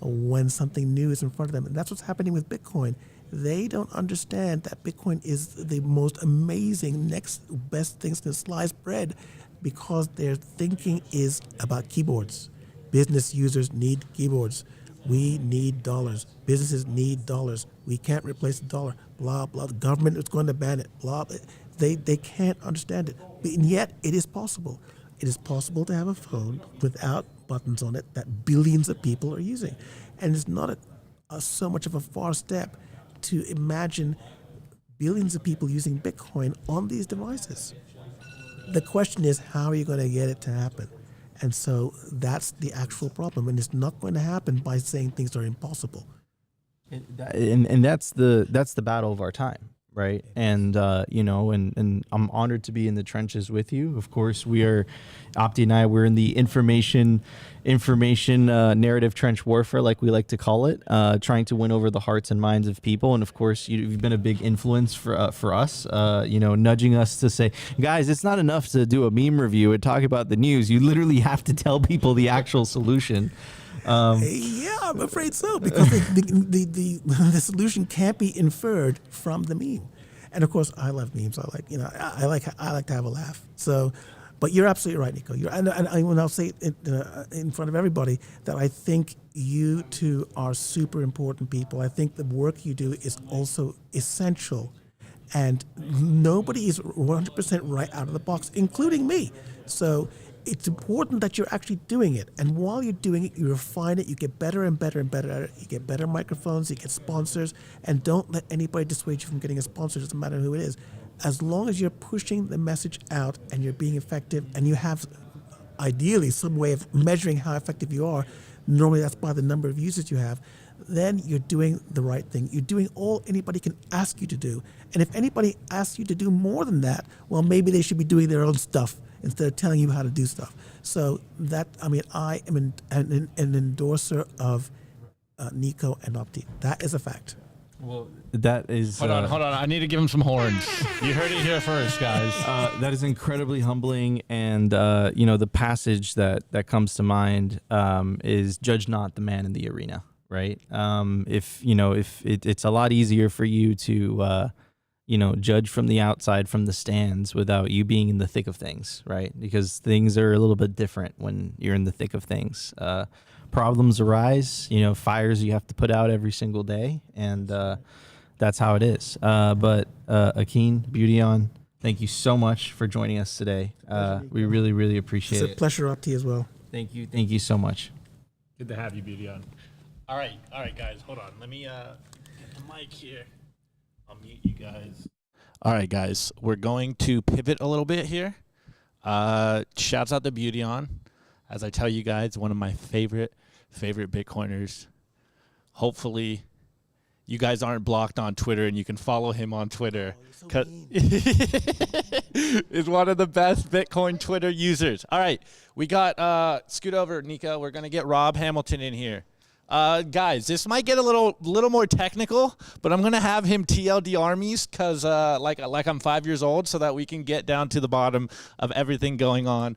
Speaker 20: when something new is in front of them, and that's what's happening with Bitcoin. They don't understand that Bitcoin is the most amazing, next best things to sliced bread, because their thinking is about keyboards. Business users need keyboards. We need dollars. Businesses need dollars. We can't replace the dollar. Blah, blah. The government is going to ban it. Blah. They can't understand it. And yet, it is possible. It is possible to have a phone without buttons on it that billions of people are using. And it's not so much of a far step to imagine billions of people using Bitcoin on these devices. The question is, how are you going to get it to happen? And so that's the actual problem, and it's not going to happen by saying things are impossible.
Speaker 21: And that's the battle of our time, right? And and I'm honored to be in the trenches with you. Of course, we are, Opti and I, we're in the information narrative trench warfare, like we like to call it, trying to win over the hearts and minds of people. And of course, you've been a big influence for us, nudging us to say, guys, it's not enough to do a meme review and talk about the news. You literally have to tell people the actual solution.
Speaker 20: Yeah, I'm afraid so, because the solution can't be inferred from the meme. And of course, I love memes. I like to have a laugh. So, but you're absolutely right, Nico. And I'll say it in front of everybody that I think you two are super important people. I think the work you do is also essential, and nobody is 100% right out of the box, including me. So it's important that you're actually doing it. And while you're doing it, you refine it, you get better and better and better at it. You get better microphones, you get sponsors, and don't let anybody dissuade you from getting a sponsor, doesn't matter who it is. As long as you're pushing the message out and you're being effective and you have ideally some way of measuring how effective you are, normally that's by the number of users you have, then you're doing the right thing. You're doing all anybody can ask you to do. And if anybody asks you to do more than that, well, maybe they should be doing their own stuff instead of telling you how to do stuff. So that, I mean, I am an endorser of Nico and Opti. That is a fact.
Speaker 21: Well, that is...
Speaker 1: Hold on. I need to give him some horns. You heard it here first, guys.
Speaker 21: That is incredibly humbling, and the passage that comes to mind is "Judge not the man in the arena." Right? If it's a lot easier for you to judge from the outside, from the stands, without you being in the thick of things, right? Because things are a little bit different when you're in the thick of things. Problems arise, fires you have to put out every single day, and that's how it is. But Akin, Beautyon, thank you so much for joining us today. We really, really appreciate it.
Speaker 20: It's a pleasure, Opti, as well.
Speaker 21: Thank you so much.
Speaker 1: Good to have you, Beautyon. All right, guys, hold on. Let me get the mic here. I'll mute you guys. All right, guys, we're going to pivot a little bit here. Shouts out to Beautyon. As I tell you guys, one of my favorite Bitcoiners. Hopefully, you guys aren't blocked on Twitter and you can follow him on Twitter. Oh, is one of the best Bitcoin Twitter users. All right, we got, scoot over, Nico. We're going to get Rob Hamilton in here. Guys, this might get a little more technical, but I'm gonna have him TLD armies because like I'm 5 years old, so that we can get down to the bottom of everything going on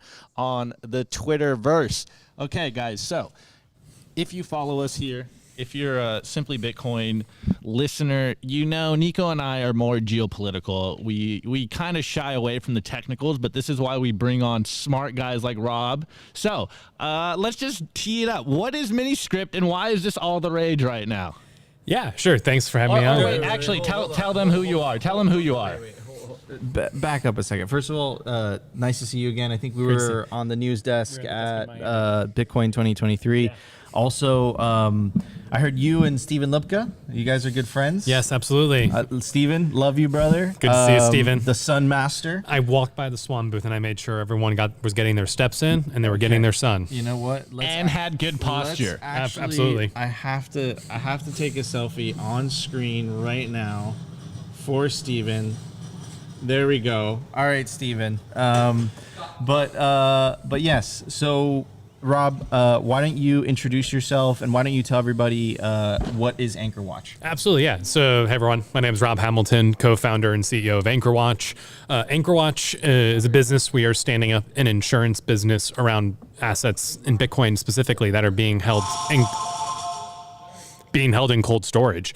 Speaker 1: the Twitterverse. Okay, guys. So if you follow us here, if you're a Simply Bitcoin listener, Nico and I are more geopolitical. We kind of shy away from the technicals, but this is why we bring on smart guys like Rob. So let's just tee it up. What is MiniScript and why is this all the rage right now?
Speaker 3: Yeah, sure. Thanks for having me on.
Speaker 1: Wait, actually, tell them who you are. Tell them who you are.
Speaker 21: Back up a second. First of all, nice to see you again. I think we were on the news desk at Bitcoin 2023. Yeah. Also, I heard you and Steven Lipka. You guys are good friends.
Speaker 3: Yes, absolutely.
Speaker 21: Steven, love you, brother.
Speaker 3: Good to see you, Steven.
Speaker 21: The Sun Master.
Speaker 3: I walked by the Swann booth and I made sure everyone was getting their steps in and they were getting their sun.
Speaker 21: You know what?
Speaker 1: Had good posture.
Speaker 3: Absolutely.
Speaker 21: I have to take a selfie on screen right now for Steven. There we go. All right, Steven. But yes. So, Rob, why don't you introduce yourself and why don't you tell everybody what is AnchorWatch?
Speaker 3: Absolutely, yeah. So, hey everyone, my name is Rob Hamilton, co-founder and CEO of AnchorWatch. AnchorWatch is a business. We are standing up an insurance business around assets in Bitcoin specifically that are being held in cold storage,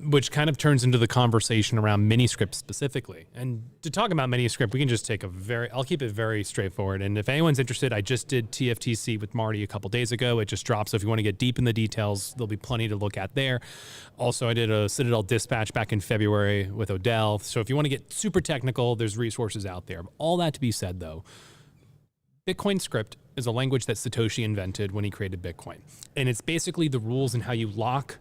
Speaker 3: which kind of turns into the conversation around MiniScript specifically. And to talk about MiniScript, we can just take I'll keep it very straightforward. And if anyone's interested, I just did TFTC with Marty a couple days ago. It just dropped. So if you want to get deep in the details, there'll be plenty to look at there. Also, I did a Citadel dispatch back in February with Odell. So if you want to get super technical, there's resources out there. All that to be said though, Bitcoin script is a language that Satoshi invented when he created Bitcoin. And it's basically the rules in how you lock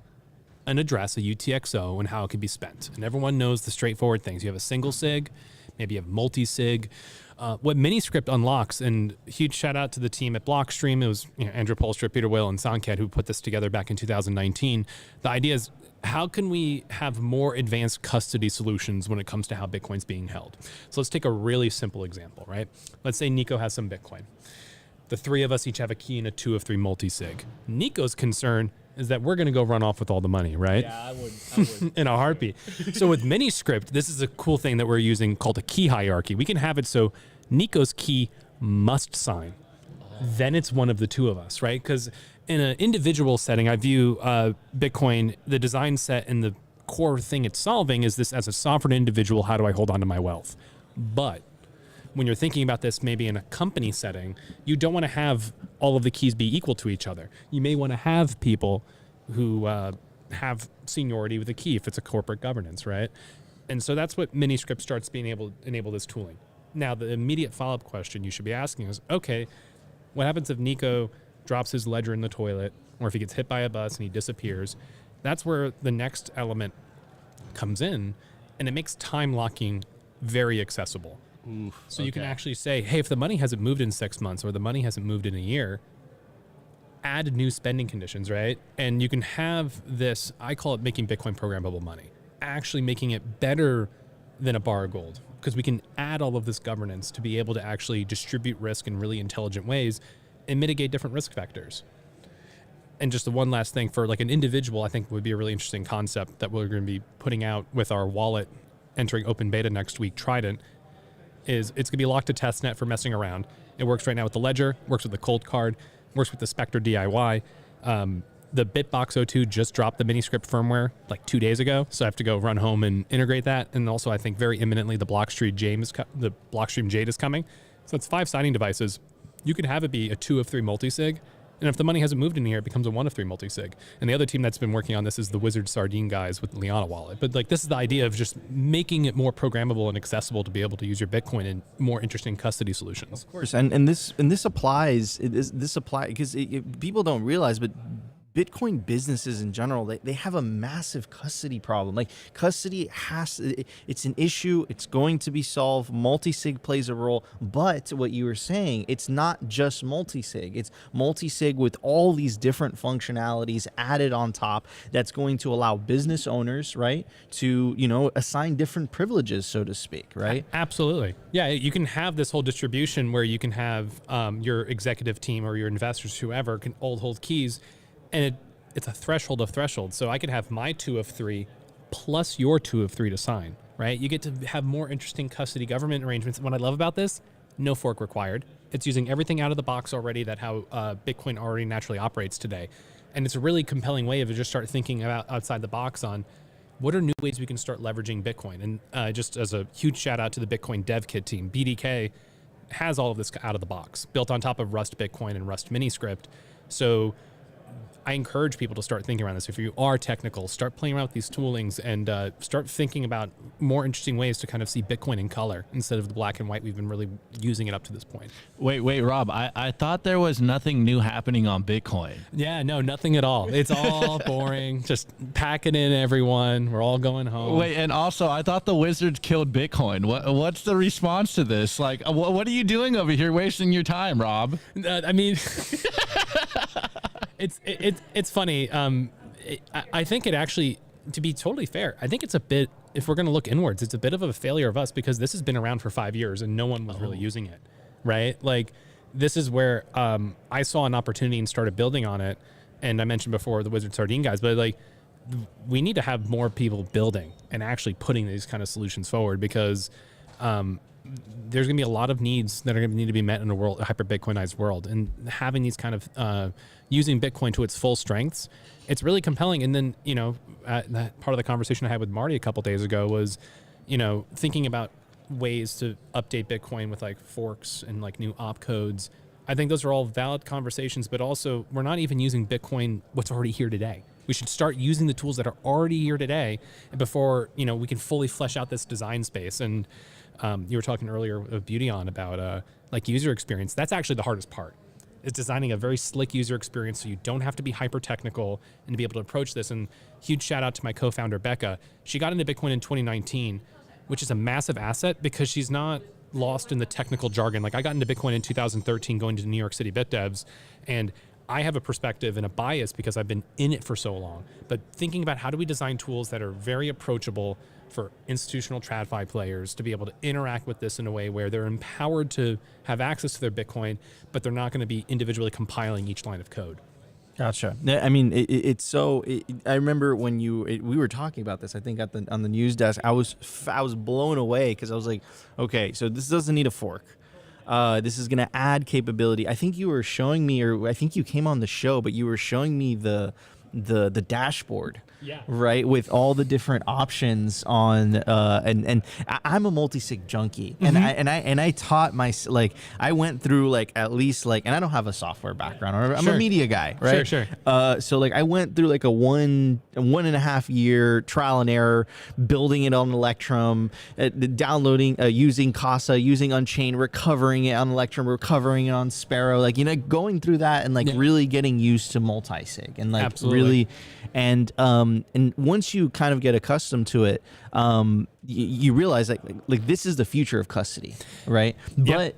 Speaker 3: an address, a UTXO, and how it can be spent. And everyone knows the straightforward things. You have a single sig, maybe you have multi-sig. What MiniScript unlocks, and huge shout out to the team at Blockstream, it was Andrew Polstra, Peter Whale, and Sanket who put this together back in 2019. The idea is, how can we have more advanced custody solutions when it comes to how Bitcoin's being held? So let's take a really simple example, right? Let's say Nico has some Bitcoin. The three of us each have a key and a 2 of 3 multi-sig. Nico's concern is that we're going to go run off with all the money, right?
Speaker 22: Yeah, I would.
Speaker 3: In a heartbeat. So with MiniScript, this is a cool thing that we're using called a key hierarchy. We can have it so Nico's key must sign. Then it's one of the two of us, right? Because in an individual setting, I view Bitcoin, the design set and the core thing it's solving is this: as a sovereign individual, how do I hold on to my wealth? But when you're thinking about this maybe in a company setting, you don't want to have all of the keys be equal to each other. You may want to have people who have seniority with a key if it's a corporate governance, right? And so that's what MiniScript starts being able to enable this tooling. Now, the immediate follow-up question you should be asking is, okay, what happens if Nico drops his ledger in the toilet, or if he gets hit by a bus and he disappears? That's where the next element comes in, and it makes time locking very accessible. So you can actually say, hey, if the money hasn't moved in 6 months or the money hasn't moved in a year, add new spending conditions, right? And you can have this, I call it making Bitcoin programmable money, actually making it better than a bar of gold, because we can add all of this governance to be able to actually distribute risk in really intelligent ways and mitigate different risk factors. And just the one last thing for like an individual, I think would be a really interesting concept that we're going to be putting out with our wallet entering open beta next week, Trident, is it's going to be locked to testnet for messing around. It works right now with the Ledger, works with the Cold Card, works with the Spectre DIY. The BitBox 02 just dropped the MiniScript firmware like 2 days ago, so I have to go run home and integrate that. And also, I think very imminently, the Blockstream Jade is coming. So it's 5 signing devices. You could have it be a 2 of 3 multisig, and if the money hasn't moved in here, it becomes a 1 of 3 multisig. And the other team that's been working on this is the Wizard Sardine guys with the Liana wallet. But like, this is the idea of just making it more programmable and accessible to be able to use your Bitcoin in more interesting custody solutions.
Speaker 21: Of course, and this applies. This applies because people don't realize, but Bitcoin businesses in general, they have a massive custody problem. Like custody it's an issue. It's going to be solved. Multisig plays a role, but what you were saying, it's not just multisig. It's multisig with all these different functionalities added on top. That's going to allow business owners, right, to assign different privileges, so to speak, right?
Speaker 3: Absolutely. Yeah, you can have this whole distribution where you can have your executive team or your investors, whoever, can all hold keys. And it's a threshold of thresholds. So I could have my 2 of 3 plus your 2 of 3 to sign, right? You get to have more interesting custody government arrangements. And what I love about this, no fork required. It's using everything out of the box already that how Bitcoin already naturally operates today. And it's a really compelling way of just start thinking about outside the box on what are new ways we can start leveraging Bitcoin. And just as a huge shout out to the Bitcoin dev kit team, BDK has all of this out of the box, built on top of Rust Bitcoin and Rust MiniScript. So I encourage people to start thinking around this. If you are technical, start playing around with these toolings and start thinking about more interesting ways to kind of see Bitcoin in color instead of the black and white we've been really using it up to this point.
Speaker 1: Wait, Rob, I thought there was nothing new happening on Bitcoin.
Speaker 3: Yeah, no, nothing at all. It's all boring. Just pack it in, everyone. We're all going home.
Speaker 1: Wait, and also, I thought the Wizards killed Bitcoin. What's the response to this? Like, what are you doing over here wasting your time, Rob?
Speaker 3: I mean... It's funny. I think it actually, to be totally fair, I think it's a bit, if we're going to look inwards, it's a bit of a failure of us because this has been around for 5 years and no one was really using it, right? Like, this is where I saw an opportunity and started building on it. And I mentioned before the Wizard Sardine guys, but like, we need to have more people building and actually putting these kind of solutions forward because there's going to be a lot of needs that are going to need to be met in a world, a hyper-Bitcoinized world. And having these kind of using Bitcoin to its full strengths, it's really compelling. And then, that part of the conversation I had with Marty a couple days ago was, thinking about ways to update Bitcoin with like forks and like new opcodes. I think those are all valid conversations, but also we're not even using Bitcoin, what's already here today. We should start using the tools that are already here today before, we can fully flesh out this design space. And you were talking earlier with Beauty on about like user experience. That's actually the hardest part. Is designing a very slick user experience so you don't have to be hyper technical and to be able to approach this. And huge shout out to my co-founder Becca. She got into Bitcoin in 2019, which is a massive asset because she's not lost in the technical jargon. Like I got into Bitcoin in 2013 going to New York City BitDevs, and I have a perspective and a bias because I've been in it for so long. But thinking about how do we design tools that are very approachable for institutional TradFi players to be able to interact with this in a way where they're empowered to have access to their Bitcoin, but they're not going to be individually compiling each line of code.
Speaker 21: Gotcha. I mean, it's so. I remember when we were talking about this. I think on the news desk, I was blown away because I was like, okay, so this doesn't need a fork. This is going to add capability. I think you were showing me, or I think you came on the show, but you were showing me the the dashboard. Yeah. Right, with all the different options on, and I'm a multi-sig junkie, and I taught I went through at least and I don't have a software background, or I'm a media guy, right?
Speaker 3: Sure.
Speaker 21: So I went through a 1.5 year trial and error, building it on Electrum, downloading, using Casa, using Unchained, recovering it on Electrum, recovering it on Sparrow, going through that and really getting used to multi-sig and
Speaker 3: Absolutely.
Speaker 21: really, and once you kind of get accustomed to it, you realize this is the future of custody, right? But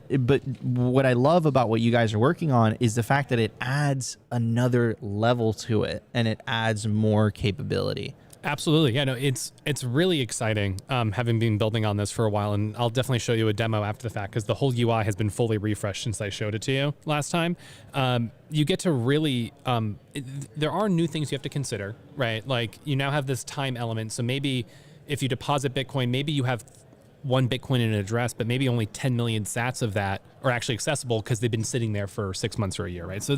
Speaker 21: what I love about what you guys are working on is the fact that it adds another level to it and it adds more capability.
Speaker 3: Absolutely. Yeah, no, it's really exciting having been building on this for a while, and I'll definitely show you a demo after the fact because the whole UI has been fully refreshed since I showed it to you last time. You get to really, there are new things you have to consider, right? You now have this time element, so maybe if you deposit Bitcoin, maybe you have 1 Bitcoin in an address, but maybe only 10 million sats of that are actually accessible because they've been sitting there for 6 months or a year, right? So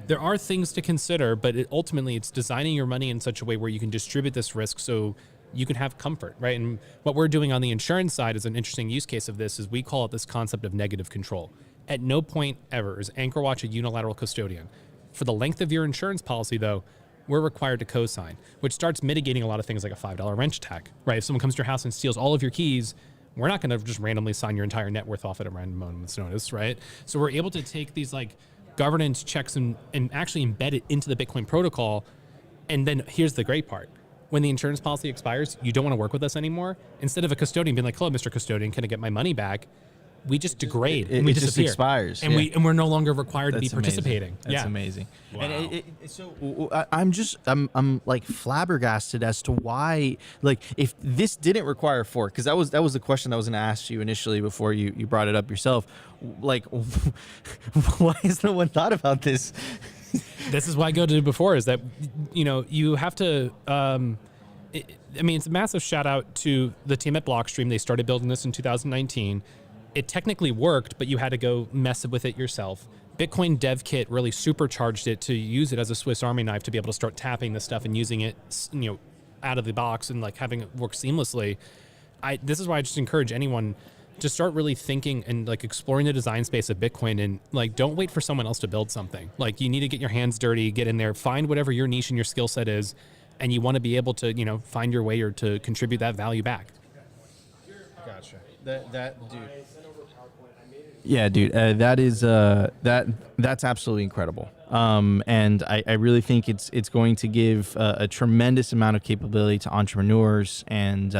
Speaker 3: there are things to consider, but ultimately it's designing your money in such a way where you can distribute this risk so you can have comfort, right? And what we're doing on the insurance side is an interesting use case of this is we call it this concept of negative control. At no point ever is AnchorWatch a unilateral custodian. For the length of your insurance policy, though, we're required to co-sign, which starts mitigating a lot of things like a $5 wrench attack, right? If someone comes to your house and steals all of your keys, we're not going to just randomly sign your entire net worth off at a random moment's notice, right? So we're able to take these governance checks and actually embed it into the Bitcoin protocol. And then here's the great part. When the insurance policy expires, you don't want to work with us anymore. Instead of a custodian being like, hello, Mr. Custodian, can I get my money back? We just degrade and we disappear.
Speaker 21: Just expires.
Speaker 3: And we're no longer required to be participating.
Speaker 21: That's amazing.
Speaker 3: Wow.
Speaker 21: And I'm flabbergasted as to why, if this didn't require a fork, because that was the question I was going to ask you initially before you brought it up yourself. Why has no one thought about this?
Speaker 3: This is why I go to before is that, you have to, it's a massive shout out to the team at Blockstream. They started building this in 2019. It technically worked, but you had to go mess with it yourself. Bitcoin Dev Kit really supercharged it to use it as a Swiss Army knife to be able to start tapping this stuff and using it, out of the box and having it work seamlessly. This is why I just encourage anyone to start really thinking and exploring the design space of Bitcoin and don't wait for someone else to build something. You need to get your hands dirty, get in there, find whatever your niche and your skill set is, and you want to be able to, find your way or to contribute that value back.
Speaker 21: Gotcha. That dude. Yeah, dude, that is that's absolutely incredible. And I really think it's going to give a tremendous amount of capability to entrepreneurs and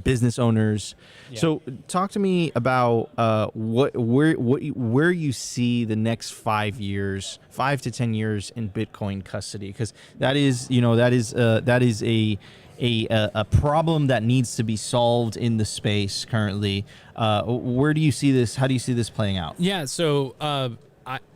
Speaker 21: business owners. Yeah. So talk to me about where you see the next 5 years, 5 to 10 years in Bitcoin custody, because that is a problem that needs to be solved in the space currently. Where do you see this? How do you see this playing out?
Speaker 3: Yeah, so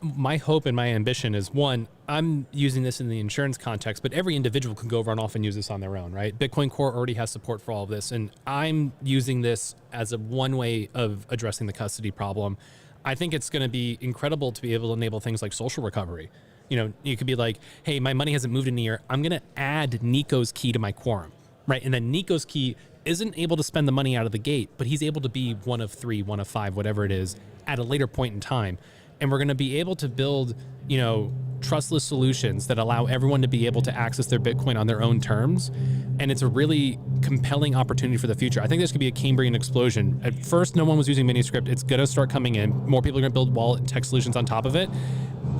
Speaker 3: my hope and my ambition is, one, I'm using this in the insurance context, but every individual can go run off and use this on their own, right? Bitcoin Core already has support for all of this, and I'm using this as one way of addressing the custody problem. I think it's going to be incredible to be able to enable things like social recovery. You could be like, hey, my money hasn't moved in a year. I'm going to add Nico's key to my quorum, right? And then Nico's key isn't able to spend the money out of the gate, but he's able to be 1 of 3, 1 of 5, whatever it is, at a later point in time. And we're going to be able to build, trustless solutions that allow everyone to be able to access their Bitcoin on their own terms. And it's a really compelling opportunity for the future. I think there's going to be a Cambrian explosion. At first, no one was using MiniScript. It's going to start coming in. More people are going to build wallet and tech solutions on top of it.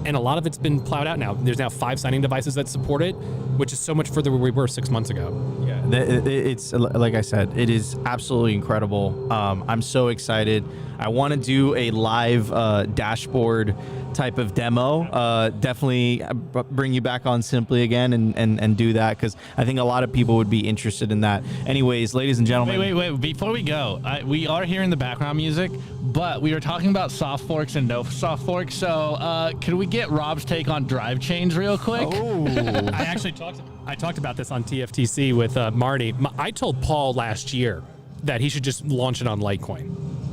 Speaker 3: And a lot of it's been plowed out now. There's now 5 signing devices that support it, which is so much further where we were 6 months ago.
Speaker 21: Yeah, it's like I said, it is absolutely incredible. I'm so excited. I want to do a live dashboard type of demo. Definitely bring you back on Simply again and do that, because I think a lot of people would be interested in that. Anyways, ladies and gentlemen.
Speaker 1: Wait. Before we go, we are hearing the background music, but we were talking about soft forks and no soft forks. So can we get Rob's take on drive chains real quick?
Speaker 3: Oh, I actually talked about this on TFTC with Marty. I told Paul last year that he should just launch it on Litecoin.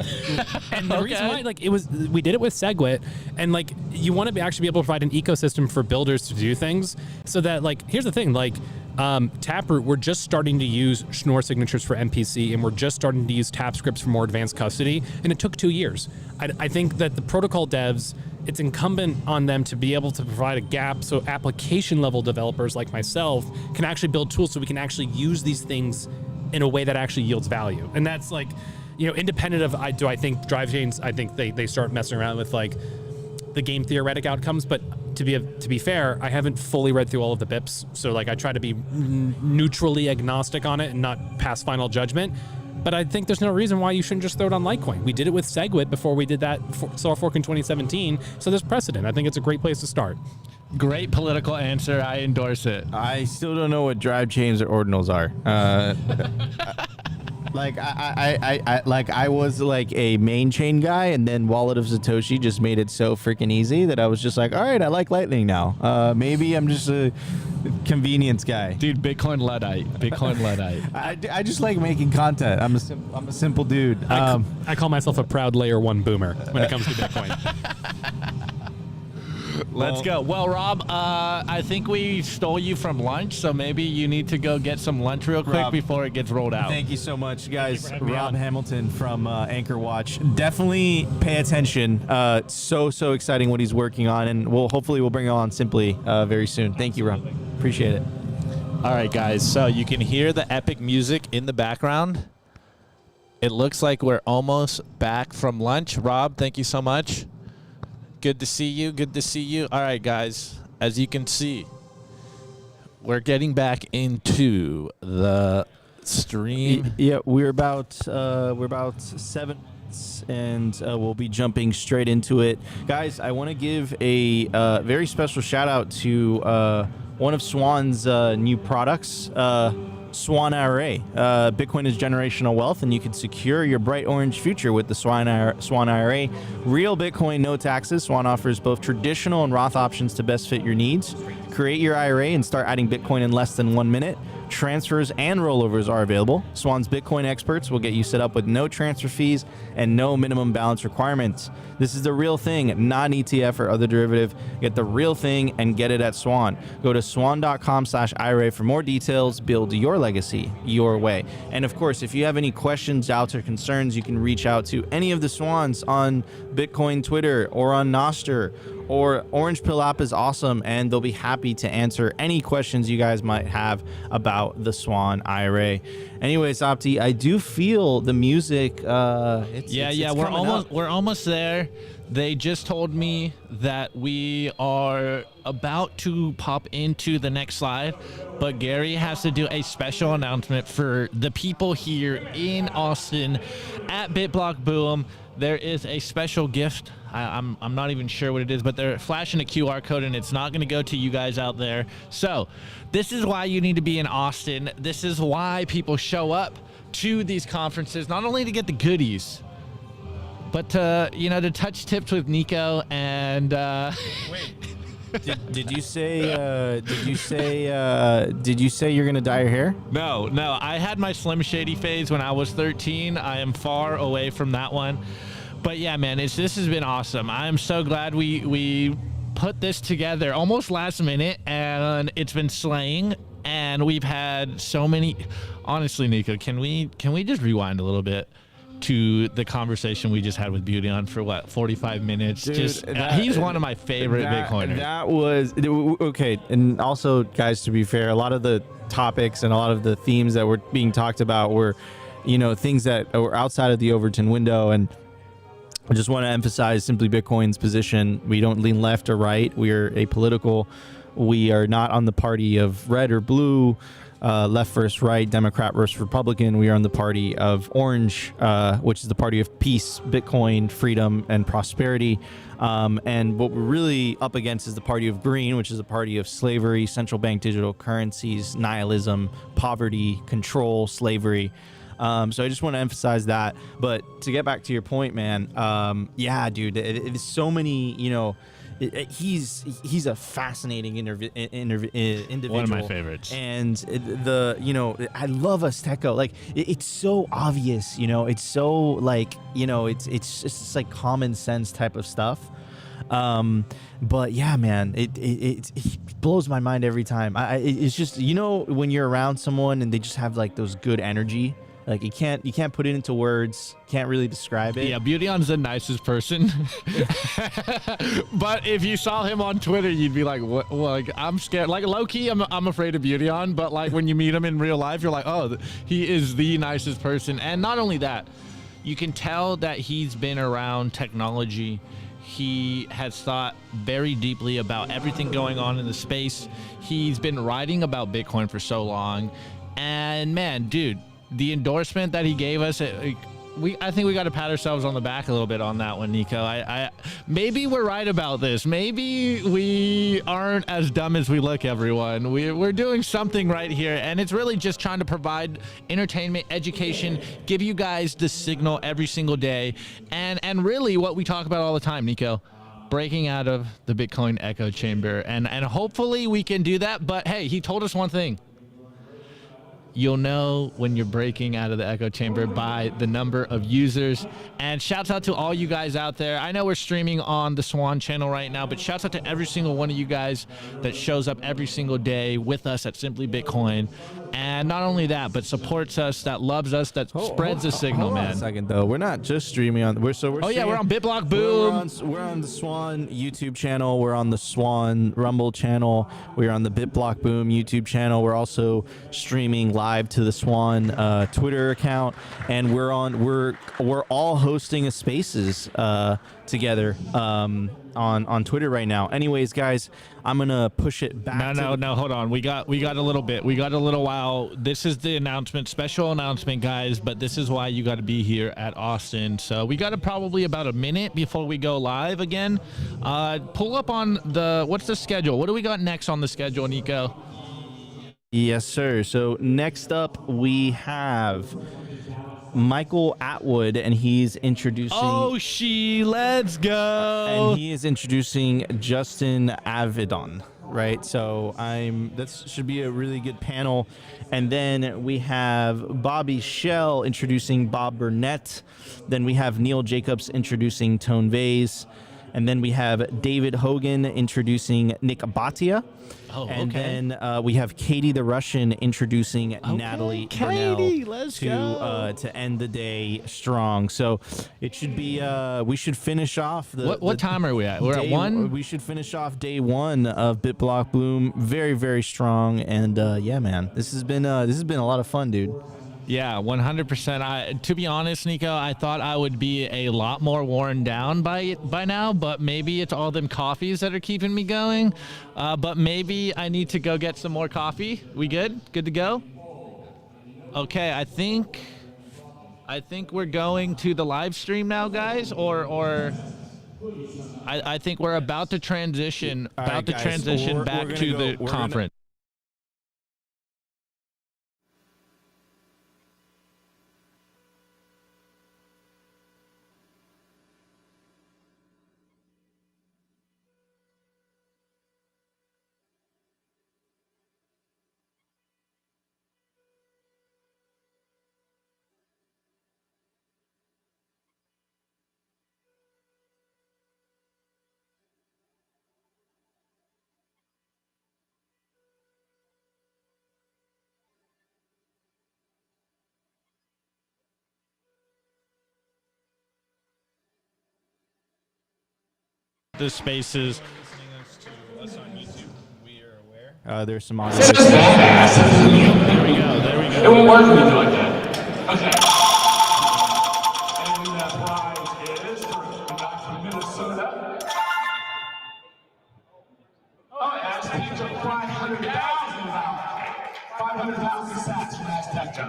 Speaker 3: And the reason why, like, we did it with SegWit, and like, you want to actually be able to provide an ecosystem for builders to do things, so that, like, here's the thing, like, Taproot, we're just starting to use Schnorr signatures for MPC, and we're just starting to use tap scripts for more advanced custody, and it took 2 years. I think that the protocol devs, it's incumbent on them to be able to provide a gap so application level developers like myself can actually build tools so we can actually use these things in a way that actually yields value. And that's like, independent of, I think drive chains, I think they start messing around with like the game theoretic outcomes, but to be fair, I haven't fully read through all of the BIPs, so like I try to be neutrally agnostic on it and not pass final judgment. But I think there's no reason why you shouldn't just throw it on Litecoin. We did it with SegWit before we did that soft fork in 2017, so there's precedent. I think it's a great place to start.
Speaker 1: Great political answer. I endorse it.
Speaker 6: I still don't know what drive chains or ordinals are. I was like a main chain guy, and then Wallet of Satoshi just made it so freaking easy that I was just like, all right, I like Lightning now. Maybe I'm just a convenience guy.
Speaker 1: Dude, Bitcoin Luddite. Bitcoin Luddite.
Speaker 6: I just like making content. I'm a simple dude.
Speaker 3: I call myself a proud layer 1 boomer when it comes to Bitcoin.
Speaker 1: Let's go. Well, Rob, I think we stole you from lunch, so maybe you need to go get some lunch real quick
Speaker 6: Rob,
Speaker 1: before it gets rolled out.
Speaker 6: Thank you so much, guys. Rob Hamilton from Anchor Watch. Definitely pay attention. So exciting what he's working on, and hopefully we'll bring it on Simply very soon. Thank you, Rob. Appreciate it.
Speaker 1: All right, guys. So you can hear the epic music in the background. It looks like we're almost back from lunch. Rob, thank you so much. Good to see you. Good to see you. All right, guys. As you can see, we're getting back into the stream.
Speaker 6: Yeah, we're about 7 minutes, and we'll be jumping straight into it, guys. I want to give a very special shout out to one of Swann's new products. Swann IRA. Bitcoin is generational wealth, and you can secure your bright orange future with the Swann IRA. Real Bitcoin, no taxes. Swann offers both traditional and Roth options to best fit your needs. Create your IRA and start adding Bitcoin in less than 1 minute. Transfers and rollovers are available. Swann's Bitcoin experts will get you set up with no transfer fees and no minimum balance requirements. This is the real thing, not an ETF or other derivative. Get the real thing and get it at Swann. Go to swann.com/IRA for more details. Build your legacy your way. And of course, if you have any questions, doubts, or concerns, you can reach out to any of the Swanns on Bitcoin Twitter or on Nostr. Or Orange Pill app is awesome, and they'll be happy to answer any questions you guys might have about the Swann IRA. Anyways, Opti, I do feel the music.
Speaker 1: We're almost there. They just told me that we are about to pop into the next slide, but Gary has to do a special announcement for the people here in Austin at BitBlockBoom. There is a special gift. I'm not even sure what it is, but they're flashing a QR code, and it's not going to go to you guys out there. So this is why you need to be in Austin. This is why people show up to these conferences, not only to get the goodies, but to touch tips with Nico and.
Speaker 6: Did you say you're gonna dye your hair?
Speaker 1: No. I had my Slim Shady phase when I was 13. I am far away from that one. But yeah, man, this has been awesome. I am so glad we put this together almost last minute, and it's been slaying. And we've had so many. Honestly, Nico, can we just rewind a little bit to the conversation we just had with Beauty on for 45 minutes?
Speaker 6: Dude,
Speaker 1: he's one of my favorite Bitcoiners.
Speaker 6: That was okay. And also, guys, to be fair, a lot of the topics and a lot of the themes that were being talked about were, things that were outside of the Overton window. And I just want to emphasize Simply Bitcoin's position. We don't lean left or right. We are apolitical. We are not on the party of red or blue, left versus right, Democrat versus Republican. We are on the party of orange, which is the party of peace, Bitcoin, freedom, and prosperity. And what we're really up against is the party of green, which is the party of slavery, central bank digital currencies, nihilism, poverty, control, slavery. So I just want to emphasize that. But to get back to your point, man, yeah, dude, it's so many, he's a fascinating individual.
Speaker 1: One of my favorites.
Speaker 6: And I love Azteco. Like it's so obvious, it's so like, it's just like common sense type of stuff. But yeah, man, it blows my mind every time. It's just, when you're around someone and they just have like those good energy, like you can't put it into words, can't really describe it.
Speaker 1: Yeah, Beaution's the nicest person. But if you saw him on Twitter, you'd be like, what? Like, I'm scared. Like, low-key, I'm afraid of Beaution, but like when you meet him in real life, you're like, oh, he is the nicest person. And not only that, you can tell that he's been around technology. He has thought very deeply about everything going on in the space. He's been writing about Bitcoin for so long. And man, dude, the endorsement that he gave us, I think we got to pat ourselves on the back a little bit on that one, Nico. Maybe we're right about this. Maybe we aren't as dumb as we look, everyone. We're doing something right here, and it's really just trying to provide entertainment, education, give you guys the signal every single day, and really what we talk about all the time, Nico. Breaking out of the Bitcoin echo chamber, and hopefully we can do that. But hey, he told us one thing. You'll know when you're breaking out of the echo chamber by the number of users. And shouts out to all you guys out there. I know we're streaming on the Swann channel right now, but shouts out to every single one of you guys that shows up every single day with us at Simply Bitcoin. And not only that, but supports us, that loves us, that spreads the signal, man.
Speaker 6: Hold on a second, though. We're not just streaming on. We're
Speaker 1: streaming, we're on BitBlockBoom.
Speaker 6: We're on the Swann YouTube channel. We're on the Swann Rumble channel. We're on the BitBlockBoom YouTube channel. We're also streaming live to the Swann Twitter account, and we're all hosting a Spaces together on Twitter right now. Anyways, guys, I'm gonna push it back.
Speaker 1: No, hold on. We got a little bit. We got a little while. This is the announcement, special announcement, guys. But this is why you got to be here at Austin. So we got probably about a minute before we go live again. Pull up on what's the schedule? What do we got next on the schedule, Nico?
Speaker 6: Yes, sir. So next up we have Michael Atwood, and he's introducing.
Speaker 1: Let's go!
Speaker 6: And he is introducing Justin Avedon, right? So that should be a really good panel. And then we have Bobby Schell introducing Bob Burnett. Then we have Neil Jacobs introducing Tone Vase. And then we have David Hogan introducing Nick Bhatia. And then we have Katie the Russian introducing Natalie
Speaker 1: Katie,
Speaker 6: Burnell to end the day strong. So it should be we should finish off
Speaker 1: what time are we at? We're at 1.
Speaker 6: We should finish off day 1 of BitBlockBoom very, very strong. And yeah, man, this has been a lot of fun, dude.
Speaker 1: Yeah, 100%. To be honest, Nico, I thought I would be a lot more worn down by now, but maybe it's all them coffees that are keeping me going. But maybe I need to go get some more coffee. We good? Good to go? Okay, I think we're going to the live stream now, guys, or I think we're about to transition back to the conference. The Spaces.
Speaker 6: There's some audio.
Speaker 1: There we go.
Speaker 5: It won't work with like that. Okay. And the prize is from Minnesota. Oh, Azteco 500,000 sats from Azteco.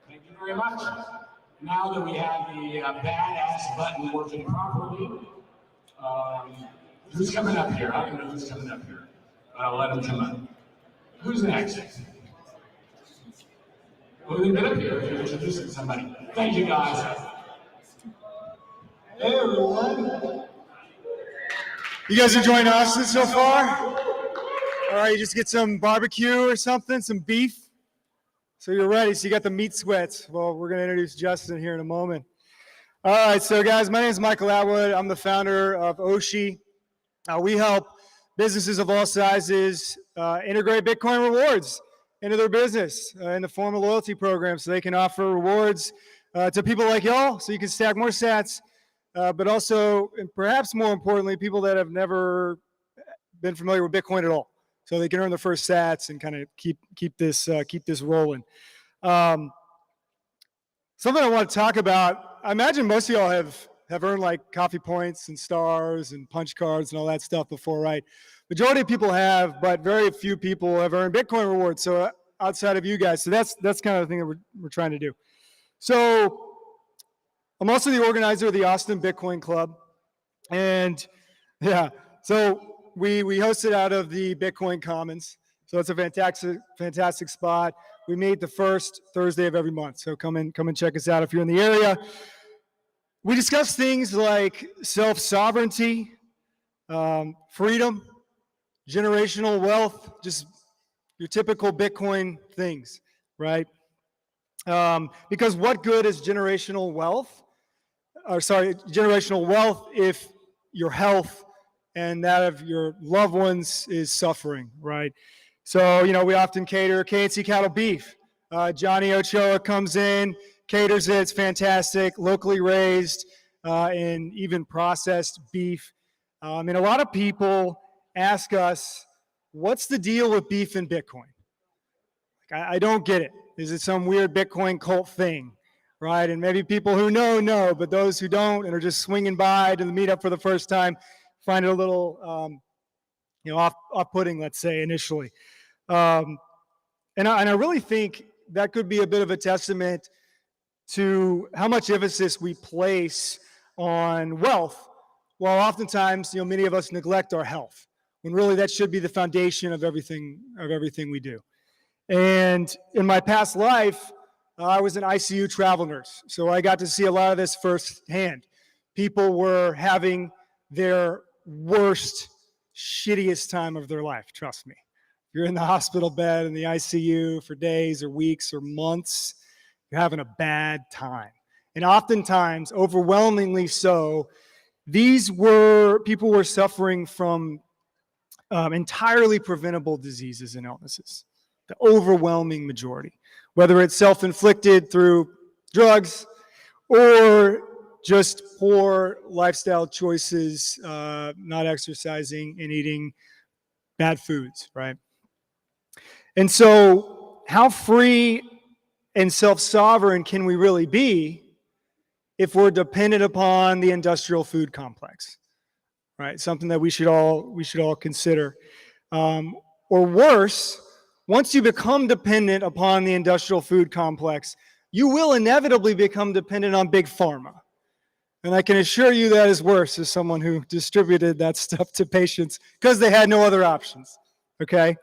Speaker 5: Thank you very much. Now that we have the badass button working properly, who's coming up here? I don't know who's coming up here. I'll let him come up. Who's next? Well, they've been up here if you're introducing somebody. Thank you, guys. Hey, everyone.
Speaker 4: You guys enjoying Austin so far? All right, you just get some barbecue or something, some beef. So you're ready. So you got the meat sweats. Well, we're going to introduce Justin here in a moment. All right, so guys, my name is Michael Atwood. I'm the founder of Oshi. We help businesses of all sizes integrate Bitcoin rewards into their business in the form of loyalty programs so they can offer rewards to people like y'all so you can stack more sats, but also, and perhaps more importantly, people that have never been familiar with Bitcoin at all, so they can earn their first sats and kind of keep this rolling. Something I want to talk about, I imagine most of y'all have earned like coffee points and stars and punch cards and all that stuff before, right? Majority of people have, but very few people have earned Bitcoin rewards. So outside of you guys, so that's kind of the thing that we're trying to do. So I'm also the organizer of the Austin Bitcoin Club, and yeah, so we host it out of the Bitcoin Commons. So it's a fantastic spot. We meet the first Thursday of every month. So come and check us out if you're in the area. We discuss things like self-sovereignty, freedom, generational wealth, just your typical Bitcoin things, right? Because what good is generational wealth if your health and that of your loved ones is suffering, right? So, we often cater KNC cattle beef. Johnny Ochoa comes in, caters it, it's fantastic, locally raised and even processed beef. And a lot of people ask us, what's the deal with beef and Bitcoin? I don't get it. Is it some weird Bitcoin cult thing, right? And maybe people who know, but those who don't and are just swinging by to the meetup for the first time find it a little, off-putting, let's say, initially. And I really think that could be a bit of a testament to how much emphasis we place on wealth, while oftentimes, many of us neglect our health, when really that should be the foundation of everything we do. And in my past life, I was an ICU travel nurse, so I got to see a lot of this firsthand. People were having their worst, shittiest time of their life, trust me. You're in the hospital bed in the ICU for days or weeks or months, you're having a bad time. And oftentimes, overwhelmingly so, people were suffering from entirely preventable diseases and illnesses, the overwhelming majority, whether it's self-inflicted through drugs or just poor lifestyle choices, not exercising and eating bad foods, right? And so how free and self-sovereign can we really be if we're dependent upon the industrial food complex, right? Something that we should all consider. Or worse, once you become dependent upon the industrial food complex, you will inevitably become dependent on big pharma. And I can assure you that is worse as someone who distributed that stuff to patients because they had no other options, okay?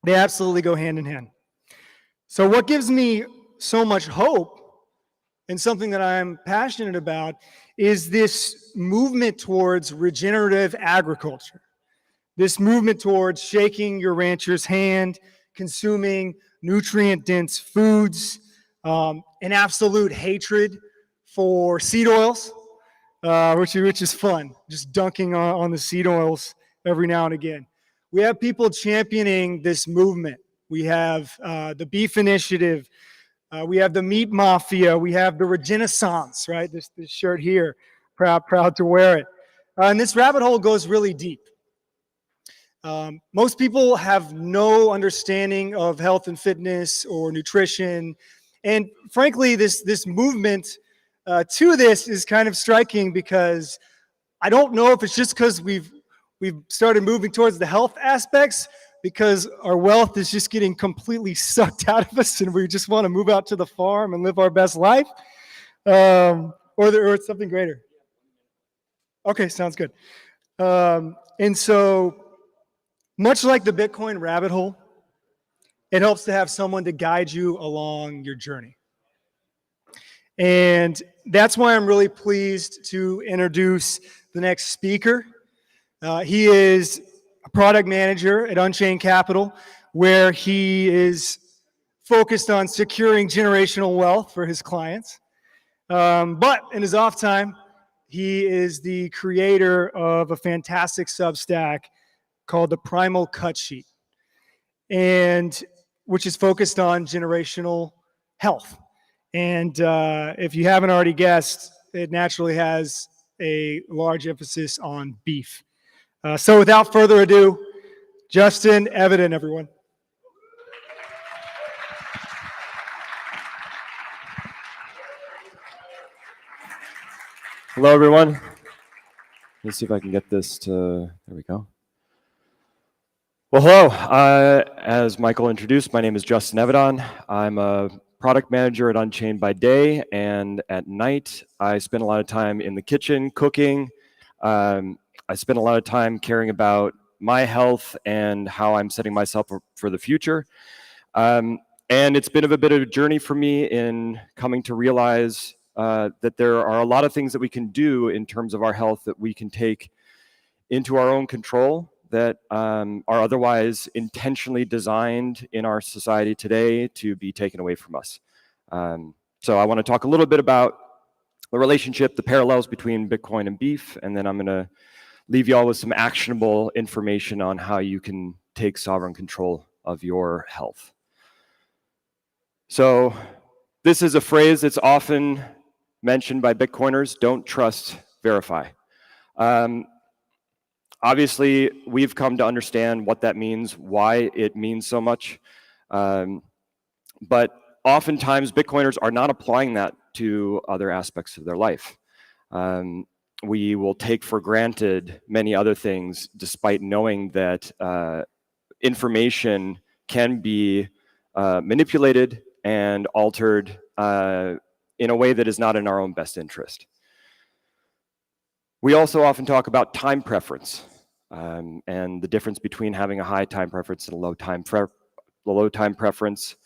Speaker 4: They absolutely go hand in hand. So what gives me so much hope and something that I'm passionate about is this movement towards regenerative agriculture. This movement towards shaking your rancher's hand, consuming nutrient-dense foods, an absolute hatred for seed oils, which is fun, just dunking on the seed oils every now and again. We have people championing this movement. We have the Beef Initiative. We have the Meat Mafia. We have the Regenaissance, right? This shirt here, proud to wear it. And this rabbit hole goes really deep. Most people have no understanding of health and fitness or nutrition. And frankly, this movement to this is kind of striking because I don't know if it's just because we've started moving towards the health aspects because our wealth is just getting completely sucked out of us and we just want to move out to the farm and live our best life, or it's something greater. Okay, sounds good. And so much like the Bitcoin rabbit hole, it helps to have someone to guide you along your journey. And that's why I'm really pleased to introduce the next speaker. He is a product manager at Unchained Capital, where he is focused on securing generational wealth for his clients. But in his off time, he is the creator of a fantastic Substack called the Primal Cut Sheet, and which is focused on generational health. And if you haven't already guessed, it naturally has a large emphasis on beef. So without further ado, Justin Evident, everyone.
Speaker 9: Hello, everyone. Let's see if I can get this to, there we go. Well, hello. As Michael introduced, my name is Justin Evidon. I'm a product manager at Unchained by day, and at night, I spend a lot of time in the kitchen cooking. I spend a lot of time caring about my health and how I'm setting myself up for the future. And it's been a bit of a journey for me in coming to realize that there are a lot of things that we can do in terms of our health that we can take into our own control that are otherwise intentionally designed in our society today to be taken away from us. So I want to talk a little bit about the relationship, the parallels between Bitcoin and beef, and then I'm going to leave you all with some actionable information on how you can take sovereign control of your health. So this is a phrase that's often mentioned by Bitcoiners: don't trust, verify. Obviously, we've come to understand what that means, why it means so much. But oftentimes, Bitcoiners are not applying that to other aspects of their life. We will take for granted many other things, despite knowing that information can be manipulated and altered in a way that is not in our own best interest. We also often talk about time preference and the difference between having a high time preference and a low time preference.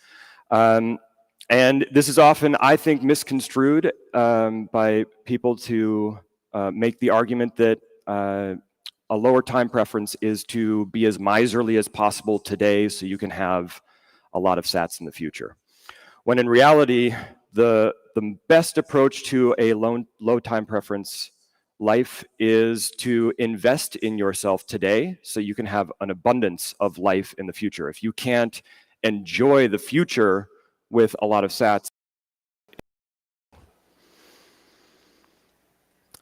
Speaker 9: And this is often, I think, misconstrued by people to make the argument that a lower time preference is to be as miserly as possible today so you can have a lot of sats in the future. When in reality, the best approach to a low time preference life is to invest in yourself today so you can have an abundance of life in the future. If you can't enjoy the future with a lot of sats.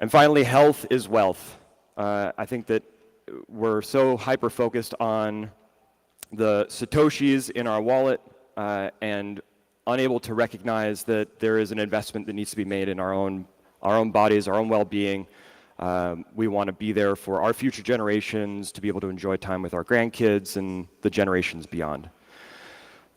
Speaker 9: And finally, health is wealth. I think that we're so hyper-focused on the Satoshis in our wallet and unable to recognize that there is an investment that needs to be made in our own bodies, our own well-being. We want to be there for our future generations to be able to enjoy time with our grandkids and the generations beyond.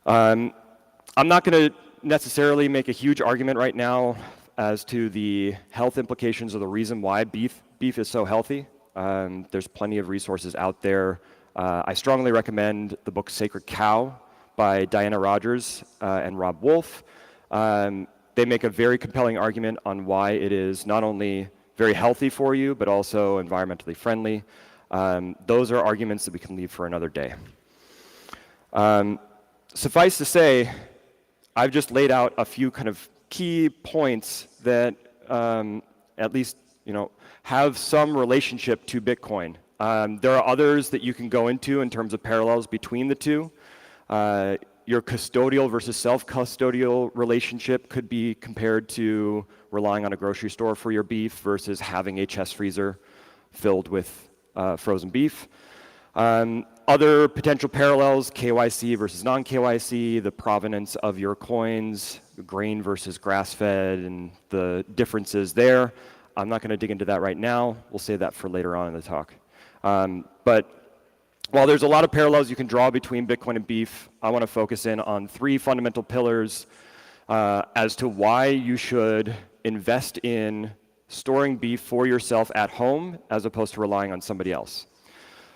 Speaker 9: I'm not going to necessarily make a huge argument right now as to the health implications or the reason why beef is so healthy. There's plenty of resources out there. I strongly recommend the book Sacred Cow by Diana Rogers and Rob Wolf. They make a very compelling argument on why it is not only very healthy for you, but also environmentally friendly. Those are arguments that we can leave for another day. Suffice to say, I've just laid out a few kind of key points that at least have some relationship to Bitcoin. There are others that you can go into in terms of parallels between the two. Your custodial versus self-custodial relationship could be compared to relying on a grocery store for your beef versus having a chest freezer filled with frozen beef. Other potential parallels, KYC versus non-KYC, the provenance of your coins, grain versus grass-fed, and the differences there. I'm not going to dig into that right now. We'll save that for later on in the talk. But while there's a lot of parallels you can draw between Bitcoin and beef, I want to focus in on three fundamental pillars as to why you should invest in storing beef for yourself at home as opposed to relying on somebody else.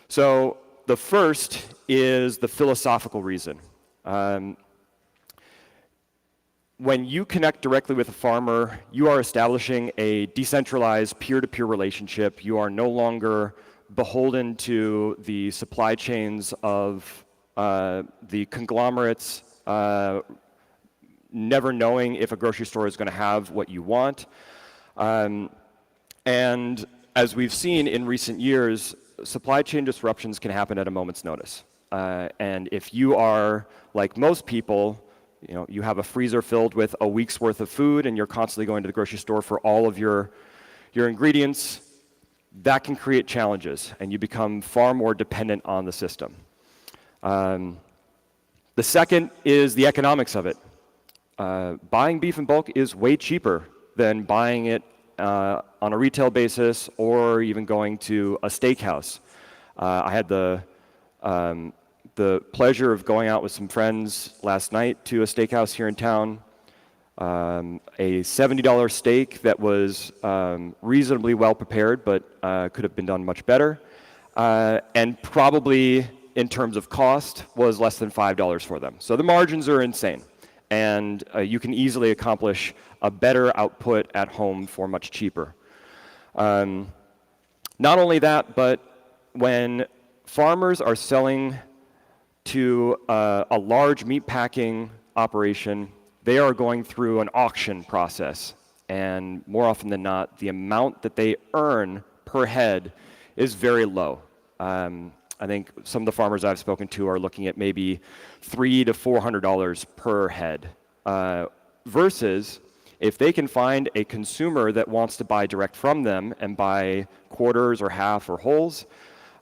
Speaker 9: So the first is the philosophical reason. When you connect directly with a farmer, you are establishing a decentralized peer-to-peer relationship. You are no longer beholden to the supply chains of the conglomerates, never knowing if a grocery store is going to have what you want. And as we've seen in recent years, supply chain disruptions can happen at a moment's notice. And if you are like most people, you have a freezer filled with a week's worth of food and you're constantly going to the grocery store for all of your ingredients, that can create challenges and you become far more dependent on the system. The second is the economics of it. Buying beef in bulk is way cheaper than buying it on a retail basis or even going to a steakhouse. I had the pleasure of going out with some friends last night to a steakhouse here in town. A $70 steak that was reasonably well prepared, but could have been done much better. And probably in terms of cost was less than $5 for them. So the margins are insane. And you can easily accomplish a better output at home for much cheaper. Not only that, but when farmers are selling to a large meat packing operation, they are going through an auction process. And more often than not, the amount that they earn per head is very low. I think some of the farmers I've spoken to are looking at maybe $300 to $400 per head, versus if they can find a consumer that wants to buy direct from them and buy quarters or half or wholes,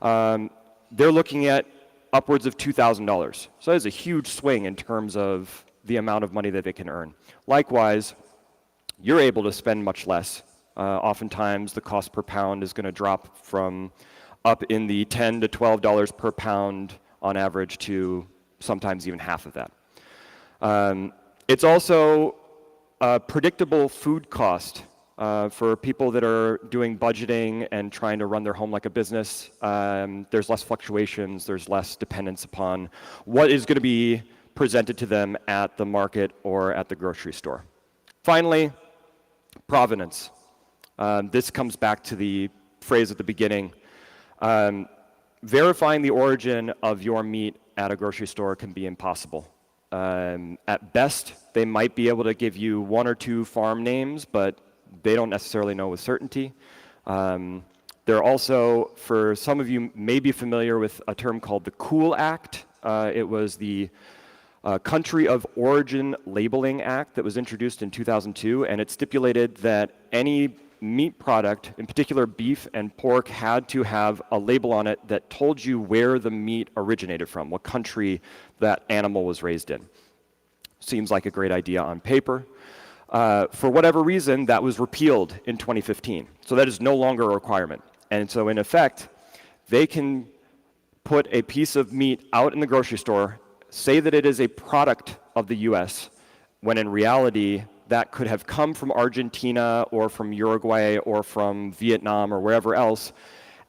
Speaker 9: they're looking at upwards of $2,000. So that is a huge swing in terms of the amount of money that they can earn. Likewise, you're able to spend much less. Oftentimes, the cost per pound is going to drop from up in the $10 to $12 per pound on average to sometimes even half of that. It's also a predictable food cost for people that are doing budgeting and trying to run their home like a business. There's less fluctuations, there's less dependence upon what is going to be presented to them at the market or at the grocery store. Finally, provenance. This comes back to the phrase at the beginning. Verifying the origin of your meat at a grocery store can be impossible. At best, they might be able to give you one or two farm names, but they don't necessarily know with certainty. There are also, for some of you may be familiar with a term called the COOL Act. It was the Country of Origin Labeling Act that was introduced in 2002, and it stipulated that any meat product, in particular beef and pork, had to have a label on it that told you where the meat originated from, what country that animal was raised in. Seems like a great idea on paper. For whatever reason, that was repealed in 2015. So that is no longer a requirement. And so in effect, they can put a piece of meat out in the grocery store, say that it is a product of the US, when in reality, that could have come from Argentina or from Uruguay or from Vietnam or wherever else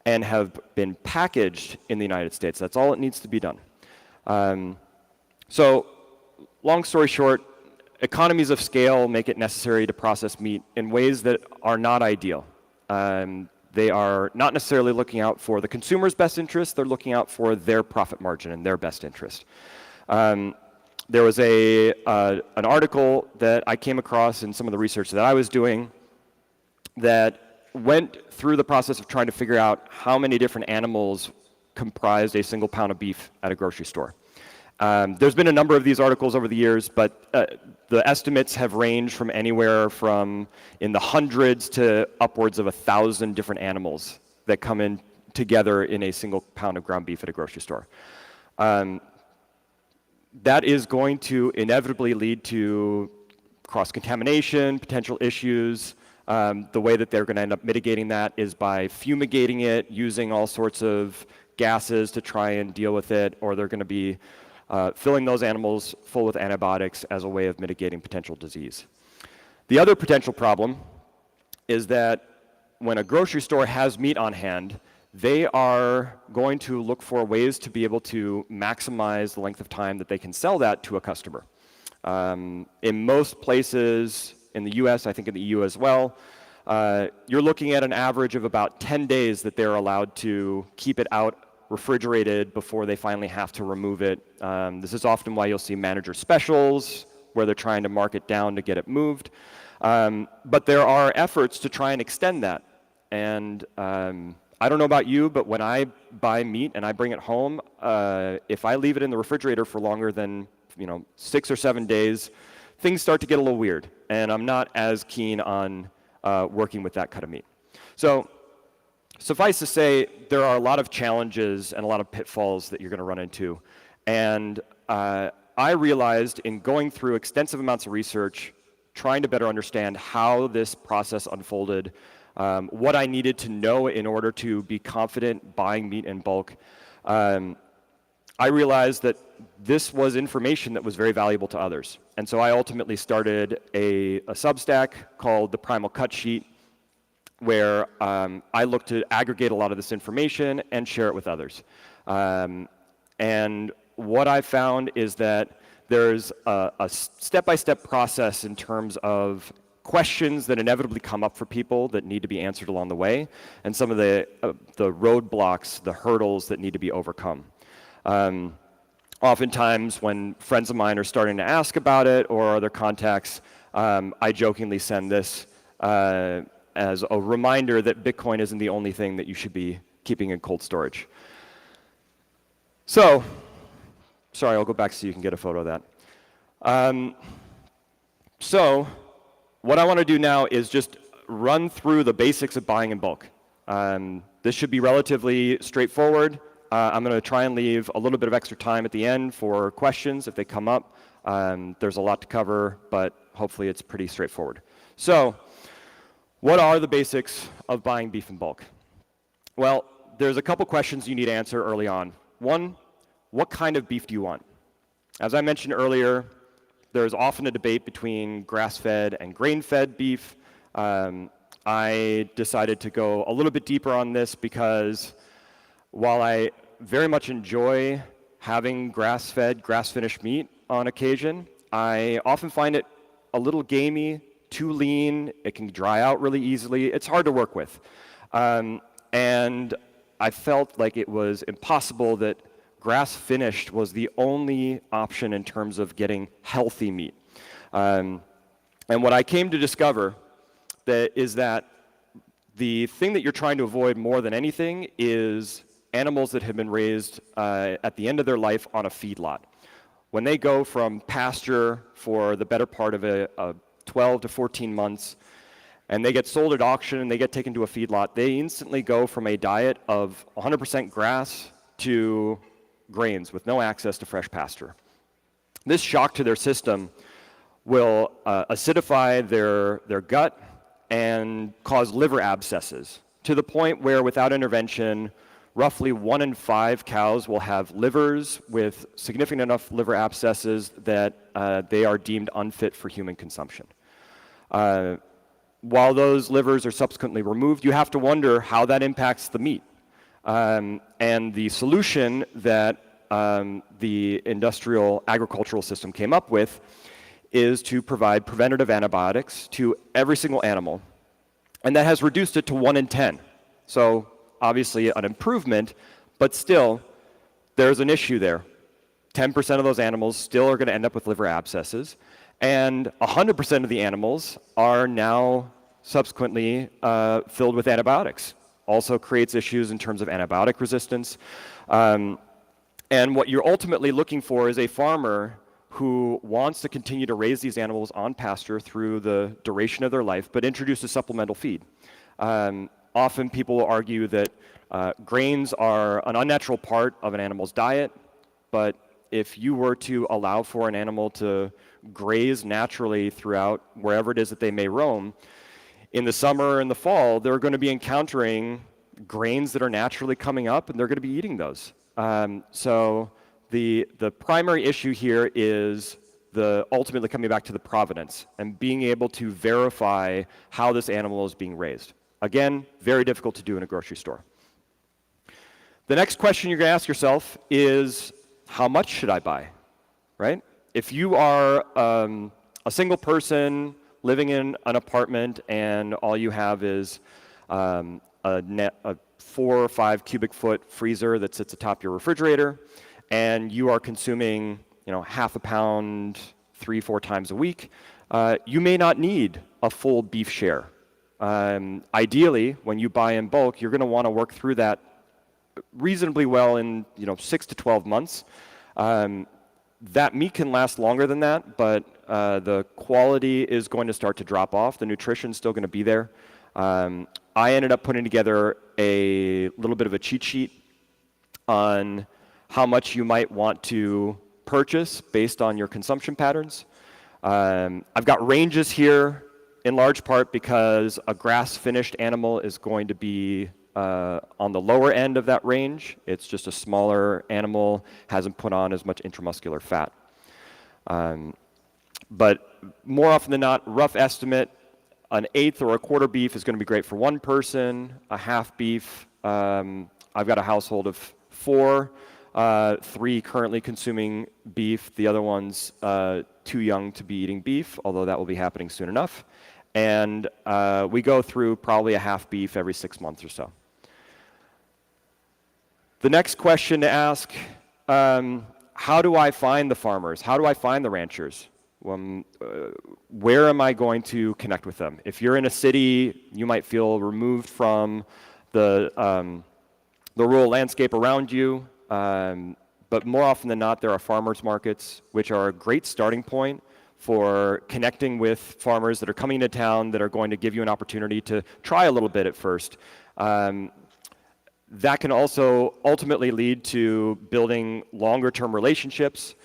Speaker 9: and have been packaged in the United States. That's all it needs to be done. So long story short, economies of scale make it necessary to process meat in ways that are not ideal. They are not necessarily looking out for the consumer's best interest, they're looking out for their profit margin and their best interest. There was an article that I came across in some of the research that I was doing that went through the process of trying to figure out how many different animals comprised a single pound of beef at a grocery store. There's been a number of these articles over the years, but the estimates have ranged from anywhere from in the hundreds to upwards of 1,000 different animals that come in together in a single pound of ground beef at a grocery store. That is going to inevitably lead to cross-contamination, potential issues. The way that they're going to end up mitigating that is by fumigating it, using all sorts of gases to try and deal with it, or they're going to be filling those animals full with antibiotics as a way of mitigating potential disease. The other potential problem is that when a grocery store has meat on hand, they are going to look for ways to be able to maximize the length of time that they can sell that to a customer. In most places in the US, I think in the EU as well, you're looking at an average of about 10 days that they're allowed to keep it out refrigerated before they finally have to remove it. This is often why you'll see manager specials where they're trying to mark it down to get it moved. But there are efforts to try and extend that. And I don't know about you, but when I buy meat and I bring it home, if I leave it in the refrigerator for longer than 6 or 7 days, things start to get a little weird. And I'm not as keen on working with that cut of meat. So suffice to say, there are a lot of challenges and a lot of pitfalls that you're going to run into. And I realized in going through extensive amounts of research, trying to better understand how this process unfolded, what I needed to know in order to be confident buying meat in bulk, I realized that this was information that was very valuable to others. And so I ultimately started a Substack called The Primal Cut Sheet, where I look to aggregate a lot of this information and share it with others. And what I found is that there's a step-by-step process in terms of questions that inevitably come up for people that need to be answered along the way, and some of the roadblocks, the hurdles that need to be overcome. Oftentimes when friends of mine are starting to ask about it or other contacts, I jokingly send this as a reminder that Bitcoin isn't the only thing that you should be keeping in cold storage. So, sorry, I'll go back so you can get a photo of that. So, what I want to do now is just run through the basics of buying in bulk. This should be relatively straightforward. I'm going to try and leave a little bit of extra time at the end for questions if they come up. There's a lot to cover, but hopefully it's pretty straightforward. So, what are the basics of buying beef in bulk? Well, there's a couple questions you need to answer early on. One, what kind of beef do you want? As I mentioned earlier, there's often a debate between grass-fed and grain-fed beef. I decided to go a little bit deeper on this because while I very much enjoy having grass-fed, grass-finished meat on occasion, I often find it a little gamey, too lean, it can dry out really easily, it's hard to work with. And I felt like it was impossible that grass-finished was the only option in terms of getting healthy meat. And what I came to discover is that the thing that you're trying to avoid more than anything is animals that have been raised at the end of their life on a feedlot. When they go from pasture for the better part of 12 to 14 months, and they get sold at auction and they get taken to a feedlot, they instantly go from a diet of 100% grass to grains with no access to fresh pasture. This shock to their system will acidify their gut and cause liver abscesses to the point where without intervention, roughly 1 in 5 cows will have livers with significant enough liver abscesses that they are deemed unfit for human consumption. While those livers are subsequently removed, you have to wonder how that impacts the meat. And the solution that the industrial agricultural system came up with is to provide preventative antibiotics to every single animal. And that has reduced it to 1 in 10. So obviously an improvement, but still there's an issue there. 10% of those animals still are going to end up with liver abscesses, and 100% of the animals are now subsequently filled with antibiotics. Also creates issues in terms of antibiotic resistance. And what you're ultimately looking for is a farmer who wants to continue to raise these animals on pasture through the duration of their life, but introduce a supplemental feed. Often people will argue that grains are an unnatural part of an animal's diet, but if you were to allow for an animal to graze naturally throughout wherever it is that they may roam, in the summer and the fall, they're going to be encountering grains that are naturally coming up, and they're going to be eating those. So the primary issue here is ultimately coming back to the provenance and being able to verify how this animal is being raised. Again, very difficult to do in a grocery store. The next question you're going to ask yourself is, how much should I buy, right? If you are a single person living in an apartment and all you have is a 4 or 5 cubic foot freezer that sits atop your refrigerator, and you are consuming, half a pound 3-4 times a week, you may not need a full beef share. Ideally, when you buy in bulk, you're going to want to work through that reasonably well in 6 to 12 months. That meat can last longer than that, but the quality is going to start to drop off. The nutrition's still going to be there. I ended up putting together a little bit of a cheat sheet on how much you might want to purchase based on your consumption patterns. I've got ranges here in large part because a grass-finished animal is going to be on the lower end of that range. It's just a smaller animal, hasn't put on as much intramuscular fat. But more often than not, rough estimate, an 1/8 or a 1/4 beef is going to be great for one person. A half beef, I've got a household of 4, 3 currently consuming beef. The other one's too young to be eating beef, although that will be happening soon enough. And we go through probably a half beef every 6 months or so. The next question to ask, how do I find the farmers? How do I find the ranchers? Where am I going to connect with them? If you're in a city, you might feel removed from the rural landscape around you. But more often than not, there are farmers markets, which are a great starting point for connecting with farmers that are coming into town that are going to give you an opportunity to try a little bit at first. That can also ultimately lead to building longer-term relationships.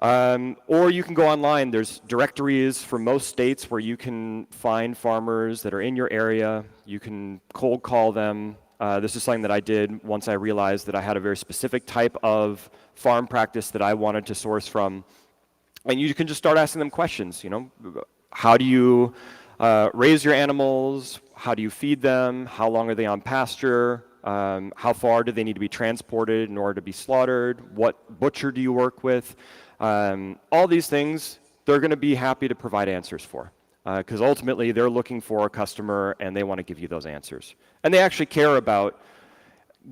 Speaker 9: Or you can go online. There's directories for most states where you can find farmers that are in your area. You can cold call them. This is something that I did once I realized that I had a very specific type of farm practice that I wanted to source from. And you can just start asking them questions, how do you raise your animals? How do you feed them? How long are they on pasture? How far do they need to be transported in order to be slaughtered? What butcher do you work with? All these things, they're going to be happy to provide answers for. Because ultimately, they're looking for a customer, and they want to give you those answers. And they actually care about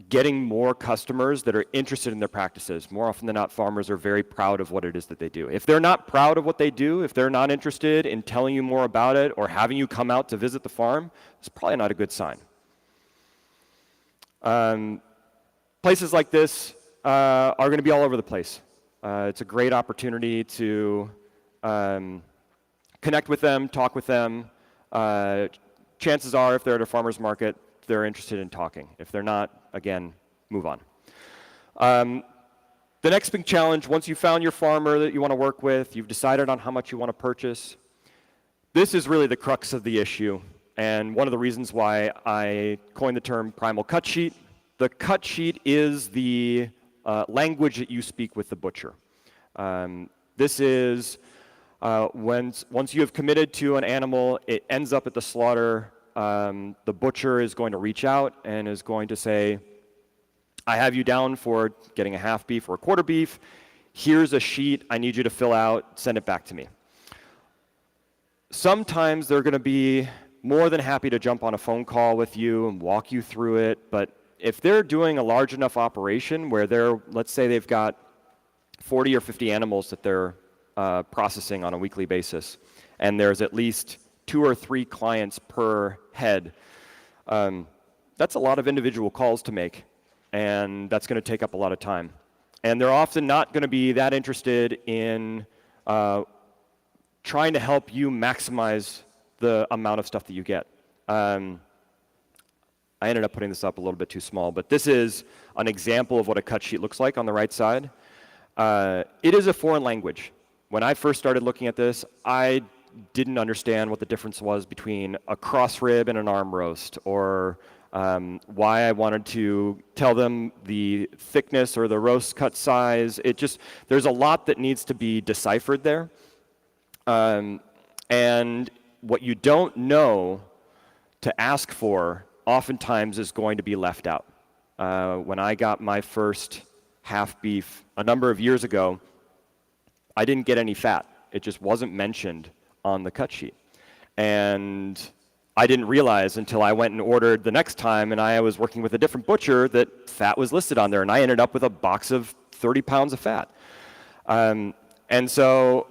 Speaker 9: getting more customers that are interested in their practices. More often than not, farmers are very proud of what it is that they do. If they're not proud of what they do, if they're not interested in telling you more about it or having you come out to visit the farm, it's probably not a good sign. Places like this are going to be all over the place. It's a great opportunity to connect with them, talk with them. Chances are, if they're at a farmer's market, they're interested in talking. If they're not, again, move on. The next big challenge, once you've found your farmer that you want to work with, you've decided on how much you want to purchase, this is really the crux of the issue, and one of the reasons why I coined the term primal cut sheet. The cut sheet is the language that you speak with the butcher. This is once you have committed to an animal, it ends up at the slaughter, the butcher is going to reach out and is going to say, I have you down for getting a half beef or a 1/4 beef. Here's a sheet I need you to fill out, send it back to me. Sometimes they're going to be more than happy to jump on a phone call with you and walk you through it, but if they're doing a large enough operation where let's say they've got 40 or 50 animals that they're processing on a weekly basis, and there's at least 2 or 3 clients per head, that's a lot of individual calls to make, and that's going to take up a lot of time. And they're often not going to be that interested in trying to help you maximize the amount of stuff that you get. I ended up putting this up a little bit too small, but this is an example of what a cut sheet looks like on the right side. It is a foreign language. When I first started looking at this, I didn't understand what the difference was between a cross rib and an arm roast, or why I wanted to tell them the thickness or the roast cut size. There's a lot that needs to be deciphered there. And what you don't know to ask for oftentimes is going to be left out. When I got my first half beef a number of years ago, I didn't get any fat. It just wasn't mentioned on the cut sheet. And I didn't realize until I went and ordered the next time, and I was working with a different butcher, that fat was listed on there, and I ended up with a box of 30 pounds of fat. And so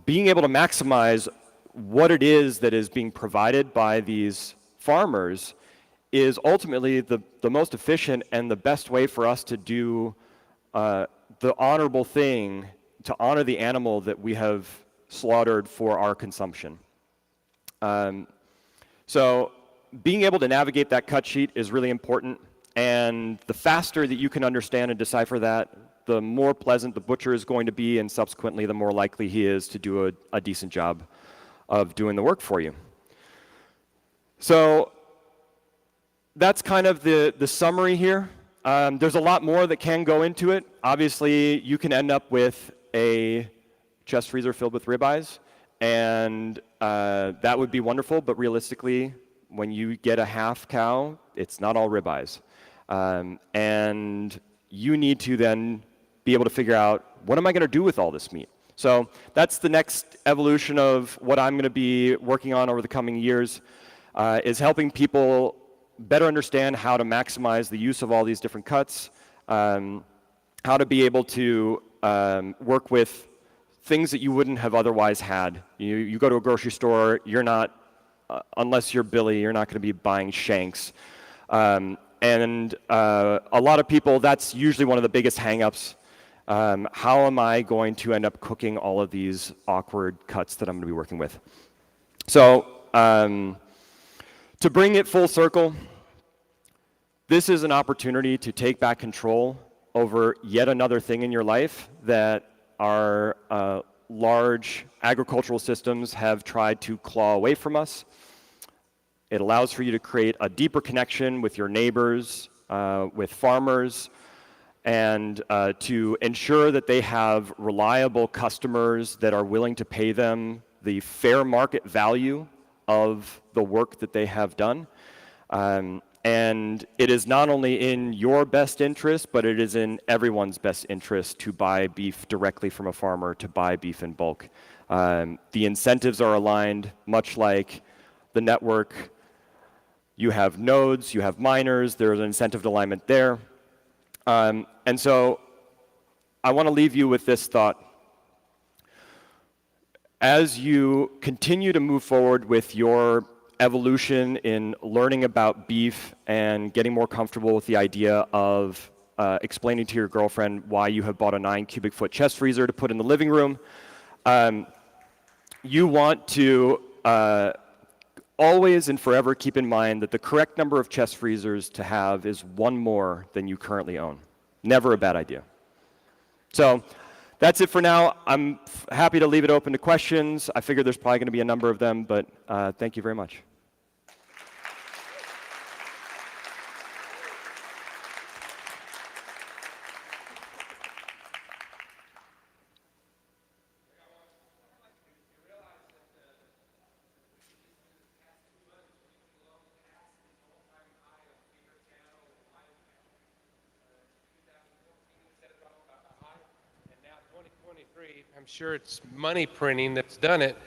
Speaker 9: being able to maximize what it is that is being provided by these farmers is ultimately the most efficient and the best way for us to do the honorable thing, to honor the animal that we have slaughtered for our consumption. So being able to navigate that cut sheet is really important, and the faster that you can understand and decipher that, the more pleasant the butcher is going to be, and subsequently the more likely he is to do a decent job of doing the work for you. So that's kind of the summary here. There's a lot more that can go into it. Obviously, you can end up with a chest freezer filled with ribeyes, and that would be wonderful, but realistically, when you get a half cow, it's not all ribeyes. And you need to then be able to figure out, what am I going to do with all this meat? So that's the next evolution of what I'm going to be working on over the coming years, is helping people better understand how to maximize the use of all these different cuts, how to be able to work with things that you wouldn't have otherwise had. You go to a grocery store, you're not, unless you're Billy, you're not going to be buying shanks. And a lot of people, that's usually one of the biggest hang-ups. How am I going to end up cooking all of these awkward cuts that I'm going to be working with? So to bring it full circle, this is an opportunity to take back control over yet another thing in your life that our large agricultural systems have tried to claw away from us. It allows for you to create a deeper connection with your neighbors, with farmers, and to ensure that they have reliable customers that are willing to pay them the fair market value of the work that they have done. And it is not only in your best interest, but it is in everyone's best interest to buy beef directly from a farmer, to buy beef in bulk. The incentives are aligned, much like the network. You have nodes, you have miners, there's an incentive alignment there. And so I want to leave you with this thought. As you continue to move forward with your evolution in learning about beef and getting more comfortable with the idea of explaining to your girlfriend why you have bought a 9 cubic foot chest freezer to put in the living room, you want to always and forever keep in mind that the correct number of chest freezers to have is one more than you currently own. Never a bad idea. So that's it for now. I'm happy to leave it open to questions. I figure there's probably going to be a number of them, but thank you very much.
Speaker 12: I'm sure it's money printing that's done it,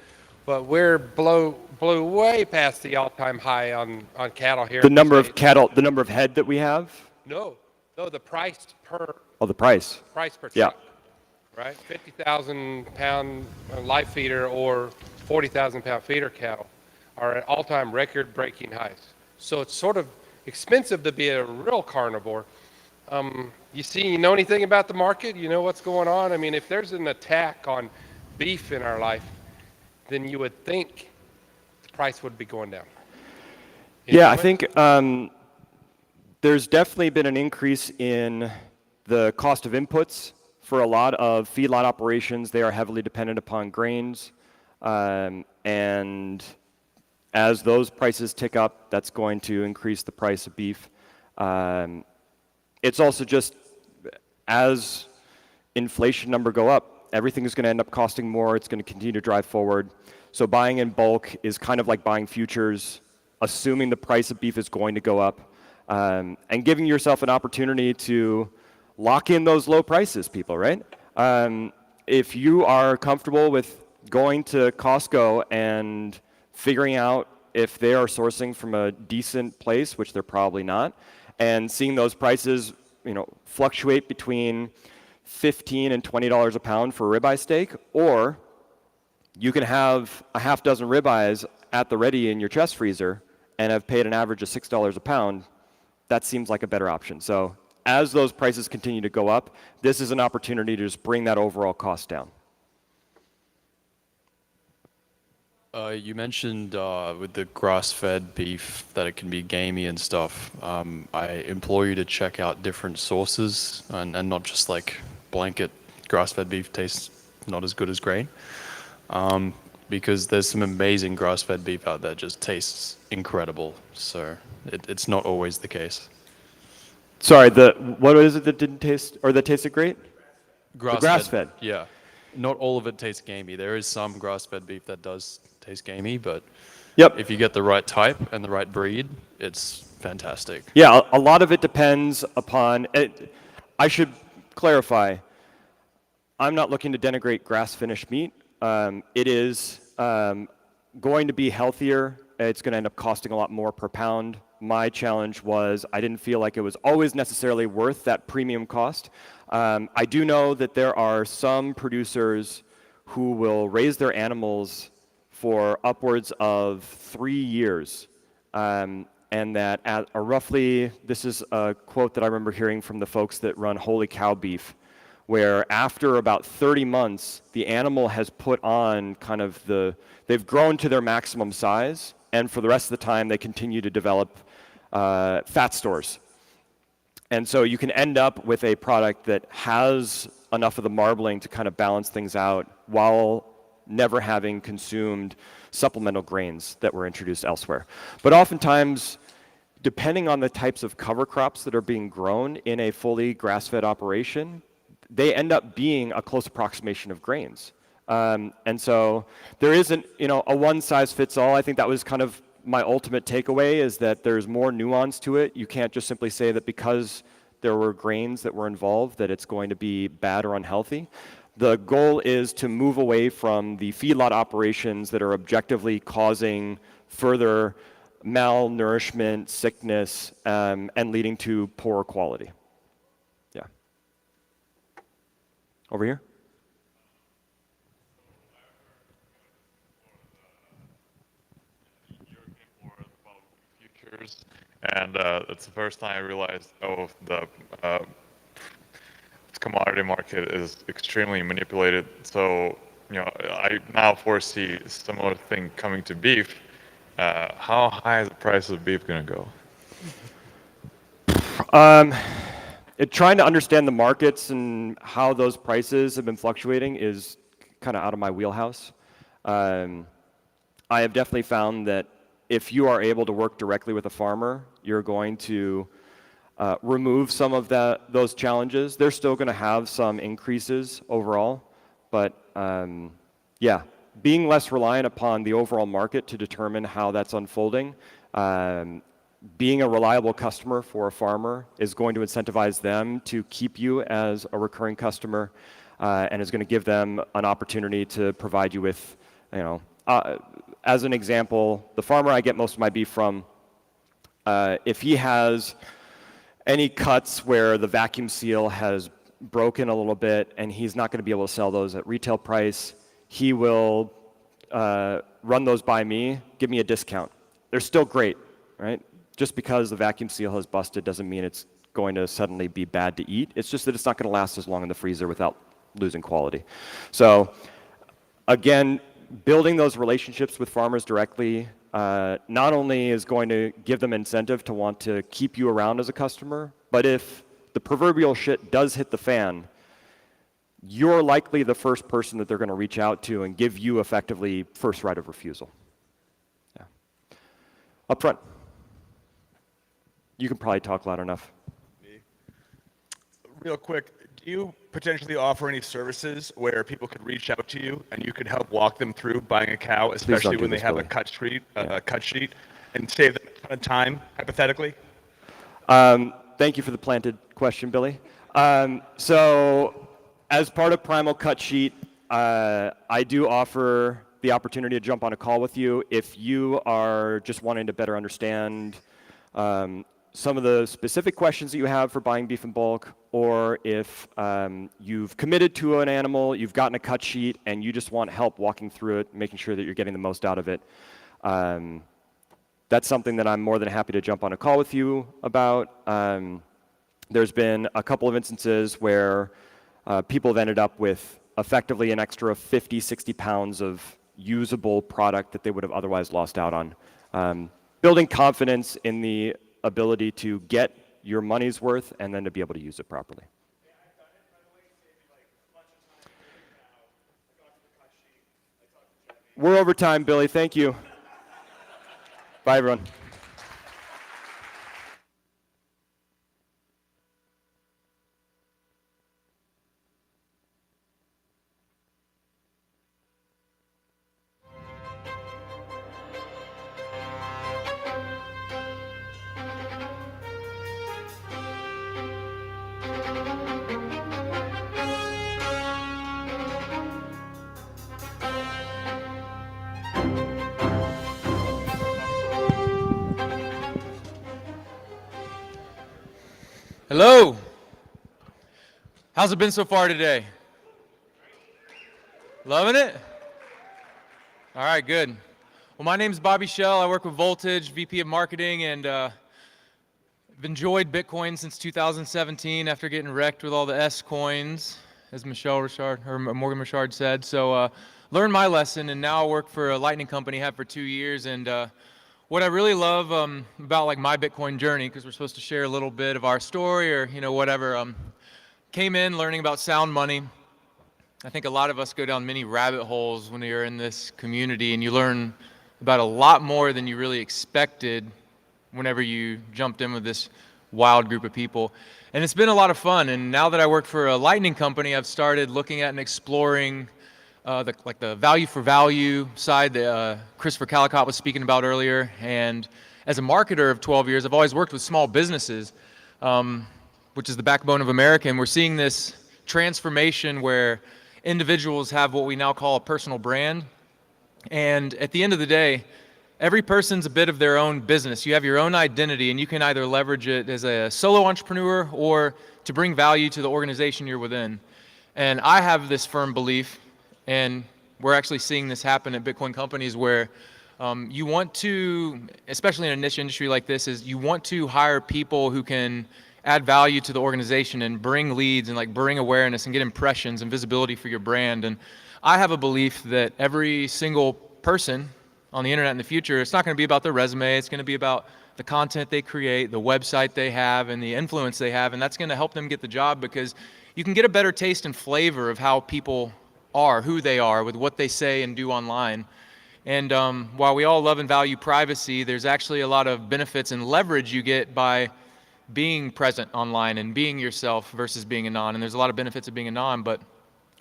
Speaker 12: but we're blew way past the all-time high on cattle here.
Speaker 9: The number of cattle, the number of head that we have?
Speaker 12: No, the price per.
Speaker 9: Oh, the price.
Speaker 12: Price per
Speaker 9: yeah.
Speaker 12: truck, right? 50,000 pound live feeder or 40,000 pound feeder cattle are at all-time record-breaking highs. So it's sort of expensive to be a real carnivore. You know anything about the market? You know what's going on? I mean, if there's an attack on beef in our life, then you would think the price would be going down.
Speaker 9: Yeah, I think there's definitely been an increase in the cost of inputs for a lot of feedlot operations. They are heavily dependent upon grains, and as those prices tick up, that's going to increase the price of beef. It's also just, as inflation number go up, everything is going to end up costing more. It's going to continue to drive forward. So buying in bulk is kind of like buying futures, assuming the price of beef is going to go up, and giving yourself an opportunity to lock in those low prices, people, right? If you are comfortable with going to Costco and figuring out if they are sourcing from a decent place, which they're probably not, and seeing those prices, fluctuate between $15 and $20 a pound for a ribeye steak, or you can have a half dozen ribeyes at the ready in your chest freezer and have paid an average of $6 a pound. That seems like a better option. So as those prices continue to go up, this is an opportunity to just bring that overall cost down.
Speaker 10: You mentioned with the grass-fed beef that it can be gamey and stuff. I implore you to check out different sources and not just like blanket grass-fed beef tastes not as good as grain. Because there's some amazing grass-fed beef out there, just tastes incredible. So it's not always the case.
Speaker 9: Sorry, what is it that didn't taste, or that tasted great? Grass-fed.
Speaker 10: Yeah. Not all of it tastes gamey. There is some grass-fed beef that does taste gamey, but if you get the right type and the right breed, it's fantastic.
Speaker 9: Yeah, a lot of it depends upon, I should clarify, I'm not looking to denigrate grass-finished meat. It is going to be healthier. It's going to end up costing a lot more per pound. My challenge was I didn't feel like it was always necessarily worth that premium cost. I do know that there are some producers who will raise their animals for upwards of 3 years. And that at a roughly, this is a quote that I remember hearing from the folks that run Holy Cow Beef, where after about 30 months, the animal has put on kind of they've grown to their maximum size, and for the rest of the time, they continue to develop fat stores. And so you can end up with a product that has enough of the marbling to kind of balance things out while never having consumed supplemental grains that were introduced elsewhere. But oftentimes, depending on the types of cover crops that are being grown in a fully grass-fed operation, they end up being a close approximation of grains. And so there isn't, a one-size-fits-all. I think that was kind of my ultimate takeaway, is that there's more nuance to it. You can't just simply say that because there were grains that were involved that it's going to be bad or unhealthy. The goal is to move away from the feedlot operations that are objectively causing further malnourishment, sickness, and leading to poorer quality. Yeah. Over here.
Speaker 22: And it's the first time I realized, the commodity market is extremely manipulated. So, I now foresee a similar thing coming to beef. How high is the price of beef going to go?
Speaker 9: Trying to understand the markets and how those prices have been fluctuating is kind of out of my wheelhouse. I have definitely found that if you are able to work directly with a farmer, you're going to remove some of those challenges. They're still going to have some increases overall, but yeah, being less reliant upon the overall market to determine how that's unfolding, being a reliable customer for a farmer is going to incentivize them to keep you as a recurring customer, and is going to give them an opportunity to provide you with, as an example, the farmer I get most of my beef from, if he has any cuts where the vacuum seal has broken a little bit and he's not going to be able to sell those at retail price, he will run those by me, give me a discount. They're still great, right? Just because the vacuum seal has busted doesn't mean it's going to suddenly be bad to eat. It's just that it's not going to last as long in the freezer without losing quality. So again, building those relationships with farmers directly not only is going to give them incentive to want to keep you around as a customer, but if the proverbial shit does hit the fan, you're likely the first person that they're going to reach out to and give you effectively first right of refusal. Yeah. Up front. You can probably talk loud enough.
Speaker 23: Real quick, do you potentially offer any services where people could reach out to you and you could help walk them through buying a cow, especially when they have a cut sheet, and save them a ton of time, hypothetically?
Speaker 9: Thank you for the planted question, Billy. So as part of Primal Cut Sheet, I do offer the opportunity to jump on a call with you. If you are just wanting to better understand some of the specific questions that you have for buying beef in bulk, or if you've committed to an animal, you've gotten a cut sheet, and you just want help walking through it, making sure that you're getting the most out of it, that's something that I'm more than happy to jump on a call with you about. There's been a couple of instances where people have ended up with effectively an extra 50, 60 pounds of usable product that they would have otherwise lost out on. Building confidence in the ability to get your money's worth and then to be able to use it properly. We're over time, Billy. Thank you. Bye, everyone.
Speaker 7: Hello. How's it been so far today? Loving it? All right, good. Well, my name's Bobby Shell. I work with Voltage, VP of Marketing, and I've enjoyed Bitcoin since 2017 after getting wrecked with all the S coins, as Morgan Richard said. So learned my lesson, and now I work for a Lightning company, have for 2 years, and what I really love about like my Bitcoin journey, because we're supposed to share a little bit of our story or whatever, came in learning about sound money. I think a lot of us go down many rabbit holes when you're in this community, and you learn about a lot more than you really expected whenever you jumped in with this wild group of people. And it's been a lot of fun. And now that I work for a Lightning company, I've started looking at and exploring the value for value side that Christopher Calicott was speaking about earlier. And as a marketer of 12 years, I've always worked with small businesses, which is the backbone of America. And we're seeing this transformation where individuals have what we now call a personal brand. And at the end of the day, every person's a bit of their own business. You have your own identity, and you can either leverage it as a solo entrepreneur or to bring value to the organization you're within. And I have this firm belief, and we're actually seeing this happen at Bitcoin companies, where you want to, especially in a niche industry like this, is you want to hire people who can add value to the organization and bring leads and like bring awareness and get impressions and visibility for your brand. And I have a belief that every single person on the internet in the future, it's not going to be about their resume, it's going to be about the content they create, the website they have, and the influence they have, and that's going to help them get the job, because you can get a better taste and flavor of how people are, who they are, with what they say and do online. And while we all love and value privacy, there's actually a lot of benefits and leverage you get by being present online and being yourself versus being a non. And there's a lot of benefits of being a non, but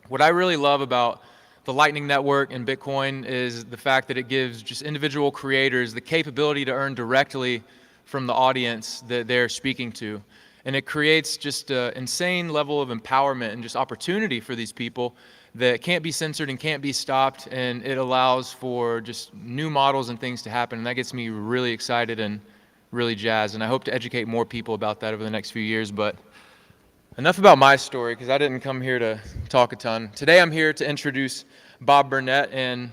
Speaker 7: what I really love about the Lightning Network and Bitcoin is the fact that it gives just individual creators the capability to earn directly from the audience that they're speaking to. And it creates just an insane level of empowerment and just opportunity for these people that can't be censored and can't be stopped, and it allows for just new models and things to happen, and that gets me really excited and really jazzed, and I hope to educate more people about that over the next few years. But enough about my story, because I didn't come here to talk a ton. Today I'm here to introduce Bob Burnett, and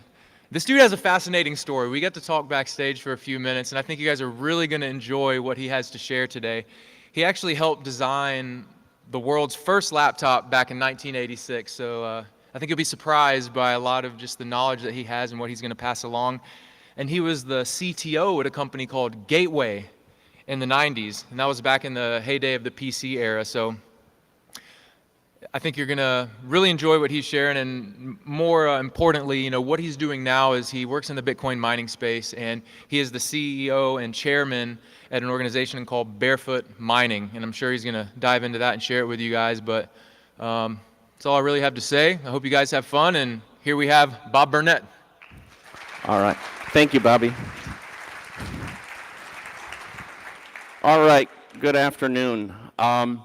Speaker 7: this dude has a fascinating story. We got to talk backstage for a few minutes, and I think you guys are really going to enjoy what he has to share today. He actually helped design the world's first laptop back in 1986, so I think you'll be surprised by a lot of just the knowledge that he has and what he's going to pass along. And he was the CTO at a company called Gateway in the 90s, and that was back in the heyday of the PC era. So I think you're going to really enjoy what he's sharing, and more importantly, what he's doing now is he works in the Bitcoin mining space, and he is the CEO and chairman at an organization called Barefoot Mining, and I'm sure he's going to dive into that and share it with you guys, but that's all I really have to say. I hope you guys have fun, and here we have Bob Burnett.
Speaker 18: All right. Thank you, Bobby. All right. Good afternoon. I'm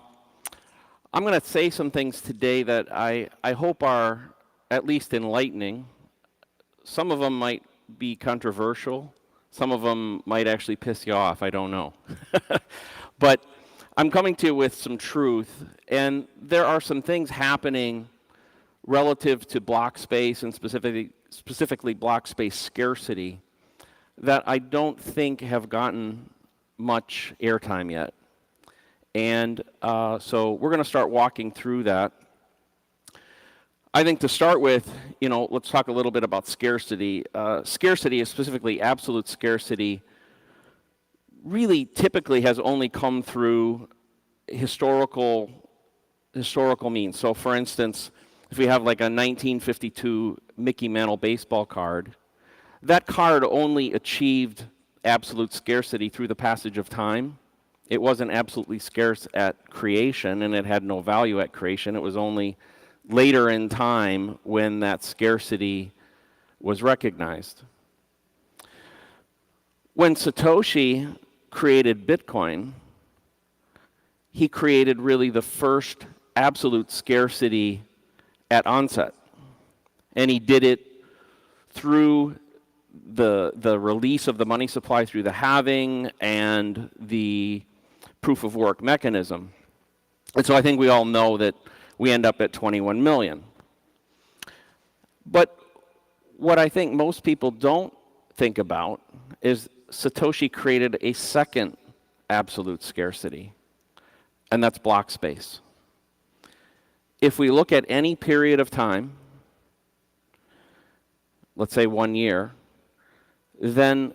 Speaker 18: going to say some things today that I hope are at least enlightening. some of them might be controversial. Some of them might actually piss you off. I don't know. But I'm coming to you with some truth, and there are some things happening relative to block space and specifically block space scarcity that I don't think have gotten much airtime yet. And so we're going to start walking through that. I think to start with, let's talk a little bit about scarcity. Scarcity, specifically absolute scarcity, really typically has only come through historical means. So for instance, if we have like a 1952 Mickey Mantle baseball card, that card only achieved absolute scarcity through the passage of time. It wasn't absolutely scarce at creation, and it had no value at creation. It was only later in time when that scarcity was recognized. When Satoshi created Bitcoin, he created really the first absolute scarcity at onset. And he did it through the release of the money supply through the halving and the proof of work mechanism. And so I think we all know that we end up at 21 million. But what I think most people don't think about is Satoshi created a second absolute scarcity, and that's block space. If we look at any period of time, let's say 1 year, then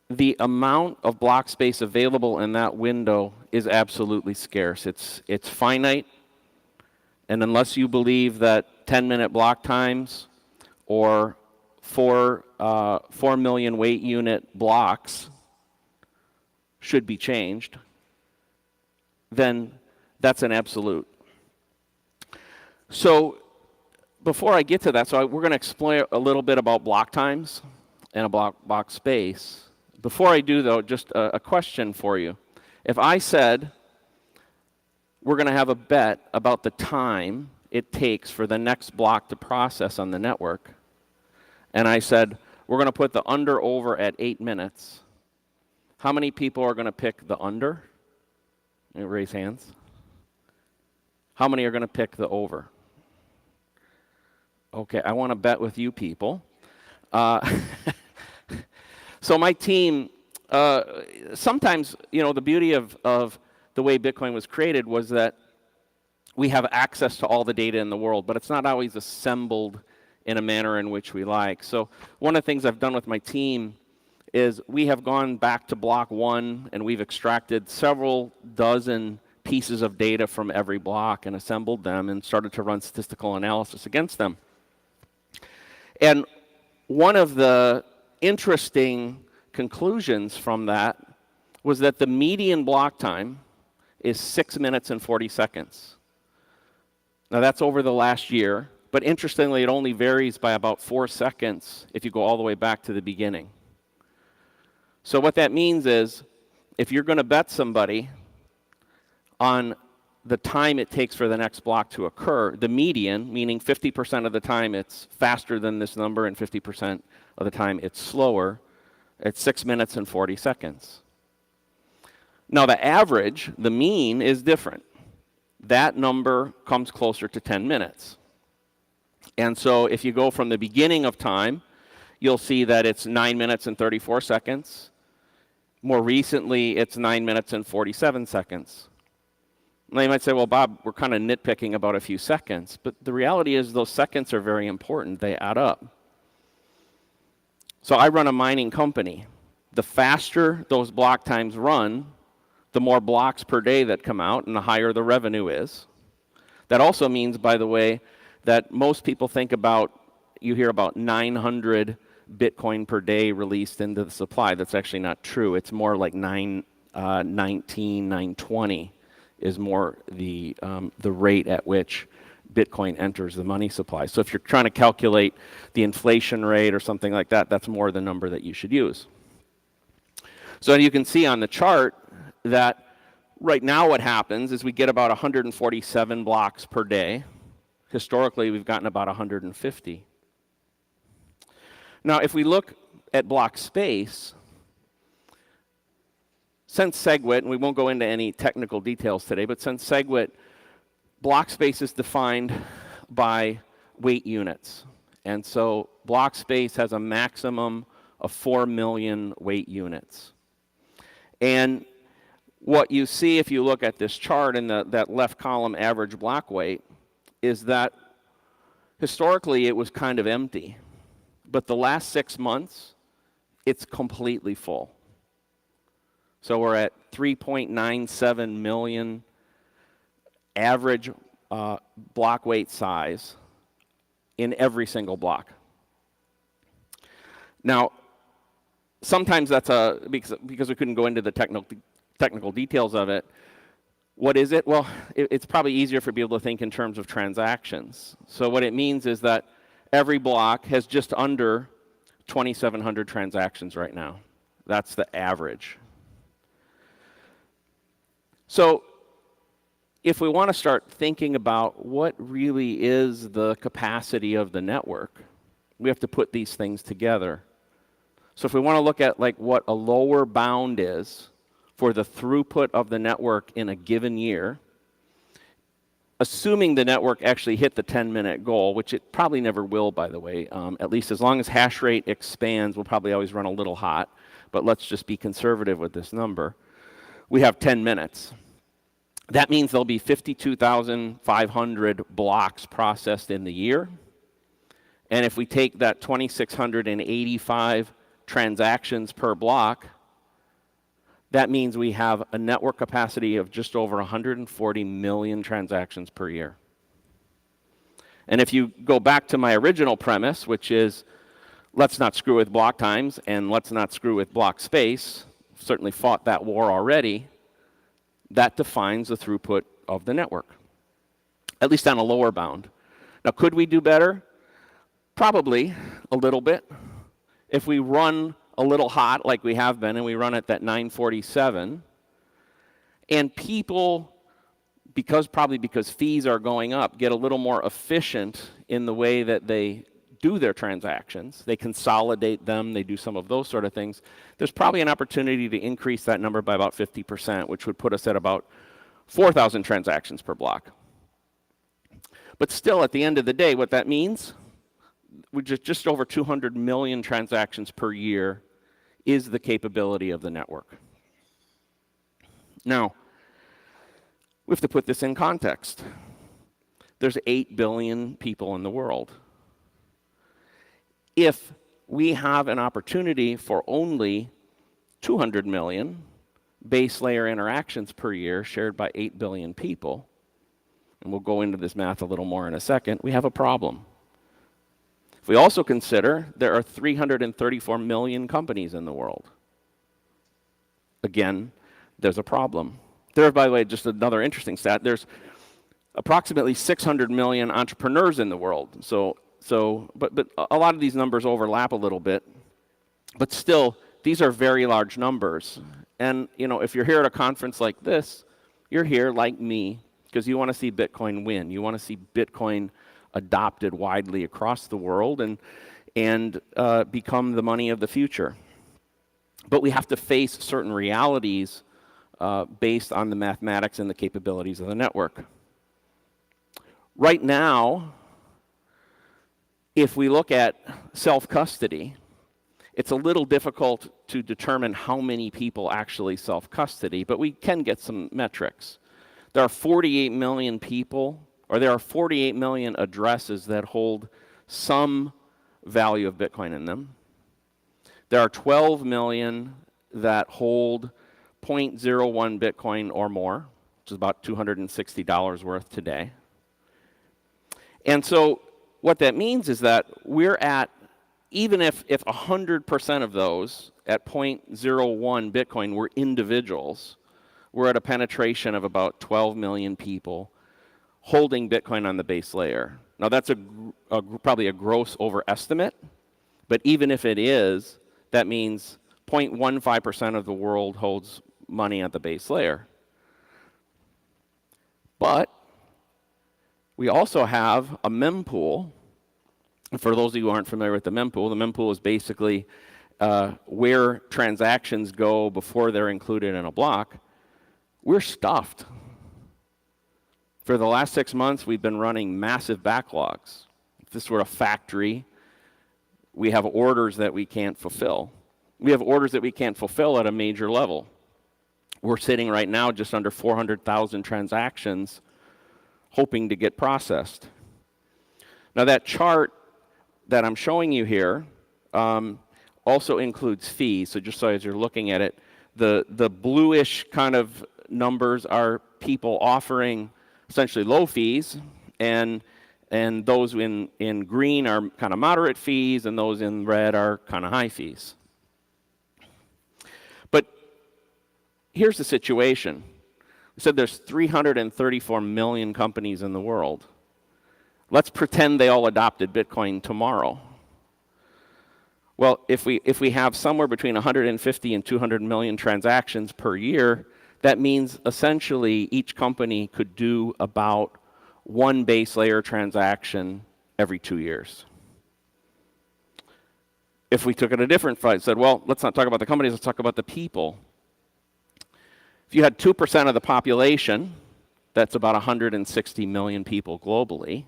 Speaker 18: the amount of block space available in that window is absolutely scarce. It's finite, and unless you believe that 10-minute block times or 4 million weight unit blocks should be changed, then that's an absolute. So before I get to that, we're going to explain a little bit about block times and a block space. Before I do, though, just a question for you. If I said we're going to have a bet about the time it takes for the next block to process on the network, and I said we're going to put the under over at 8 minutes, how many people are going to pick the under? Raise hands. How many are going to pick the over? Okay, I want to bet with you people. So my team, sometimes, the beauty of the way Bitcoin was created was that we have access to all the data in the world, but it's not always assembled in a manner in which we like. So one of the things I've done with my team is we have gone back to block 1, and we've extracted several dozen pieces of data from every block and assembled them and started to run statistical analysis against them. And one of the interesting conclusions from that was that the median block time is 6 minutes and 40 seconds. Now that's over the last year, but interestingly, it only varies by about 4 seconds if you go all the way back to the beginning. So what that means is, if you're going to bet somebody on the time it takes for the next block to occur, the median, meaning 50% of the time it's faster than this number and 50% of the time it's slower, it's 6 minutes and 40 seconds. Now the average, the mean, is different. That number comes closer to 10 minutes. And so if you go from the beginning of time, you'll see that it's 9 minutes and 34 seconds. More recently, it's 9 minutes and 47 seconds. Now you might say, well, Bob, we're kind of nitpicking about a few seconds, but the reality is those seconds are very important. They add up. So I run a mining company. The faster those block times run, the more blocks per day that come out, and the higher the revenue is. That also means, by the way, that most people think about, you hear about 900 Bitcoin per day released into the supply. That's actually not true. It's more like 919, 920 is more the rate at which Bitcoin enters the money supply. So if you're trying to calculate the inflation rate or something like that, that's more the number that you should use. So you can see on the chart that right now what happens is we get about 147 blocks per day. Historically, we've gotten about 150. Now, if we look at block space, since SegWit, and we won't go into any technical details today, but since SegWit, block space is defined by weight units. And so block space has a maximum of 4 million weight units. And what you see if you look at this chart in that left column, average block weight, is that historically it was kind of empty. But the last 6 months, it's completely full. So we're at 3.97 million average block weight size in every single block. Now, sometimes that's because we couldn't go into the technical details of it. What is it? Well, it's probably easier for people to think in terms of transactions. So what it means is that every block has just under 2,700 transactions right now. That's the average. So if we want to start thinking about what really is the capacity of the network, we have to put these things together. So if we want to look at like what a lower bound is for the throughput of the network in a given year, assuming the network actually hit the 10-minute goal, which it probably never will, by the way, at least as long as hash rate expands, we'll probably always run a little hot, but let's just be conservative with this number. We have 10 minutes. That means there'll be 52,500 blocks processed in the year. And if we take that 2,685 transactions per block, that means we have a network capacity of just over 140 million transactions per year. And if you go back to my original premise, which is let's not screw with block times and let's not screw with block space, certainly fought that war already, that defines the throughput of the network, at least on a lower bound. Now, could we do better? Probably a little bit. If we run a little hot like we have been and we run at that 947, and people, probably because fees are going up, get a little more efficient in the way that they do their transactions, they consolidate them, they do some of those sort of things, there's probably an opportunity to increase that number by about 50%, which would put us at about 4,000 transactions per block. But still, at the end of the day, what that means, we just over 200 million transactions per year is the capability of the network. Now, we have to put this in context. There's 8 billion people in the world. If we have an opportunity for only 200 million base layer interactions per year shared by 8 billion people, and we'll go into this math a little more in a second, we have a problem. If we also consider there are 334 million companies in the world, again, there's a problem. There, by the way, just another interesting stat, there's approximately 600 million entrepreneurs in the world. But a lot of these numbers overlap a little bit, but still, these are very large numbers. And if you're here at a conference like this, you're here like me because you want to see Bitcoin win. You want to see Bitcoin adopted widely across the world and become the money of the future. But we have to face certain realities based on the mathematics and the capabilities of the network. Right now, if we look at self-custody, it's a little difficult to determine how many people actually self-custody, but we can get some metrics. There are 48 million people, or there are 48 million addresses that hold some value of Bitcoin in them. There are 12 million that hold 0.01 Bitcoin or more, which is about $260 worth today. And so what that means is that we're at, even if 100% of those at 0.01 Bitcoin were individuals, we're at a penetration of about 12 million people holding Bitcoin on the base layer. Now that's probably a gross overestimate, but even if it is, that means 0.15% of the world holds money at the base layer. But we also have a mempool
Speaker 8: For those of you who aren't familiar with the mempool is basically where transactions go before they're included in a block. We're stuffed. For the last 6 months, we've been running massive backlogs. If this were a factory, we have orders that we can't fulfill. We have orders that we can't fulfill at a major level. We're sitting right now just under 400,000 transactions hoping to get processed. Now that chart that I'm showing you here also includes fees. So just so as you're looking at it, the bluish kind of numbers are people offering essentially low fees, and those in green are kind of moderate fees, and those in red are kind of high fees. But here's the situation. We said there's 334 million companies in the world. Let's pretend they all adopted Bitcoin tomorrow. Well, if we have somewhere between 150 and 200 million transactions per year, that means essentially each company could do about one base layer transaction every 2 years. If we took it a different fight, said, well, let's not talk about the companies, let's talk about the people. If you had 2% of the population, that's about 160 million people globally.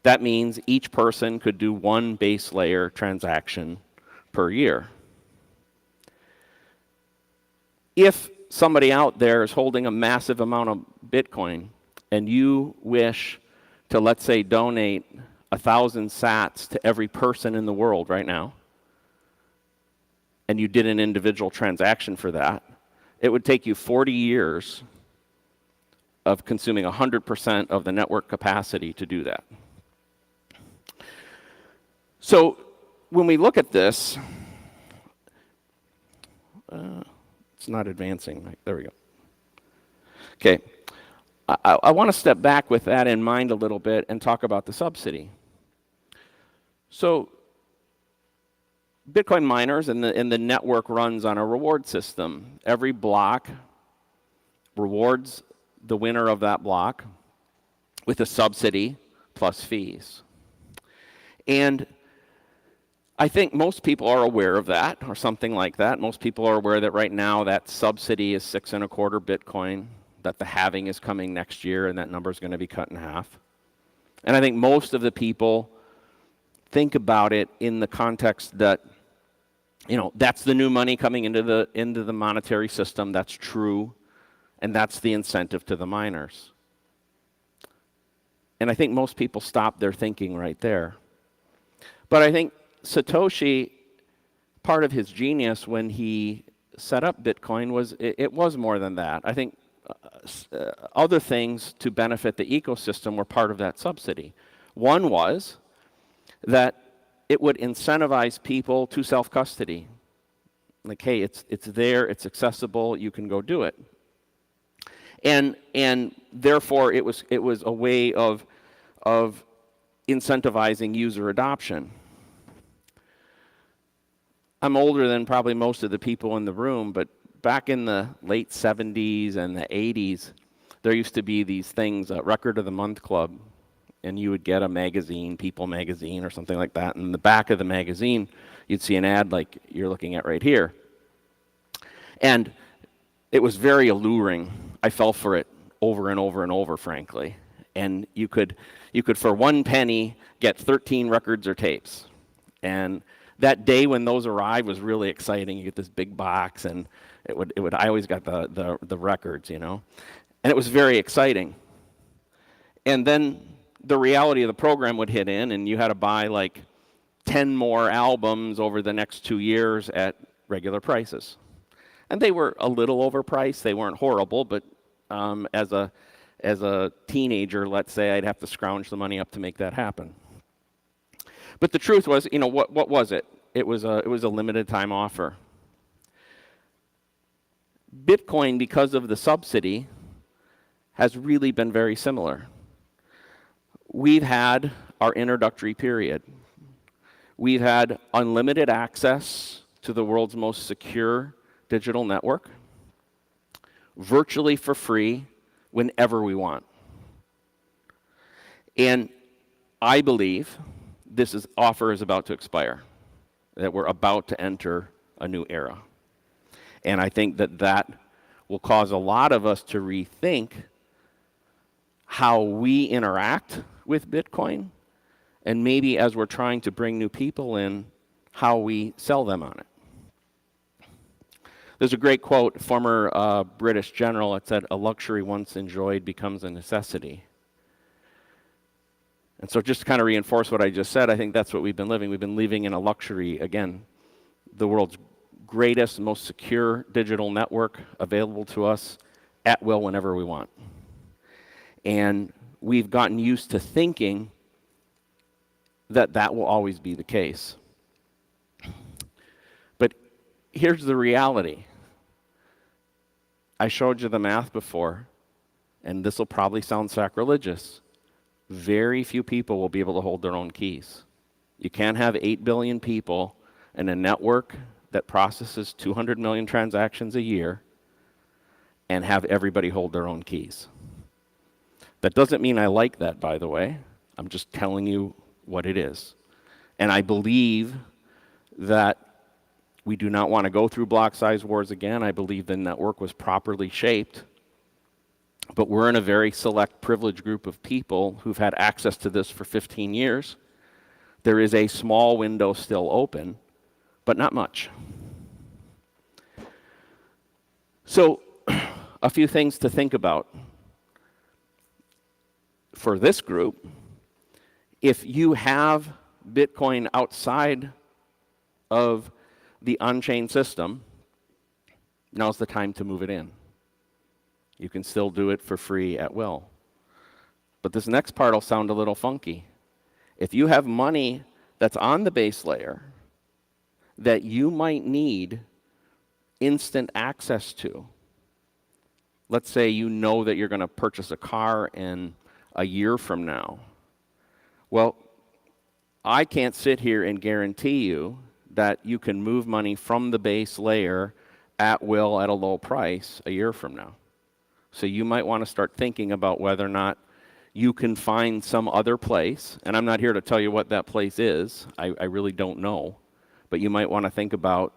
Speaker 8: That means each person could do one base layer transaction per year. If somebody out there is holding a massive amount of Bitcoin and you wish to, let's say, donate 1,000 sats to every person in the world right now, and you did an individual transaction for that, it would take you 40 years of consuming 100% of the network capacity to do that. So when we look at this, it's not advancing. Right, there we go. Okay, I want to step back with that in mind a little bit and talk about the subsidy. So Bitcoin miners and the network runs on a reward system. Every block rewards the winner of that block with a subsidy plus fees. And I think most people are aware of that, or something like that. Most people are aware that right now that subsidy is 6.25 Bitcoin, that the halving is coming next year, and that number is going to be cut in half. And I think most of the people think about it in the context that, you know, that's the new money coming into the monetary system. That's true, and that's the incentive to the miners. And I think most people stop their thinking right there. But I think Satoshi, part of his genius when he set up Bitcoin was it was more than that. I think other things to benefit the ecosystem were part of that subsidy. One was that it would incentivize people to self-custody. Like, hey, it's there, it's accessible, you can go do it. And therefore it was a way of incentivizing user adoption. I'm older than probably most of the people in the room, but back in the late 70s and the 80s, there used to be these things, Record of the Month Club, and you would get a magazine, People magazine or something like that, and in the back of the magazine, you'd see an ad like you're looking at right here. And it was very alluring. I fell for it over and over and over, frankly. And you could for 1 penny get 13 records or tapes. And that day when those arrived was really exciting. You get this big box, and it would I always got the records, you know. And it was very exciting. And then the reality of the program would hit in, and you had to buy like 10 more albums over the next 2 years at regular prices. And they were a little overpriced. They weren't horrible, but as a teenager, let's say, I'd have to scrounge the money up to make that happen. But the truth was, you know, what was it? It was a limited time offer. Bitcoin, because of the subsidy, has really been very similar. We've had our introductory period. We've had unlimited access to the world's most secure digital network, virtually for free, whenever we want. And I believe offer is about to expire, that we're about to enter a new era. And I think that will cause a lot of us to rethink how we interact with Bitcoin, and maybe as we're trying to bring new people in, how we sell them on it. There's a great quote, former British general, it said, "A luxury once enjoyed becomes a necessity." And so just to kind of reinforce what I just said, I think that's what we've been living. We've been living in a luxury, again, the world's greatest, most secure digital network available to us at will whenever we want. And we've gotten used to thinking that that will always be the case. But here's the reality. I showed you the math before, and this will probably sound sacrilegious. Very few people will be able to hold their own keys. You can't have 8 billion people in a network that processes 200 million transactions a year and have everybody hold their own keys. That doesn't mean I like that, by the way. I'm just telling you what it is. And I believe that we do not want to go through block size wars again. I believe the network was properly shaped. But we're in a very select privileged group of people who've had access to this for 15 years. There is a small window still open, but not much. So, a few things to think about. For this group, if you have Bitcoin outside of the on-chain system, now's the time to move it in. You can still do it for free at will. But this next part will sound a little funky. If you have money that's on the base layer that you might need instant access to, let's say you know that you're going to purchase a car in a year from now. Well, I can't sit here and guarantee you that you can move money from the base layer at will at a low price a year from now. So you might want to start thinking about whether or not you can find some other place, and I'm not here to tell you what that place is. I really don't know, but you might want to think about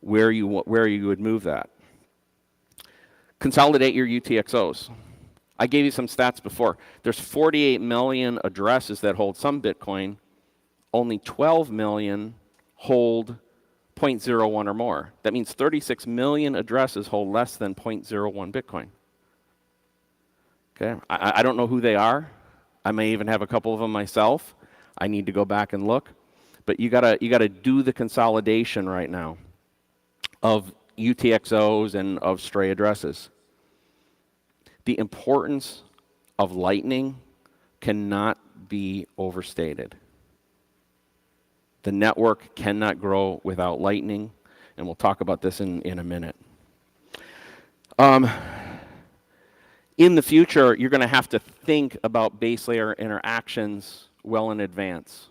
Speaker 8: where you would move that. Consolidate your UTXOs. I gave you some stats before. There's 48 million addresses that hold some Bitcoin. Only 12 million hold 0.01 or more. That means 36 million addresses hold less than 0.01 Bitcoin. Okay, I don't know who they are. I may even have a couple of them myself. I need to go back and look. But you gotta do the consolidation right now of UTXOs and of stray addresses. The importance of Lightning cannot be overstated. The network cannot grow without Lightning, and we'll talk about this in a minute. In the future, you're going to have to think about base layer interactions well in advance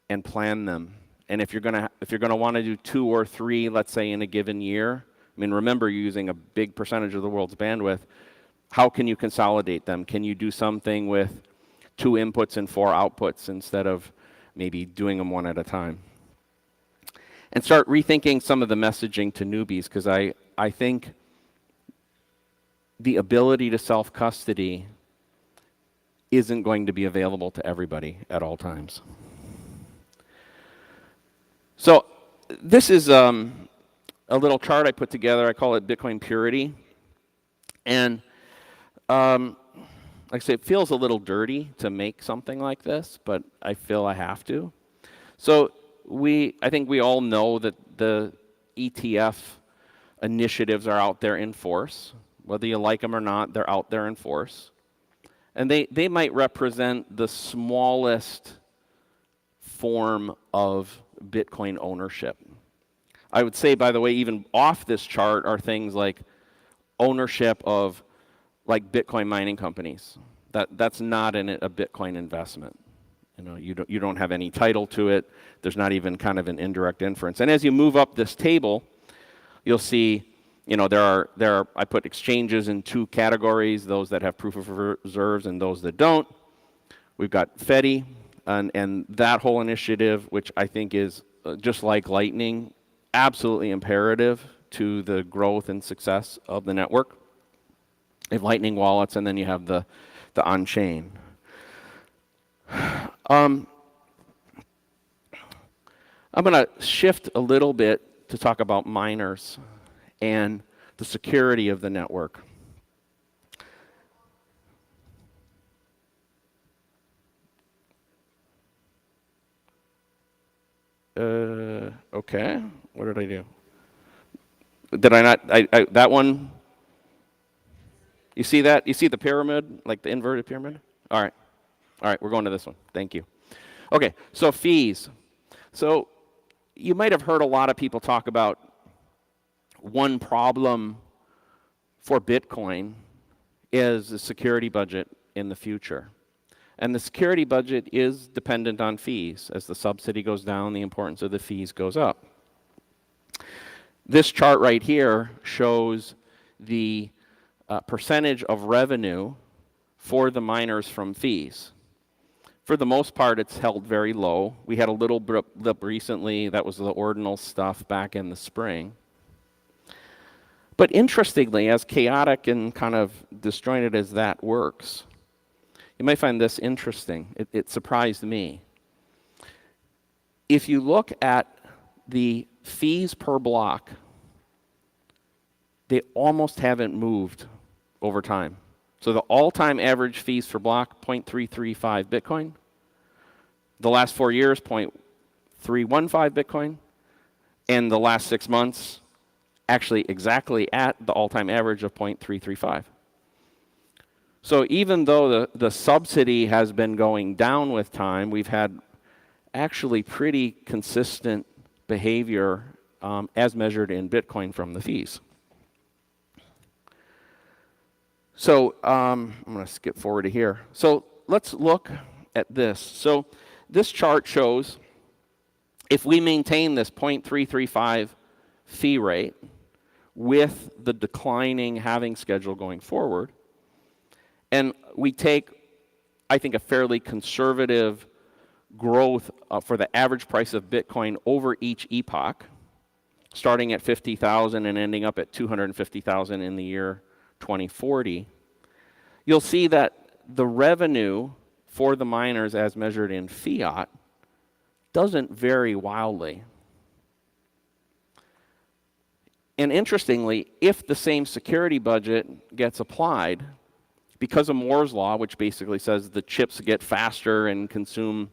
Speaker 8: and plan them. And if you're going to want to do 2 or 3, let's say in a given year, I mean, remember you're using a big percentage of the world's bandwidth. How can you consolidate them? Can you do something with 2 inputs and 4 outputs instead of maybe doing them one at a time? And start rethinking some of the messaging to newbies, because I think the ability to self-custody isn't going to be available to everybody at all times. So this is a little chart I put together. I call it Bitcoin purity. And like I say, it feels a little dirty to make something like this, but I feel I have to. So I think we all know that the ETF initiatives are out there in force. Whether you like them or not, they're out there in force. And they might represent the smallest form of Bitcoin ownership. I would say, by the way, even off this chart are things like ownership of like Bitcoin mining companies. That's not a Bitcoin investment. You know, you don't have any title to it. There's not even kind of an indirect inference. And as you move up this table, you'll see, you know, there are I put exchanges in 2 categories, those that have proof of reserves and those that don't. We've got FEDI, and that whole initiative, which I think is just like Lightning, absolutely imperative to the growth and success of the network. You have Lightning wallets, and then you have the on-chain. I'm going to shift a little bit to talk about miners and the security of the network. Okay, what did I do? Did I not, that one, you see that? You see the pyramid, like the inverted pyramid? All right, we're going to this one. Thank you. Okay, so fees. So you might have heard a lot of people talk about one problem for Bitcoin is the security budget in the future. And the security budget is dependent on fees. As the subsidy goes down, the importance of the fees goes up. This chart right here shows the percentage of revenue for the miners from fees. For the most part, it's held very low. We had a little blip recently. That was the ordinal stuff back in the spring. But interestingly, as chaotic and kind of disjointed as that works, you might find this interesting. It surprised me. If you look at the fees per block, they almost haven't moved over time. So the all-time average fees per block, 0.335 Bitcoin. The last 4 years, 0.315 Bitcoin. And the last 6 months, actually exactly at the all-time average of 0.335. So even though the subsidy has been going down with time, we've had actually pretty consistent behavior as measured in Bitcoin from the fees. So I'm going to skip forward to here. So let's look at this. So this chart shows if we maintain this 0.335 fee rate with the declining halving schedule going forward, and we take, I think, a fairly conservative growth for the average price of Bitcoin over each epoch, starting at 50,000 and ending up at 250,000 in the year 2040, you'll see that the revenue for the miners as measured in fiat doesn't vary wildly. And interestingly, if the same security budget gets applied, because of Moore's law, which basically says the chips get faster and consume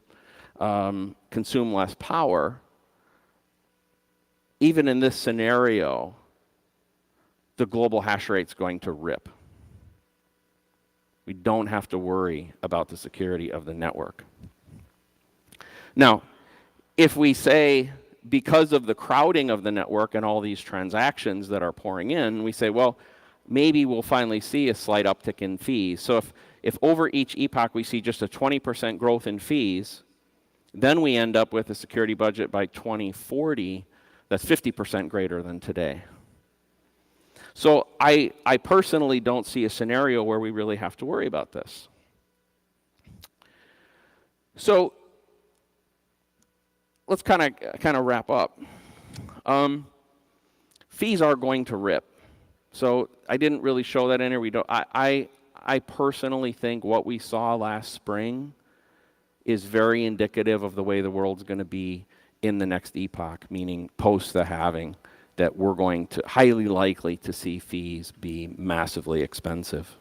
Speaker 8: less power, even in this scenario, the global hash rate's going to rip. We don't have to worry about the security of the network. Now, if we say because of the crowding of the network and all these transactions that are pouring in, we say, well, maybe we'll finally see a slight uptick in fees. So if over each epoch we see just a 20% growth in fees, then we end up with a security budget by 2040 that's 50% greater than today. So I personally don't see a scenario where we really have to worry about this. So let's kind of wrap up. Fees are going to rip. So I didn't really show that in here. I personally think what we saw last spring is very indicative of the way the world's going to be in the next epoch, meaning post the halving, that we're going to highly likely to see fees be massively expensive.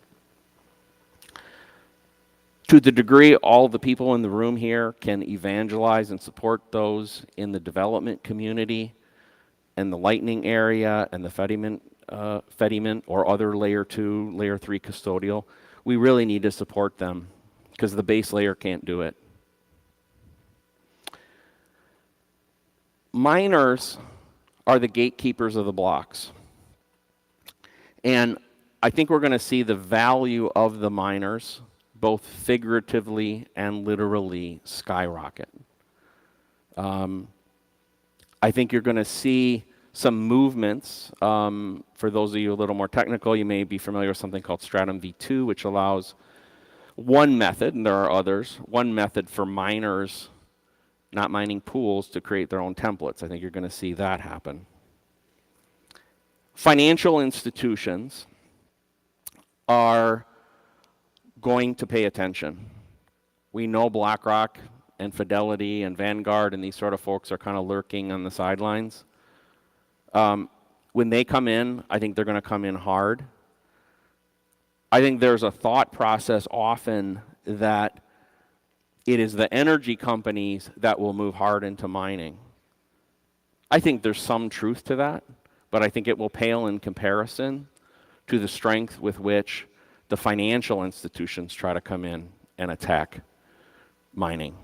Speaker 8: To the degree all the people in the room here can evangelize and support those in the development community and the Lightning area and the Fediment or other layer 2, layer 3 custodial, we really need to support them because the base layer can't do it. Miners are the gatekeepers of the blocks. And I think we're going to see the value of the miners, both figuratively and literally, skyrocket. I think you're going to see some movements. For those of you a little more technical, you may be familiar with something called Stratum v2, which allows one method, and there are others, one method for miners not mining pools to create their own templates. I think you're going to see that happen. Financial institutions are going to pay attention. We know BlackRock and Fidelity and Vanguard and these sort of folks are kind of lurking on the sidelines. When they come in, I think they're going to come in hard. I think there's a thought process often that it is the energy companies that will move hard into mining. I think there's some truth to that, but I think it will pale in comparison to the strength with which the financial institutions try to come in and attack mining.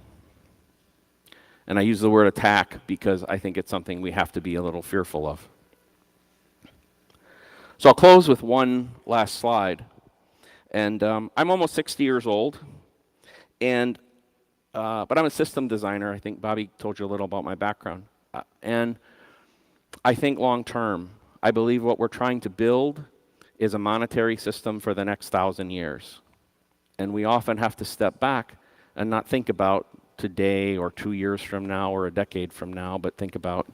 Speaker 8: And I use the word attack because I think it's something we have to be a little fearful of. So I'll close with one last slide. And I'm almost 60 years old, and but I'm a system designer. I think Bobby told you a little about my background. And I think long term, I believe what we're trying to build is a monetary system for the next 1,000 years. And we often have to step back and not think about today or 2 years from now or a decade from now, but think about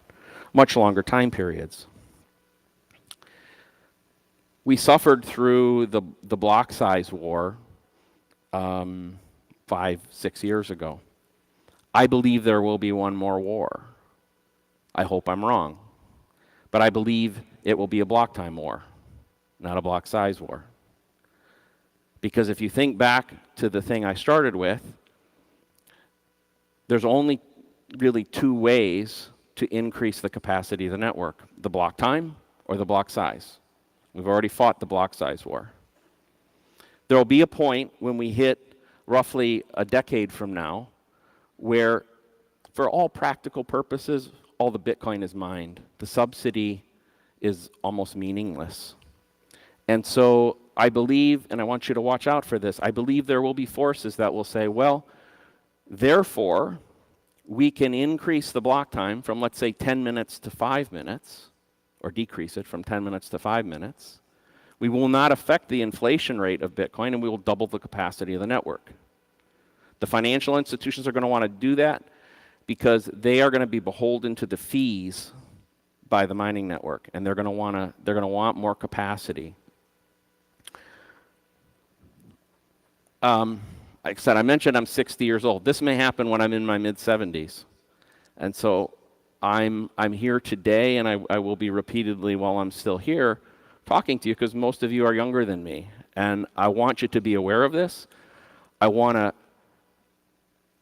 Speaker 8: much longer time periods. We suffered through the block size war 5-6 years ago. I believe there will be one more war. I hope I'm wrong. But I believe it will be a block time war, not a block size war. Because if you think back to the thing I started with, there's only really two ways to increase the capacity of the network: the block time or the block size. We've already fought the block size war. There will be a point when we hit roughly a decade from now where, for all practical purposes, all the Bitcoin is mined. The subsidy is almost meaningless. And so I believe, and I want you to watch out for this, I believe there will be forces that will say, well, therefore, we can increase the block time from, let's say, 10 minutes to 5 minutes, or decrease it from 10 minutes to 5 minutes. We will not affect the inflation rate of Bitcoin, and we will double the capacity of the network. The financial institutions are going to want to do that because they are going to be beholden to the fees by the mining network, and they're going to want more capacity. Like I said, I mentioned I'm 60 years old. This may happen when I'm in my mid-70s, and so I'm here today, and I will be repeatedly while I'm still here talking to you because most of you are younger than me, and I want you to be aware of this. I want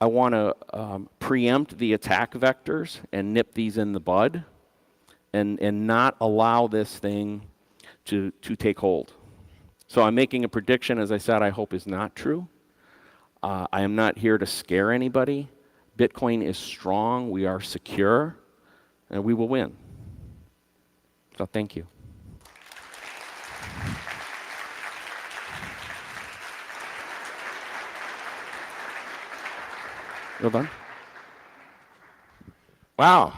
Speaker 8: to preempt the attack vectors and nip these in the bud, and not allow this thing to take hold. So I'm making a prediction, as I said, I hope is not true. I am not here to scare anybody. Bitcoin is strong, we are secure, and we will win. So thank you. Well done.
Speaker 19: Wow.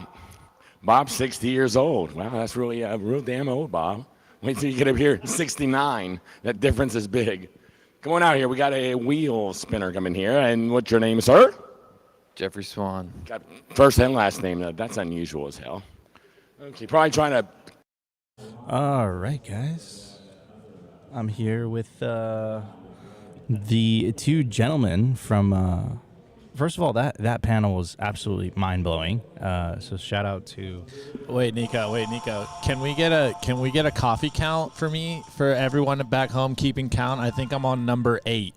Speaker 19: Bob's 60 years old. Wow, that's really real damn old, Bob. Wait till you get up here, 69. That difference is big. Come on out here. We got a wheel spinner coming here. And what's your name, sir?
Speaker 15: Jeffrey Swann.
Speaker 19: Got first and last name. That's unusual as hell. Okay, probably trying to...
Speaker 21: All right, guys. I'm here with the two gentlemen from... First of all, that panel was absolutely mind-blowing. So shout out to...
Speaker 1: Wait, Nico. Can we get a coffee count for me, for everyone back home keeping count? I think I'm on number 8.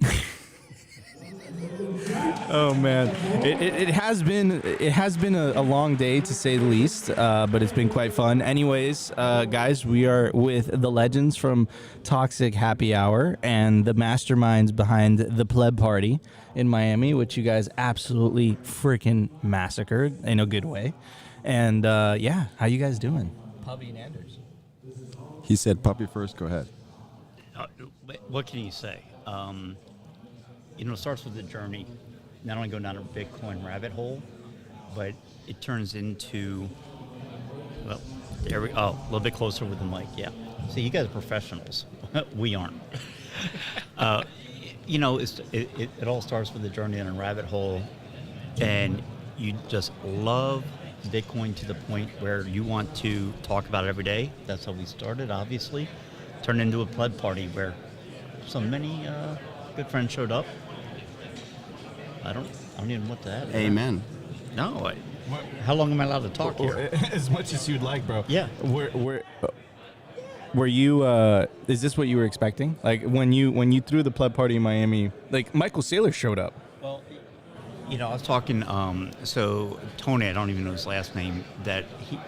Speaker 21: Oh man, it has been a long day to say the least, but it's been quite fun. Anyways, guys, we are with the legends from Toxic Happy Hour and the masterminds behind the Pleb Party in Miami, which you guys absolutely freaking massacred in a good way. And yeah, how you guys doing?
Speaker 16: Puppy and Anders.
Speaker 17: He said puppy first. Go ahead.
Speaker 16: What can you say? It starts with the journey. Not only going down a Bitcoin rabbit hole, but it turns into, well, there we go. A little bit closer with the mic, yeah. See, you guys are professionals. We aren't. You know, it all starts with the journey in a rabbit hole, and you just love Bitcoin to the point where you want to talk about it every day. That's how we started, obviously. Turned into a pleb party where so many good friends showed up. I don't even know what to add.
Speaker 17: Amen.
Speaker 16: No, how long am I allowed to talk here?
Speaker 6: As much as you'd like, bro.
Speaker 16: Yeah.
Speaker 6: Were you? Is this what you were expecting? Like when you threw the pleb party in Miami, like Michael Saylor showed up.
Speaker 16: Well, you know, I was talking. So Tony, I don't even know his last name.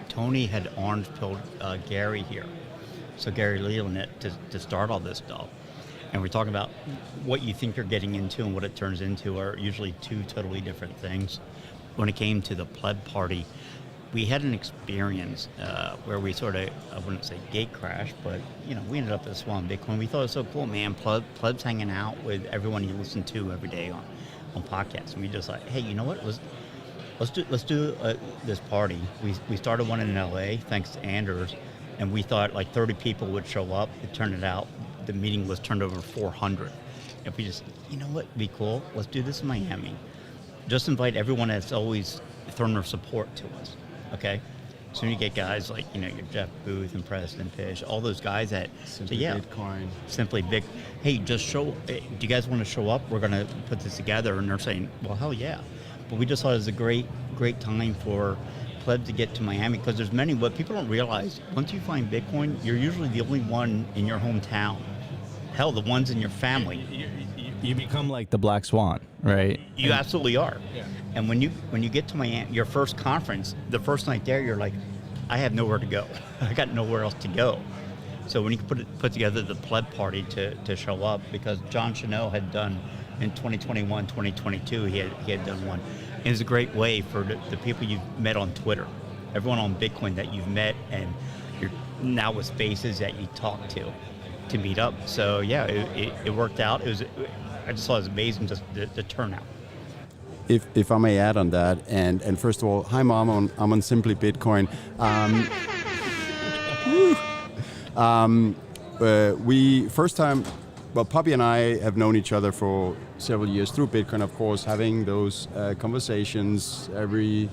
Speaker 16: Tony had orange pilled Gary here, so Gary Leland to start all this stuff. And we're talking about what you think you're getting into and what it turns into are usually two totally different things. When it came to the pleb party, we had an experience where we sort of, I wouldn't say gate crash, but, you know, we ended up at Swann Bitcoin. We thought it was so cool, man, plebs hanging out with everyone you listen to every day on podcasts. And we just like, hey, you know what, let's do this party. We started one in LA, thanks to Anders, and we thought like 30 people would show up. It turned out the meeting was turned over 400. If we just, you know what, it'd be cool, let's do this in Miami. Just invite everyone that's always thrown their support to us, okay? So you get guys like, you know, your Jeff Booth and Preston Fish, all those guys that
Speaker 17: Simply
Speaker 16: say, yeah,
Speaker 17: Bitcoin.
Speaker 16: Simply Big. Hey, just do you guys want to show up? We're gonna put this together. And they're saying, well, hell yeah. But we just thought it was a great time for pleb to get to Miami, because there's many, what people don't realize, once you find Bitcoin, you're usually the only one in your hometown. Hell, the ones in your family.
Speaker 6: You become like the Black Swan, right?
Speaker 16: You absolutely are. Yeah. And when you get to your first conference, the first night there, you're like, I have nowhere to go. I got nowhere else to go. So when you put together the pleb party to show up, because John Chanel had done in 2021, 2022, he had done one. And it's a great way for the people you've met on Twitter, everyone on Bitcoin that you've met, and you're now with spaces that you talk to meet up. So yeah, it worked out. I just thought it was amazing, just the turnout.
Speaker 17: If I may add on that, and first of all, hi Mom, I'm on Simply Bitcoin. We first time, well, Poppy and I have known each other for several years through Bitcoin, of course, having those conversations every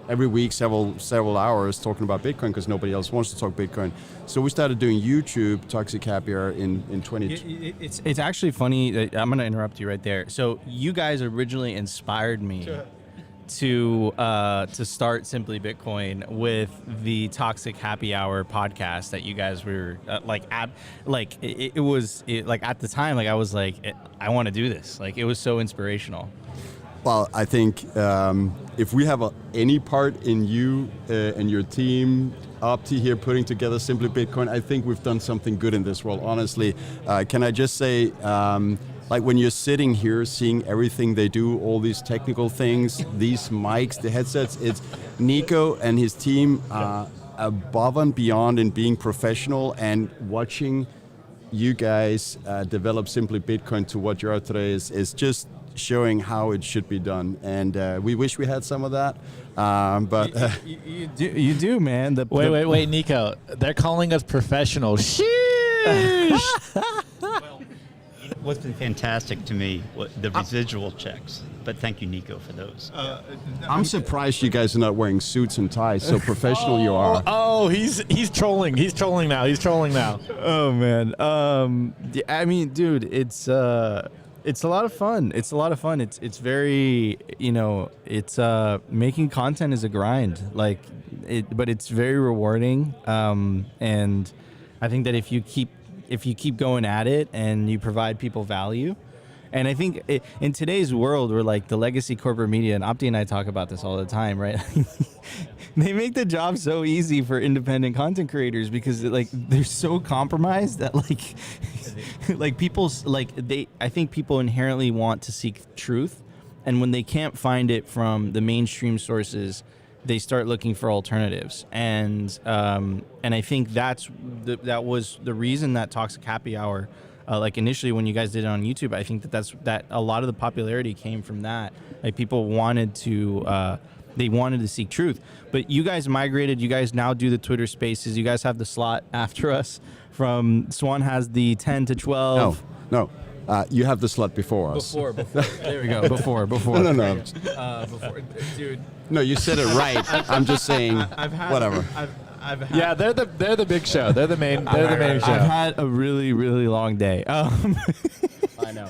Speaker 17: week, several hours talking about Bitcoin, because nobody else wants to talk Bitcoin. So we started doing YouTube Toxic Happy Hour in 2020.
Speaker 6: It's actually funny. I'm going to interrupt you right there. So you guys originally inspired me to start Simply Bitcoin with the Toxic Happy Hour podcast that you guys were at the time, like I was like, I want to do this. Like, it was so inspirational.
Speaker 17: Well, I think if we have any part in you and your team, Opti here putting together Simply Bitcoin, I think we've done something good in this world, honestly. Can I just say, like when you're sitting here seeing everything they do, all these technical things, these mics, the headsets, it's Nico and his team above and beyond in being professional, and watching you guys develop Simply Bitcoin to what you are today is just showing how it should be done, and we wish we had some of that, but
Speaker 6: you do, man.
Speaker 1: Wait, Nico, they're calling us professionals. Sheesh.
Speaker 16: What's been fantastic to me, the residual checks, but thank you, Nico, for those.
Speaker 17: I'm surprised you guys are not wearing suits and ties, so professional you are.
Speaker 1: Oh, he's trolling. He's trolling now.
Speaker 6: Oh man. I mean, dude, it's a lot of fun. It's very, it's making content is a grind, but it's very rewarding. And I think that if you keep going at it and you provide people value, and I think in today's world, where like the legacy corporate media, and Opti and I talk about this all the time, right? They make the job so easy for independent content creators, because they're so compromised that I think people inherently want to seek truth, and when they can't find it from the mainstream sources, they start looking for alternatives. And I think that was the reason that Toxic Happy Hour, initially when you guys did it on YouTube, I think that a lot of the popularity came from that. Like, people wanted to seek truth. But you guys migrated. You guys now do the Twitter Spaces. You guys have the slot after us. From Swann has the 10 to 12.
Speaker 17: No. You have the slot before us.
Speaker 21: Before. There we go. Before.
Speaker 17: No.
Speaker 21: Before, dude.
Speaker 17: No, you said it right. I'm just saying. Whatever.
Speaker 21: I've had,
Speaker 2: yeah, they're the big show. They're the main show.
Speaker 21: I've had a really, really long day.
Speaker 17: I know.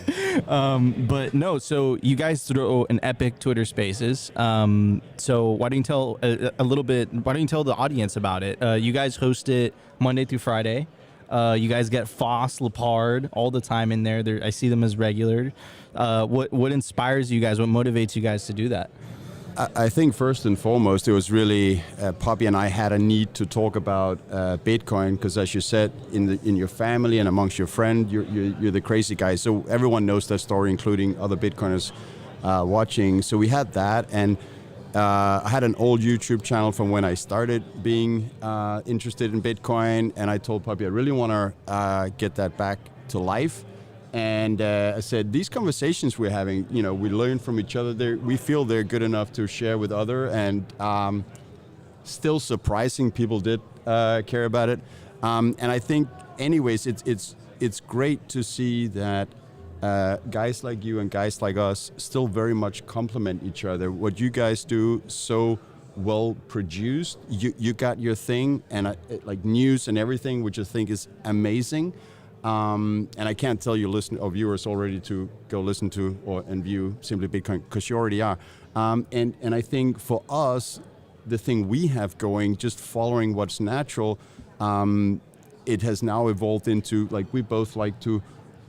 Speaker 21: But no, so you guys throw an epic Twitter Spaces. So why don't you tell a little bit? Why don't you tell the audience about it? You guys host it Monday through Friday. You guys get Foss, Lepard all the time in there. I see them as regular. What inspires you guys? What motivates you guys to do that?
Speaker 17: I think first and foremost, it was really Poppy and I had a need to talk about Bitcoin because, as you said, in your family and amongst your friend, you're the crazy guy. So everyone knows that story, including other Bitcoiners watching. So we had that, and I had an old YouTube channel from when I started being interested in Bitcoin, and I told Poppy I really want to get that back to life. And I said, these conversations we're having, we learn from each other. We feel they're good enough to share with other, and still surprising people did care about it. And I think, anyways, it's great to see that guys like you and guys like us still very much complement each other. What you guys do so well produced. You got your thing, and like news and everything, which I think is amazing. And I can't tell you viewers already to go listen to and view Simply Bitcoin, because you already are. And I think for us, the thing we have going, just following what's natural, it has now evolved into, like, we both like to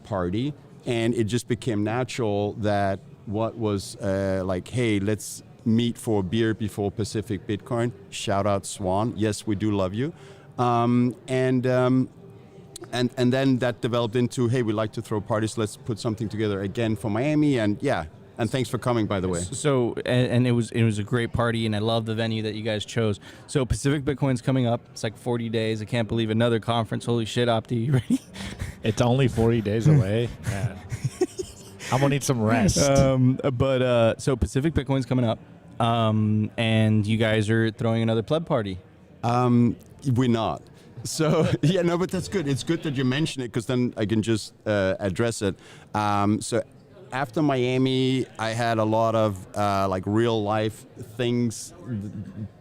Speaker 17: party, and it just became natural that what was like, hey, let's meet for a beer before Pacific Bitcoin. Shout out Swann. Yes, we do love you. And then that developed into, hey, we like to throw parties. Let's put something together again for Miami. And yeah, and thanks for coming, by the way.
Speaker 21: So, and it was a great party, and I love the venue that you guys chose. So Pacific Bitcoin's coming up. It's like 40 days. I can't believe another conference. Holy shit, Opti, you ready?
Speaker 2: It's only 40 days away. Man. I'm gonna need some rest.
Speaker 21: So Pacific Bitcoin's coming up, and you guys are throwing another pleb party.
Speaker 17: We're not. So, yeah, no, but that's good. It's good that you mention it, because then I can just address it. So after Miami, I had a lot of like real life things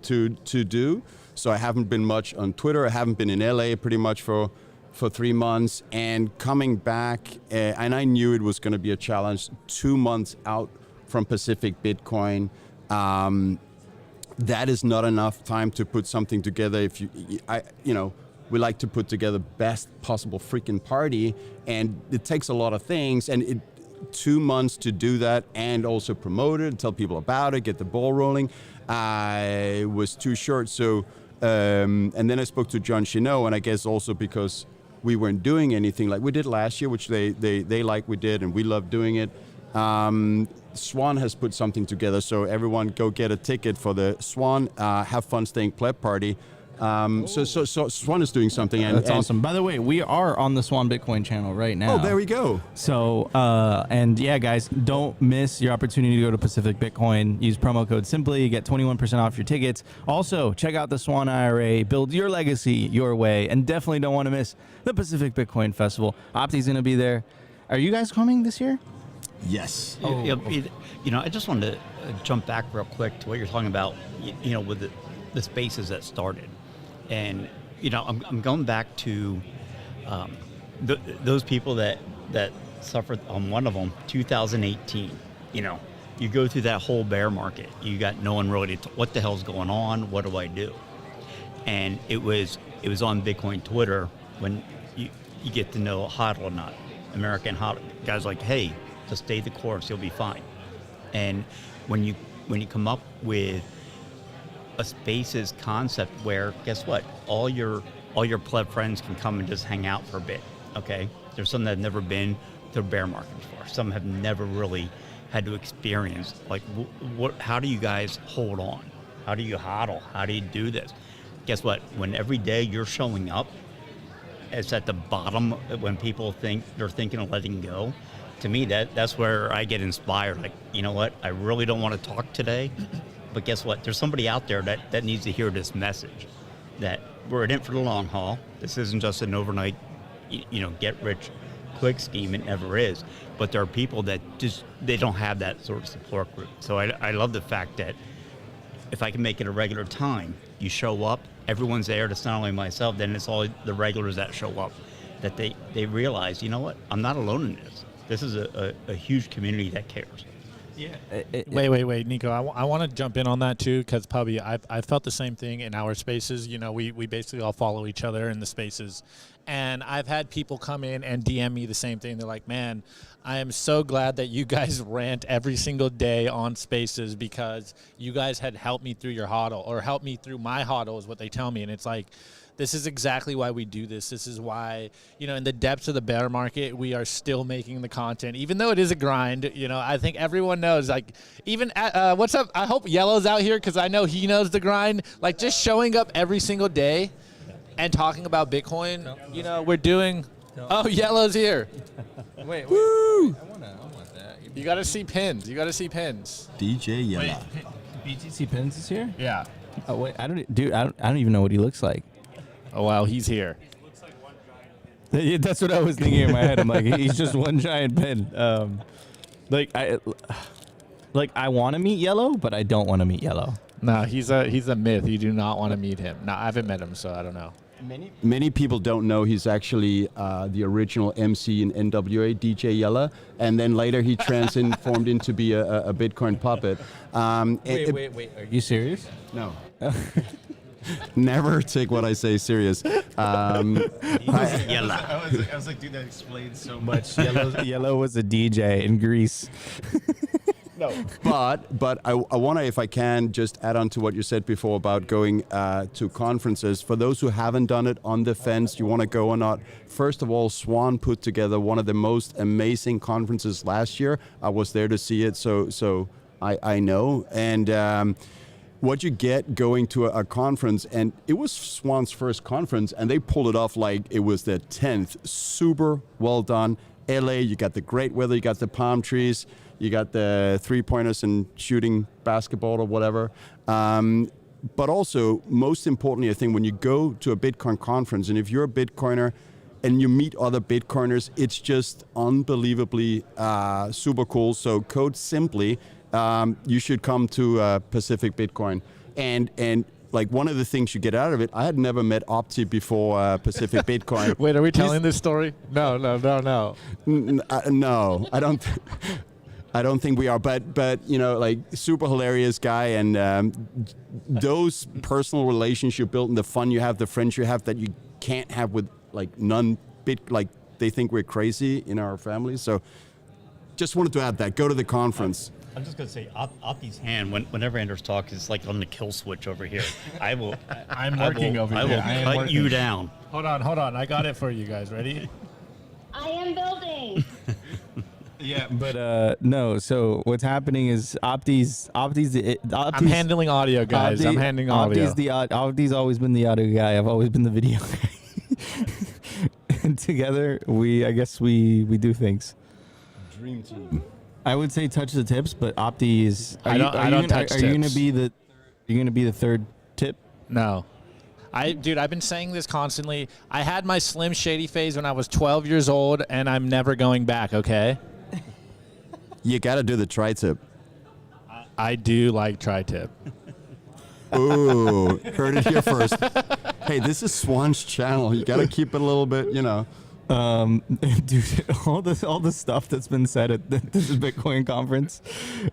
Speaker 17: to do. So I haven't been much on Twitter. I haven't been in LA pretty much for 3 months. And coming back, and I knew it was going to be a challenge, 2 months out from Pacific Bitcoin. That is not enough time to put something together. We like to put together best possible freaking party, and it takes a lot of things, and 2 months to do that and also promote it, tell people about it, get the ball rolling, was too short. So, and then I spoke to John Chenot, and I guess also because we weren't doing anything like we did last year, which they like we did, and we love doing it. Swann has put something together, so everyone go get a ticket for the Swann Have Fun Staying Pleb Party. So Swann is doing something, and
Speaker 21: that's awesome. By the way, we are on the Swann Bitcoin channel right now.
Speaker 17: Oh, there we go.
Speaker 21: So, and yeah, guys, don't miss your opportunity to go to Pacific Bitcoin. Use promo code Simply, you get 21% off your tickets. Also, check out the Swann IRA, build your legacy your way, and definitely don't want to miss the Pacific Bitcoin Festival. Opti's going to be there. Are you guys coming this year?
Speaker 17: Yes.
Speaker 16: I just wanted to jump back real quick to what you're talking about, with the spaces that started. And, I'm going back to those people that suffered on one of them, 2018. You go through that whole bear market. You got no one really, what the hell's going on? What do I do? And it was on Bitcoin Twitter when you get to know HODL or not. American HODL. Guys like, hey, just stay the course, you'll be fine. And when you come up with a spaces concept where, guess what, all your pleb friends can come and just hang out for a bit. Okay, there's some that have never been to a bear market before. Some have never really had to experience, like, how do you guys hold on? How do you hodl? How do you do this? Guess what, when every day you're showing up, it's at the bottom when people think they're thinking of letting go. To me, that's where I get inspired. Like, you know what, I really don't want to talk today, but guess what? There's somebody out there that needs to hear this message, that we're in it for the long haul. This isn't just an overnight, get rich quick scheme. It never is. But there are people that just, they don't have that sort of support group. So I love the fact that if I can make it a regular time, you show up, everyone's there. It's not only myself, then it's all the regulars that show up, that they realize, you know what, I'm not alone in this. This is a huge community that cares.
Speaker 2: Yeah. Wait, Nico. I want to jump in on that too, because probably I've felt the same thing in our spaces. You know, we basically all follow each other in the spaces, and I've had people come in and DM me the same thing. They're like, "Man, I am so glad that you guys rant every single day on spaces because you guys had helped me through your hodl or helped me through my hodl," is what they tell me, and it's like, this is exactly why we do this. This is why, you know, in the depths of the bear market, we are still making the content, even though it is a grind. You know, I think everyone knows, like, even at, what's up? I hope Yellow's out here because I know he knows the grind. Like, just showing up every single day and talking about Bitcoin, you know, we're doing. Oh, Yellow's here.
Speaker 6: Wait.
Speaker 2: Woo!
Speaker 6: I want that.
Speaker 2: You got to see pins. You got to see pins.
Speaker 17: DJ Yellow.
Speaker 6: BTC Pins is here?
Speaker 2: Yeah.
Speaker 6: Oh, wait. I don't even know what he looks like.
Speaker 2: Oh, wow. He's here.
Speaker 6: Yeah, that's what I was thinking in my head. I'm like, he's just one giant pin. I want to meet Yellow, but I don't want to meet Yellow.
Speaker 2: No, he's a myth. You do not want to meet him. No, I haven't met him, so I don't know.
Speaker 17: Many people don't know he's actually the original MC in NWA, DJ Yella, and then later he transformed into be a Bitcoin puppet.
Speaker 6: Wait. Are you serious?
Speaker 17: No. Never take what I say serious.
Speaker 6: I was like, dude, that explains so much. Yellow was a DJ in Greece.
Speaker 17: No. But I want to, if I can, just add on to what you said before about going to conferences. For those who haven't done it, on the fence, you want to go or not. First of all, Swann put together one of the most amazing conferences last year. I was there to see it, so I know. And what you get going to a conference, and it was Swann's first conference, and they pulled it off like it was their 10th. Super well done. LA, you got the great weather, you got the palm trees, you got the three-pointers and shooting basketball or whatever. But also, most importantly, I think when you go to a Bitcoin conference, and if you're a Bitcoiner and you meet other Bitcoiners, it's just unbelievably super cool. So code simply, you should come to Pacific Bitcoin. And like one of the things you get out of it, I had never met Opti before Pacific Bitcoin.
Speaker 2: Wait, are we telling this story? No.
Speaker 17: No, I don't. I don't think we are, but you know, like super hilarious guy, and those personal relationships you build and the fun you have, the friends you have that you can't have with like like they think we're crazy in our family. So just wanted to add that. Go to the conference.
Speaker 16: I'm just going to say, Opti's hand, whenever Anders talks, is like on the kill switch over here. I'm
Speaker 2: working over here.
Speaker 16: I will cut you down.
Speaker 2: Hold on. I got it for you guys. Ready?
Speaker 11: I am building.
Speaker 6: Yeah, but no. So what's happening is Opti's.
Speaker 2: I'm handling audio, guys. I'm handling audio.
Speaker 6: Opti's always been the audio guy. I've always been the video guy. And together, I guess we do things.
Speaker 17: Dream team.
Speaker 6: I would say touch the tips, but Opti is.
Speaker 2: Are you
Speaker 6: gonna be the third tip?
Speaker 2: No. Dude, I've been saying this constantly. I had my Slim Shady phase when I was 12 years old, and I'm never going back, okay?
Speaker 17: You got to do the tri-tip.
Speaker 2: I do like tri-tip.
Speaker 17: Ooh, heard it here first. Hey, this is Swann's channel. You got to keep it a little bit, you know.
Speaker 6: Dude, all the stuff that's been said at this Bitcoin conference.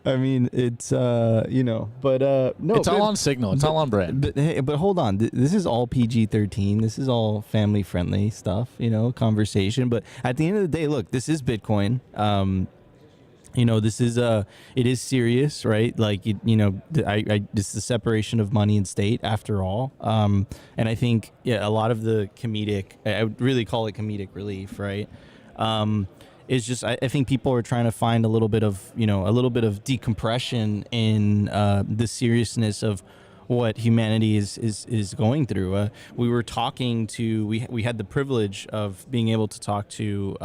Speaker 6: I mean, it's but no,
Speaker 2: it's all on signal. It's all on brand.
Speaker 6: But hold on, this is all PG-13. This is all family friendly stuff, conversation. But at the end of the day, look, this is Bitcoin. This is it is serious, right? Like this is the separation of money and state after all. And I think a lot of the comedic, I would really call it comedic relief, right? Is just I think people are trying to find a little bit of decompression in the seriousness of what humanity is going through. We were talking to we had the privilege of being able to talk to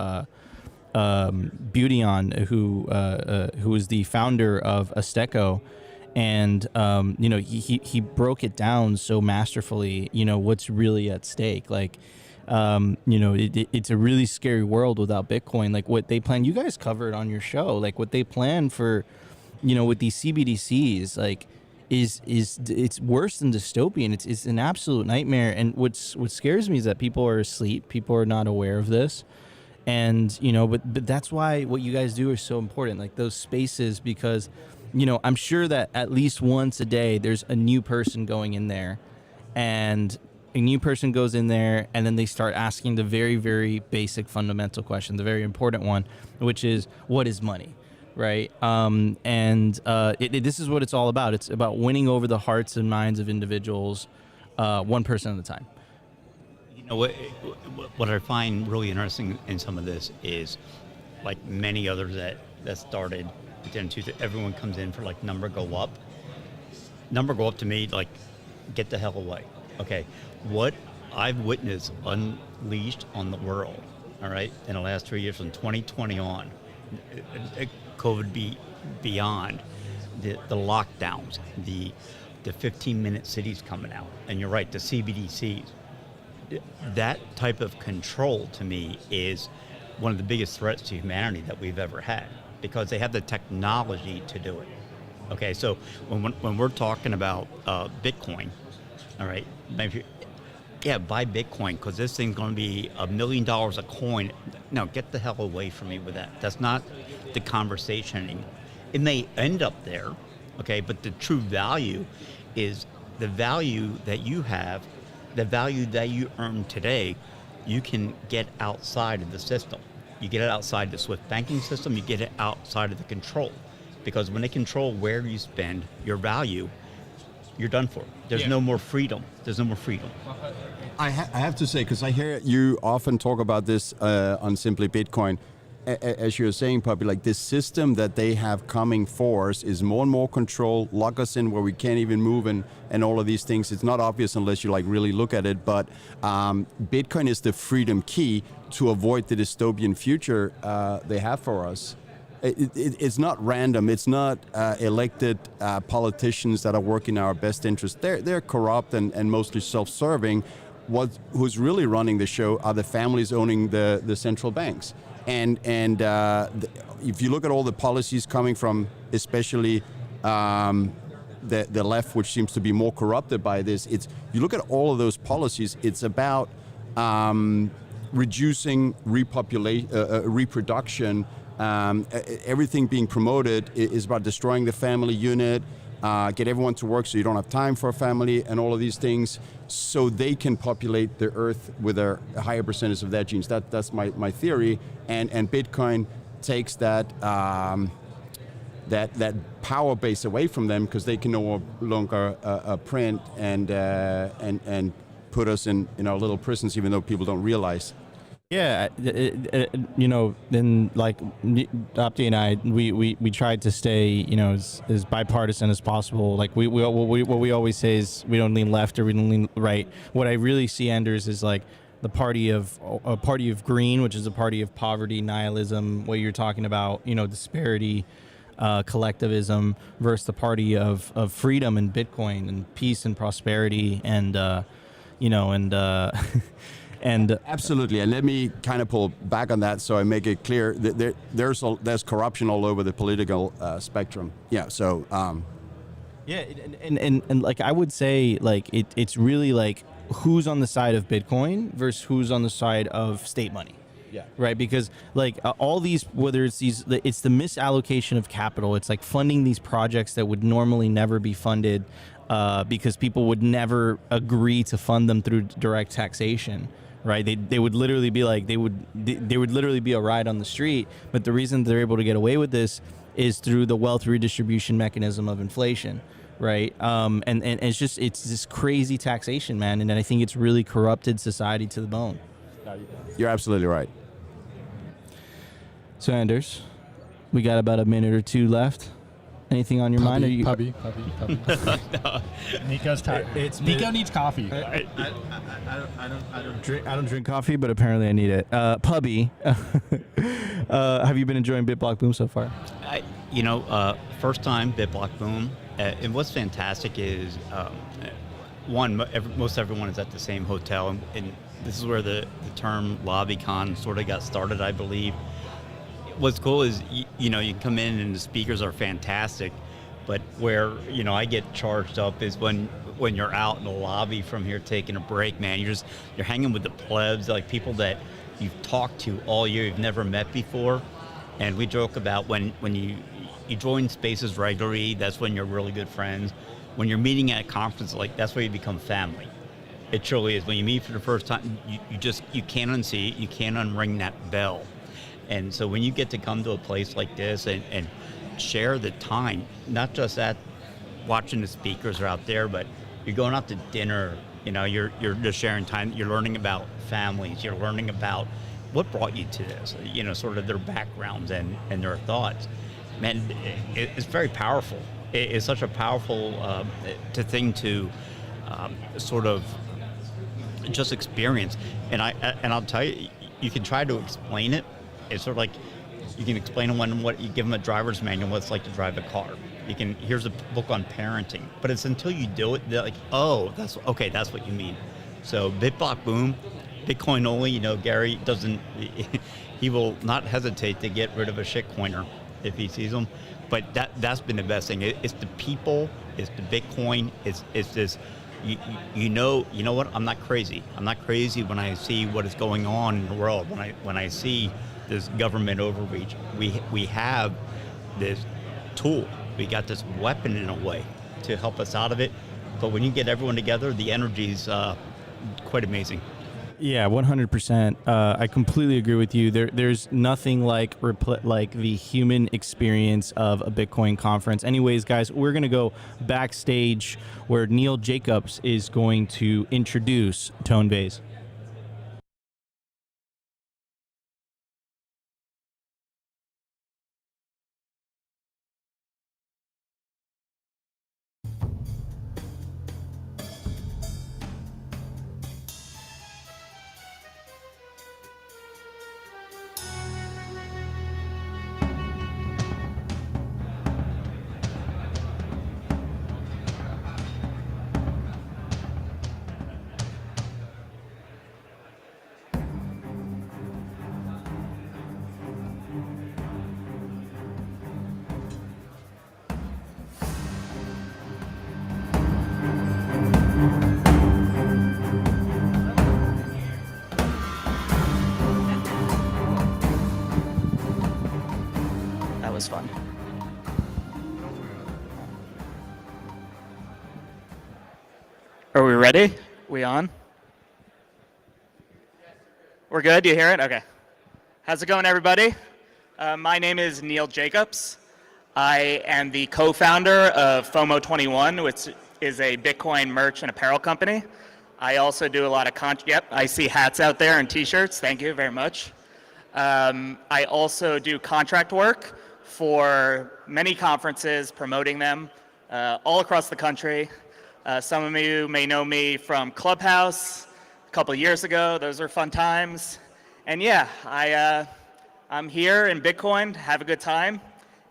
Speaker 6: Beautyon, who is the founder of Azteco, and he broke it down so masterfully. What's really at stake, like
Speaker 21: It's a really scary world without Bitcoin. Like what they plan, you guys covered on your show, like what they plan for, with these CBDCs, like it's worse than dystopian. It's an absolute nightmare. And what scares me is that people are asleep. People are not aware of this. And, but that's why what you guys do is so important, like those spaces, because, I'm sure that at least once a day, there's a new person going in there, and a new person goes in there, and then they start asking the very, very basic fundamental question, the very important one, which is, what is money? Right. This is what it's all about. It's about winning over the hearts and minds of individuals, one person at a time.
Speaker 16: What I find really interesting in some of this is, like many others that started, but then everyone comes in for like number go up. Number go up to me, like, get the hell away. Okay, what I've witnessed unleashed on the world, all right, in the last 3 years from 2020 on, COVID beyond, the lockdowns, the 15-minute cities coming out, and you're right, the CBDCs. That type of control to me is one of the biggest threats to humanity that we've ever had, because they have the technology to do it. Okay, so when we're talking about Bitcoin, all right, maybe, buy Bitcoin because this thing's going to be $1 million a coin. No, get the hell away from me with that. That's not the conversation anymore. It may end up there, okay, but the true value is the value that you have, the value that you earn today, you can get outside of the system. You get it outside the SWIFT banking system, you get it outside of the control. Because when they control where you spend your value, you're done for. There's no more freedom. There's no more freedom.
Speaker 17: I have to say, because I hear you often talk about this on Simply Bitcoin, as you're saying, Puppy, like this system that they have coming for us is more and more control, lock us in where we can't even move, and all of these things. It's not obvious unless you like really look at it, but Bitcoin is the freedom key to avoid the dystopian future they have for us. It's not random. It's not elected politicians that are working in our best interest. They're corrupt and mostly self-serving. Who's really running the show are the families owning the central banks. And if you look at all the policies coming from, especially the left, which seems to be more corrupted by this, you look at all of those policies. It's about reducing reproduction. Everything being promoted is about destroying the family unit, get everyone to work so you don't have time for a family, and all of these things, so they can populate the earth with a higher percentage of their genes. That's my theory, and Bitcoin takes that power base away from them, because they can no longer print and put us in our little prisons, even though people don't realize.
Speaker 21: Yeah, then like Opti and I, we tried to stay, as bipartisan as possible. Like what we always say is we don't lean left or we don't lean right. What I really see, Anders, is like a party of green, which is a party of poverty, nihilism, what you're talking about, disparity, collectivism, versus the party of freedom and Bitcoin and peace and prosperity and And
Speaker 17: absolutely, and let me kind of pull back on that so I make it clear that there's corruption all over the political spectrum. Yeah, so
Speaker 21: and like I would say, like it's really like who's on the side of Bitcoin versus who's on the side of state money.
Speaker 17: Yeah.
Speaker 21: Right, because like all these, whether it's it's the misallocation of capital. It's like funding these projects that would normally never be funded because people would never agree to fund them through direct taxation. Right, they would literally be like they would literally be a ride on the street. But the reason they're able to get away with this is through the wealth redistribution mechanism of inflation, right? And it's this crazy taxation, man. And I think it's really corrupted society to the bone.
Speaker 17: You're absolutely right.
Speaker 21: So Anders, we got about a minute or two left. Anything on your mind? Are you
Speaker 2: Puppy. Nico's tired. Nico needs coffee.
Speaker 21: I don't drink coffee, but apparently I need it. Pubby, have you been enjoying BitBlockBoom so far?
Speaker 16: First time BitBlockBoom. And what's fantastic is, most everyone is at the same hotel, and this is where the term LobbyCon sort of got started, I believe. What's cool is, you know, you come in and the speakers are fantastic, but where, you know, I get charged up is when you're out in the lobby from here taking a break, man. You're hanging with the plebs, like people that you've talked to all year, you've never met before. And we joke about when you join spaces regularly, that's when you're really good friends. When you're meeting at a conference, like that's where you become family. It truly is. When you meet for the first time, you can't unsee it, you can't unring that bell. And so when you get to come to a place like this and share the time, not just at watching the speakers are out there, but you're going out to dinner, you know, you're just sharing time, you're learning about families, you're learning about what brought you to this, you know, sort of their backgrounds and their thoughts. Man, it's very powerful. It's such a powerful thing to sort of just experience. And I'll tell you, you can try to explain it. It's sort of like you can explain to one what you give them a driver's manual, what it's like to drive a car. Here's a book on parenting, but it's until you do it, they're like, oh, that's what you mean. So BitBlockBoom, Bitcoin only, you know, Gary he will not hesitate to get rid of a shitcoiner if he sees them. But that's been the best thing. It's the people, it's the Bitcoin, it's this, you know what, I'm not crazy. I'm not crazy when I see what is going on in the world, when I see this government overreach. We have this tool, we got this weapon in a way to help us out of it. But when you get everyone together, the energy's quite amazing.
Speaker 21: Yeah, 100%. I completely agree with you. There's nothing like the human experience of a Bitcoin conference. Anyways, guys, we're going to go backstage where Neil Jacobs is going to introduce Tone Bays.
Speaker 13: That was fun. Are we ready? We on? We're good? You hear it? Okay. How's it going, everybody? My name is Neil Jacobs. I am the co-founder of FOMO21, which is a Bitcoin merch and apparel company. I also do a lot of yep, I see hats out there and t-shirts. Thank you very much. I also do contract work for many conferences, promoting them all across the country. Some of you may know me from Clubhouse a couple of years ago. Those are fun times. And yeah, I'm here in Bitcoin to have a good time.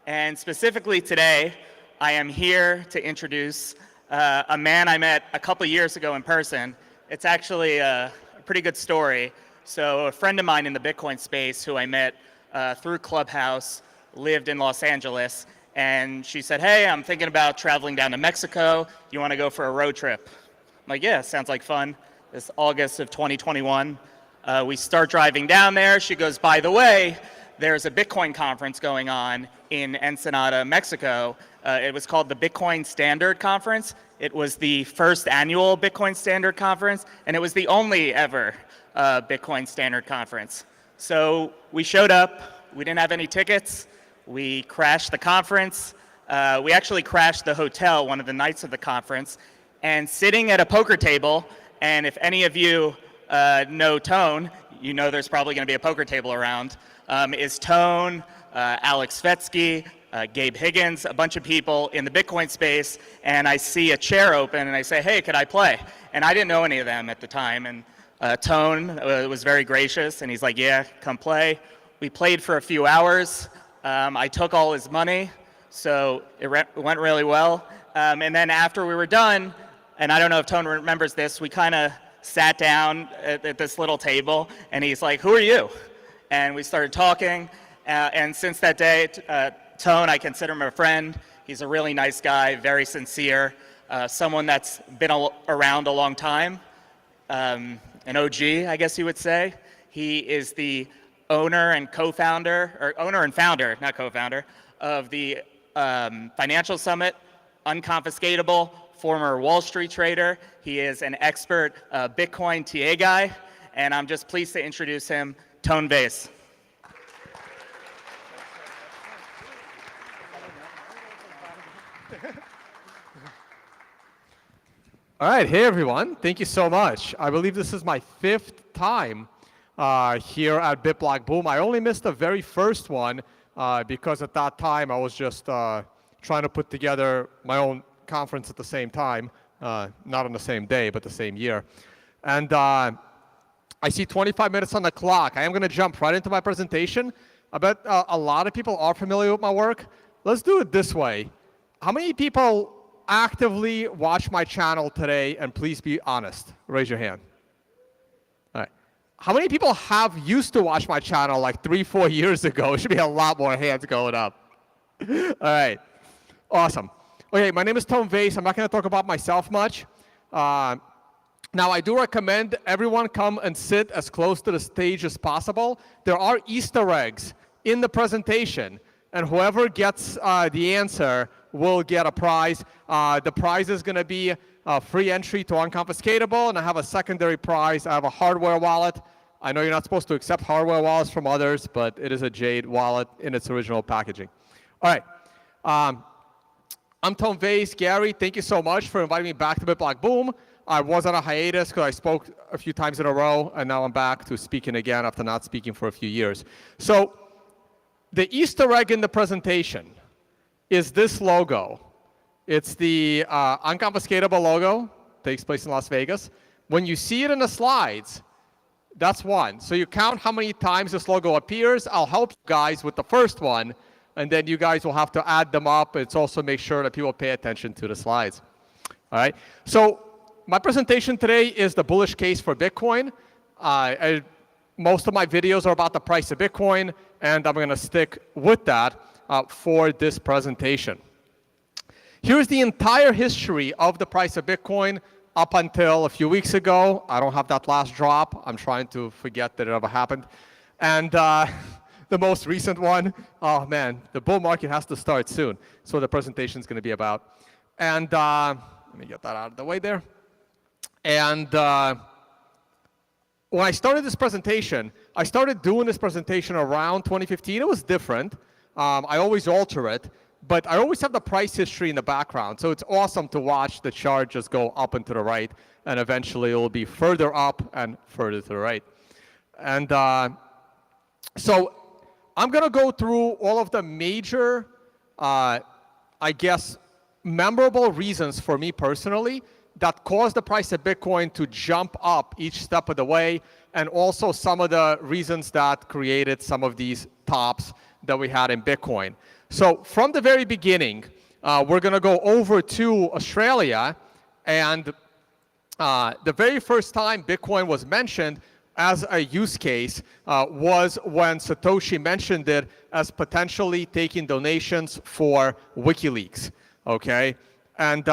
Speaker 13: And specifically today, I am here to introduce a man I met a couple of years ago in person. It's actually a pretty good story. So a friend of mine in the Bitcoin space who I met through Clubhouse lived in Los Angeles, and she said, hey, I'm thinking about traveling down to Mexico. You want to go for a road trip? I'm like, yeah, sounds like fun. This August of 2021. We start driving down there. She goes, by the way, there's a Bitcoin conference going on in Ensenada, Mexico. It was called the Bitcoin Standard Conference. It was the first annual Bitcoin Standard Conference, and it was the only ever Bitcoin Standard Conference. So we showed up. We didn't have any tickets. We crashed the conference. We actually crashed the hotel one of the nights of the conference. And sitting at a poker table, and if any of you know Tone, you know there's probably going to be a poker table around, is Tone, Alex Svetsky, Gabe Higgins, a bunch of people in the Bitcoin space, and I see a chair open and I say, hey, could I play? And I didn't know any of them at the time, and Tone was very gracious, and he's like, yeah, come play. We played for a few hours. I took all his money, so it went really well. And then after we were done, and I don't know if Tone remembers this, we kind of sat down at this little table, and he's like, "Who are you?" And we started talking, and since that day, Tone, I consider him a friend. He's a really nice guy, very sincere, someone that's been around a long time, an OG, I guess you would say. He is the owner and co-founder, or owner and founder, not co-founder, of the Financial Summit, Unconfiscatable, former Wall Street trader. He is an expert Bitcoin TA guy, and I'm just pleased to introduce him, Tone Vays.
Speaker 3: All right, hey everyone, thank you so much. I believe this is my 5th time here at BitBlockBoom. I only missed the very first one because at that time I was just trying to put together my own conference at the same time, not on the same day, but the same year. And I see 25 minutes on the clock. I am going to jump right into my presentation. I bet a lot of people are familiar with my work. Let's do it this way. How many people actively watch my channel today, and please be honest? Raise your hand. All right. How many people have used to watch my channel like 3-4 years ago? It should be a lot more hands going up. All right. Awesome. Okay, my name is Tone Vays. I'm not going to talk about myself much. Now, I do recommend everyone come and sit as close to the stage as possible. There are Easter eggs in the presentation, and whoever gets the answer will get a prize. The prize is going to be free entry to Unconfiscatable, and I have a secondary prize. I have a hardware wallet. I know you're not supposed to accept hardware wallets from others, but it is a Jade wallet in its original packaging. All right. I'm Tone Vays. Gary, thank you so much for inviting me back to BitBlockBoom. I was on a hiatus because I spoke a few times in a row, and now I'm back to speaking again after not speaking for a few years. So the Easter egg in the presentation is this logo. It's the Unconfiscatable logo. Takes place in Las Vegas. When you see it in the slides, that's one. So you count how many times this logo appears. I'll help you guys with the first one, and then you guys will have to add them up. It's also make sure that people pay attention to the slides. All right. So my presentation today is the bullish case for Bitcoin. Most of my videos are about the price of Bitcoin, and I'm going to stick with that for this presentation. Here's the entire history of the price of Bitcoin up until a few weeks ago. I don't have that last drop. I'm trying to forget that it ever happened. And the most recent one, oh man, the bull market has to start soon. So the presentation is going to be about. And let me get that out of the way there. And when I started this presentation, I started doing this presentation around 2015. It was different. I always alter it, but I always have the price history in the background. So it's awesome to watch the chart just go up and to the right, and eventually it will be further up and further to the right. And so I'm going to go through all of the major, I guess, memorable reasons for me personally that caused the price of Bitcoin to jump up each step of the way, and also some of the reasons that created some of these tops that we had in Bitcoin. So from the very beginning, we're going to go over to Australia, and the very first time Bitcoin was mentioned as a use case was when Satoshi mentioned it as potentially taking donations for WikiLeaks, okay? And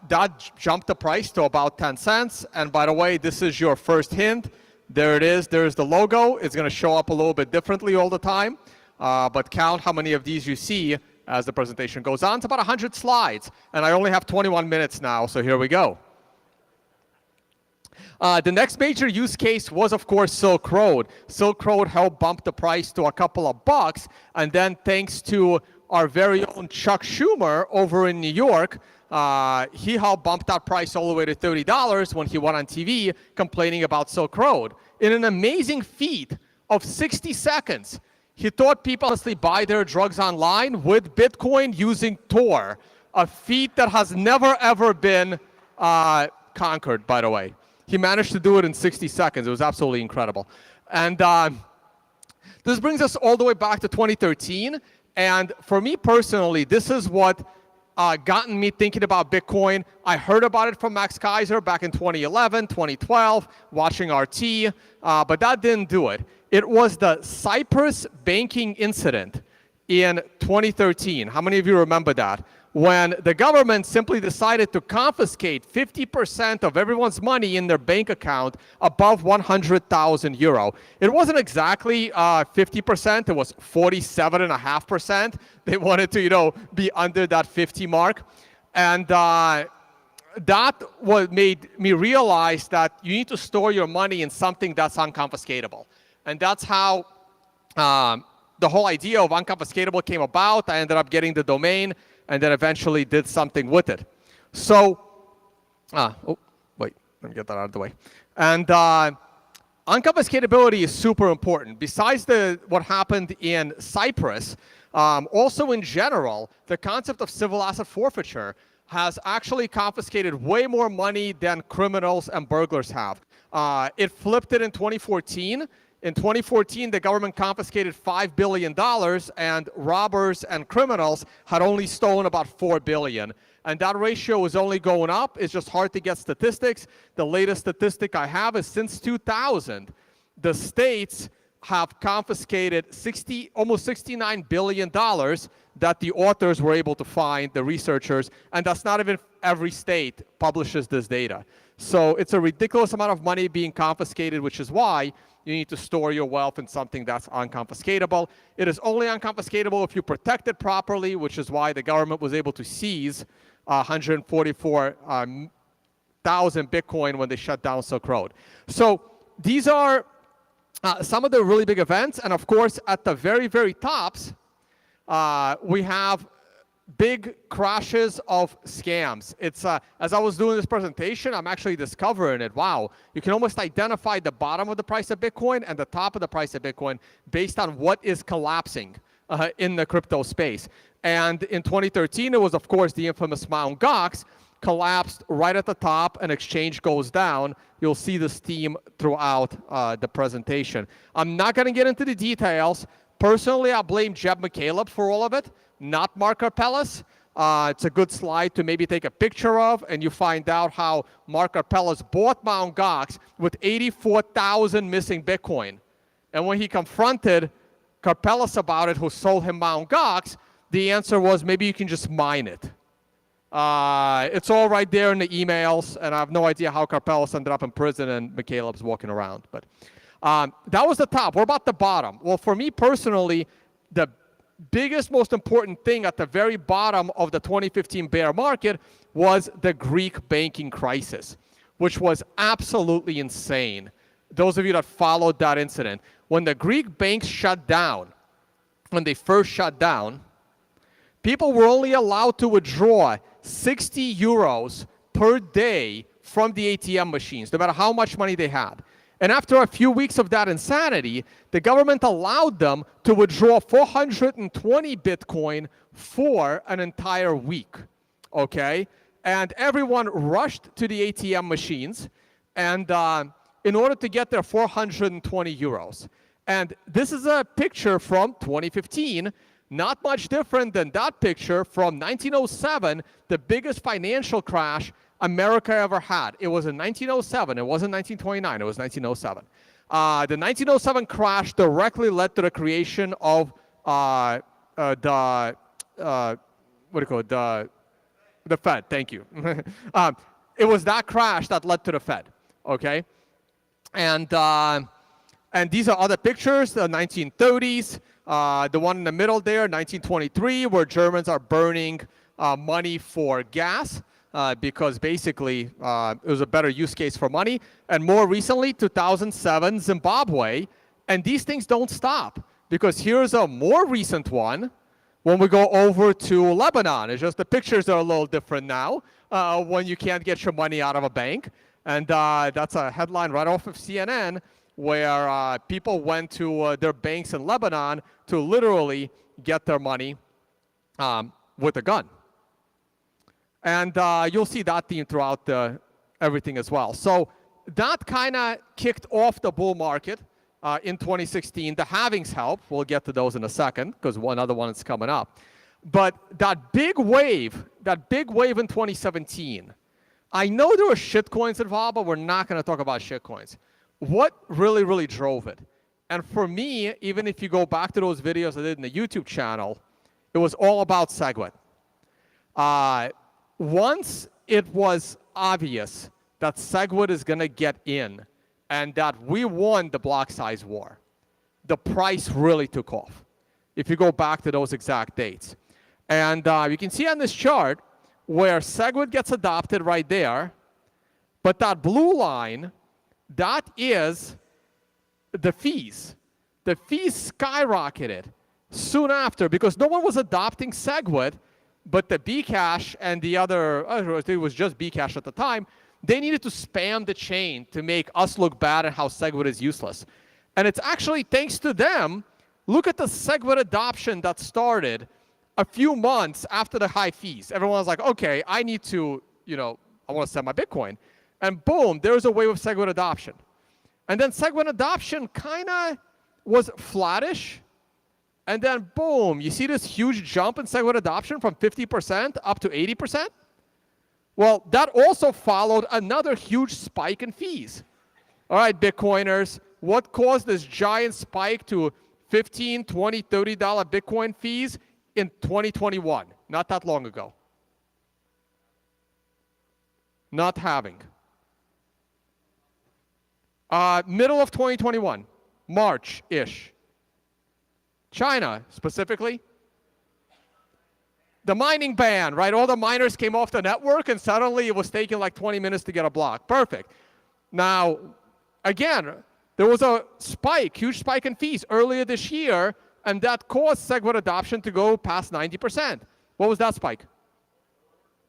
Speaker 3: that jumped the price to about 10 cents. And by the way, this is your first hint. There it is. There's the logo. It's going to show up a little bit differently all the time. But count how many of these you see as the presentation goes on. It's about 100 slides. And I only have 21 minutes now, so here we go. The next major use case was, of course, Silk Road. Silk Road helped bump the price to a couple of bucks. And then thanks to our very own Chuck Schumer over in New York, he helped bump that price all the way to $30 when he went on TV complaining about Silk Road. In an amazing feat of 60 seconds, he taught people to buy their drugs online with Bitcoin using Tor, a feat that has never, ever been conquered, by the way. He managed to do it in 60 seconds. It was absolutely incredible. And this brings us all the way back to 2013. And for me personally, this is what gotten me thinking about Bitcoin. I heard about it from Max Kaiser back in 2011, 2012, watching RT, but that didn't do it. It was the Cyprus banking incident in 2013. How many of you remember that? When the government simply decided to confiscate 50% of everyone's money in their bank account above 100,000 euro. It wasn't exactly 50%, it was 47.5%. They wanted to, be under that 50 mark. And that made me realize that you need to store your money in something that's unconfiscatable. And that's how the whole idea of unconfiscatable came about. I ended up getting the domain and then eventually did something with it. So, wait, let me get that out of the way. And unconfiscatability is super important. Besides what happened in Cyprus, also in general, the concept of civil asset forfeiture has actually confiscated way more money than criminals and burglars have. It flipped it in 2014. In 2014, the government confiscated $5 billion, and robbers and criminals had only stolen about $4 billion. And that ratio is only going up. It's just hard to get statistics. The latest statistic I have is since 2000, the states have confiscated almost $69 billion that the authors were able to find, the researchers, and that's not even every state publishes this data. So it's a ridiculous amount of money being confiscated, which is why you need to store your wealth in something that's unconfiscatable. It is only unconfiscatable if you protect it properly, which is why the government was able to seize 144,000 Bitcoin when they shut down Silk Road. So these are some of the really big events. And of course, at the very, very tops, we have big crashes of scams. It's as I was doing this presentation, I'm actually discovering it. Wow, you can almost identify the bottom of the price of Bitcoin and the top of the price of Bitcoin based on what is collapsing in the crypto space. And in 2013, it was, of course, the infamous Mt. Gox collapsed right at the top, and exchange goes down. You'll see this theme throughout the presentation. I'm not going to get into the details. Personally, I blame Jeb McCaleb for all of it, not Mark Karpelès. It's a good slide to maybe take a picture of, and you find out how Mark Karpelès bought Mt. Gox with 84,000 missing Bitcoin. And when he confronted Karpelès about it, who sold him Mt. Gox, the answer was, maybe you can just mine it. It's all right there in the emails, and I have no idea how Karpelès ended up in prison and McCaleb's walking around. But that was the top. What about the bottom? Well, for me personally, the biggest, most important thing at the very bottom of the 2015 bear market was the Greek banking crisis, which was absolutely insane. Those of you that followed that incident, when the Greek banks shut down, when they first shut down, people were only allowed to withdraw 60 euros per day from the ATM machines, no matter how much money they had. And after a few weeks of that insanity, the government allowed them to withdraw 420 Bitcoin for an entire week, okay? And everyone rushed to the ATM machines and in order to get their 420 euros. And this is a picture from 2015, not much different than that picture from 1907, the biggest financial crash America ever had. It was in 1907. It wasn't 1929. It was 1907. The 1907 crash directly led to the creation of the Fed. Thank you. It was that crash that led to the Fed. Okay, and these are other pictures. The 1930s. The one in the middle there, 1923, where Germans are burning money for gas. Because basically it was a better use case for money. And more recently, 2007, Zimbabwe. And these things don't stop, because here's a more recent one when we go over to Lebanon. It's just the pictures are a little different now when you can't get your money out of a bank. And that's a headline right off of CNN, where people went to their banks in Lebanon to literally get their money with a gun. And you'll see that theme throughout everything as well. So that kind of kicked off the bull market in 2016. The halvings helped. We'll get to those in a second, because one other one is coming up. But that big wave in 2017, I know there were shitcoins involved, but we're not going to talk about shitcoins. What really drove it? And for me, even if you go back to those videos I did in the YouTube channel, it was all about SegWit. Once it was obvious that SegWit is going to get in and that we won the block size war, the price really took off, if you go back to those exact dates. And you can see on this chart where SegWit gets adopted right there, but that blue line, that is the fees. The fees skyrocketed soon after because no one was adopting SegWit, but the Bcash and the other, it was just Bcash at the time, they needed to spam the chain to make us look bad at how SegWit is useless. And it's actually thanks to them. Look at the SegWit adoption that started a few months after the high fees. Everyone was like, okay, I need to, I want to sell my Bitcoin. And boom, there's a wave of SegWit adoption. And then SegWit adoption kind of was flattish. And then boom, you see this huge jump in SegWit adoption from 50% up to 80%? Well, that also followed another huge spike in fees. All right, Bitcoiners, what caused this giant spike to $15, $20, $30 Bitcoin fees in 2021? Not that long ago. Not having. Middle of 2021, March-ish. China, specifically. The mining ban, right? All the miners came off the network, and suddenly it was taking like 20 minutes to get a block. Perfect. Now, again, there was a spike, huge spike in fees earlier this year, and that caused SegWit adoption to go past 90%. What was that spike?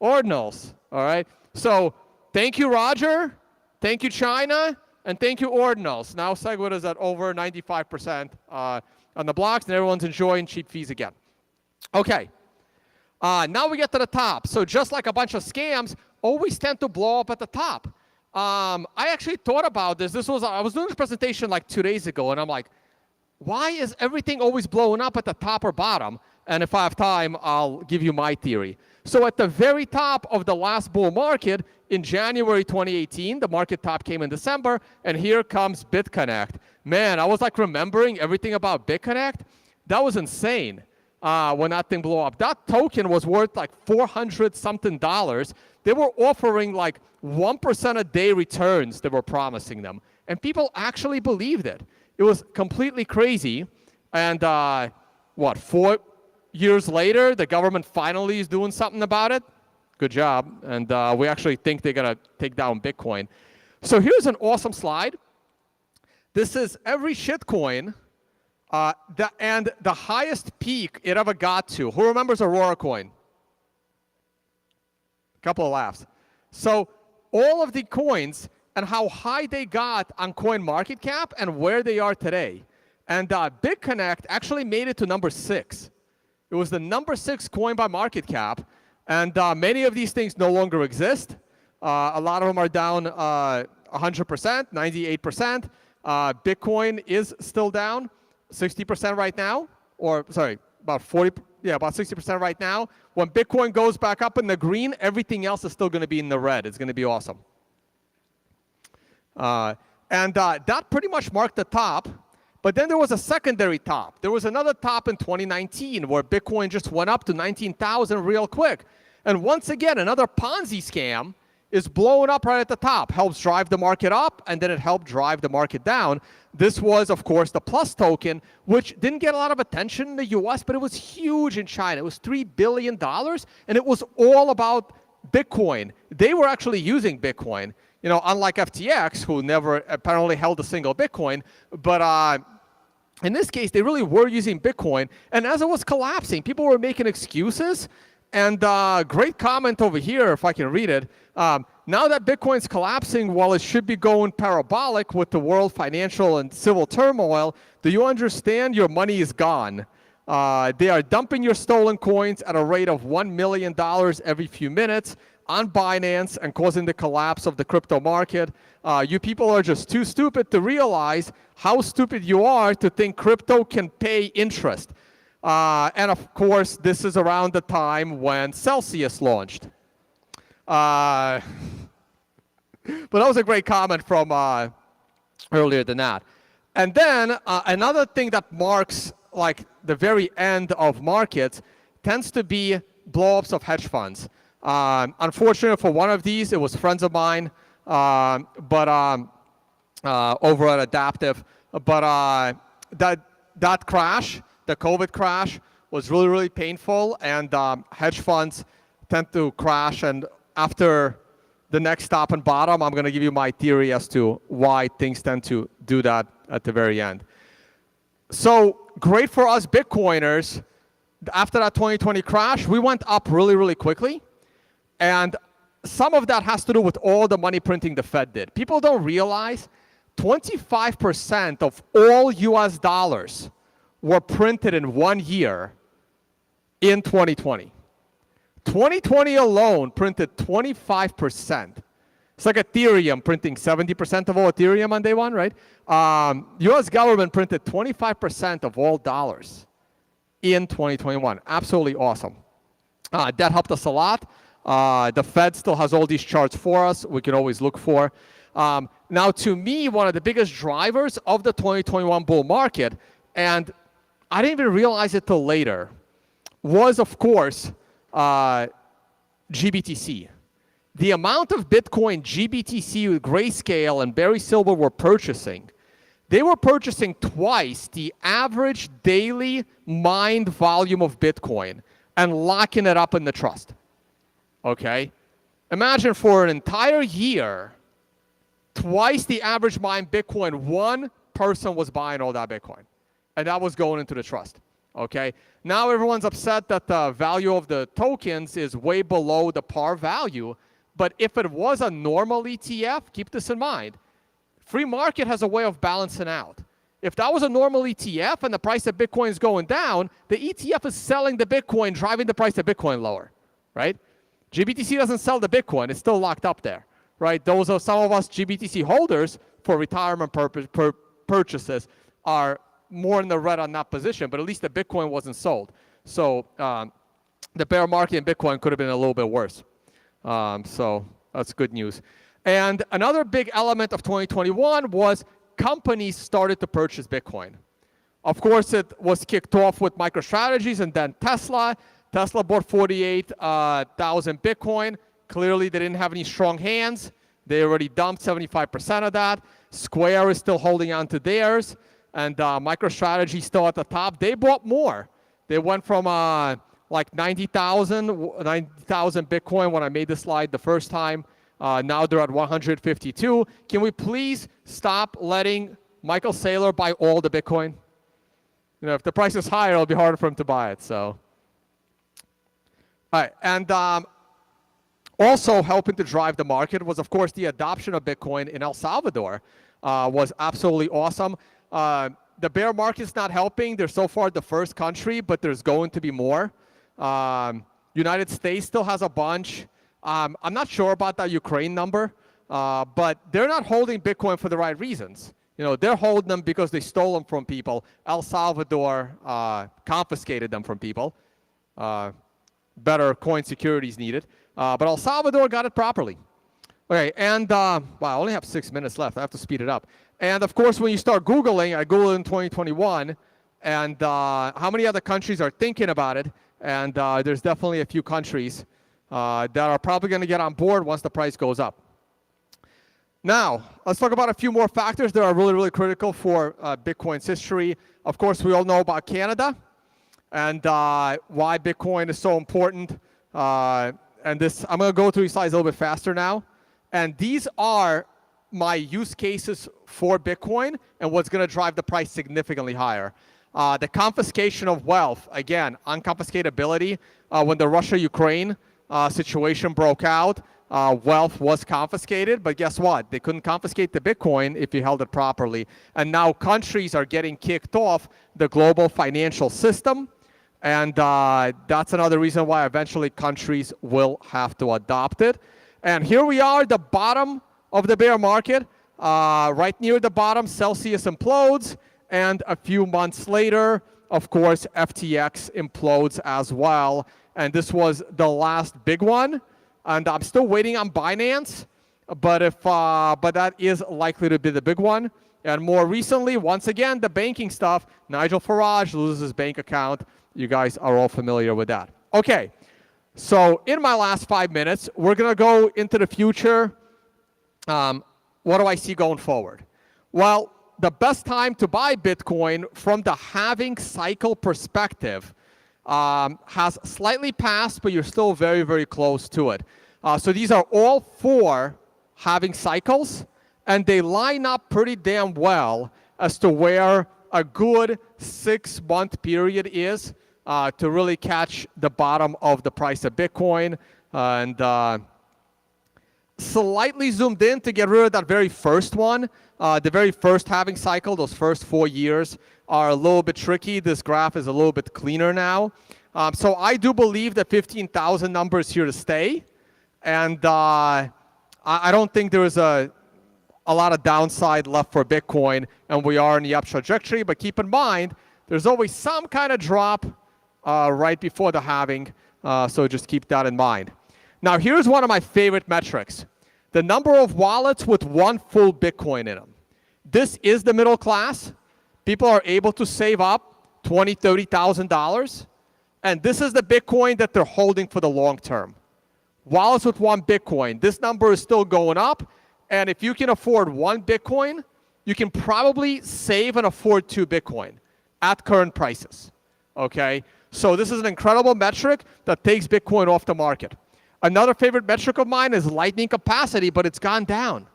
Speaker 3: Ordinals, all right? So thank you, Roger. Thank you, China. And thank you, Ordinals. Now SegWit is at over 95% on the blocks, and everyone's enjoying cheap fees again. Okay. Now we get to the top. So just like a bunch of scams, always tend to blow up at the top. I actually thought about this. I was doing this presentation like 2 days ago, and I'm like, why is everything always blowing up at the top or bottom? And if I have time, I'll give you my theory. So at the very top of the last bull market in January 2018, the market top came in December, and here comes BitConnect. Man, I was like remembering everything about BitConnect. That was insane when that thing blew up. That token was worth like $400-something. They were offering like 1% a day returns they were promising them. And people actually believed it. It was completely crazy. And 4 years later, the government finally is doing something about it. Good job. And we actually think they're going to take down Bitcoin. So here's an awesome slide. This is every shitcoin and the highest peak it ever got to. Who remembers Aurora coin? A couple of laughs. So all of the coins and how high they got on CoinMarketCap and where they are today. And BitConnect actually made it to number 6. It was the number 6 coin by market cap. And many of these things no longer exist. A lot of them are down 100%, 98%. Bitcoin is still down 60% right now. Or, sorry, about 60% right now. When Bitcoin goes back up in the green, everything else is still going to be in the red. It's going to be awesome. That pretty much marked the top. But then there was a secondary top. There was another top in 2019 where Bitcoin just went up to 19,000 real quick. And once again, another Ponzi scam is blowing up right at the top. Helps drive the market up, and then it helped drive the market down. This was, of course, the Plus token, which didn't get a lot of attention in the US, but it was huge in China. It was $3 billion, and it was all about Bitcoin. They were actually using Bitcoin, unlike FTX, who never apparently held a single Bitcoin. But in this case, they really were using Bitcoin. And as it was collapsing, people were making excuses. And great comment over here, if I can read it. Now that Bitcoin's collapsing, while it should be going parabolic with the world financial and civil turmoil, do you understand your money is gone? They are dumping your stolen coins at a rate of $1 million every few minutes on Binance and causing the collapse of the crypto market. You people are just too stupid to realize how stupid you are to think crypto can pay interest. And of course, this is around the time when Celsius launched. But that was a great comment from earlier than that. And then another thing that marks like the very end of markets tends to be blow-ups of hedge funds. Unfortunately for one of these, it was friends of mine, but over at Adaptive. But that crash, the COVID crash, was really, really painful, and hedge funds tend to crash. And after the next top and bottom, I'm going to give you my theory as to why things tend to do that at the very end. So great for us Bitcoiners. After that 2020 crash, we went up really, really quickly. And some of that has to do with all the money printing the Fed did. People don't realize 25% of all US dollars were printed in 1 year in 2020. 2020 alone printed 25%. It's like Ethereum printing 70% of all Ethereum on day one, right? US government printed 25% of all dollars in 2021. Absolutely awesome. That helped us a lot. The Fed still has all these charts for us. We can always look for. Now, to me, one of the biggest drivers of the 2021 bull market, and I didn't even realize it till later, was, of course, GBTC. The amount of Bitcoin GBTC, Grayscale, and Barry Silver were purchasing, they were purchasing twice the average daily mined volume of Bitcoin and locking it up in the trust. Okay? Imagine for an entire year, twice the average mined Bitcoin, one person was buying all that Bitcoin. And that was going into the trust. Okay? Now everyone's upset that the value of the tokens is way below the par value. But if it was a normal ETF, keep this in mind. Free market has a way of balancing out. If that was a normal ETF and the price of Bitcoin is going down, the ETF is selling the Bitcoin, driving the price of Bitcoin lower, right? GBTC doesn't sell the Bitcoin. It's still locked up there, right? Those are some of us GBTC holders for retirement purchases are more in the red on that position, but at least the Bitcoin wasn't sold. So the bear market in Bitcoin could have been a little bit worse. So that's good news. And another big element of 2021 was companies started to purchase Bitcoin. Of course, it was kicked off with MicroStrategies and then Tesla. Tesla bought 48,000 Bitcoin. Clearly, they didn't have any strong hands. They already dumped 75% of that. Square is still holding on to theirs. And MicroStrategy still at the top. They bought more. They went from like 90,000 Bitcoin when I made the slide the first time. Now they're at 152. Can we please stop letting Michael Saylor buy all the Bitcoin? You know, if the price is higher, it'll be harder for him to buy it. So, all right. And also helping to drive the market was, of course, the adoption of Bitcoin in El Salvador was absolutely awesome. The bear market's not helping. They're so far the first country, but there's going to be more. United States still has a bunch. I'm not sure about that Ukraine number, but they're not holding Bitcoin for the right reasons. You know, they're holding them because they stole them from people. El Salvador confiscated them from people. Better coin securities needed. But El Salvador got it properly. Okay, and wow, I only have 6 minutes left. I have to speed it up. And of course, when you start Googling, I Googled in 2021, and how many other countries are thinking about it? And there's definitely a few countries that are probably going to get on board once the price goes up. Now, let's talk about a few more factors that are really, really critical for Bitcoin's history. Of course, we all know about Canada and why Bitcoin is so important. And this, I'm going to go through these slides a little bit faster now. And these are my use cases for Bitcoin and what's going to drive the price significantly higher. The confiscation of wealth, again, unconfiscatability. When the Russia-Ukraine situation broke out, wealth was confiscated, but guess what? They couldn't confiscate the Bitcoin if you held it properly. And now countries are getting kicked off the global financial system, and that's another reason why eventually countries will have to adopt it. And here we are, the bottom of the bear market. Right near the bottom, Celsius implodes, and a few months later, of course, FTX implodes as well. And this was the last big one. And I'm still waiting on Binance, but that is likely to be the big one. And more recently, once again, the banking stuff, Nigel Farage loses his bank account. You guys are all familiar with that. Okay, so in my last 5 minutes, we're going to go into the future. What do I see going forward? Well, the best time to buy Bitcoin from the halving cycle perspective has slightly passed, but you're still very, very close to it. So these are all 4 halving cycles, and they line up pretty damn well as to where a good 6-month period is to really catch the bottom of the price of Bitcoin. And slightly zoomed in to get rid of that very first one. The very first halving cycle, those first 4 years, are a little bit tricky. This graph is a little bit cleaner now. So I do believe that 15,000 number is here to stay. And I don't think there is a lot of downside left for Bitcoin, and we are in the up trajectory. But keep in mind, there's always some kind of drop right before the halving. So just keep that in mind. Now, here's one of my favorite metrics. The number of wallets with 1 full Bitcoin in them. This is the middle class. People are able to save up $20,000, $30,000. And this is the Bitcoin that they're holding for the long term. Wallets with 1 Bitcoin. This number is still going up. And if you can afford 1 Bitcoin, you can probably save and afford 2 Bitcoin at current prices. Okay? So this is an incredible metric that takes Bitcoin off the market. Another favorite metric of mine is lightning capacity, but it's gone down.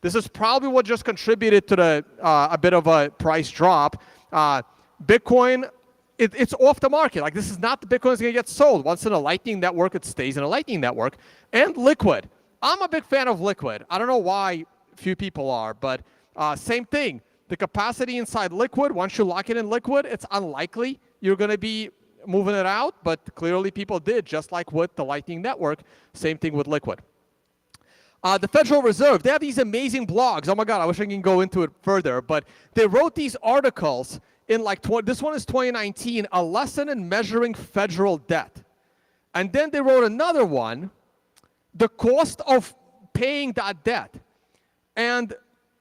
Speaker 3: This is probably what just contributed to a bit of a price drop. Bitcoin, it's off the market. Like, this is not the Bitcoin that's going to get sold. Once in a Lightning network, it stays in a Lightning network. And Liquid. I'm a big fan of Liquid. I don't know why few people are, but same thing. The capacity inside Liquid, once you lock it in Liquid, it's unlikely you're going to be moving it out, but clearly people did, just like with the Lightning Network. Same thing with Liquid. The Federal Reserve, they have these amazing blogs. Oh my God, I wish I can go into it further, but they wrote these articles in like, this one is 2019, a lesson in measuring federal debt. And then they wrote another one, the cost of paying that debt.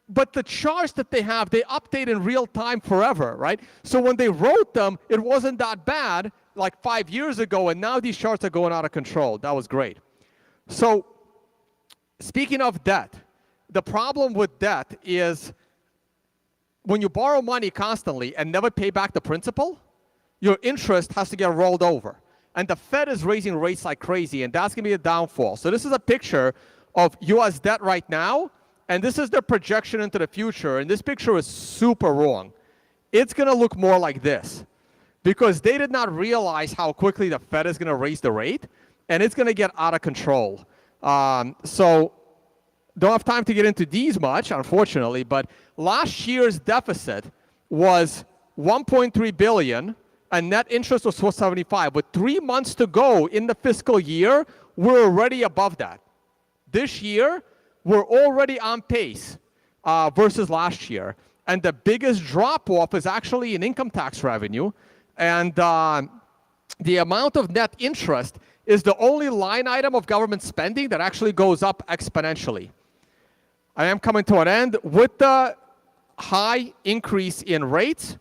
Speaker 3: But the charts that they have, they update in real time forever, right? So when they wrote them, it wasn't that bad like 5 years ago, and now these charts are going out of control. That was great. So speaking of debt, the problem with debt is when you borrow money constantly and never pay back the principal, your interest has to get rolled over. And the Fed is raising rates like crazy, and that's going to be a downfall. So this is a picture of U.S. debt right now. And this is their projection into the future. And this picture is super wrong. It's going to look more like this. Because they did not realize how quickly the Fed is going to raise the rate. And it's going to get out of control. So don't have time to get into these much, unfortunately. But last year's deficit was $1.3 billion. And net interest was $475. With 3 months to go in the fiscal year, we're already above that. This year, we're already on pace versus last year. And the biggest drop-off is actually in income tax revenue. And the amount of net interest is the only line item of government spending that actually goes up exponentially. I am coming to an end. With the high increase in rates,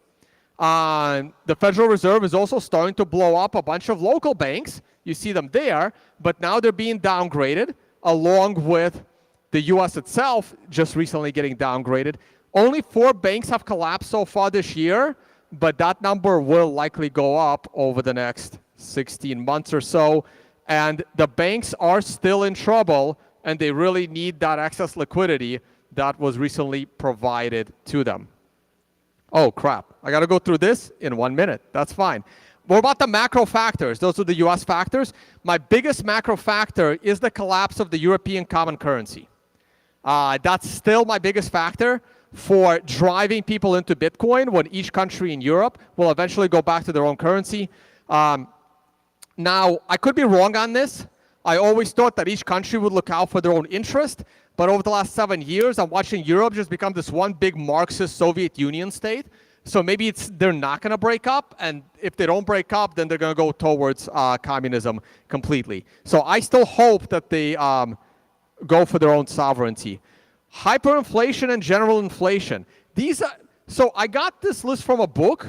Speaker 3: the Federal Reserve is also starting to blow up a bunch of local banks. You see them there. But now they're being downgraded along with the U.S. itself just recently getting downgraded. Only 4 banks have collapsed so far this year, but that number will likely go up over the next 16 months or so. And the banks are still in trouble, and they really need that excess liquidity that was recently provided to them. Oh, crap. I got to go through this in 1 minute. That's fine. What about the macro factors? Those are the U.S. factors. My biggest macro factor is the collapse of the European common currency. That's still my biggest factor for driving people into Bitcoin when each country in Europe will eventually go back to their own currency. Now, I could be wrong on this. I always thought that each country would look out for their own interest. But over the last 7 years, I'm watching Europe just become this one big Marxist Soviet Union state So maybe they're not going to break up, and if they don't break up, then they're going to go towards communism completely. So I still hope that they go for their own sovereignty. Hyperinflation and general inflation. So I got this list from a book.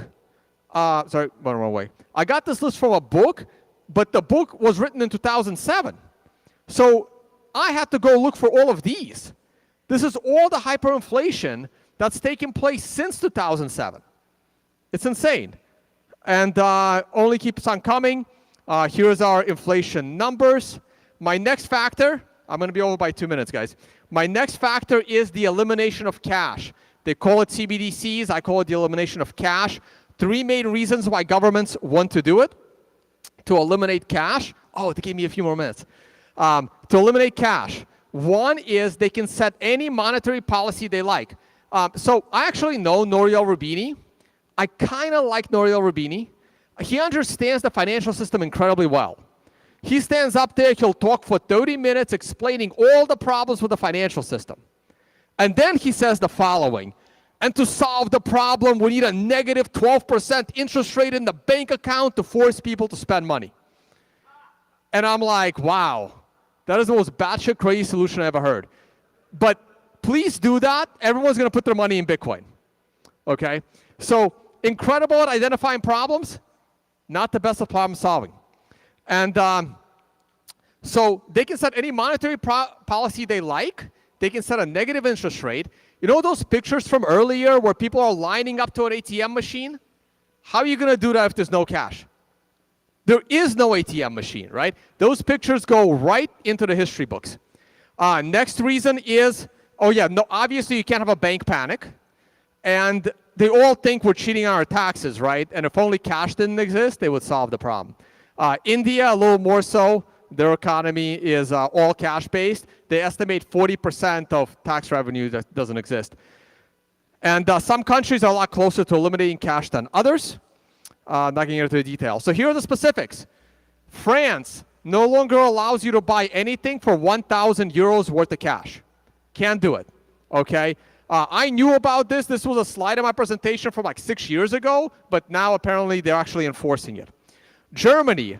Speaker 3: Sorry, went the wrong way. I got this list from a book, but the book was written in 2007. So I had to go look for all of these. This is all the hyperinflation that's taken place since 2007. It's insane. And only keeps on coming. Here's our inflation numbers. My next factor, I'm going to be over by 2 minutes, guys. My next factor is the elimination of cash. They call it CBDCs. I call it the elimination of cash. 3 main reasons why governments want to do it. To eliminate cash. Oh, they gave me a few more minutes. To eliminate cash. One is they can set any monetary policy they like. So I actually know Nouriel Roubini. I kind of like Nouriel Roubini. He understands the financial system incredibly well. He stands up there, he'll talk for 30 minutes explaining all the problems with the financial system. And then he says the following, and to solve the problem, we need a negative 12% interest rate in the bank account to force people to spend money. And I'm like, wow, that is the most batshit crazy solution I ever heard. But please do that. Everyone's going to put their money in Bitcoin. Okay? So incredible at identifying problems, not the best at problem solving. And so they can set any monetary policy they like. They can set a negative interest rate. You know those pictures from earlier where people are lining up to an ATM machine? How are you going to do that if there's no cash? There is no ATM machine, right? Those pictures go right into the history books. Next reason is, oh yeah, no, obviously you can't have a bank panic. And they all think we're cheating on our taxes, right? And if only cash didn't exist, they would solve the problem. India, a little more so. Their economy is all cash-based. They estimate 40% of tax revenue that doesn't exist. And some countries are a lot closer to eliminating cash than others. I'm not going to get into the details. So here are the specifics. France no longer allows you to buy anything for 1,000 euros worth of cash. Can't do it, okay? I knew about this. This was a slide in my presentation from like 6 years ago, but now apparently they're actually enforcing it. Germany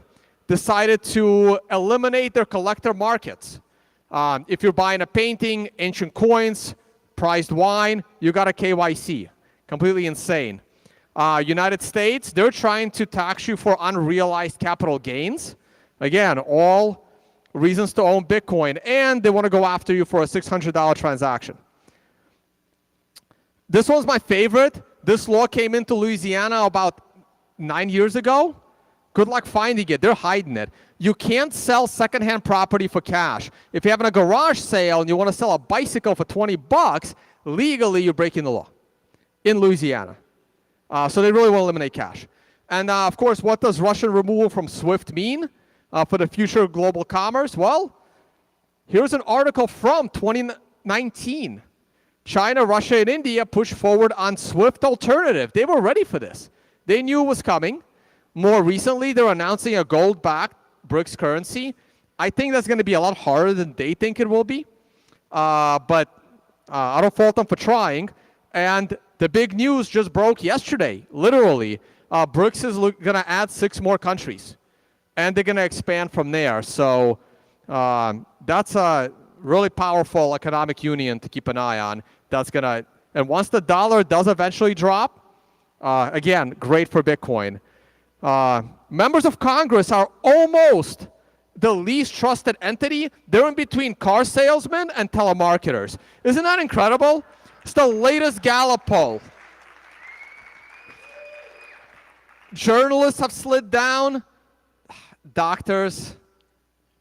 Speaker 3: decided to eliminate their collector markets. If you're buying a painting, ancient coins, prized wine, you got a KYC. Completely insane. United States, they're trying to tax you for unrealized capital gains. Again, all reasons to own Bitcoin, and they want to go after you for a $600 transaction. This one's my favorite. This law came into Louisiana about 9 years ago. Good luck finding it. They're hiding it. You can't sell secondhand property for cash. If you're having a garage sale and you want to sell a bicycle for 20 bucks, legally you're breaking the law in Louisiana. So they really want to eliminate cash. And of course, what does Russian removal from SWIFT mean for the future of global commerce? Well, here's an article from 2019. China, Russia, and India pushed forward on SWIFT alternative. They were ready for this. They knew it was coming. More recently, they're announcing a gold-backed BRICS currency. I think that's going to be a lot harder than they think it will be. But I don't fault them for trying. And the big news just broke yesterday, literally. BRICS is going to add 6 more countries. And they're going to expand from there. So that's a really powerful economic union to keep an eye on. That's going to, and once the dollar does eventually drop, again, great for Bitcoin. Members of Congress are almost the least trusted entity. They're in between car salesmen and telemarketers. Isn't that incredible? It's the latest Gallup poll. Journalists have slid down. Doctors,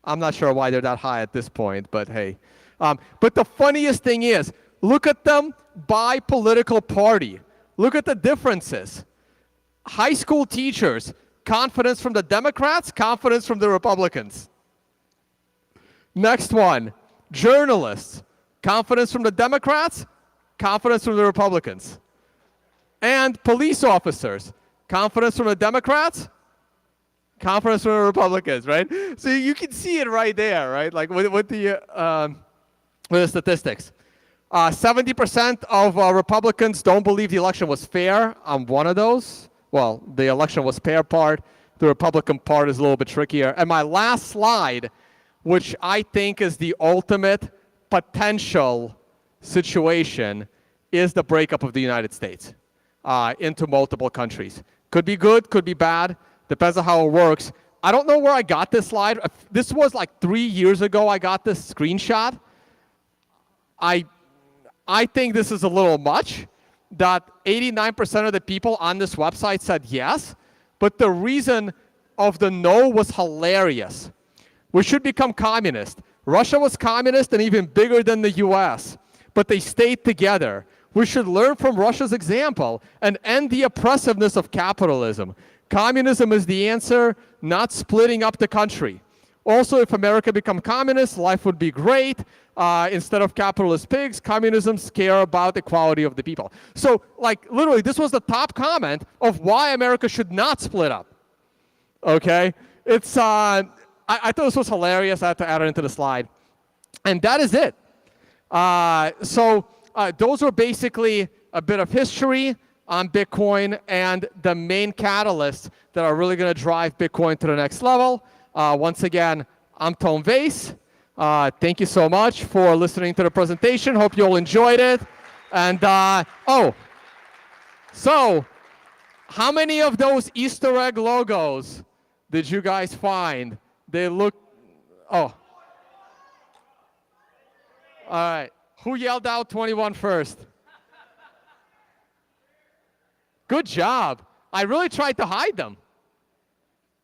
Speaker 3: I'm not sure why they're that high at this point, but hey. But the funniest thing is, look at them by political party. Look at the differences. High school teachers, confidence from the Democrats, confidence from the Republicans. Next one, journalists, confidence from the Democrats, confidence from the Republicans. And police officers, confidence from the Democrats, confidence from the Republicans, right? So you can see it right there, right? Like with the statistics. 70% of Republicans don't believe the election was fair. I'm one of those. Well, the election was fair part. The Republican part is a little bit trickier. And my last slide, which I think is the ultimate potential situation, is the breakup of the United States into multiple countries. Could be good, could be bad, depends on how it works. I don't know where I got this slide. This was like 3 years ago I got this screenshot. I think this is a little much, that 89% of the people on this website said yes, but the reason of the no was hilarious. We should become communist. Russia was communist and even bigger than the US, but they stayed together. We should learn from Russia's example and end the oppressiveness of capitalism. Communism is the answer, not splitting up the country. Also, if America become communist, life would be great. Instead of capitalist pigs, communisms care about equality of the people. So, like, literally, this was the top comment of why America should not split up. Okay? It's, I thought this was hilarious. I had to add it into the slide. And that is it. Those were basically a bit of history on Bitcoin and the main catalysts that are really going to drive Bitcoin to the next level. Once again, I'm Tom Vase. Thank you so much for listening to the presentation. Hope you all enjoyed it. And, so how many of those Easter egg logos did you guys find? They look, all right. Who yelled out 21 first? Good job. I really tried to hide them.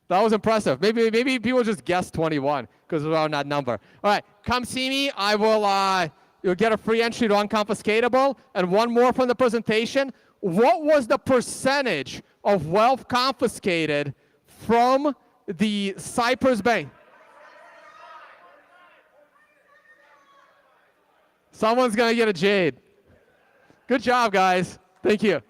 Speaker 3: That was impressive. Maybe people just guessed 21 because we're on that number. All right, come see me. I will. You'll get a free entry to Unconfiscatable. And one more from the presentation. What was the percentage of wealth confiscated from the Cyprus Bank? Someone's gonna get a jade. Good job, guys. Thank you.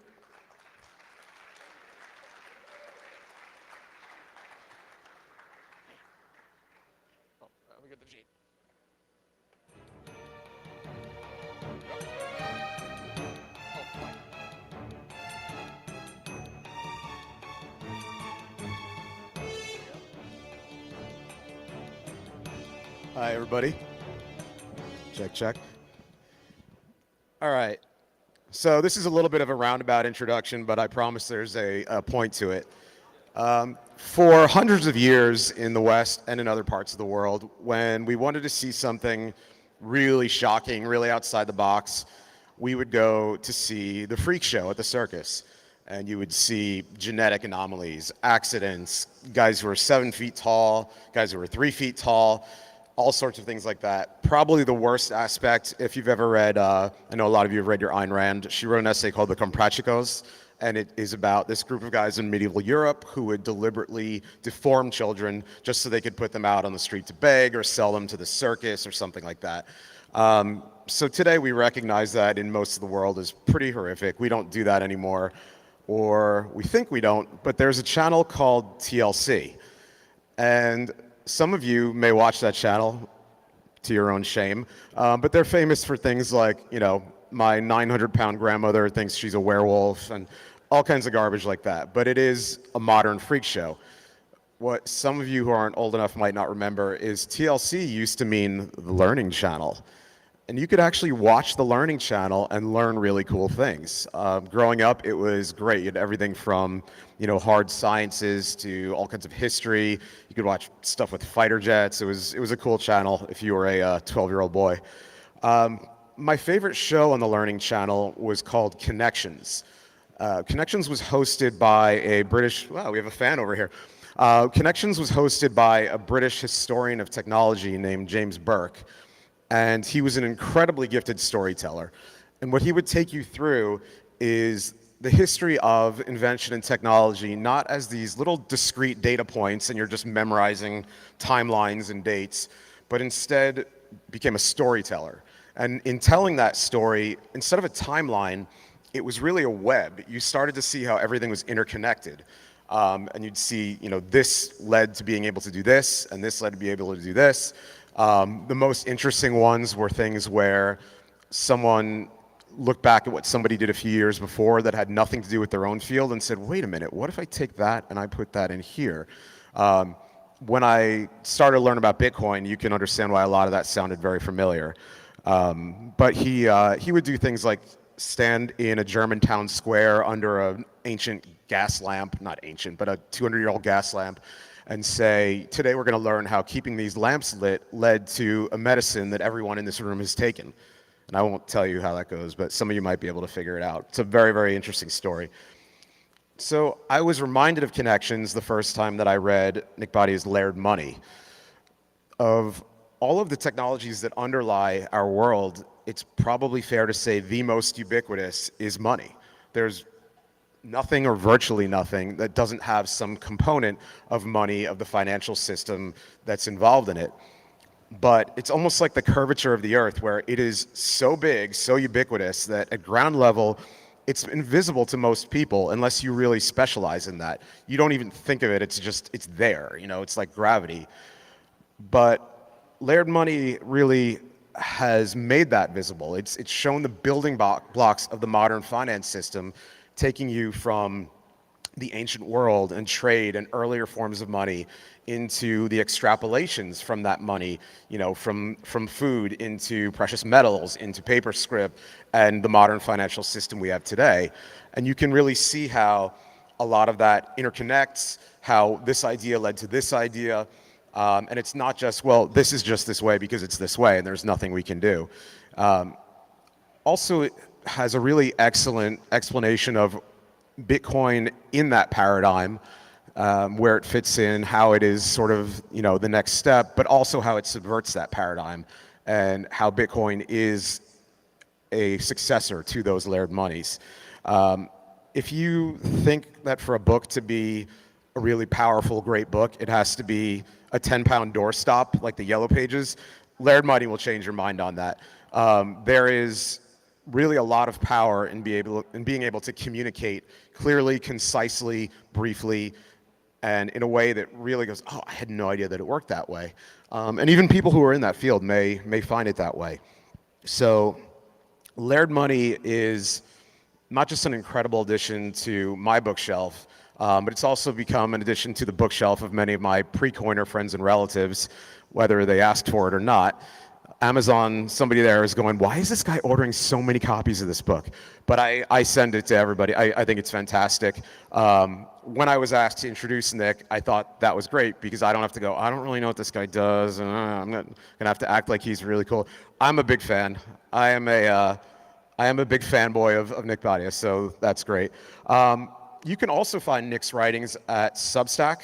Speaker 5: Hi, everybody. Check, check. All right. So this is a little bit of a roundabout introduction, but I promise there's a point to it. For hundreds of years in the West and in other parts of the world, when we wanted to see something really shocking, really outside the box, we would go to see the freak show at the circus. And you would see genetic anomalies, accidents, guys who are 7 feet tall, guys who are 3 feet tall, all sorts of things like that. Probably the worst aspect, if you've ever read, I know a lot of you have read your Ayn Rand. She wrote an essay called The Comprachicos, and it is about this group of guys in medieval Europe who would deliberately deform children just so they could put them out on the street to beg or sell them to the circus or something like that. So today we recognize that in most of the world is pretty horrific. We don't do that anymore, or we think we don't, but there's a channel called TLC. And some of you may watch that channel, to your own shame, but they're famous for things like, you know, my 900-pound grandmother thinks she's a werewolf and all kinds of garbage like that. But it is a modern freak show. What some of you who aren't old enough might not remember is TLC used to mean the Learning Channel. And you could actually watch the Learning Channel and learn really cool things. Growing up, it was great. You had everything from, you know, hard sciences to all kinds of history. You could watch stuff with fighter jets. It was a cool channel if you were a 12-year-old boy. My favorite show on the Learning Channel was called Connections. Connections was hosted by a British, wow, we have a fan over here. Connections was hosted by a British historian of technology named James Burke. And he was an incredibly gifted storyteller. And what he would take you through is the history of invention and technology, not as these little discrete data points and you're just memorizing timelines and dates, but instead became a storyteller. And in telling that story, instead of a timeline, it was really a web. You started to see how everything was interconnected. And you'd see, you know, this led to being able to do this, and this led to be able to do this. The most interesting ones were things where someone looked back at what somebody did a few years before that had nothing to do with their own field and said, wait a minute, what if I take that and I put that in here? When I started to learn about Bitcoin, you can understand why a lot of that sounded very familiar. But he would do things like stand in a German town square under an ancient gas lamp, not ancient, but a 200-year-old gas lamp, and say, today we're going to learn how keeping these lamps lit led to a medicine that everyone in this room has taken. And I won't tell you how that goes, but some of you might be able to figure it out. It's a very, very interesting story. So I was reminded of connections the first time that I read Nick Badia's Layered Money. Of all of the technologies that underlie our world, it's probably fair to say the most ubiquitous is money. There's nothing or virtually nothing that doesn't have some component of money, of the financial system that's involved in it. But it's almost like the curvature of the earth, where it is so big, so ubiquitous, that at ground level, it's invisible to most people unless you really specialize in that. You don't even think of it, it's there, it's like gravity. But layered money really has made that visible. It's shown the building blocks of the modern finance system, taking you from the ancient world and trade and earlier forms of money into the extrapolations from that money, from food into precious metals, into paper script, and the modern financial system we have today. And you can really see how a lot of that interconnects, how this idea led to this idea. And it's not just, well, this is just this way because it's this way and there's nothing we can do. Also, it has a really excellent explanation of Bitcoin in that paradigm, where it fits in, how it is sort of, the next step, but also how it subverts that paradigm and how Bitcoin is a successor to those layered monies. If you think that for a book to be a really powerful, great book, it has to be a 10-pound doorstop like the Yellow Pages, layered money will change your mind on that. There is really a lot of power in being able to communicate clearly, concisely, briefly, and in a way that really goes, oh, I had no idea that it worked that way. And even people who are in that field may find it that way. So layered money is not just an incredible addition to my bookshelf, but it's also become an addition to the bookshelf of many of my pre-coiner friends and relatives, whether they asked for it or not. Amazon, somebody there is going, why is this guy ordering so many copies of this book? But I send it to everybody. I think it's fantastic. When I was asked to introduce Nick, I thought that was great because I don't have to go, I don't really know what this guy does, and I'm going to have to act like he's really cool. I'm a big fan. I am a big fanboy of Nick Badia, so that's great. You can also find Nick's writings at Substack.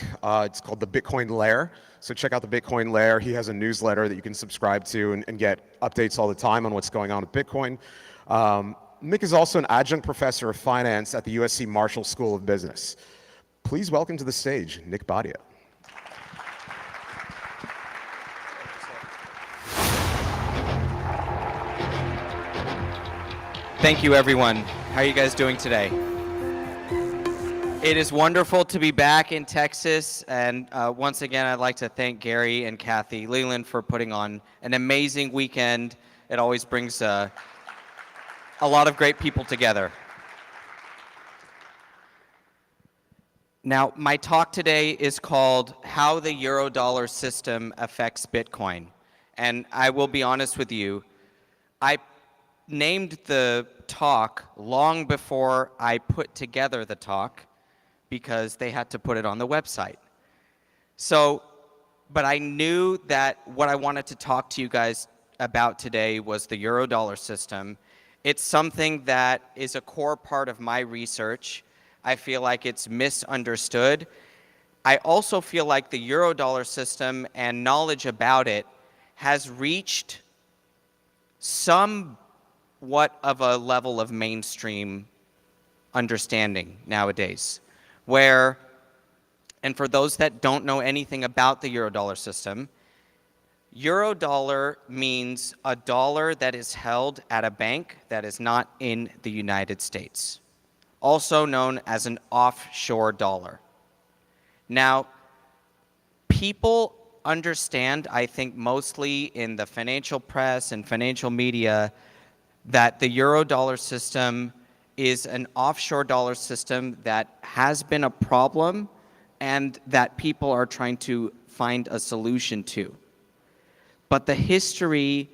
Speaker 5: It's called The Bitcoin Lair. So check out The Bitcoin Lair. He has a newsletter that you can subscribe to and get updates all the time on what's going on with Bitcoin. Nick is also an adjunct professor of finance at the USC Marshall School of Business. Please welcome to the stage, Nick Badia.
Speaker 4: Thank you, everyone. How are you guys doing today? It is wonderful to be back in Texas, and once again, I'd like to thank Gary and Kathy Leland for putting on an amazing weekend. It always brings a lot of great people together. Now, my talk today is called How the Eurodollar System Affects Bitcoin. And I will be honest with you, I named the talk long before I put together the talk because they had to put it on the website. So, but I knew that what I wanted to talk to you guys about today was the Eurodollar system. It's something that is a core part of my research. I feel like it's misunderstood. I also feel like the Eurodollar system and knowledge about it has reached somewhat of a level of mainstream understanding nowadays, where, and for those that don't know anything about the Eurodollar system, Eurodollar means a dollar that is held at a bank that is not in the United States, also known as an offshore dollar. Now, people understand, I think mostly in the financial press and financial media, that the Eurodollar system is an offshore dollar system that has been a problem and that people are trying to find a solution to. But the history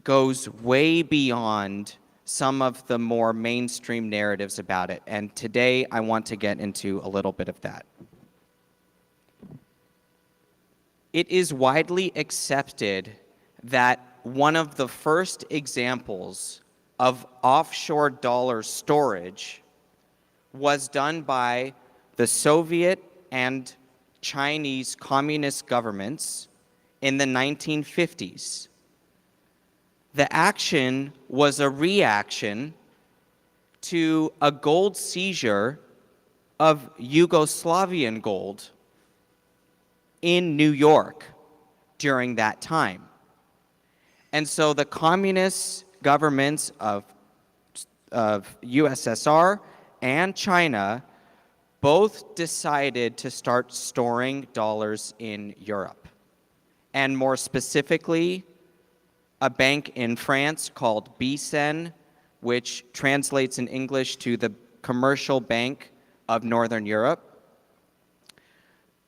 Speaker 4: goes way beyond some of the more mainstream narratives about it. And today I want to get into a little bit of that. It is widely accepted that one of the first examples of offshore dollar storage was done by the Soviet and Chinese communist governments in the 1950s. The action was a reaction to a gold seizure of Yugoslavian gold in New York during that time. And so the communist governments of USSR and China both decided to start storing dollars in Europe. And more specifically, a bank in France called BCEN, which translates in English to the Commercial Bank of Northern Europe,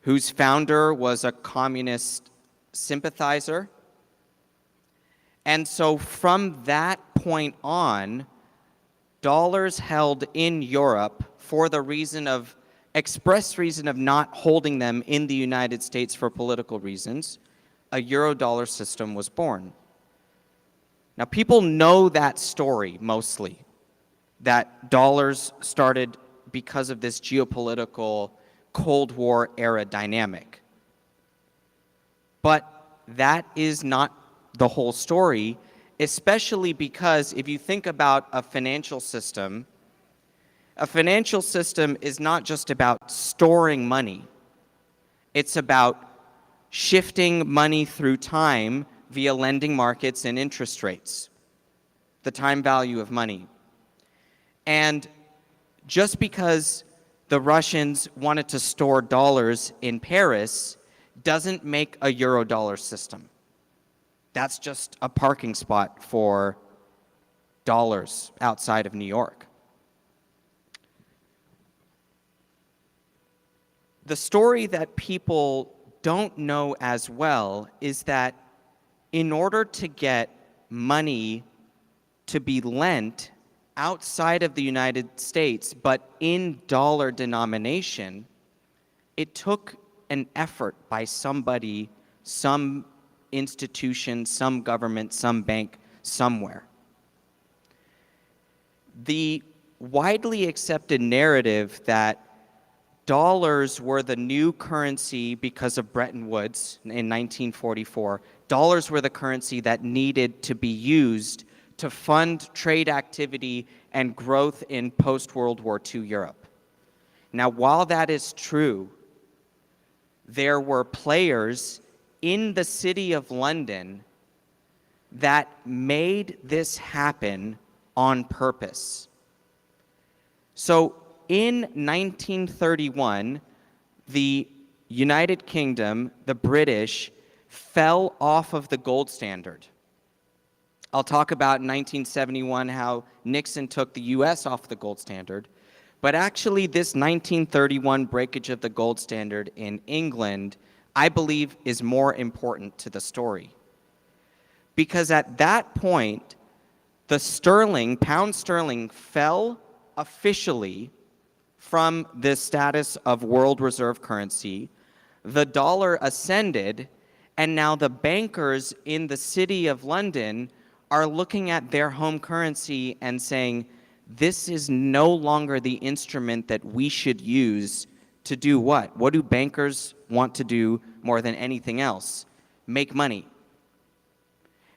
Speaker 4: whose founder was a communist sympathizer. And so from that point on, dollars held in Europe for the express reason of not holding them in the United States for political reasons, a Eurodollar system was born. Now, people know that story mostly, that dollars started because of this geopolitical Cold War era dynamic. But that is not the whole story, especially because if you think about a financial system is not just about storing money. It's about shifting money through time via lending markets and interest rates, the time value of money. And just because the Russians wanted to store dollars in Paris doesn't make a Eurodollar system. That's just a parking spot for dollars outside of New York. The story that people don't know as well is that in order to get money to be lent outside of the United States, but in dollar denomination, it took an effort by somebody, some institution, some government, some bank, somewhere. The widely accepted narrative that dollars were the new currency because of Bretton Woods in 1944, dollars were the currency that needed to be used to fund trade activity and growth in post-World War II Europe. Now, while that is true, there were players in the city of London that made this happen on purpose. So in 1931, the United Kingdom, the British, fell off of the gold standard. I'll talk about in 1971 how Nixon took the US off the gold standard. But actually, this 1931 breakage of the gold standard in England, I believe, is more important to the story. Because at that point, the sterling, pound sterling, fell officially from the status of world reserve currency. The dollar ascended, and now the bankers in the city of London are looking at their home currency and saying, this is no longer the instrument that we should use to do what? What do bankers want to do more than anything else? Make money.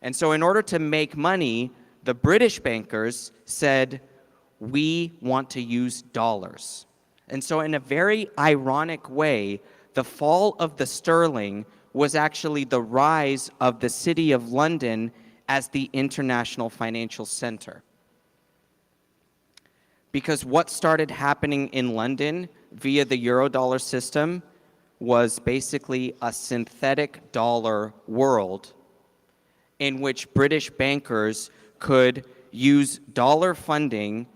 Speaker 4: And so in order to make money, the British bankers said, we want to use dollars. And so in a very ironic way, the fall of the sterling was actually the rise of the City of London as the international financial center. Because what started happening in London via the Eurodollar system was basically a synthetic dollar world in which British bankers could use dollar funding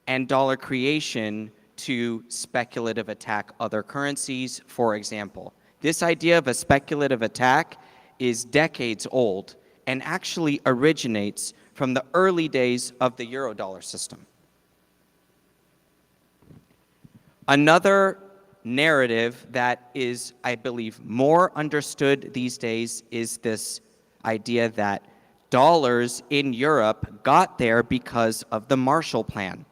Speaker 4: and dollar creation to speculative attack other currencies, for example. This idea of a speculative attack is decades old and actually originates from the early days of the Eurodollar system. Another narrative that is, I believe, more understood these days is this idea that dollars in Europe got there because of the Marshall Plan.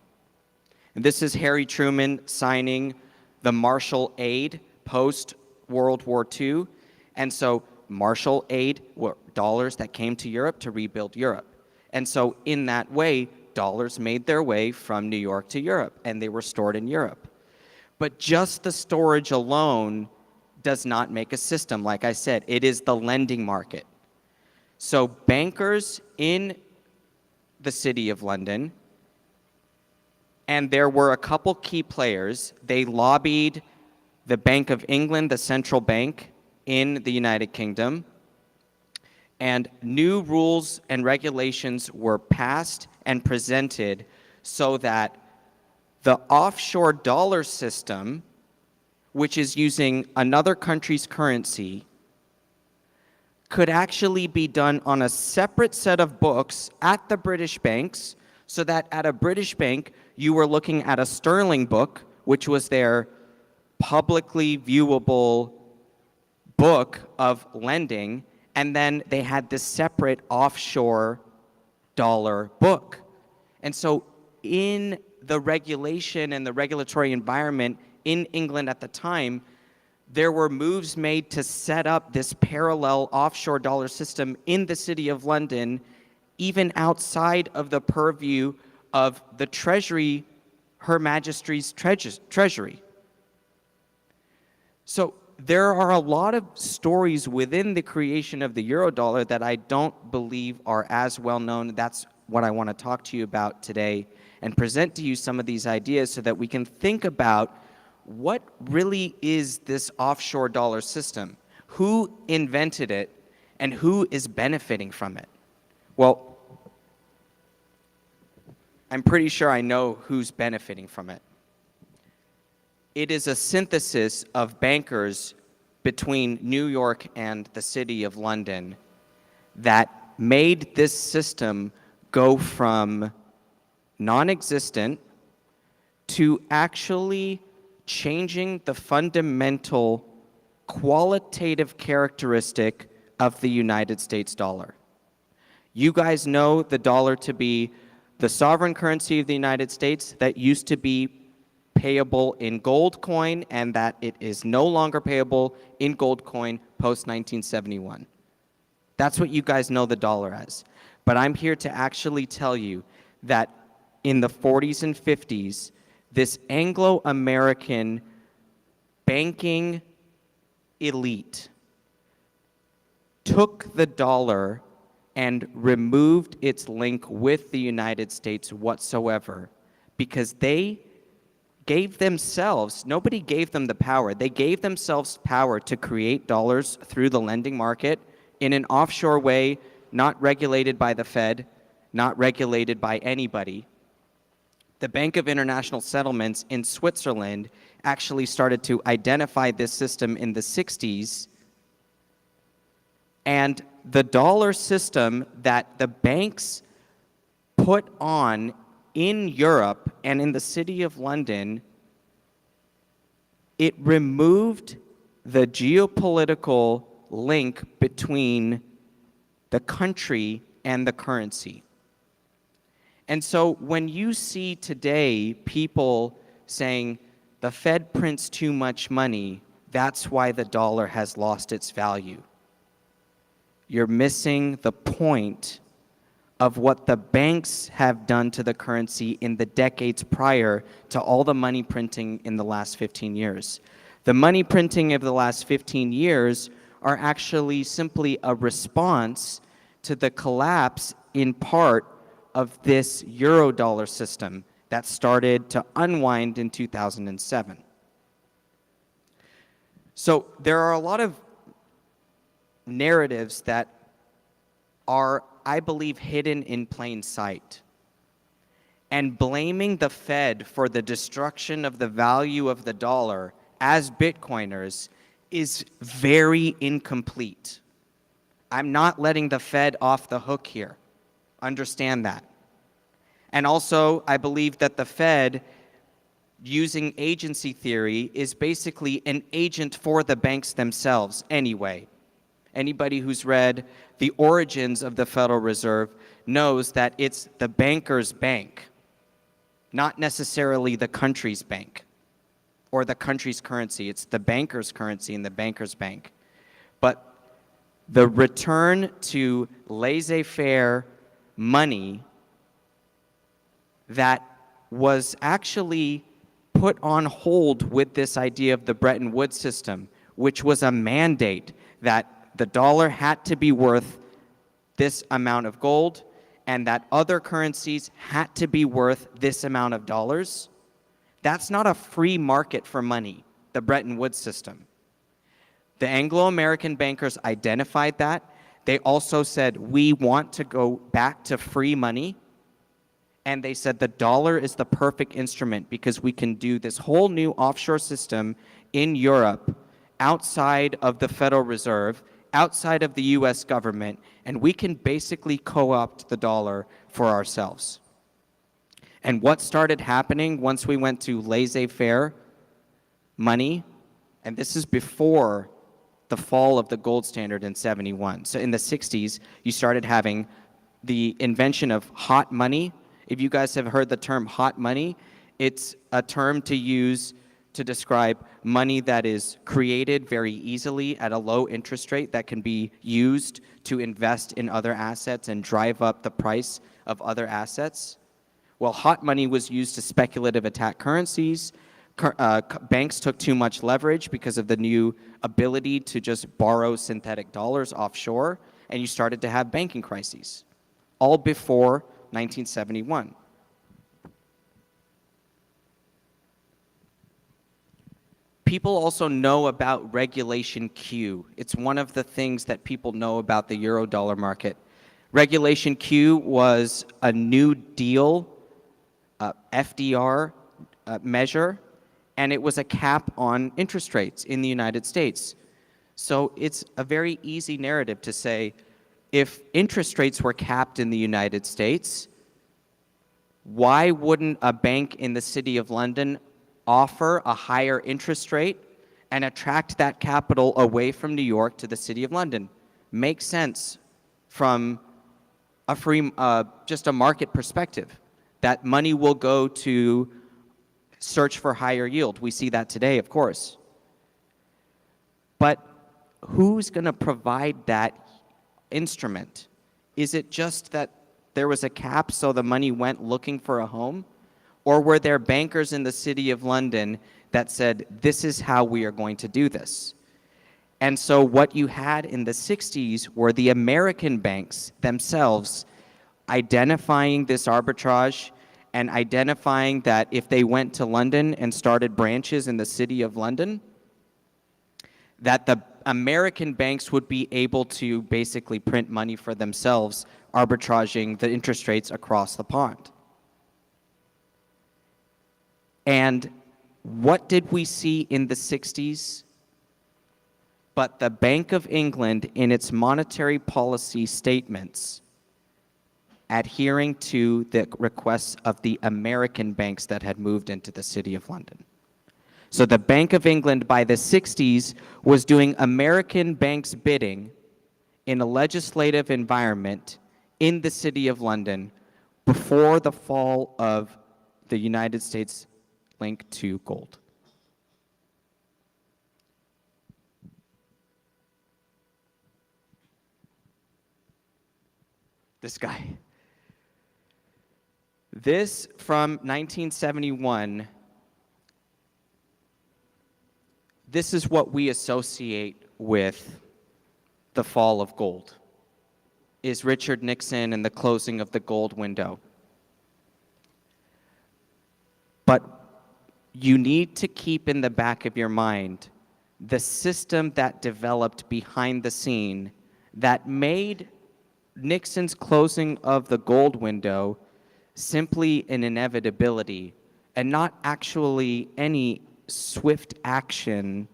Speaker 4: And this is Harry Truman signing the Marshall Aid post-World War II. And so Marshall Aid were dollars that came to Europe to rebuild Europe. And so in that way, dollars made their way from New York to Europe, and they were stored in Europe. But just the storage alone does not make a system. Like I said, it is the lending market. So bankers in the City of London, and there were a couple key players, they lobbied the Bank of England, the central bank in the United Kingdom, and new rules and regulations were passed and presented so that the offshore dollar system, which is using another country's currency, could actually be done on a separate set of books at the British banks, so that at a British bank, you were looking at a sterling book, which was their publicly viewable book of lending, and then they had this separate offshore dollar book. And so in the regulation and the regulatory environment in England at the time, there were moves made to set up this parallel offshore dollar system in the City of London, even outside of the purview of the Treasury, Her Majesty's Treasury. So there are a lot of stories within the creation of the Eurodollar that I don't believe are as well known. That's what I want to talk to you about today and present to you some of these ideas so that we can think about what really is this offshore dollar system? Who invented it and who is benefiting from it? Well, I'm pretty sure I know who's benefiting from it. It is a synthesis of bankers between New York and the City of London that made this system go from non-existent to actually changing the fundamental qualitative characteristic of the United States dollar. You guys know the dollar to be the sovereign currency of the United States that used to be payable in gold coin, and that it is no longer payable in gold coin post-1971. That's what you guys know the dollar as. But I'm here to actually tell you that in the 40s and 50s, this Anglo-American banking elite took the dollar and removed its link with the United States whatsoever, because they gave themselves, nobody gave them the power, they gave themselves power to create dollars through the lending market in an offshore way, not regulated by the Fed, not regulated by anybody. The Bank of International Settlements in Switzerland actually started to identify this system in the 60s. And the dollar system that the banks put on in Europe and in the City of London, it removed the geopolitical link between the country and the currency. And so when you see today people saying the Fed prints too much money, that's why the dollar has lost its value, you're missing the point of what the banks have done to the currency in the decades prior to all the money printing in the last 15 years. The money printing of the last 15 years are actually simply a response to the collapse in part of this Eurodollar system that started to unwind in 2007. So there are a lot of narratives that are, I believe, hidden in plain sight. And blaming the Fed for the destruction of the value of the dollar as Bitcoiners is very incomplete. I'm not letting the Fed off the hook here. Understand that. And also, I believe that the Fed, using agency theory, is basically an agent for the banks themselves anyway. Anybody who's read The Origins of the Federal Reserve knows that it's the banker's bank, not necessarily the country's bank or the country's currency. It's the banker's currency and the banker's bank. But the return to laissez-faire money that was actually put on hold with this idea of the Bretton Woods system, which was a mandate that the dollar had to be worth this amount of gold and that other currencies had to be worth this amount of dollars. That's not a free market for money, the Bretton Woods system. The Anglo-American bankers identified that. They also said, we want to go back to free money. And they said the dollar is the perfect instrument because we can do this whole new offshore system in Europe outside of the Federal Reserve, outside of the US government, and we can basically co-opt the dollar for ourselves. And what started happening once we went to laissez-faire money, and this is before the fall of the gold standard in '71. So in the 60s, you started having the invention of hot money. If you guys have heard the term hot money, it's a term to use to describe money that is created very easily at a low interest rate that can be used to invest in other assets and drive up the price of other assets. Well, hot money was used to speculative attack currencies. Banks took too much leverage because of the new ability to just borrow synthetic dollars offshore, and you started to have banking crises, all before 1971. People also know about Regulation Q. It's one of the things that people know about the euro-dollar market. Regulation Q was a New Deal FDR measure, and it was a cap on interest rates in the United States. So it's a very easy narrative to say, if interest rates were capped in the United States, why wouldn't a bank in the City of London offer a higher interest rate and attract that capital away from New York to the City of London? Makes sense from a free, just a market perspective, that money will go to search for higher yield. We see that today, of course. But who's going to provide that instrument? Is it just that there was a cap so the money went looking for a home? Or were there bankers in the City of London that said, this is how we are going to do this? And so what you had in the 60s were the American banks themselves identifying this arbitrage and identifying that if they went to London and started branches in the City of London, that the American banks would be able to basically print money for themselves, arbitraging the interest rates across the pond. And what did we see in the 60s? But the Bank of England, in its monetary policy statements, adhering to the requests of the American banks that had moved into the City of London. So the Bank of England by the 60s was doing American banks' bidding in a legislative environment in the City of London before the fall of the United States link to gold. This guy. This from 1971, this is what we associate with the fall of gold, is Richard Nixon and the closing of the gold window. But you need to keep in the back of your mind the system that developed behind the scene that made Nixon's closing of the gold window simply an inevitability and not actually any swift action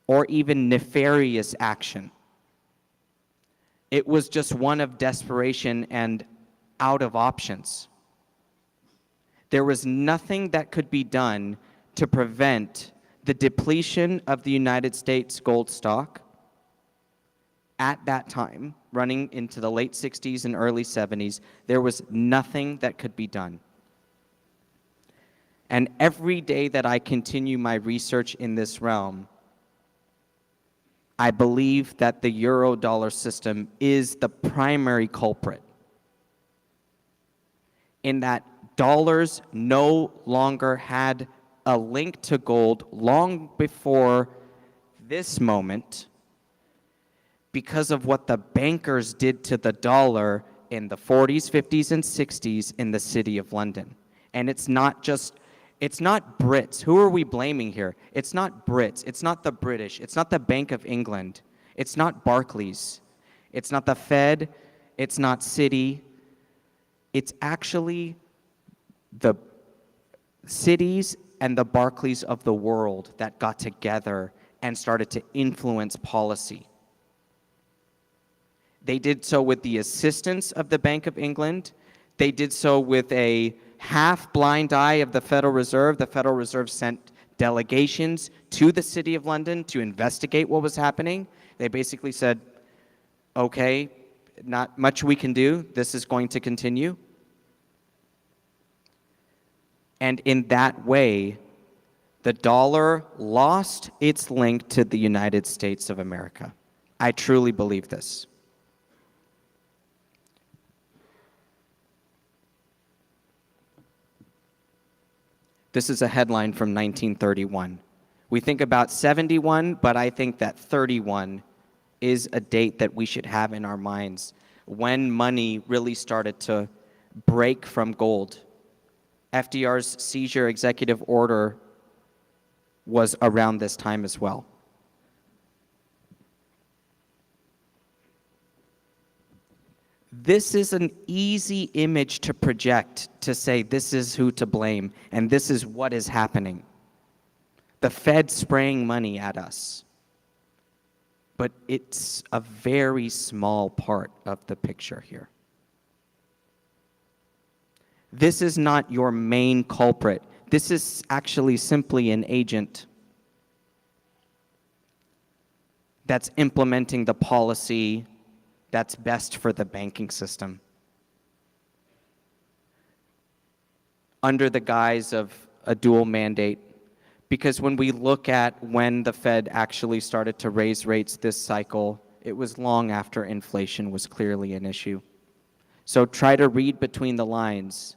Speaker 4: or even nefarious action. It was just one of desperation and out of options. There was nothing that could be done to prevent the depletion of the United States gold stock at that time, running into the late 60s and early 70s. There was nothing that could be done. And every day that I continue my research in this realm, I believe that the euro-dollar system is the primary culprit, in that dollars no longer had a link to gold long before this moment because of what the bankers did to the dollar in the 40s, 50s, and 60s in the City of London. And it's not Brits. Who are we blaming here? It's not Brits. It's not the British. It's not the Bank of England. It's not Barclays. It's not the Fed. It's not Citi. It's actually the cities and the Barclays of the world that got together and started to influence policy. They did so with the assistance of the Bank of England. They did so with a half-blind eye of the Federal Reserve. The Federal Reserve sent delegations to the City of London to investigate what was happening. They basically said, okay, not much we can do. This is going to continue. And in that way, the dollar lost its link to the United States of America. I truly believe this. This is a headline from 1931. We think about 71, but I think that 31 is a date that we should have in our minds when money really started to break from gold. FDR's seizure executive order was around this time as well. This is an easy image to project, to say this is who to blame and this is what is happening. The Fed spraying money at us. But it's a very small part of the picture here. This is not your main culprit. This is actually simply an agent that's implementing the policy that's best for the banking system, under the guise of a dual mandate. Because when we look at when the Fed actually started to raise rates this cycle, it was long after inflation was clearly an issue. So try to read between the lines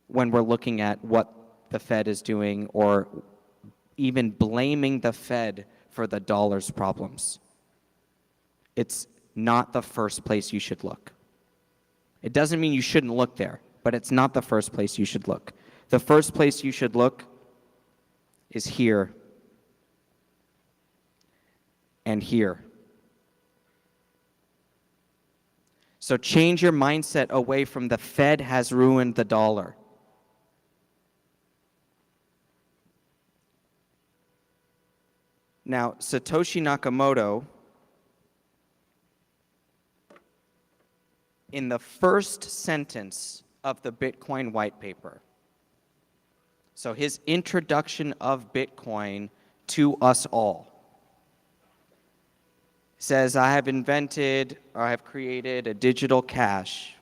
Speaker 4: when we're looking at what the Fed is doing, or even blaming the Fed for the dollar's problems. It's not the first place you should look. It doesn't mean you shouldn't look there, but it's not the first place you should look. The first place you should look is here and here. So change your mindset away from the Fed has ruined the dollar. Now, Satoshi Nakamoto, in the first sentence of the Bitcoin white paper, so his introduction of Bitcoin to us all, says, I have invented, or I have created a digital cash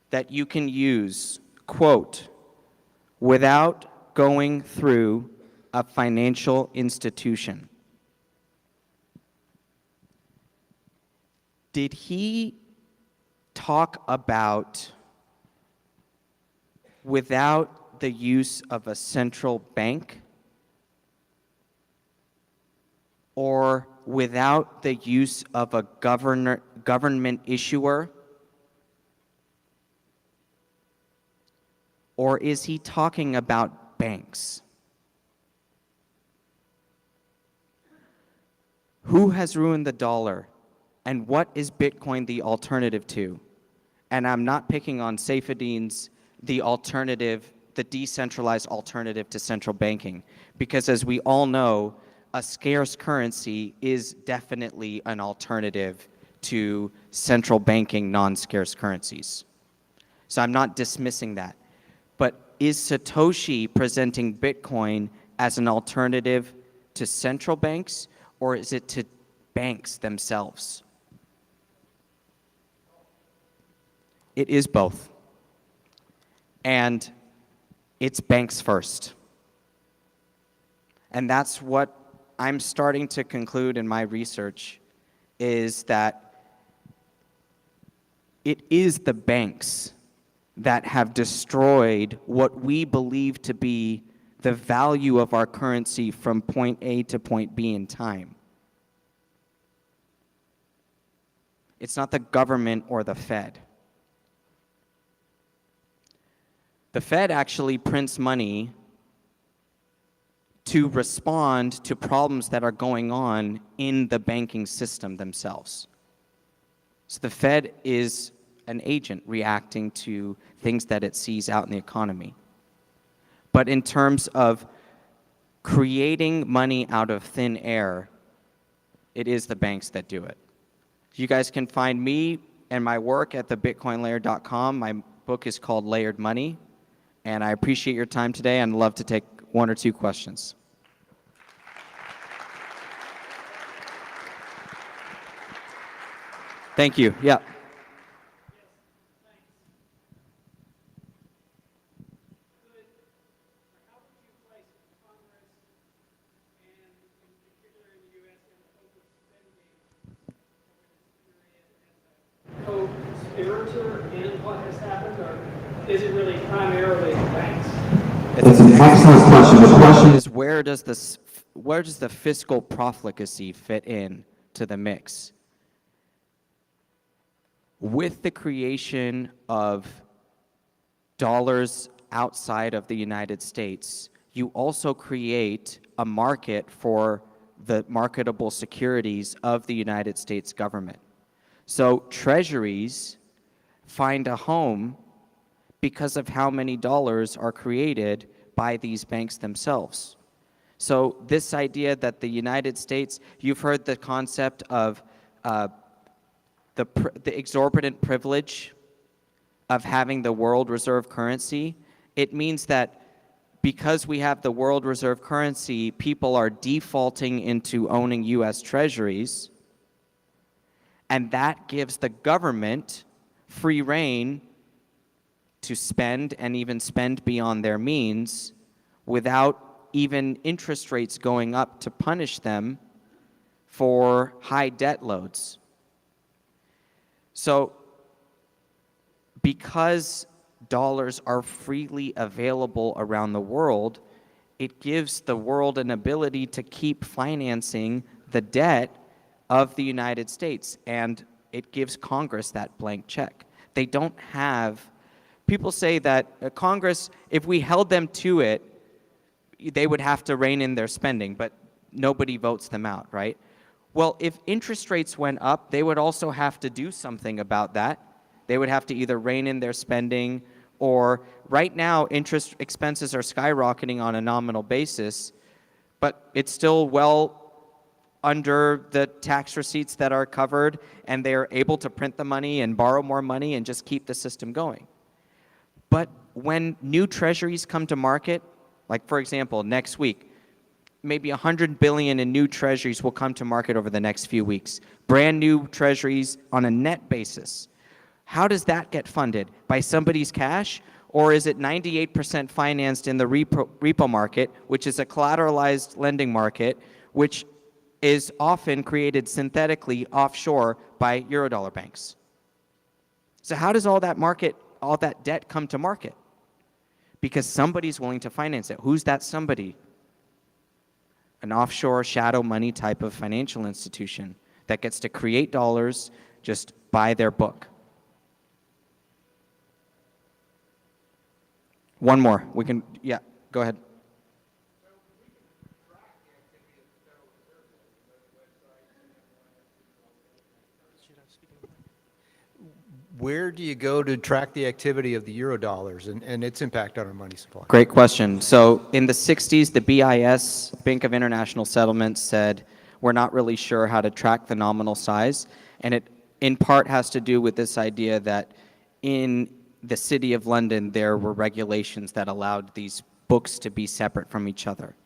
Speaker 4: that you can use, quote, without going through a financial institution. Did he talk about without the use of a central bank, or without the use of a government issuer? Or is he talking about banks? Who has ruined the dollar, and what is Bitcoin the alternative to? And I'm not picking on Saifedean's, the alternative, the decentralized alternative to central banking, because as we all know, a scarce currency is definitely an alternative to central banking non-scarce currencies. So I'm not dismissing that. But is Satoshi presenting Bitcoin as an alternative to central banks, or is it to banks themselves? It is both. And it's banks first. And that's what I'm starting to conclude in my research, is that it is the banks that have destroyed what we believe to be the value of our currency from point A to point B in time. It's not the government or the Fed. The Fed actually prints money to respond to problems that are going on in the banking system themselves. So the Fed is an agent reacting to things that it sees out in the economy. But in terms of creating money out of thin air, it is the banks that do it. You guys can find me and my work at thebitcoinlayer.com. My book is called Layered Money. And I appreciate your time today, and I'd love to take one or two questions. Thank you. Yeah.
Speaker 12: Co-conspirator in what has happened, or is it really primarily the banks?
Speaker 4: It's an excellent question. The question is, where does the fiscal profligacy fit in to the mix? With the creation of dollars outside of the United States, you also create a market for the marketable securities of the United States government. So treasuries find a home because of how many dollars are created by these banks themselves. So this idea that the United States, you've heard the concept of the exorbitant privilege of having the world reserve currency. It means that because we have the world reserve currency, people are defaulting into owning US treasuries, and that gives the government free rein to spend, and even spend beyond their means, without even interest rates going up to punish them for high debt loads. So because dollars are freely available around the world, it gives the world an ability to keep financing the debt of the United States, and it gives Congress that blank check. They don't have, people say that Congress, if we held them to it, they would have to rein in their spending, but nobody votes them out, right? Well, if interest rates went up, they would also have to do something about that. They would have to either rein in their spending, or right now interest expenses are skyrocketing on a nominal basis, but it's still well under the tax receipts that are covered, and they're able to print the money and borrow more money and just keep the system going. But when new treasuries come to market, like for example, next week, maybe 100 billion in new treasuries will come to market over the next few weeks. Brand new treasuries on a net basis. How does that get funded? By somebody's cash? Or is it 98% financed in the repo market, which is a collateralized lending market, which is often created synthetically offshore by Eurodollar banks? So how does all that market, all that debt come to market? Because somebody's willing to finance it. Who's that somebody? An offshore shadow money type of financial institution that gets to create dollars just by their book. One more. We can, yeah, go ahead.
Speaker 10: where do you go to track the activity of the Eurodollars and its impact on our money supply?
Speaker 4: Great question. So in the 60s, the BIS, Bank of International Settlements, said, we're not really sure how to track the nominal size. And it in part has to do with this idea that in the City of London, there were regulations that allowed these books to be separate from each other.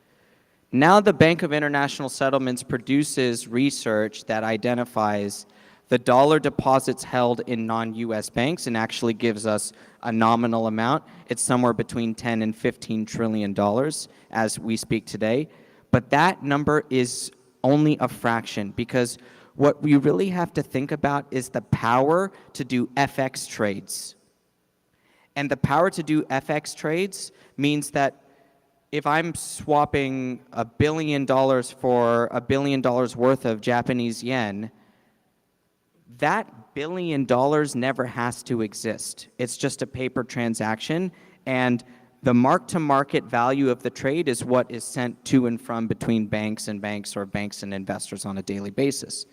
Speaker 4: Now the Bank of International Settlements produces research that identifies the dollar deposits held in non-US banks and actually gives us a nominal amount. It's somewhere between 10 and 15 trillion dollars as we speak today. But that number is only a fraction, because what we really have to think about is the power to do FX trades. And the power to do FX trades means that if I'm swapping $1 billion for $1 billion worth of Japanese yen, that $1 billion never has to exist. It's just a paper transaction, and the mark-to-market value of the trade is what is sent to and from between banks and banks, or banks and investors, on a daily basis.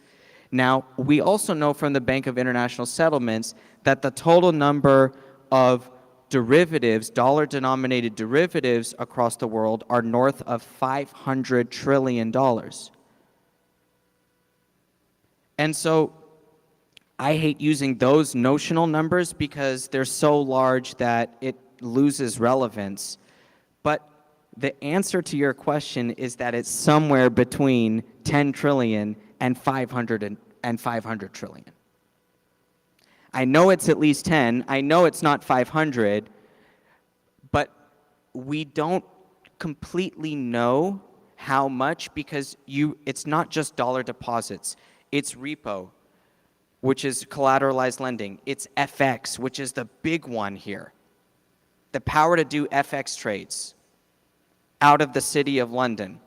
Speaker 4: Now, we also know from the Bank of International Settlements that the total number of derivatives, dollar-denominated derivatives across the world, are north of $500 trillion. And so I hate using those notional numbers because they're so large that it loses relevance. But the answer to your question is that it's somewhere between 10 trillion and 500 trillion. I know it's at least 10. I know it's not 500. But we don't completely know how much, because it's not just dollar deposits. It's repo, which is collateralized lending. It's FX, which is the big one here. The power to do FX trades out of the City of London.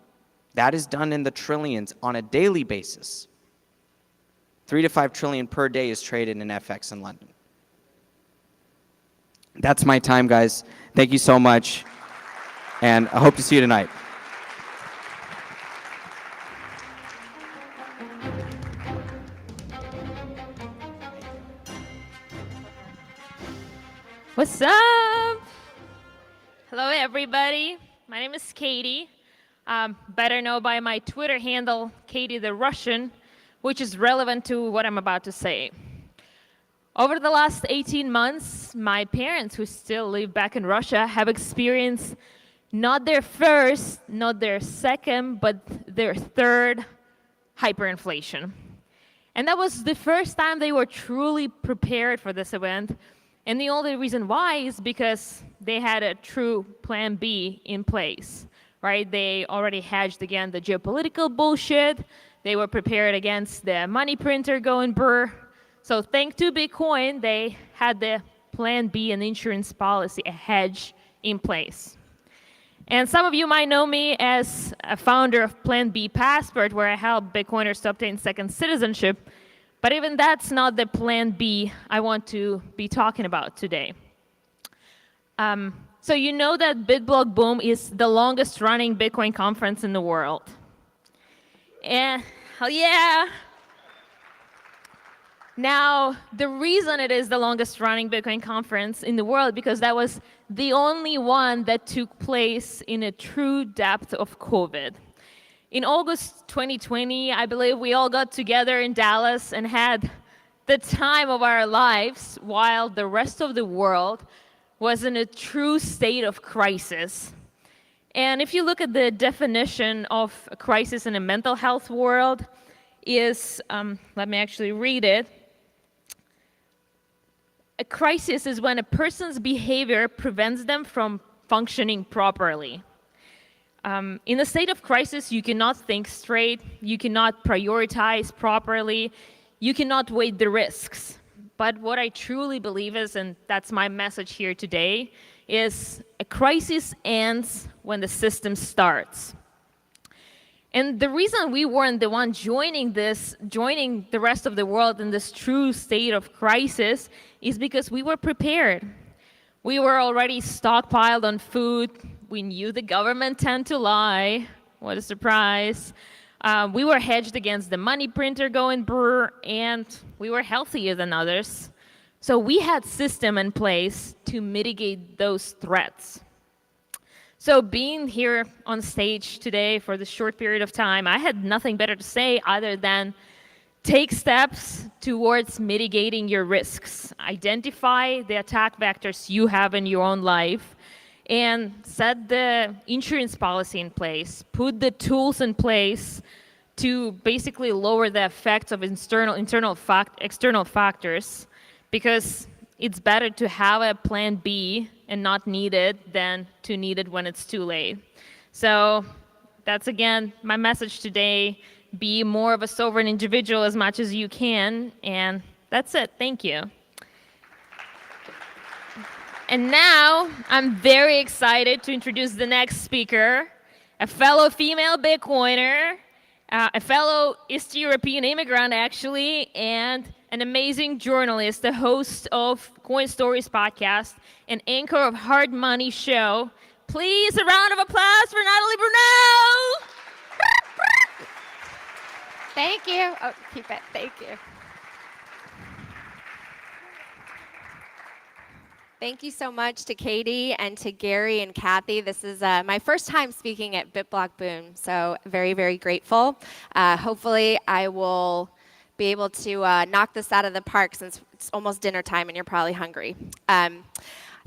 Speaker 4: That is done in the trillions on a daily basis. 3 to 5 trillion per day is traded in FX in London. That's my time, guys. Thank you so much, and I hope to see you tonight.
Speaker 14: What's up? Hello, everybody. My name is Katie. Better known by my Twitter handle, Katie the Russian, which is relevant to what I'm about to say. Over the last 18 months, my parents, who still live back in Russia, have experienced not their first, not their second, but their third hyperinflation. And that was the first time they were truly prepared for this event. And the only reason why is because they had a true plan B in place, right? They already hedged against the geopolitical bullshit. They were prepared against the money printer going brr. So thanks to Bitcoin, they had the plan B and insurance policy, a hedge in place. And some of you might know me as a founder of Plan B Passport, where I help Bitcoiners to obtain second citizenship. But even that's not the Plan B I want to be talking about today. So you know that BitBlockBoom is the longest running Bitcoin conference in the world. And hell yeah! Now, the reason it is the longest running Bitcoin conference in the world, because that was the only one that took place in a true depth of COVID. In August 2020, I believe we all got together in Dallas and had the time of our lives while the rest of the world was in a true state of crisis. And if you look at the definition of a crisis in a mental health world, is, let me actually read it. A crisis is when a person's behavior prevents them from functioning properly. In a state of crisis, you cannot think straight, you cannot prioritize properly, you cannot weigh the risks. But what I truly believe is, and that's my message here today, is a crisis ends when the system starts. And the reason we weren't the one joining the rest of the world in this true state of crisis is because we were prepared. We were already stockpiled on food. We knew the government tend to lie. What a surprise. We were hedged against the money printer going brr, and we were healthier than others. So we had system in place to mitigate those threats. So being here on stage today for this short period of time, I had nothing better to say other than take steps towards mitigating your risks. Identify the attack vectors you have in your own life and set the insurance policy in place. Put the tools in place to basically lower the effects of external factors, because it's better to have a plan B and not need it than to need it when it's too late. So that's, again, my message today. Be more of a sovereign individual as much as you can, and that's it. Thank you. And now I'm very excited to introduce the next speaker, a fellow female Bitcoiner, a fellow East European immigrant, actually, and an amazing journalist, the host of Coin Stories podcast, and anchor of Hard Money Show. Please, a round of applause for Natalie Brunel!
Speaker 20: Thank you. Oh, keep it. Thank you. Thank you so much to Katie and to Gary and Kathy. This is my first time speaking at BitBlockBoom, so very, very grateful. Hopefully, I will be able to knock this out of the park since it's almost dinner time and you're probably hungry.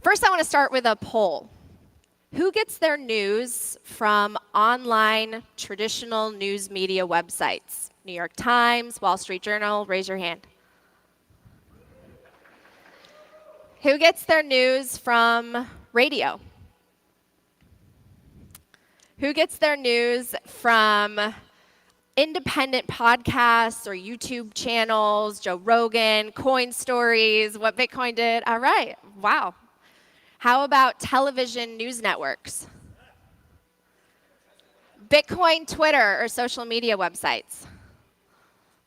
Speaker 20: First, I want to start with a poll. Who gets their news from online traditional news media websites? New York Times, Wall Street Journal, raise your hand. Who gets their news from radio? Who gets their news from independent podcasts or YouTube channels, Joe Rogan, Coin Stories, What Bitcoin Did? All right, wow. How about television news networks? Bitcoin, Twitter, or social media websites?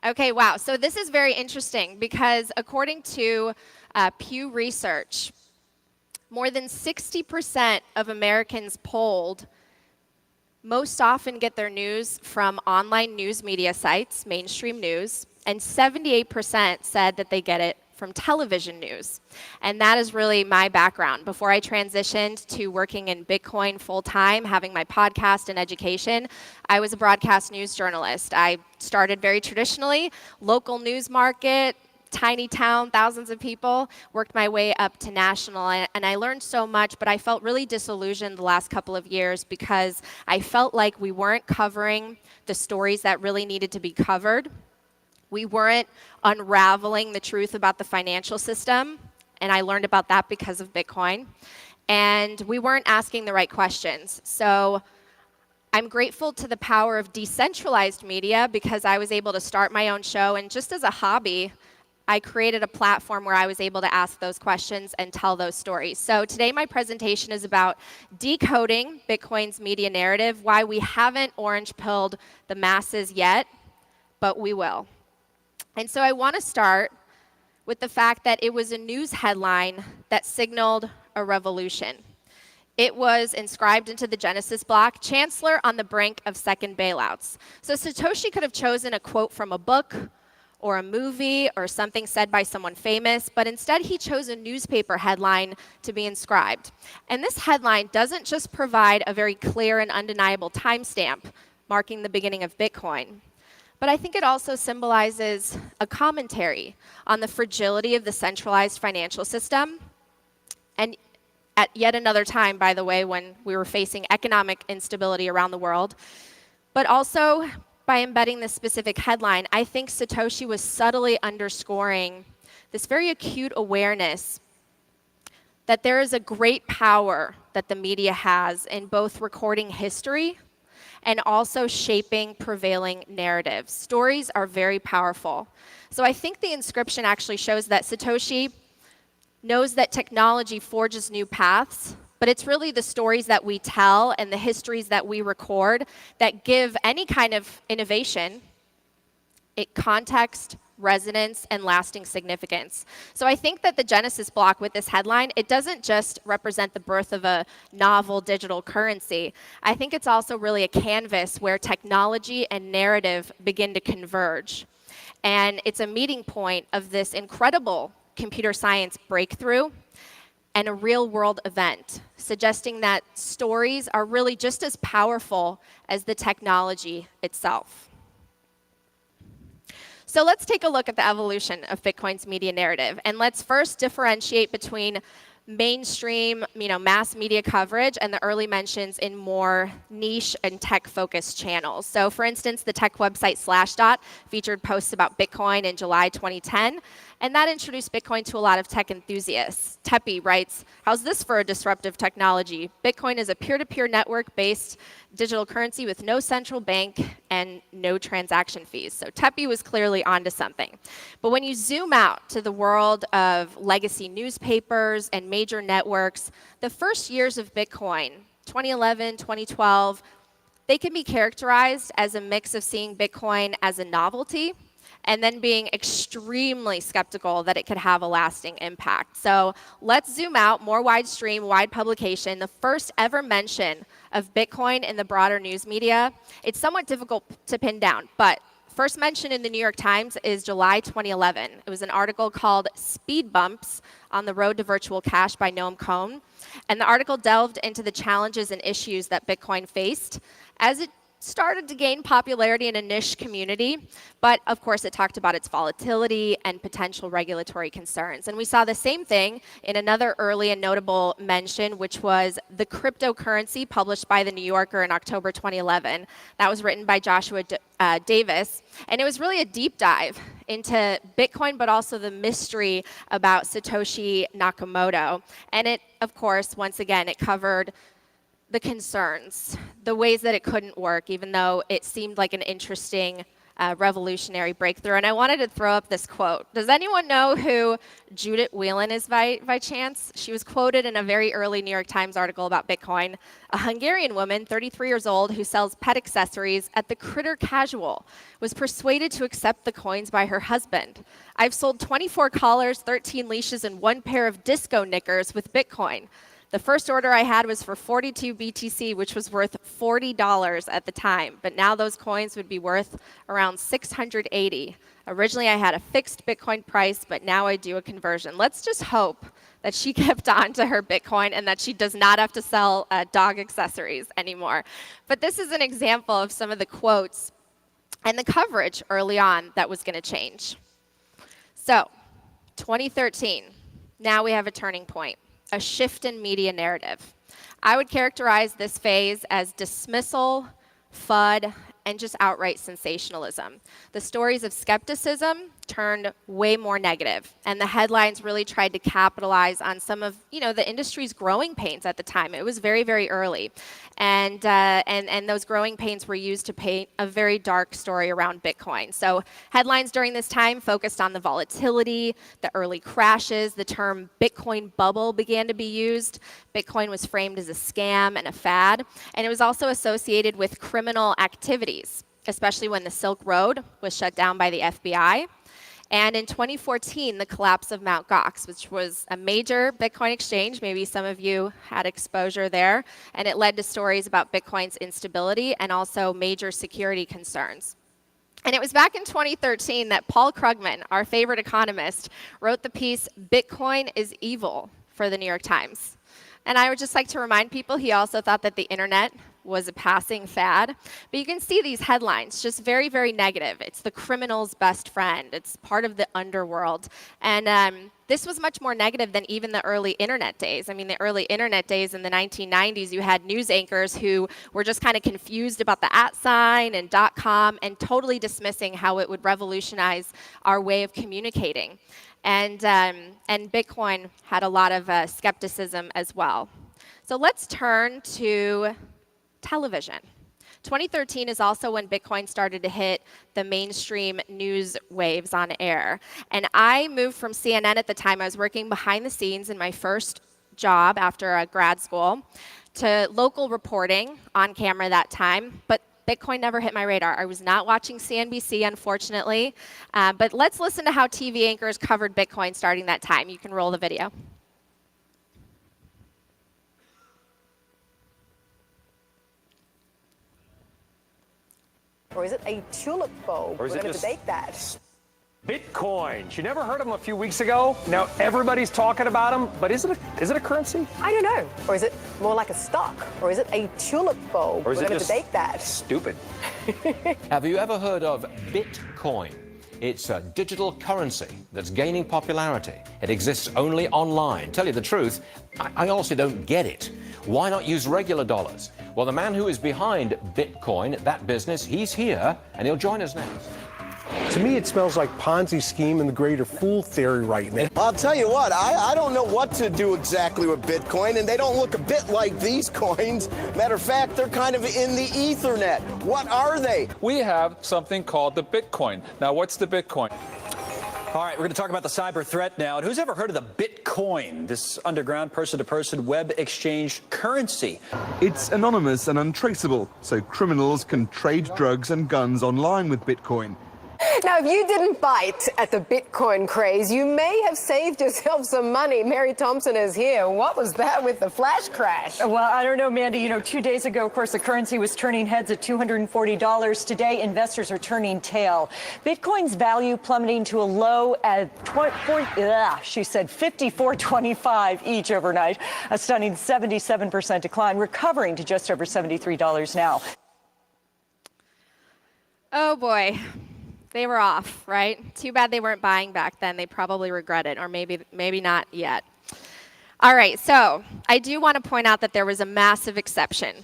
Speaker 20: Okay, wow. So this is very interesting because according to Pew Research, more than 60% of Americans polled most often get their news from online news media sites, mainstream news, and 78% said that they get it from television news. And that is really my background. Before I transitioned to working in Bitcoin full-time, having my podcast and education, I was a broadcast news journalist. I started very traditionally, local news market, tiny town, thousands of people, worked my way up to national, and I learned so much, but I felt really disillusioned the last couple of years because I felt like we weren't covering the stories that really needed to be covered. We weren't unraveling the truth about the financial system, and I learned about that because of Bitcoin. And we weren't asking the right questions. So I'm grateful to the power of decentralized media because I was able to start my own show, and just as a hobby, I created a platform where I was able to ask those questions and tell those stories. So today my presentation is about decoding Bitcoin's media narrative, why we haven't orange-pilled the masses yet, but we will. And so I want to start with the fact that it was a news headline that signaled a revolution. It was inscribed into the Genesis block, Chancellor on the brink of second bailouts. So Satoshi could have chosen a quote from a book or a movie or something said by someone famous, but instead he chose a newspaper headline to be inscribed. And this headline doesn't just provide a very clear and undeniable timestamp marking the beginning of Bitcoin, but I think it also symbolizes a commentary on the fragility of the centralized financial system. And at yet another time, by the way, when we were facing economic instability around the world, but also by embedding this specific headline, I think Satoshi was subtly underscoring this very acute awareness that there is a great power that the media has in both recording history and also shaping prevailing narratives. Stories are very powerful. So I think the inscription actually shows that Satoshi knows that technology forges new paths, but it's really the stories that we tell and the histories that we record that give any kind of innovation it context, resonance, and lasting significance. So I think that the Genesis block with this headline, it doesn't just represent the birth of a novel digital currency. I think it's also really a canvas where technology and narrative begin to converge. And it's a meeting point of this incredible computer science breakthrough and a real-world event, suggesting that stories are really just as powerful as the technology itself. So let's take a look at the evolution of Bitcoin's media narrative, and let's first differentiate between mainstream, mass media coverage and the early mentions in more niche and tech-focused channels. So for instance, the tech website Slashdot featured posts about Bitcoin in July 2010, and that introduced Bitcoin to a lot of tech enthusiasts. Teppy writes, "How's this for a disruptive technology? Bitcoin is a peer-to-peer network-based digital currency with no central bank and no transaction fees." So Teppy was clearly onto something. But when you zoom out to the world of legacy newspapers and major networks, the first years of Bitcoin, 2011, 2012, they can be characterized as a mix of seeing Bitcoin as a novelty and then being extremely skeptical that it could have a lasting impact. So let's zoom out, more wide stream, wide publication. The first ever mention of Bitcoin in the broader news media, it's somewhat difficult to pin down, but first mention in the New York Times is July 2011. It was an article called "Speed Bumps on the Road to Virtual Cash" by Noam Cohn. And the article delved into the challenges and issues that Bitcoin faced as it started to gain popularity in a niche community, but of course it talked about its volatility and potential regulatory concerns. And we saw the same thing in another early and notable mention, which was The Cryptocurrency, published by The New Yorker in October 2011. That was written by Joshua Davis, and it was really a deep dive into Bitcoin, but also the mystery about Satoshi Nakamoto. And it, of course, once again, it covered the concerns, the ways that it couldn't work, even though it seemed like an interesting revolutionary breakthrough. And I wanted to throw up this quote. Does anyone know who Judith Whelan is by chance? She was quoted in a very early New York Times article about Bitcoin. "A Hungarian woman, 33 years old, who sells pet accessories at the Critter Casual, was persuaded to accept the coins by her husband. I've sold 24 collars, 13 leashes, and 1 pair of disco knickers with Bitcoin. The first order I had was for 42 BTC, which was worth $40 at the time, but now those coins would be worth around 680. Originally, I had a fixed Bitcoin price, but now I do a conversion." Let's just hope that she kept on to her Bitcoin and that she does not have to sell dog accessories anymore. But this is an example of some of the quotes and the coverage early on that was going to change. So, 2013, now we have a turning point. A shift in media narrative. I would characterize this phase as dismissal, FUD, and just outright sensationalism. The stories of skepticism turned way more negative, and the headlines really tried to capitalize on some of the industry's growing pains at the time. It was very, very early, and those growing pains were used to paint a very dark story around Bitcoin. So headlines during this time focused on the volatility, the early crashes. The term Bitcoin bubble began to be used. Bitcoin was framed as a scam and a fad, and it was also associated with criminal activities, especially when the Silk Road was shut down by the FBI. And in 2014, the collapse of Mt. Gox, which was a major Bitcoin exchange. Maybe some of you had exposure there. And it led to stories about Bitcoin's instability and also major security concerns. And it was back in 2013 that Paul Krugman, our favorite economist, wrote the piece, "Bitcoin is Evil," for the New York Times. And I would just like to remind people, he also thought that the internet was a passing fad. But you can see these headlines, just very, very negative. It's the criminal's best friend. It's part of the underworld. And this was much more negative than even the early internet days. I mean, the early internet days in the 1990s, you had news anchors who were just kind of confused about the @ and .com and totally dismissing how it would revolutionize our way of communicating. And Bitcoin had a lot of skepticism as well. So let's turn to television. 2013 is also when Bitcoin started to hit the mainstream news waves on air. And I moved from CNN at the time. I was working behind the scenes in my first job after grad school to local reporting on camera that time. But Bitcoin never hit my radar. I was not watching CNBC, unfortunately. But let's listen to how TV anchors covered Bitcoin starting that time. You can roll the video.
Speaker 9: Or is it a tulip bulb?
Speaker 22: Or is
Speaker 9: We're
Speaker 22: it
Speaker 9: going to
Speaker 22: just
Speaker 9: debate that. Bitcoins. You never heard of them a few weeks ago? Now everybody's talking about them, but is it a currency?
Speaker 22: I don't know. Or is it more like a stock? Or is it a tulip bulb?
Speaker 9: Or is
Speaker 22: We're
Speaker 9: it
Speaker 22: going to
Speaker 9: just
Speaker 22: debate that.
Speaker 9: stupid?
Speaker 23: Have you ever heard of Bitcoin? It's a digital currency that's gaining popularity. It exists only online. Tell you the truth, I honestly don't get it. Why not use regular dollars? Well, the man who is behind Bitcoin, that business, he's here, and he'll join us next.
Speaker 24: To me, it smells like Ponzi scheme and the greater fool theory right now.
Speaker 25: I'll tell you what, I don't know what to do exactly with Bitcoin, and they don't look a bit like these coins. Matter of fact, they're kind of in the Ethernet. What are they?
Speaker 26: We have something called the Bitcoin. Now, what's the Bitcoin?
Speaker 9: All right, we're going to talk about the cyber threat now. And who's ever heard of the Bitcoin, this underground person-to-person web exchange currency?
Speaker 27: It's anonymous and untraceable, so criminals can trade drugs and guns online with Bitcoin.
Speaker 22: Now, if you didn't bite at the Bitcoin craze, you may have saved yourself some money. Mary Thompson is here. What was that with the flash crash?
Speaker 28: Well, I don't know, Mandy. You know, 2 days ago, of course, the currency was turning heads at $240. Today, investors are turning tail. Bitcoin's value plummeting to a low at she said 54.25 each overnight, a stunning 77% decline, recovering to just over $73 now.
Speaker 20: Oh, boy. They were off, right? Too bad they weren't buying back then. They probably regret it, or maybe not yet. All right, so I do want to point out that there was a massive exception.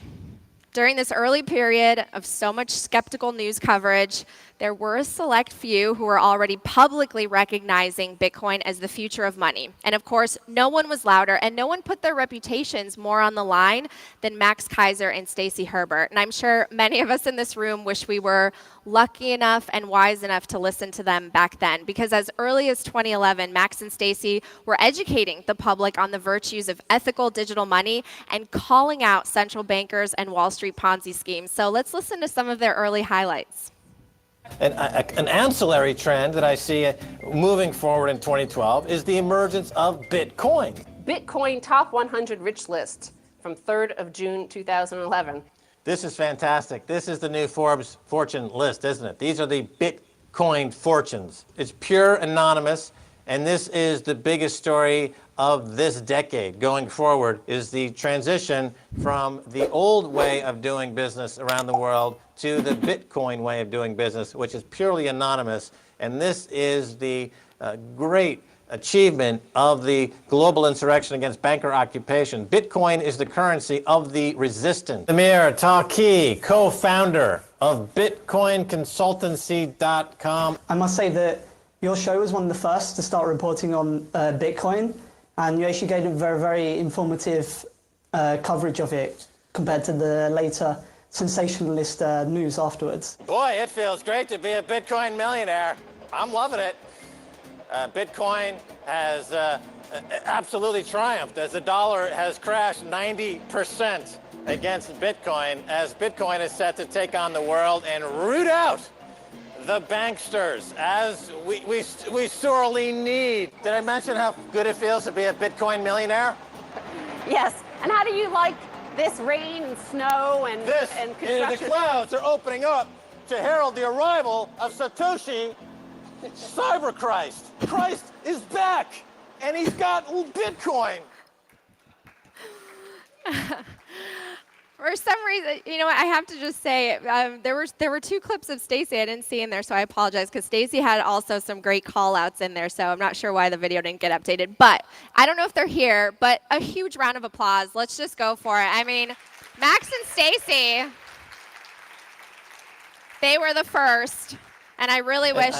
Speaker 20: During this early period of so much skeptical news coverage, there were a select few who were already publicly recognizing Bitcoin as the future of money. And of course, no one was louder and no one put their reputations more on the line than Max Keiser and Stacy Herbert. And I'm sure many of us in this room wish we were lucky enough and wise enough to listen to them back then, because as early as 2011, Max and Stacy were educating the public on the virtues of ethical digital money and calling out central bankers and Wall Street Ponzi schemes. So let's listen to some of their early highlights.
Speaker 29: An ancillary trend that I see moving forward in 2012 is the emergence of Bitcoin.
Speaker 22: Bitcoin Top 100 Rich List from 3rd of June 2011.
Speaker 29: This is fantastic. This is the new Forbes fortune list, isn't it? These are the Bitcoin fortunes. It's pure anonymous, and this is the biggest story of this decade going forward, is the transition from the old way of doing business around the world to the Bitcoin way of doing business, which is purely anonymous. And this is the great achievement of the global insurrection against banker occupation. Bitcoin is the currency of the resistant. Amir Taki, co-founder of BitcoinConsultancy.com.
Speaker 30: I must say that your show was one of the first to start reporting on Bitcoin, and you actually gave a very, very informative coverage of it compared to the later sensationalist news afterwards.
Speaker 29: Boy, it feels great to be a Bitcoin millionaire. I'm loving it. Bitcoin has absolutely triumphed as the dollar has crashed 90% against Bitcoin, as Bitcoin is set to take on the world and root out the banksters, as we sorely need. Did I mention how good it feels to be a Bitcoin millionaire?
Speaker 22: Yes, and how do you like this rain and snow and construction?
Speaker 29: The clouds are opening up to herald the arrival of Satoshi Cyberchrist. Christ is back, and he's got Bitcoin.
Speaker 20: For some reason, you know what, I have to just say, there were two clips of Stacy I didn't see in there, so I apologize, because Stacy had also some great call-outs in there, so I'm not sure why the video didn't get updated. But I don't know if they're here, but a huge round of applause. Let's just go for it. I mean, Max and Stacy, they were the first. And I really wish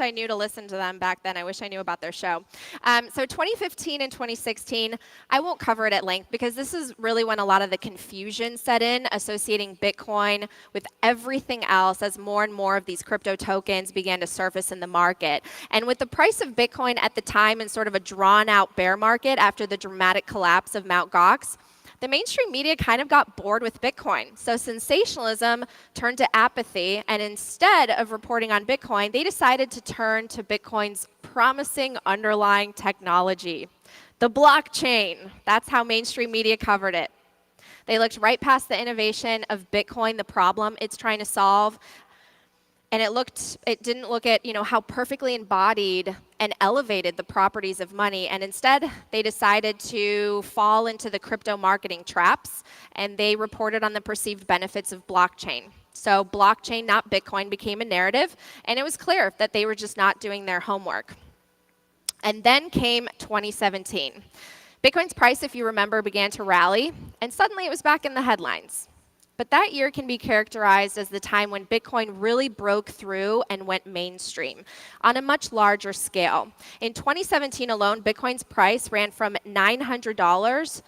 Speaker 20: I knew to listen to them back then. I wish I knew about their show. So 2015 and 2016, I won't cover it at length because this is really when a lot of the confusion set in, associating Bitcoin with everything else as more and more of these crypto tokens began to surface in the market. And with the price of Bitcoin at the time in sort of a drawn-out bear market after the dramatic collapse of Mt. Gox, the mainstream media kind of got bored with Bitcoin. So sensationalism turned to apathy, and instead of reporting on Bitcoin, they decided to turn to Bitcoin's promising underlying technology, the blockchain. That's how mainstream media covered it. They looked right past the innovation of Bitcoin, the problem it's trying to solve, and it didn't look at how perfectly embodied and elevated the properties of money, and instead they decided to fall into the crypto marketing traps, and they reported on the perceived benefits of blockchain. So blockchain, not Bitcoin, became a narrative, and it was clear that they were just not doing their homework. And then came 2017. Bitcoin's price, if you remember, began to rally, and suddenly it was back in the headlines. But that year can be characterized as the time when Bitcoin really broke through and went mainstream on a much larger scale. In 2017 alone, Bitcoin's price ran from $900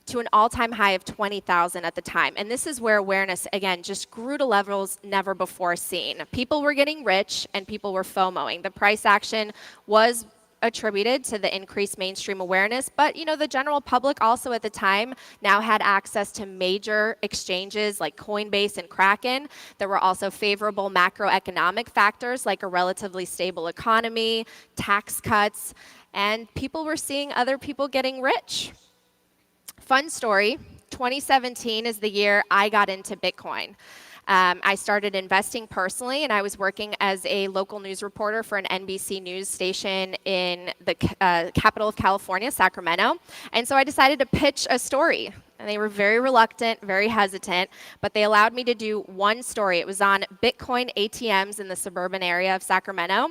Speaker 20: to an all-time high of $20,000 at the time. And this is where awareness, again, just grew to levels never before seen. People were getting rich and people were FOMOing. The price action was attributed to the increased mainstream awareness, but the general public also at the time now had access to major exchanges like Coinbase and Kraken. There were also favorable macroeconomic factors like a relatively stable economy, tax cuts, and people were seeing other people getting rich. Fun story, 2017 is the year I got into Bitcoin. I started investing personally, and I was working as a local news reporter for an NBC news station in the capital of California, Sacramento. And so I decided to pitch a story. And they were very reluctant, very hesitant, but they allowed me to do one story. It was on Bitcoin ATMs in the suburban area of Sacramento.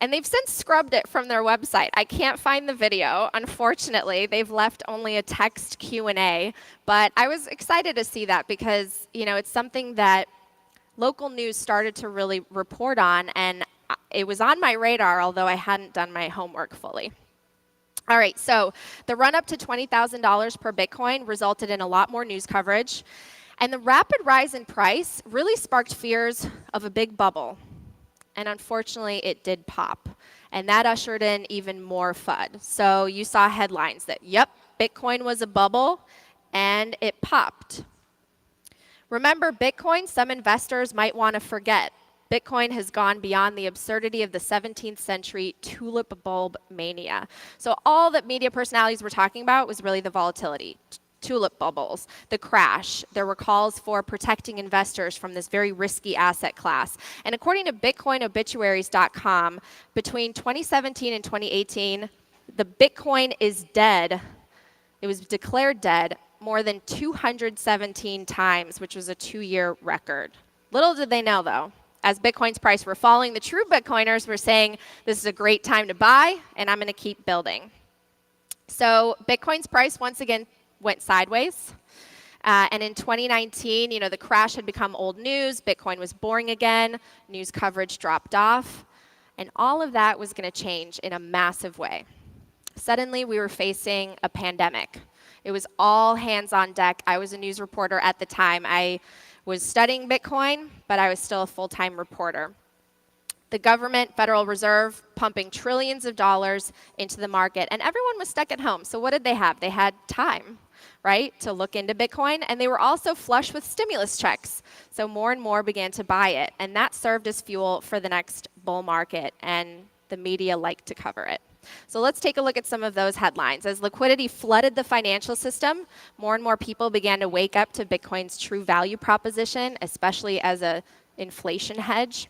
Speaker 20: And they've since scrubbed it from their website. I can't find the video, unfortunately. They've left only a text Q&A. But I was excited to see that because, it's something that local news started to really report on. And it was on my radar, although I hadn't done my homework fully. All right, so the run up to $20,000 per Bitcoin resulted in a lot more news coverage. And the rapid rise in price really sparked fears of a big bubble. And unfortunately, it did pop. And that ushered in even more FUD. So you saw headlines that, yep, Bitcoin was a bubble, and it popped. Remember, Bitcoin, some investors might want to forget. Bitcoin has gone beyond the absurdity of the 17th century tulip bulb mania. So all that media personalities were talking about was really the volatility. Tulip bubbles, the crash. There were calls for protecting investors from this very risky asset class. And according to BitcoinObituaries.com, between 2017 and 2018, the Bitcoin is dead. It was declared dead more than 217 times, which was a 2-year record. Little did they know, though, as Bitcoin's price were falling, the true Bitcoiners were saying, this is a great time to buy, and I'm going to keep building. So Bitcoin's price, once again, went sideways. And in 2019, the crash had become old news. Bitcoin was boring again. News coverage dropped off. And all of that was going to change in a massive way. Suddenly, we were facing a pandemic. It was all hands on deck. I was a news reporter at the time. I was studying Bitcoin, but I was still a full-time reporter. The government, Federal Reserve, pumping trillions of dollars into the market. And everyone was stuck at home. So what did they have? They had time, right, to look into Bitcoin. And they were also flush with stimulus checks. So more and more began to buy it. And that served as fuel for the next bull market. And the media liked to cover it. So let's take a look at some of those headlines. As liquidity flooded the financial system, more and more people began to wake up to Bitcoin's true value proposition, especially as an inflation hedge.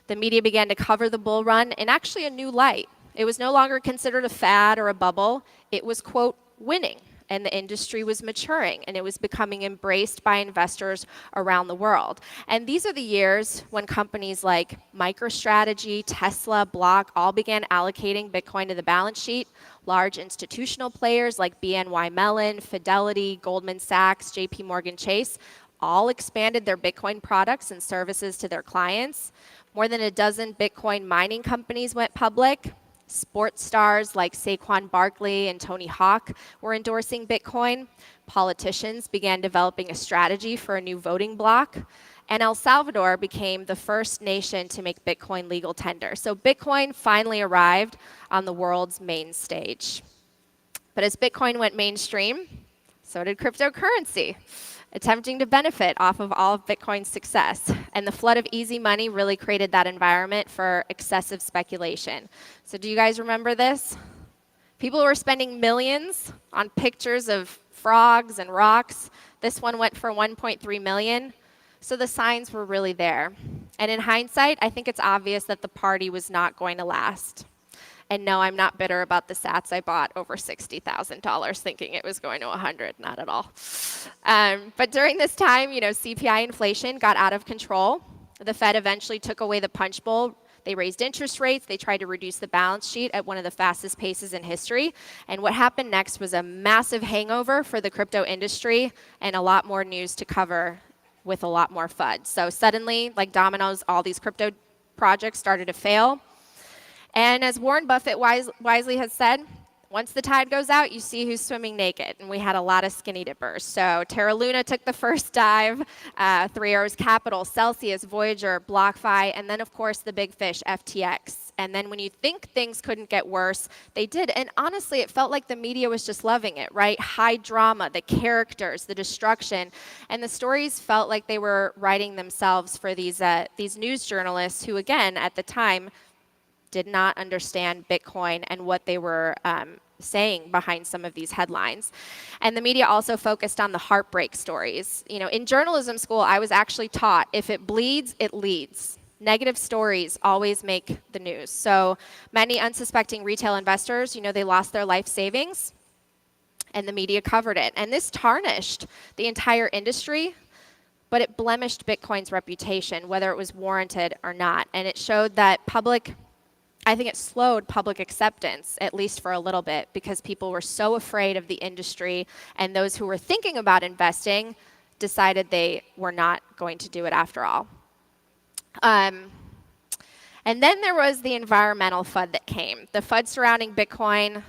Speaker 20: The media began to cover the bull run in actually a new light. It was no longer considered a fad or a bubble. It was, quote, winning. And the industry was maturing, and it was becoming embraced by investors around the world. And these are the years when companies like MicroStrategy, Tesla, Block all began allocating Bitcoin to the balance sheet. Large institutional players like BNY Mellon, Fidelity, Goldman Sachs, JP Morgan Chase all expanded their Bitcoin products and services to their clients. More than a dozen Bitcoin mining companies went public. Sports stars like Saquon Barkley and Tony Hawk were endorsing Bitcoin. Politicians began developing a strategy for a new voting bloc. And El Salvador became the first nation to make Bitcoin legal tender. So Bitcoin finally arrived on the world's main stage. But as Bitcoin went mainstream, so did cryptocurrency, attempting to benefit off of all of Bitcoin's success. And the flood of easy money really created that environment for excessive speculation. So do you guys remember this? People were spending millions on pictures of frogs and rocks. This one went for 1.3 million. So the signs were really there. And in hindsight, I think it's obvious that the party was not going to last. And no, I'm not bitter about the sats I bought over $60,000 thinking it was going to 100, not at all. But during this time, CPI inflation got out of control. The Fed eventually took away the punch bowl. They raised interest rates. They tried to reduce the balance sheet at one of the fastest paces in history. And what happened next was a massive hangover for the crypto industry and a lot more news to cover with a lot more FUD. So suddenly, like dominoes, all these crypto projects started to fail. And as Warren Buffett wisely has said, once the tide goes out, you see who's swimming naked. And we had a lot of skinny dippers. So Terra Luna took the first dive, 3 Arrows Capital, Celsius, Voyager, BlockFi, and then, of course, the big fish, FTX. And then when you think things couldn't get worse, they did. And honestly, it felt like the media was just loving it, right? High drama, the characters, the destruction. And the stories felt like they were writing themselves for these news journalists who, again, at the time, did not understand Bitcoin and what they were saying behind some of these headlines. And the media also focused on the heartbreak stories. In journalism school, I was actually taught if it bleeds, it leads. Negative stories always make the news. So many unsuspecting retail investors, they lost their life savings, and the media covered it. And this tarnished the entire industry, but it blemished Bitcoin's reputation, whether it was warranted or not. And it showed that I think it slowed public acceptance, at least for a little bit, because people were so afraid of the industry, and those who were thinking about investing decided they were not going to do it after all. And then there was the environmental FUD that came. The FUD surrounding Bitcoin,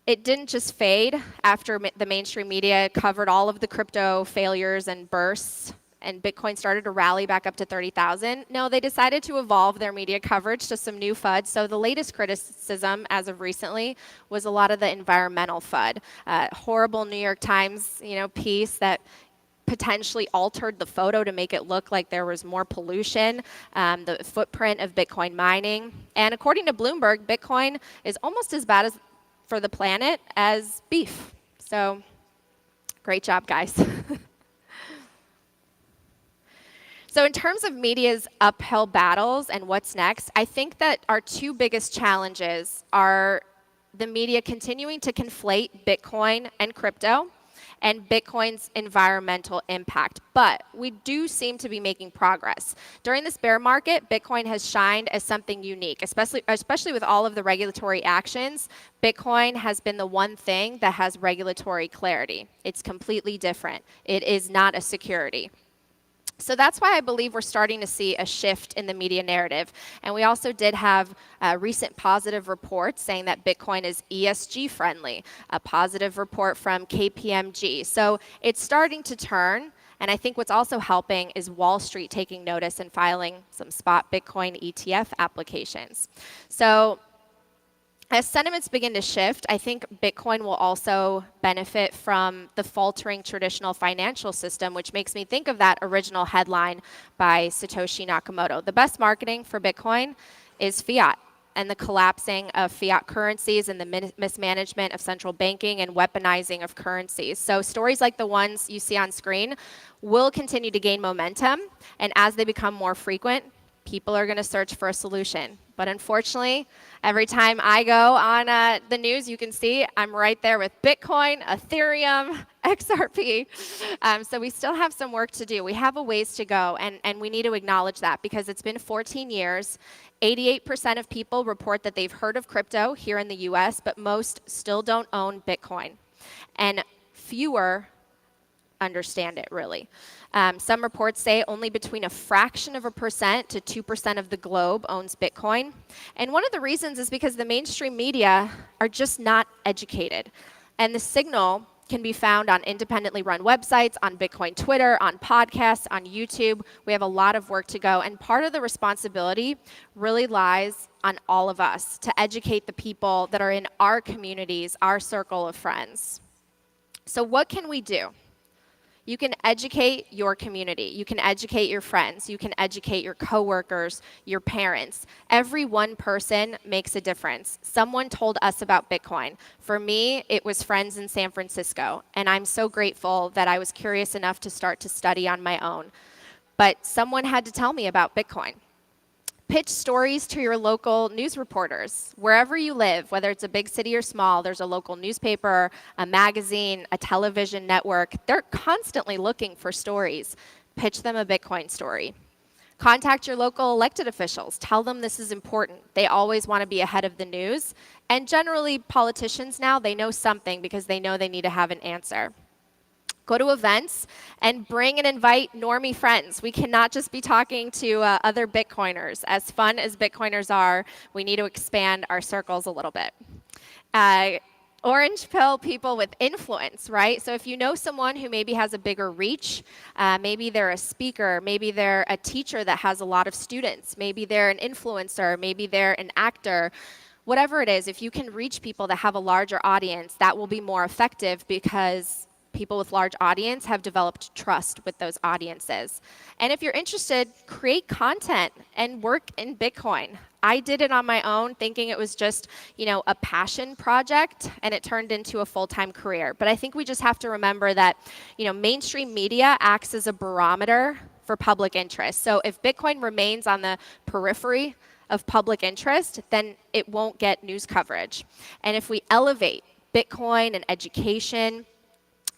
Speaker 20: it didn't just fade after the mainstream media covered all of the crypto failures and bursts, and Bitcoin started to rally back up to 30,000. No, they decided to evolve their media coverage to some new FUD. So the latest criticism as of recently was a lot of the environmental FUD. Horrible New York Times, piece that potentially altered the photo to make it look like there was more pollution, the footprint of Bitcoin mining. And according to Bloomberg, Bitcoin is almost as bad for the planet as beef. So great job, guys. So in terms of media's uphill battles and what's next, I think that our two biggest challenges are the media continuing to conflate Bitcoin and crypto and Bitcoin's environmental impact. But we do seem to be making progress. During this bear market, Bitcoin has shined as something unique, especially with all of the regulatory actions. Bitcoin has been the one thing that has regulatory clarity. It's completely different. It is not a security. So that's why I believe we're starting to see a shift in the media narrative. And we also did have recent positive reports saying that Bitcoin is ESG friendly, a positive report from KPMG. So it's starting to turn. And I think what's also helping is Wall Street taking notice and filing some spot Bitcoin ETF applications. So as sentiments begin to shift, I think Bitcoin will also benefit from the faltering traditional financial system, which makes me think of that original headline by Satoshi Nakamoto. The best marketing for Bitcoin is fiat, and the collapsing of fiat currencies and the mismanagement of central banking and weaponizing of currencies. So stories like the ones you see on screen will continue to gain momentum, and as they become more frequent, people are going to search for a solution. But unfortunately, every time I go on the news, you can see I'm right there with Bitcoin, Ethereum, XRP. So we still have some work to do. We have a ways to go, and we need to acknowledge that because it's been 14 years. 88% of people report that they've heard of crypto here in the US, but most still don't own Bitcoin. And fewer understand it, really. Some reports say only between a fraction of a percent to 2% of the globe owns Bitcoin. And one of the reasons is because the mainstream media are just not educated. And the signal can be found on independently run websites, on Bitcoin Twitter, on podcasts, on YouTube. We have a lot of work to go. And part of the responsibility really lies on all of us to educate the people that are in our communities, our circle of friends. So what can we do? You can educate your community. You can educate your friends. You can educate your coworkers, your parents. Every one person makes a difference. Someone told us about Bitcoin. For me, it was friends in San Francisco, and I'm so grateful that I was curious enough to start to study on my own. but someone had to tell me about Bitcoin. Pitch stories to your local news reporters. Wherever you live, whether it's a big city or small, there's a local newspaper, a magazine, a television network. They're constantly looking for stories. Pitch them a Bitcoin story. Contact your local elected officials. Tell them this is important. They always want to be ahead of the news. And generally, politicians now, they know something because they know they need to have an answer. Go to events and bring and invite normie friends. We cannot just be talking to other Bitcoiners. As fun as Bitcoiners are, we need to expand our circles a little bit. Orange pill people with influence, right? So if you know someone who maybe has a bigger reach, maybe they're a speaker, maybe they're a teacher that has a lot of students, maybe they're an influencer, maybe they're an actor, whatever it is, if you can reach people that have a larger audience, that will be more effective because people with large audience have developed trust with those audiences. And if you're interested, create content and work in Bitcoin. I did it on my own thinking it was just, a passion project, and it turned into a full-time career. But I think we just have to remember that, mainstream media acts as a barometer for public interest. So if Bitcoin remains on the periphery of public interest, then it won't get news coverage. And if we elevate Bitcoin and education,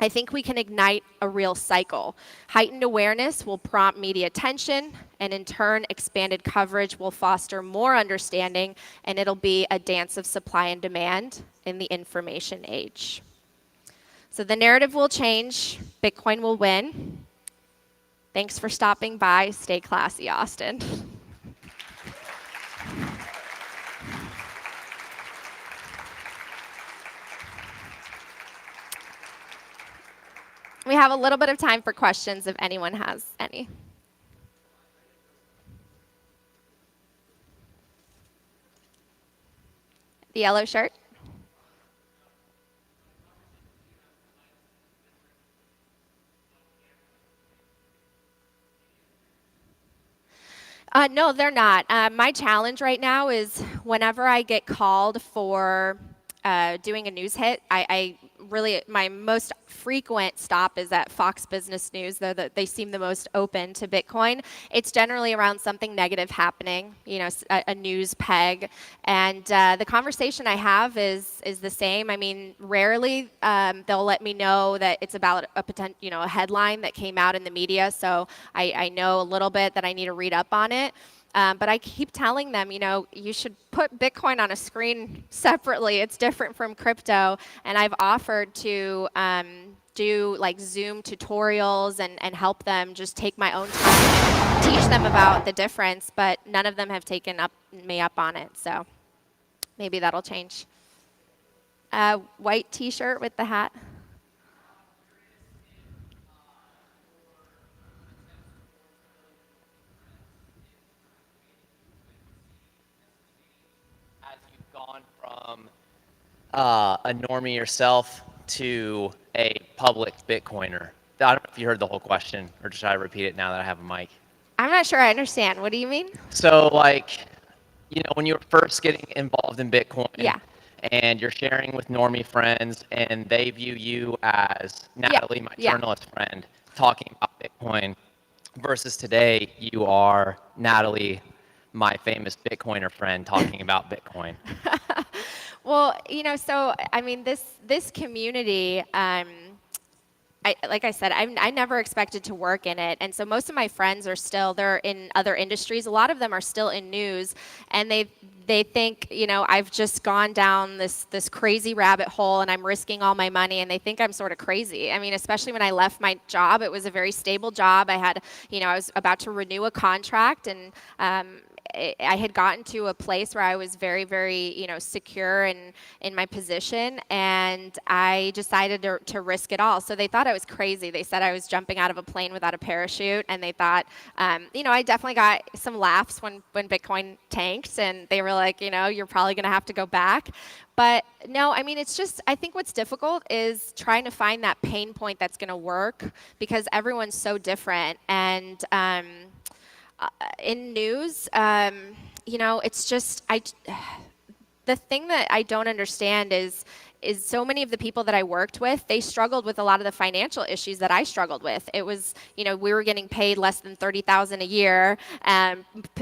Speaker 20: I think we can ignite a real cycle. Heightened awareness will prompt media attention, and in turn, expanded coverage will foster more understanding, and it'll be a dance of supply and demand in the information age. So the narrative will change. Bitcoin will win. Thanks for stopping by. Stay classy, Austin. We have a little bit of time for questions if anyone has any. The yellow shirt. No, they're not. My challenge right now is whenever I get called for doing a news hit, I really, my most frequent stop is at Fox Business News. They seem the most open to Bitcoin. It's generally around something negative happening, a news peg. And the conversation I have is the same. I mean, rarely they'll let me know that it's about a headline that came out in the media. So I know a little bit that I need to read up on it. But I keep telling them, you should put Bitcoin on a screen separately. It's different from crypto. And I've offered to do like Zoom tutorials and help them just take my own time, teach them about the difference. But none of them have taken me up on it. So maybe that'll change. White T-shirt with the hat.
Speaker 1: From a normie yourself to a public Bitcoiner? I don't know if you heard the whole question, or should I repeat it now that I have a mic?
Speaker 20: I'm not sure I understand. What do you mean?
Speaker 1: So, when you were first getting involved in Bitcoin,
Speaker 20: yeah,
Speaker 1: and you're sharing with normie friends, and they view you as Natalie, my journalist friend, talking about Bitcoin, versus today you are Natalie, my famous Bitcoiner friend, talking about Bitcoin.
Speaker 20: Well, so I mean, this community, like I said, I never expected to work in it, and so most of my friends they're in other industries. A lot of them are still in news, and they think, I've just gone down this crazy rabbit hole, and I'm risking all my money, and they think I'm sort of crazy. I mean, especially when I left my job, it was a very stable job. I had, I was about to renew a contract, and I had gotten to a place where I was very, very, secure in my position, and I decided to risk it all. So they thought I was crazy. They said I was jumping out of a plane without a parachute, and they thought, I definitely got some laughs when Bitcoin tanked, and they were like, you're probably going to have to go back. But no, I mean, it's just, I think what's difficult is trying to find that pain point that's going to work, because everyone's so different. And in news, it's just, the thing that I don't understand is is so many of the people that I worked with, they struggled with a lot of the financial issues that I struggled with. It was, we were getting paid less than $30,000 a year,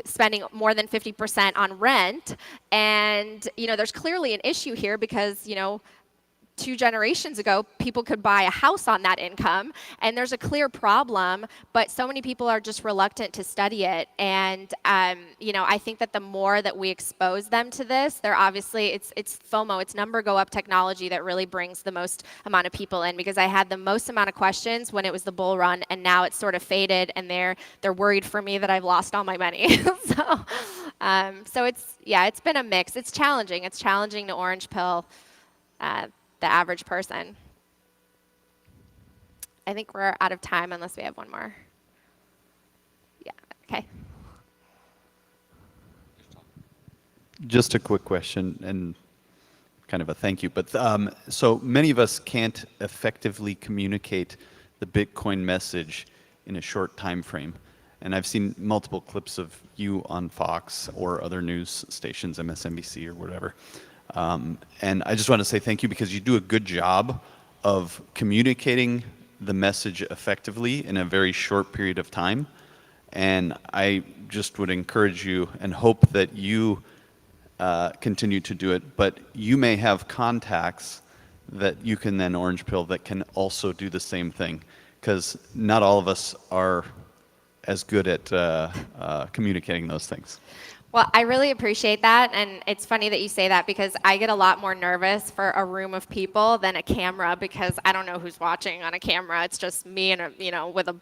Speaker 20: spending more than 50% on rent. And, there's clearly an issue here because, 2 generations ago, people could buy a house on that income, and there's a clear problem, but so many people are just reluctant to study it. And, I think that the more that we expose them to this, they're obviously, it's FOMO, it's number go up technology that really brings the most amount of people in, because I had the most amount of questions when it was the bull run, and now it's sort of faded, and they're worried for me that I've lost all my money. So it's been a mix. It's challenging. It's challenging to orange pill the average person. I think we're out of time unless we have one more. Yeah, okay.
Speaker 2: Just a quick question and kind of a thank you. But so many of us can't effectively communicate the Bitcoin message in a short time frame. And I've seen multiple clips of you on Fox or other news stations, MSNBC or whatever. And I just want to say thank you, because you do a good job of communicating the message effectively in a very short period of time. And I just would encourage you and hope that you continue to do it. But you may have contacts that you can then orange pill that can also do the same thing, because not all of us are as good at communicating those things.
Speaker 20: Well, I really appreciate that, and it's funny that you say that, because I get a lot more nervous for a room of people than a camera, because I don't know who's watching on a camera. It's just me and with a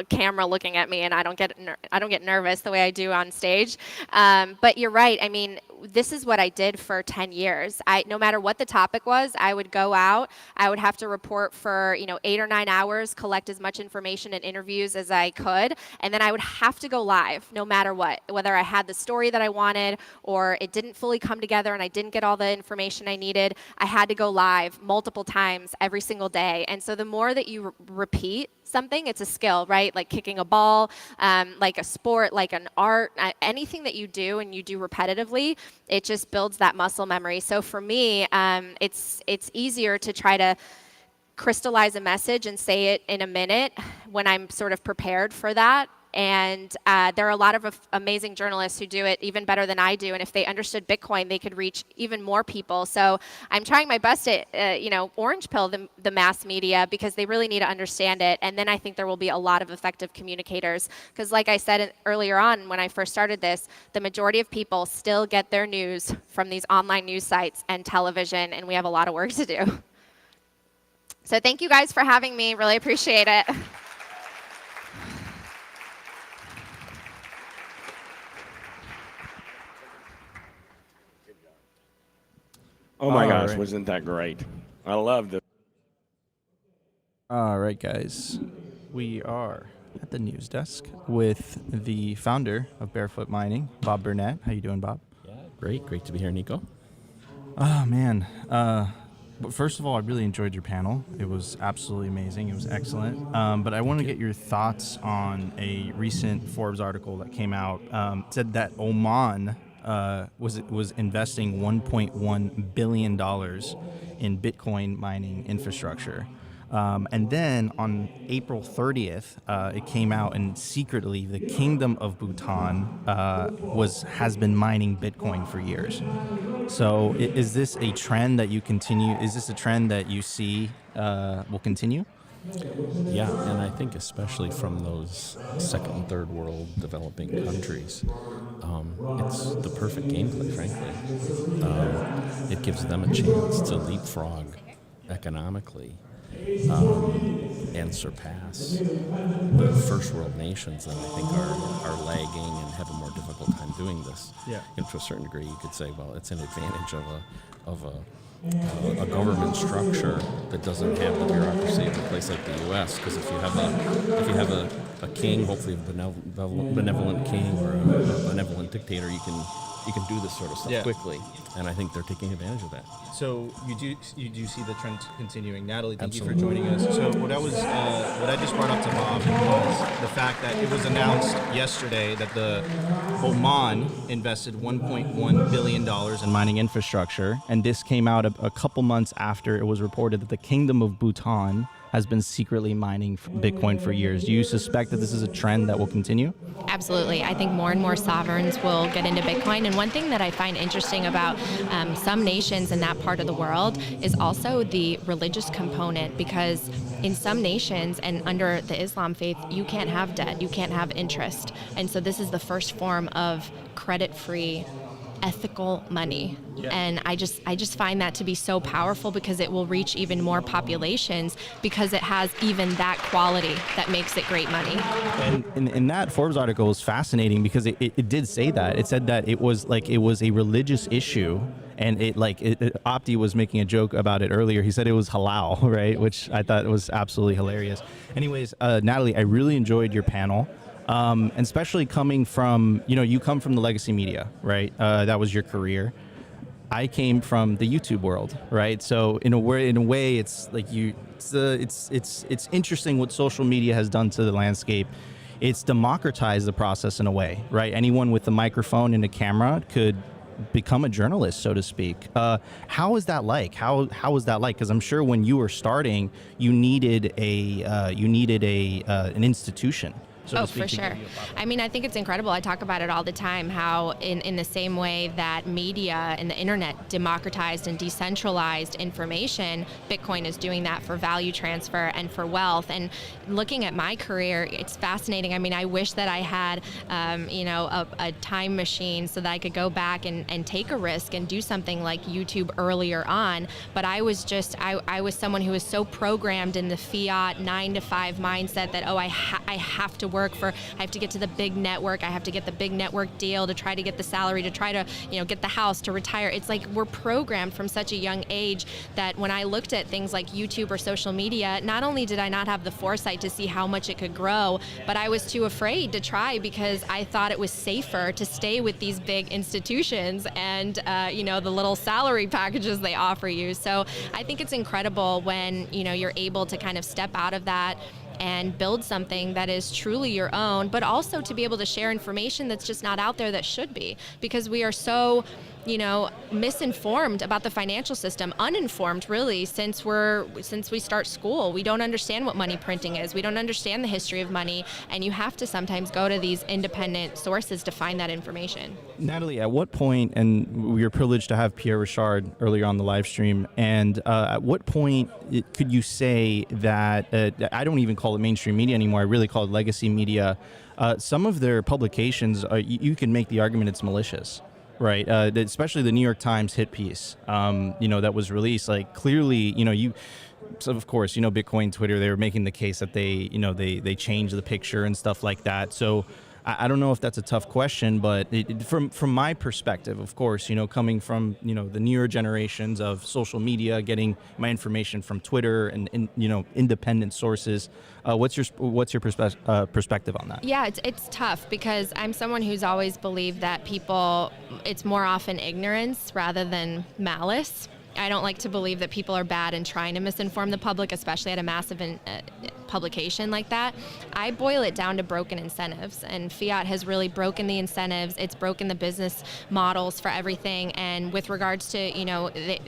Speaker 20: camera looking at me, and I don't get nervous the way I do on stage. But you're right. I mean, this is what I did for 10 years. No matter what the topic was, I would go out. I would have to report for 8 or 9 hours, collect as much information and interviews as I could, and then I would have to go live no matter what, whether I had the story that I wanted or it didn't fully come together and I didn't get all the information I needed. I had to go live multiple times every single day. And so the more that you repeat something, it's a skill, right? Like kicking a ball, like a sport, like an art, anything that you do and you do repetitively, it just builds that muscle memory. So for me, it's easier to try to crystallize a message and say it in a minute when I'm sort of prepared for that. And there are a lot of amazing journalists who do it even better than I do. And if they understood Bitcoin, they could reach even more people. So I'm trying my best to, orange pill the mass media, because they really need to understand it. And then I think there will be a lot of effective communicators. Because like I said earlier on when I first started this, the majority of people still get their news from these online news sites and television. And we have a lot of work to do. So thank you guys for having me. Really appreciate it.
Speaker 6: Oh my gosh, wasn't that great? I loved it.
Speaker 21: All right, guys. We are at the news desk with the founder of Barefoot Mining, Bob Burnett. How you doing, Bob?
Speaker 7: Yeah, great. Great to be here, Nico.
Speaker 21: Oh, man. But first of all, I really enjoyed your panel. It was absolutely amazing. It was excellent. But I want to get your thoughts on a recent Forbes article that came out. It said that Oman was investing $1.1 billion in Bitcoin mining infrastructure. And then on April 30th, it came out, and secretly the Kingdom of Bhutan has been mining Bitcoin for years. So is this a trend that you continue? Is this a trend that you see will continue?
Speaker 7: Yeah, and I think especially from those second and third world developing countries, it's the perfect gameplay, frankly. It gives them a chance to leapfrog economically and surpass the first world nations that I think are lagging and have a more difficult time doing this.
Speaker 21: Yeah.
Speaker 7: And to a certain degree, you could say, well, it's an advantage of a government structure that doesn't have the bureaucracy of a place like the U.S. Because if you have a king, hopefully a benevolent king or a benevolent dictator, you can You can do this sort of stuff quickly, and I think they're taking advantage of that.
Speaker 21: So you do see the trend continuing. Natalie, thank you for joining us. So what I just brought up to Bob was the fact that it was announced yesterday that the Oman invested $1.1 billion in mining infrastructure, and this came out a couple months after it was reported that the Kingdom of Bhutan has been secretly mining Bitcoin for years. Do you suspect that this is a trend that will continue?
Speaker 3: Absolutely. I think more and more sovereigns will get into Bitcoin. And one thing that I find interesting about some nations in that part of the world is also the religious component, because in some nations and under the Islam faith, you can't have debt, you can't have interest. And so this is the first form of credit-free ethical money. And I just find that to be so powerful, because it will reach even more populations, because it has even that quality that makes it great money.
Speaker 21: And that Forbes article was fascinating, because it did say that. It said that it was a religious issue, and Opti was making a joke about it earlier. He said it was halal, right? Which I thought was absolutely hilarious. Anyways, Natalie, I really enjoyed your panel. And especially coming from, you come from the legacy media, right? That was your career. I came from the YouTube world, right? So in a way, it's like it's interesting what social media has done to the landscape. It's democratized the process in a way, right? Anyone with a microphone and a camera could become a journalist, so to speak. How is that like? How is that like? Because I'm sure when you were starting, you needed an institution.
Speaker 3: Oh, for sure. I mean, I think it's incredible. I talk about it all the time, how in the same way that media and the internet democratized and decentralized information, Bitcoin is doing that for value transfer and for wealth. And looking at my career, it's fascinating. I mean, I wish that I had, a time machine so that I could go back and take a risk and do something like YouTube earlier on. But I was someone who was so programmed in the fiat 9-to-5 mindset that, I have to work I have to get to the big network. I have to get the big network deal to try to get the salary, to try to, get the house, to retire. It's like we're programmed from such a young age that when I looked at things like YouTube or social media, not only did I not have the foresight to see how much it could grow, but I was too afraid to try, because I thought it was safer to stay with these big institutions and, the little salary packages they offer you. So I think it's incredible when, you're able to kind of step out of that and build something that is truly your own, but also to be able to share information that's just not out there that should be, because we are so misinformed about the financial system, uninformed really, since we start school. We don't understand what money printing is. We don't understand the history of money, and you have to sometimes go to these independent sources to find that information.
Speaker 21: Natalie, at what point, and we were privileged to have Pierre Richard earlier on the live stream, and at what point could you say that, I don't even call it mainstream media anymore, I really call it legacy media, some of their publications, you can make the argument it's malicious. Right, especially the New York Times hit piece, that was released. Like clearly, so of course, Bitcoin Twitter, they were making the case that they changed the picture and stuff like that. So I don't know if that's a tough question, but from my perspective, of course, coming from the newer generations of social media, getting my information from Twitter and independent sources. What's your perspective on that?
Speaker 3: Yeah, it's tough, because I'm someone who's always believed that it's more often ignorance rather than malice. I don't like to believe that people are bad and trying to misinform the public, especially at a massive publication like that. I boil it down to broken incentives, and fiat has really broken the incentives. It's broken the business models for everything. And with regards to,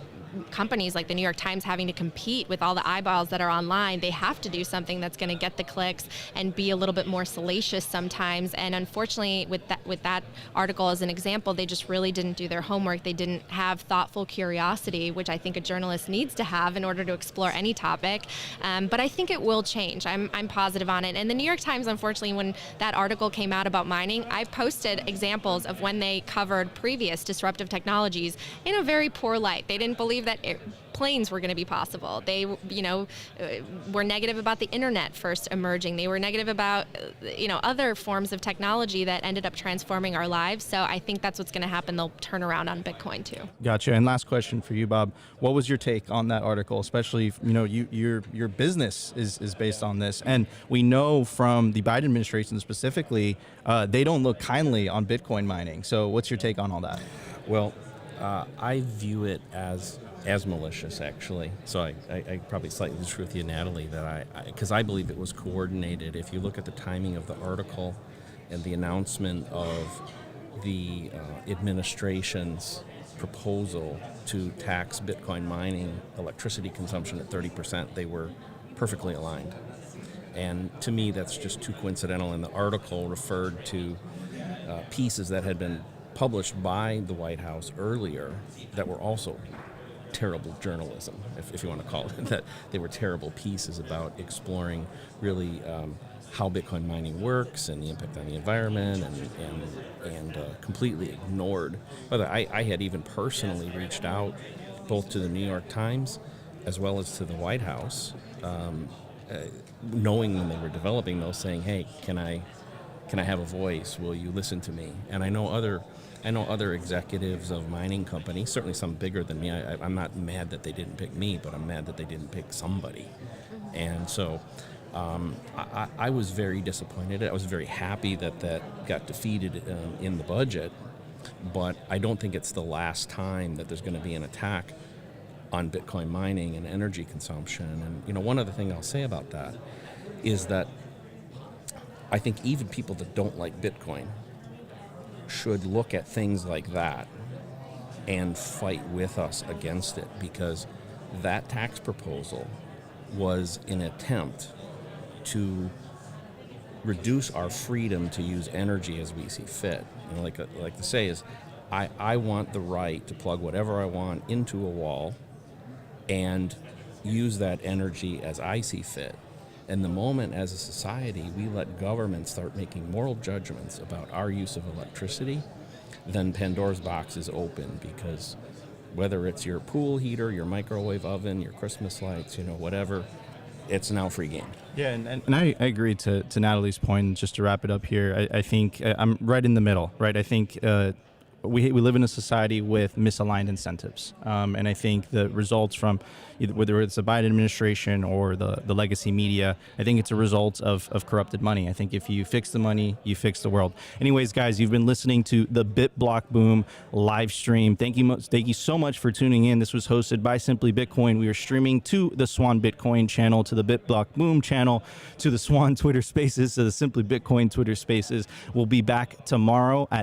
Speaker 3: companies like the New York Times having to compete with all the eyeballs that are online, they have to do something that's going to get the clicks and be a little bit more salacious sometimes. And unfortunately, with that article as an example, they just really didn't do their homework. They didn't have thoughtful curiosity, which I think a journalist needs to have in order to explore any topic. But I think it will change. I'm positive on it. And the New York Times, unfortunately, when that article came out about mining, I posted examples of when they covered previous disruptive technologies in a very poor light. They didn't believe believe that planes were going to be possible. They, were negative about the internet first emerging. They were negative about, other forms of technology that ended up transforming our lives. So I think that's what's going to happen. They'll turn around on Bitcoin too.
Speaker 21: Gotcha. And last question for you, Bob. What was your take on that article? Especially, your business is based on this, and we know from the Biden administration specifically, they don't look kindly on Bitcoin mining. So what's your take on all that?
Speaker 7: Well, I view it as malicious, actually. So I probably slightly disagree with you, Natalie, that because I believe it was coordinated. If you look at the timing of the article and the announcement of the administration's proposal to tax Bitcoin mining electricity consumption at 30%, they were perfectly aligned. And to me, that's just too coincidental. And the article referred to pieces that had been published by the White House earlier that were also terrible journalism, if you want to call it that. They were terrible pieces about exploring really how Bitcoin mining works and the impact on the environment, and completely ignored. But I had even personally reached out both to the New York Times as well as to the White House, knowing when they were developing those, saying, "Hey, can I have a voice? Will you listen to me?" And I know other executives of mining companies, certainly some bigger than me. I'm not mad that they didn't pick me, but I'm mad that they didn't pick somebody. And so I was very disappointed. I was very happy that got defeated in the budget, but I don't think it's the last time that there's going to be an attack on Bitcoin mining and energy consumption. And one other thing I'll say about that is that I think even people that don't like Bitcoin should look at things like that and fight with us against it, because that tax proposal was an attempt to reduce our freedom to use energy as we see fit. Like to say is, I want the right to plug whatever I want into a wall and use that energy as I see fit. And the moment as a society we let government start making moral judgments about our use of electricity, then Pandora's box is open, because whether it's your pool heater, your microwave oven, your Christmas lights, whatever, it's now free game.
Speaker 21: Yeah, and I agree to Natalie's point. Just to wrap it up here, I think I'm right in the middle, right? I think we live in a society with misaligned incentives, and I think the results from whether it's the Biden administration or the legacy media, I think it's a result of corrupted money. I think if you fix the money, you fix the world. Anyways, guys, you've been listening to the BitBlockBoom live stream. Thank you so much for tuning in. This was hosted by Simply Bitcoin. We are streaming to the Swann Bitcoin channel, to the BitBlockBoom channel, to the Swann Twitter Spaces, to the Simply Bitcoin Twitter Spaces. We'll be back tomorrow at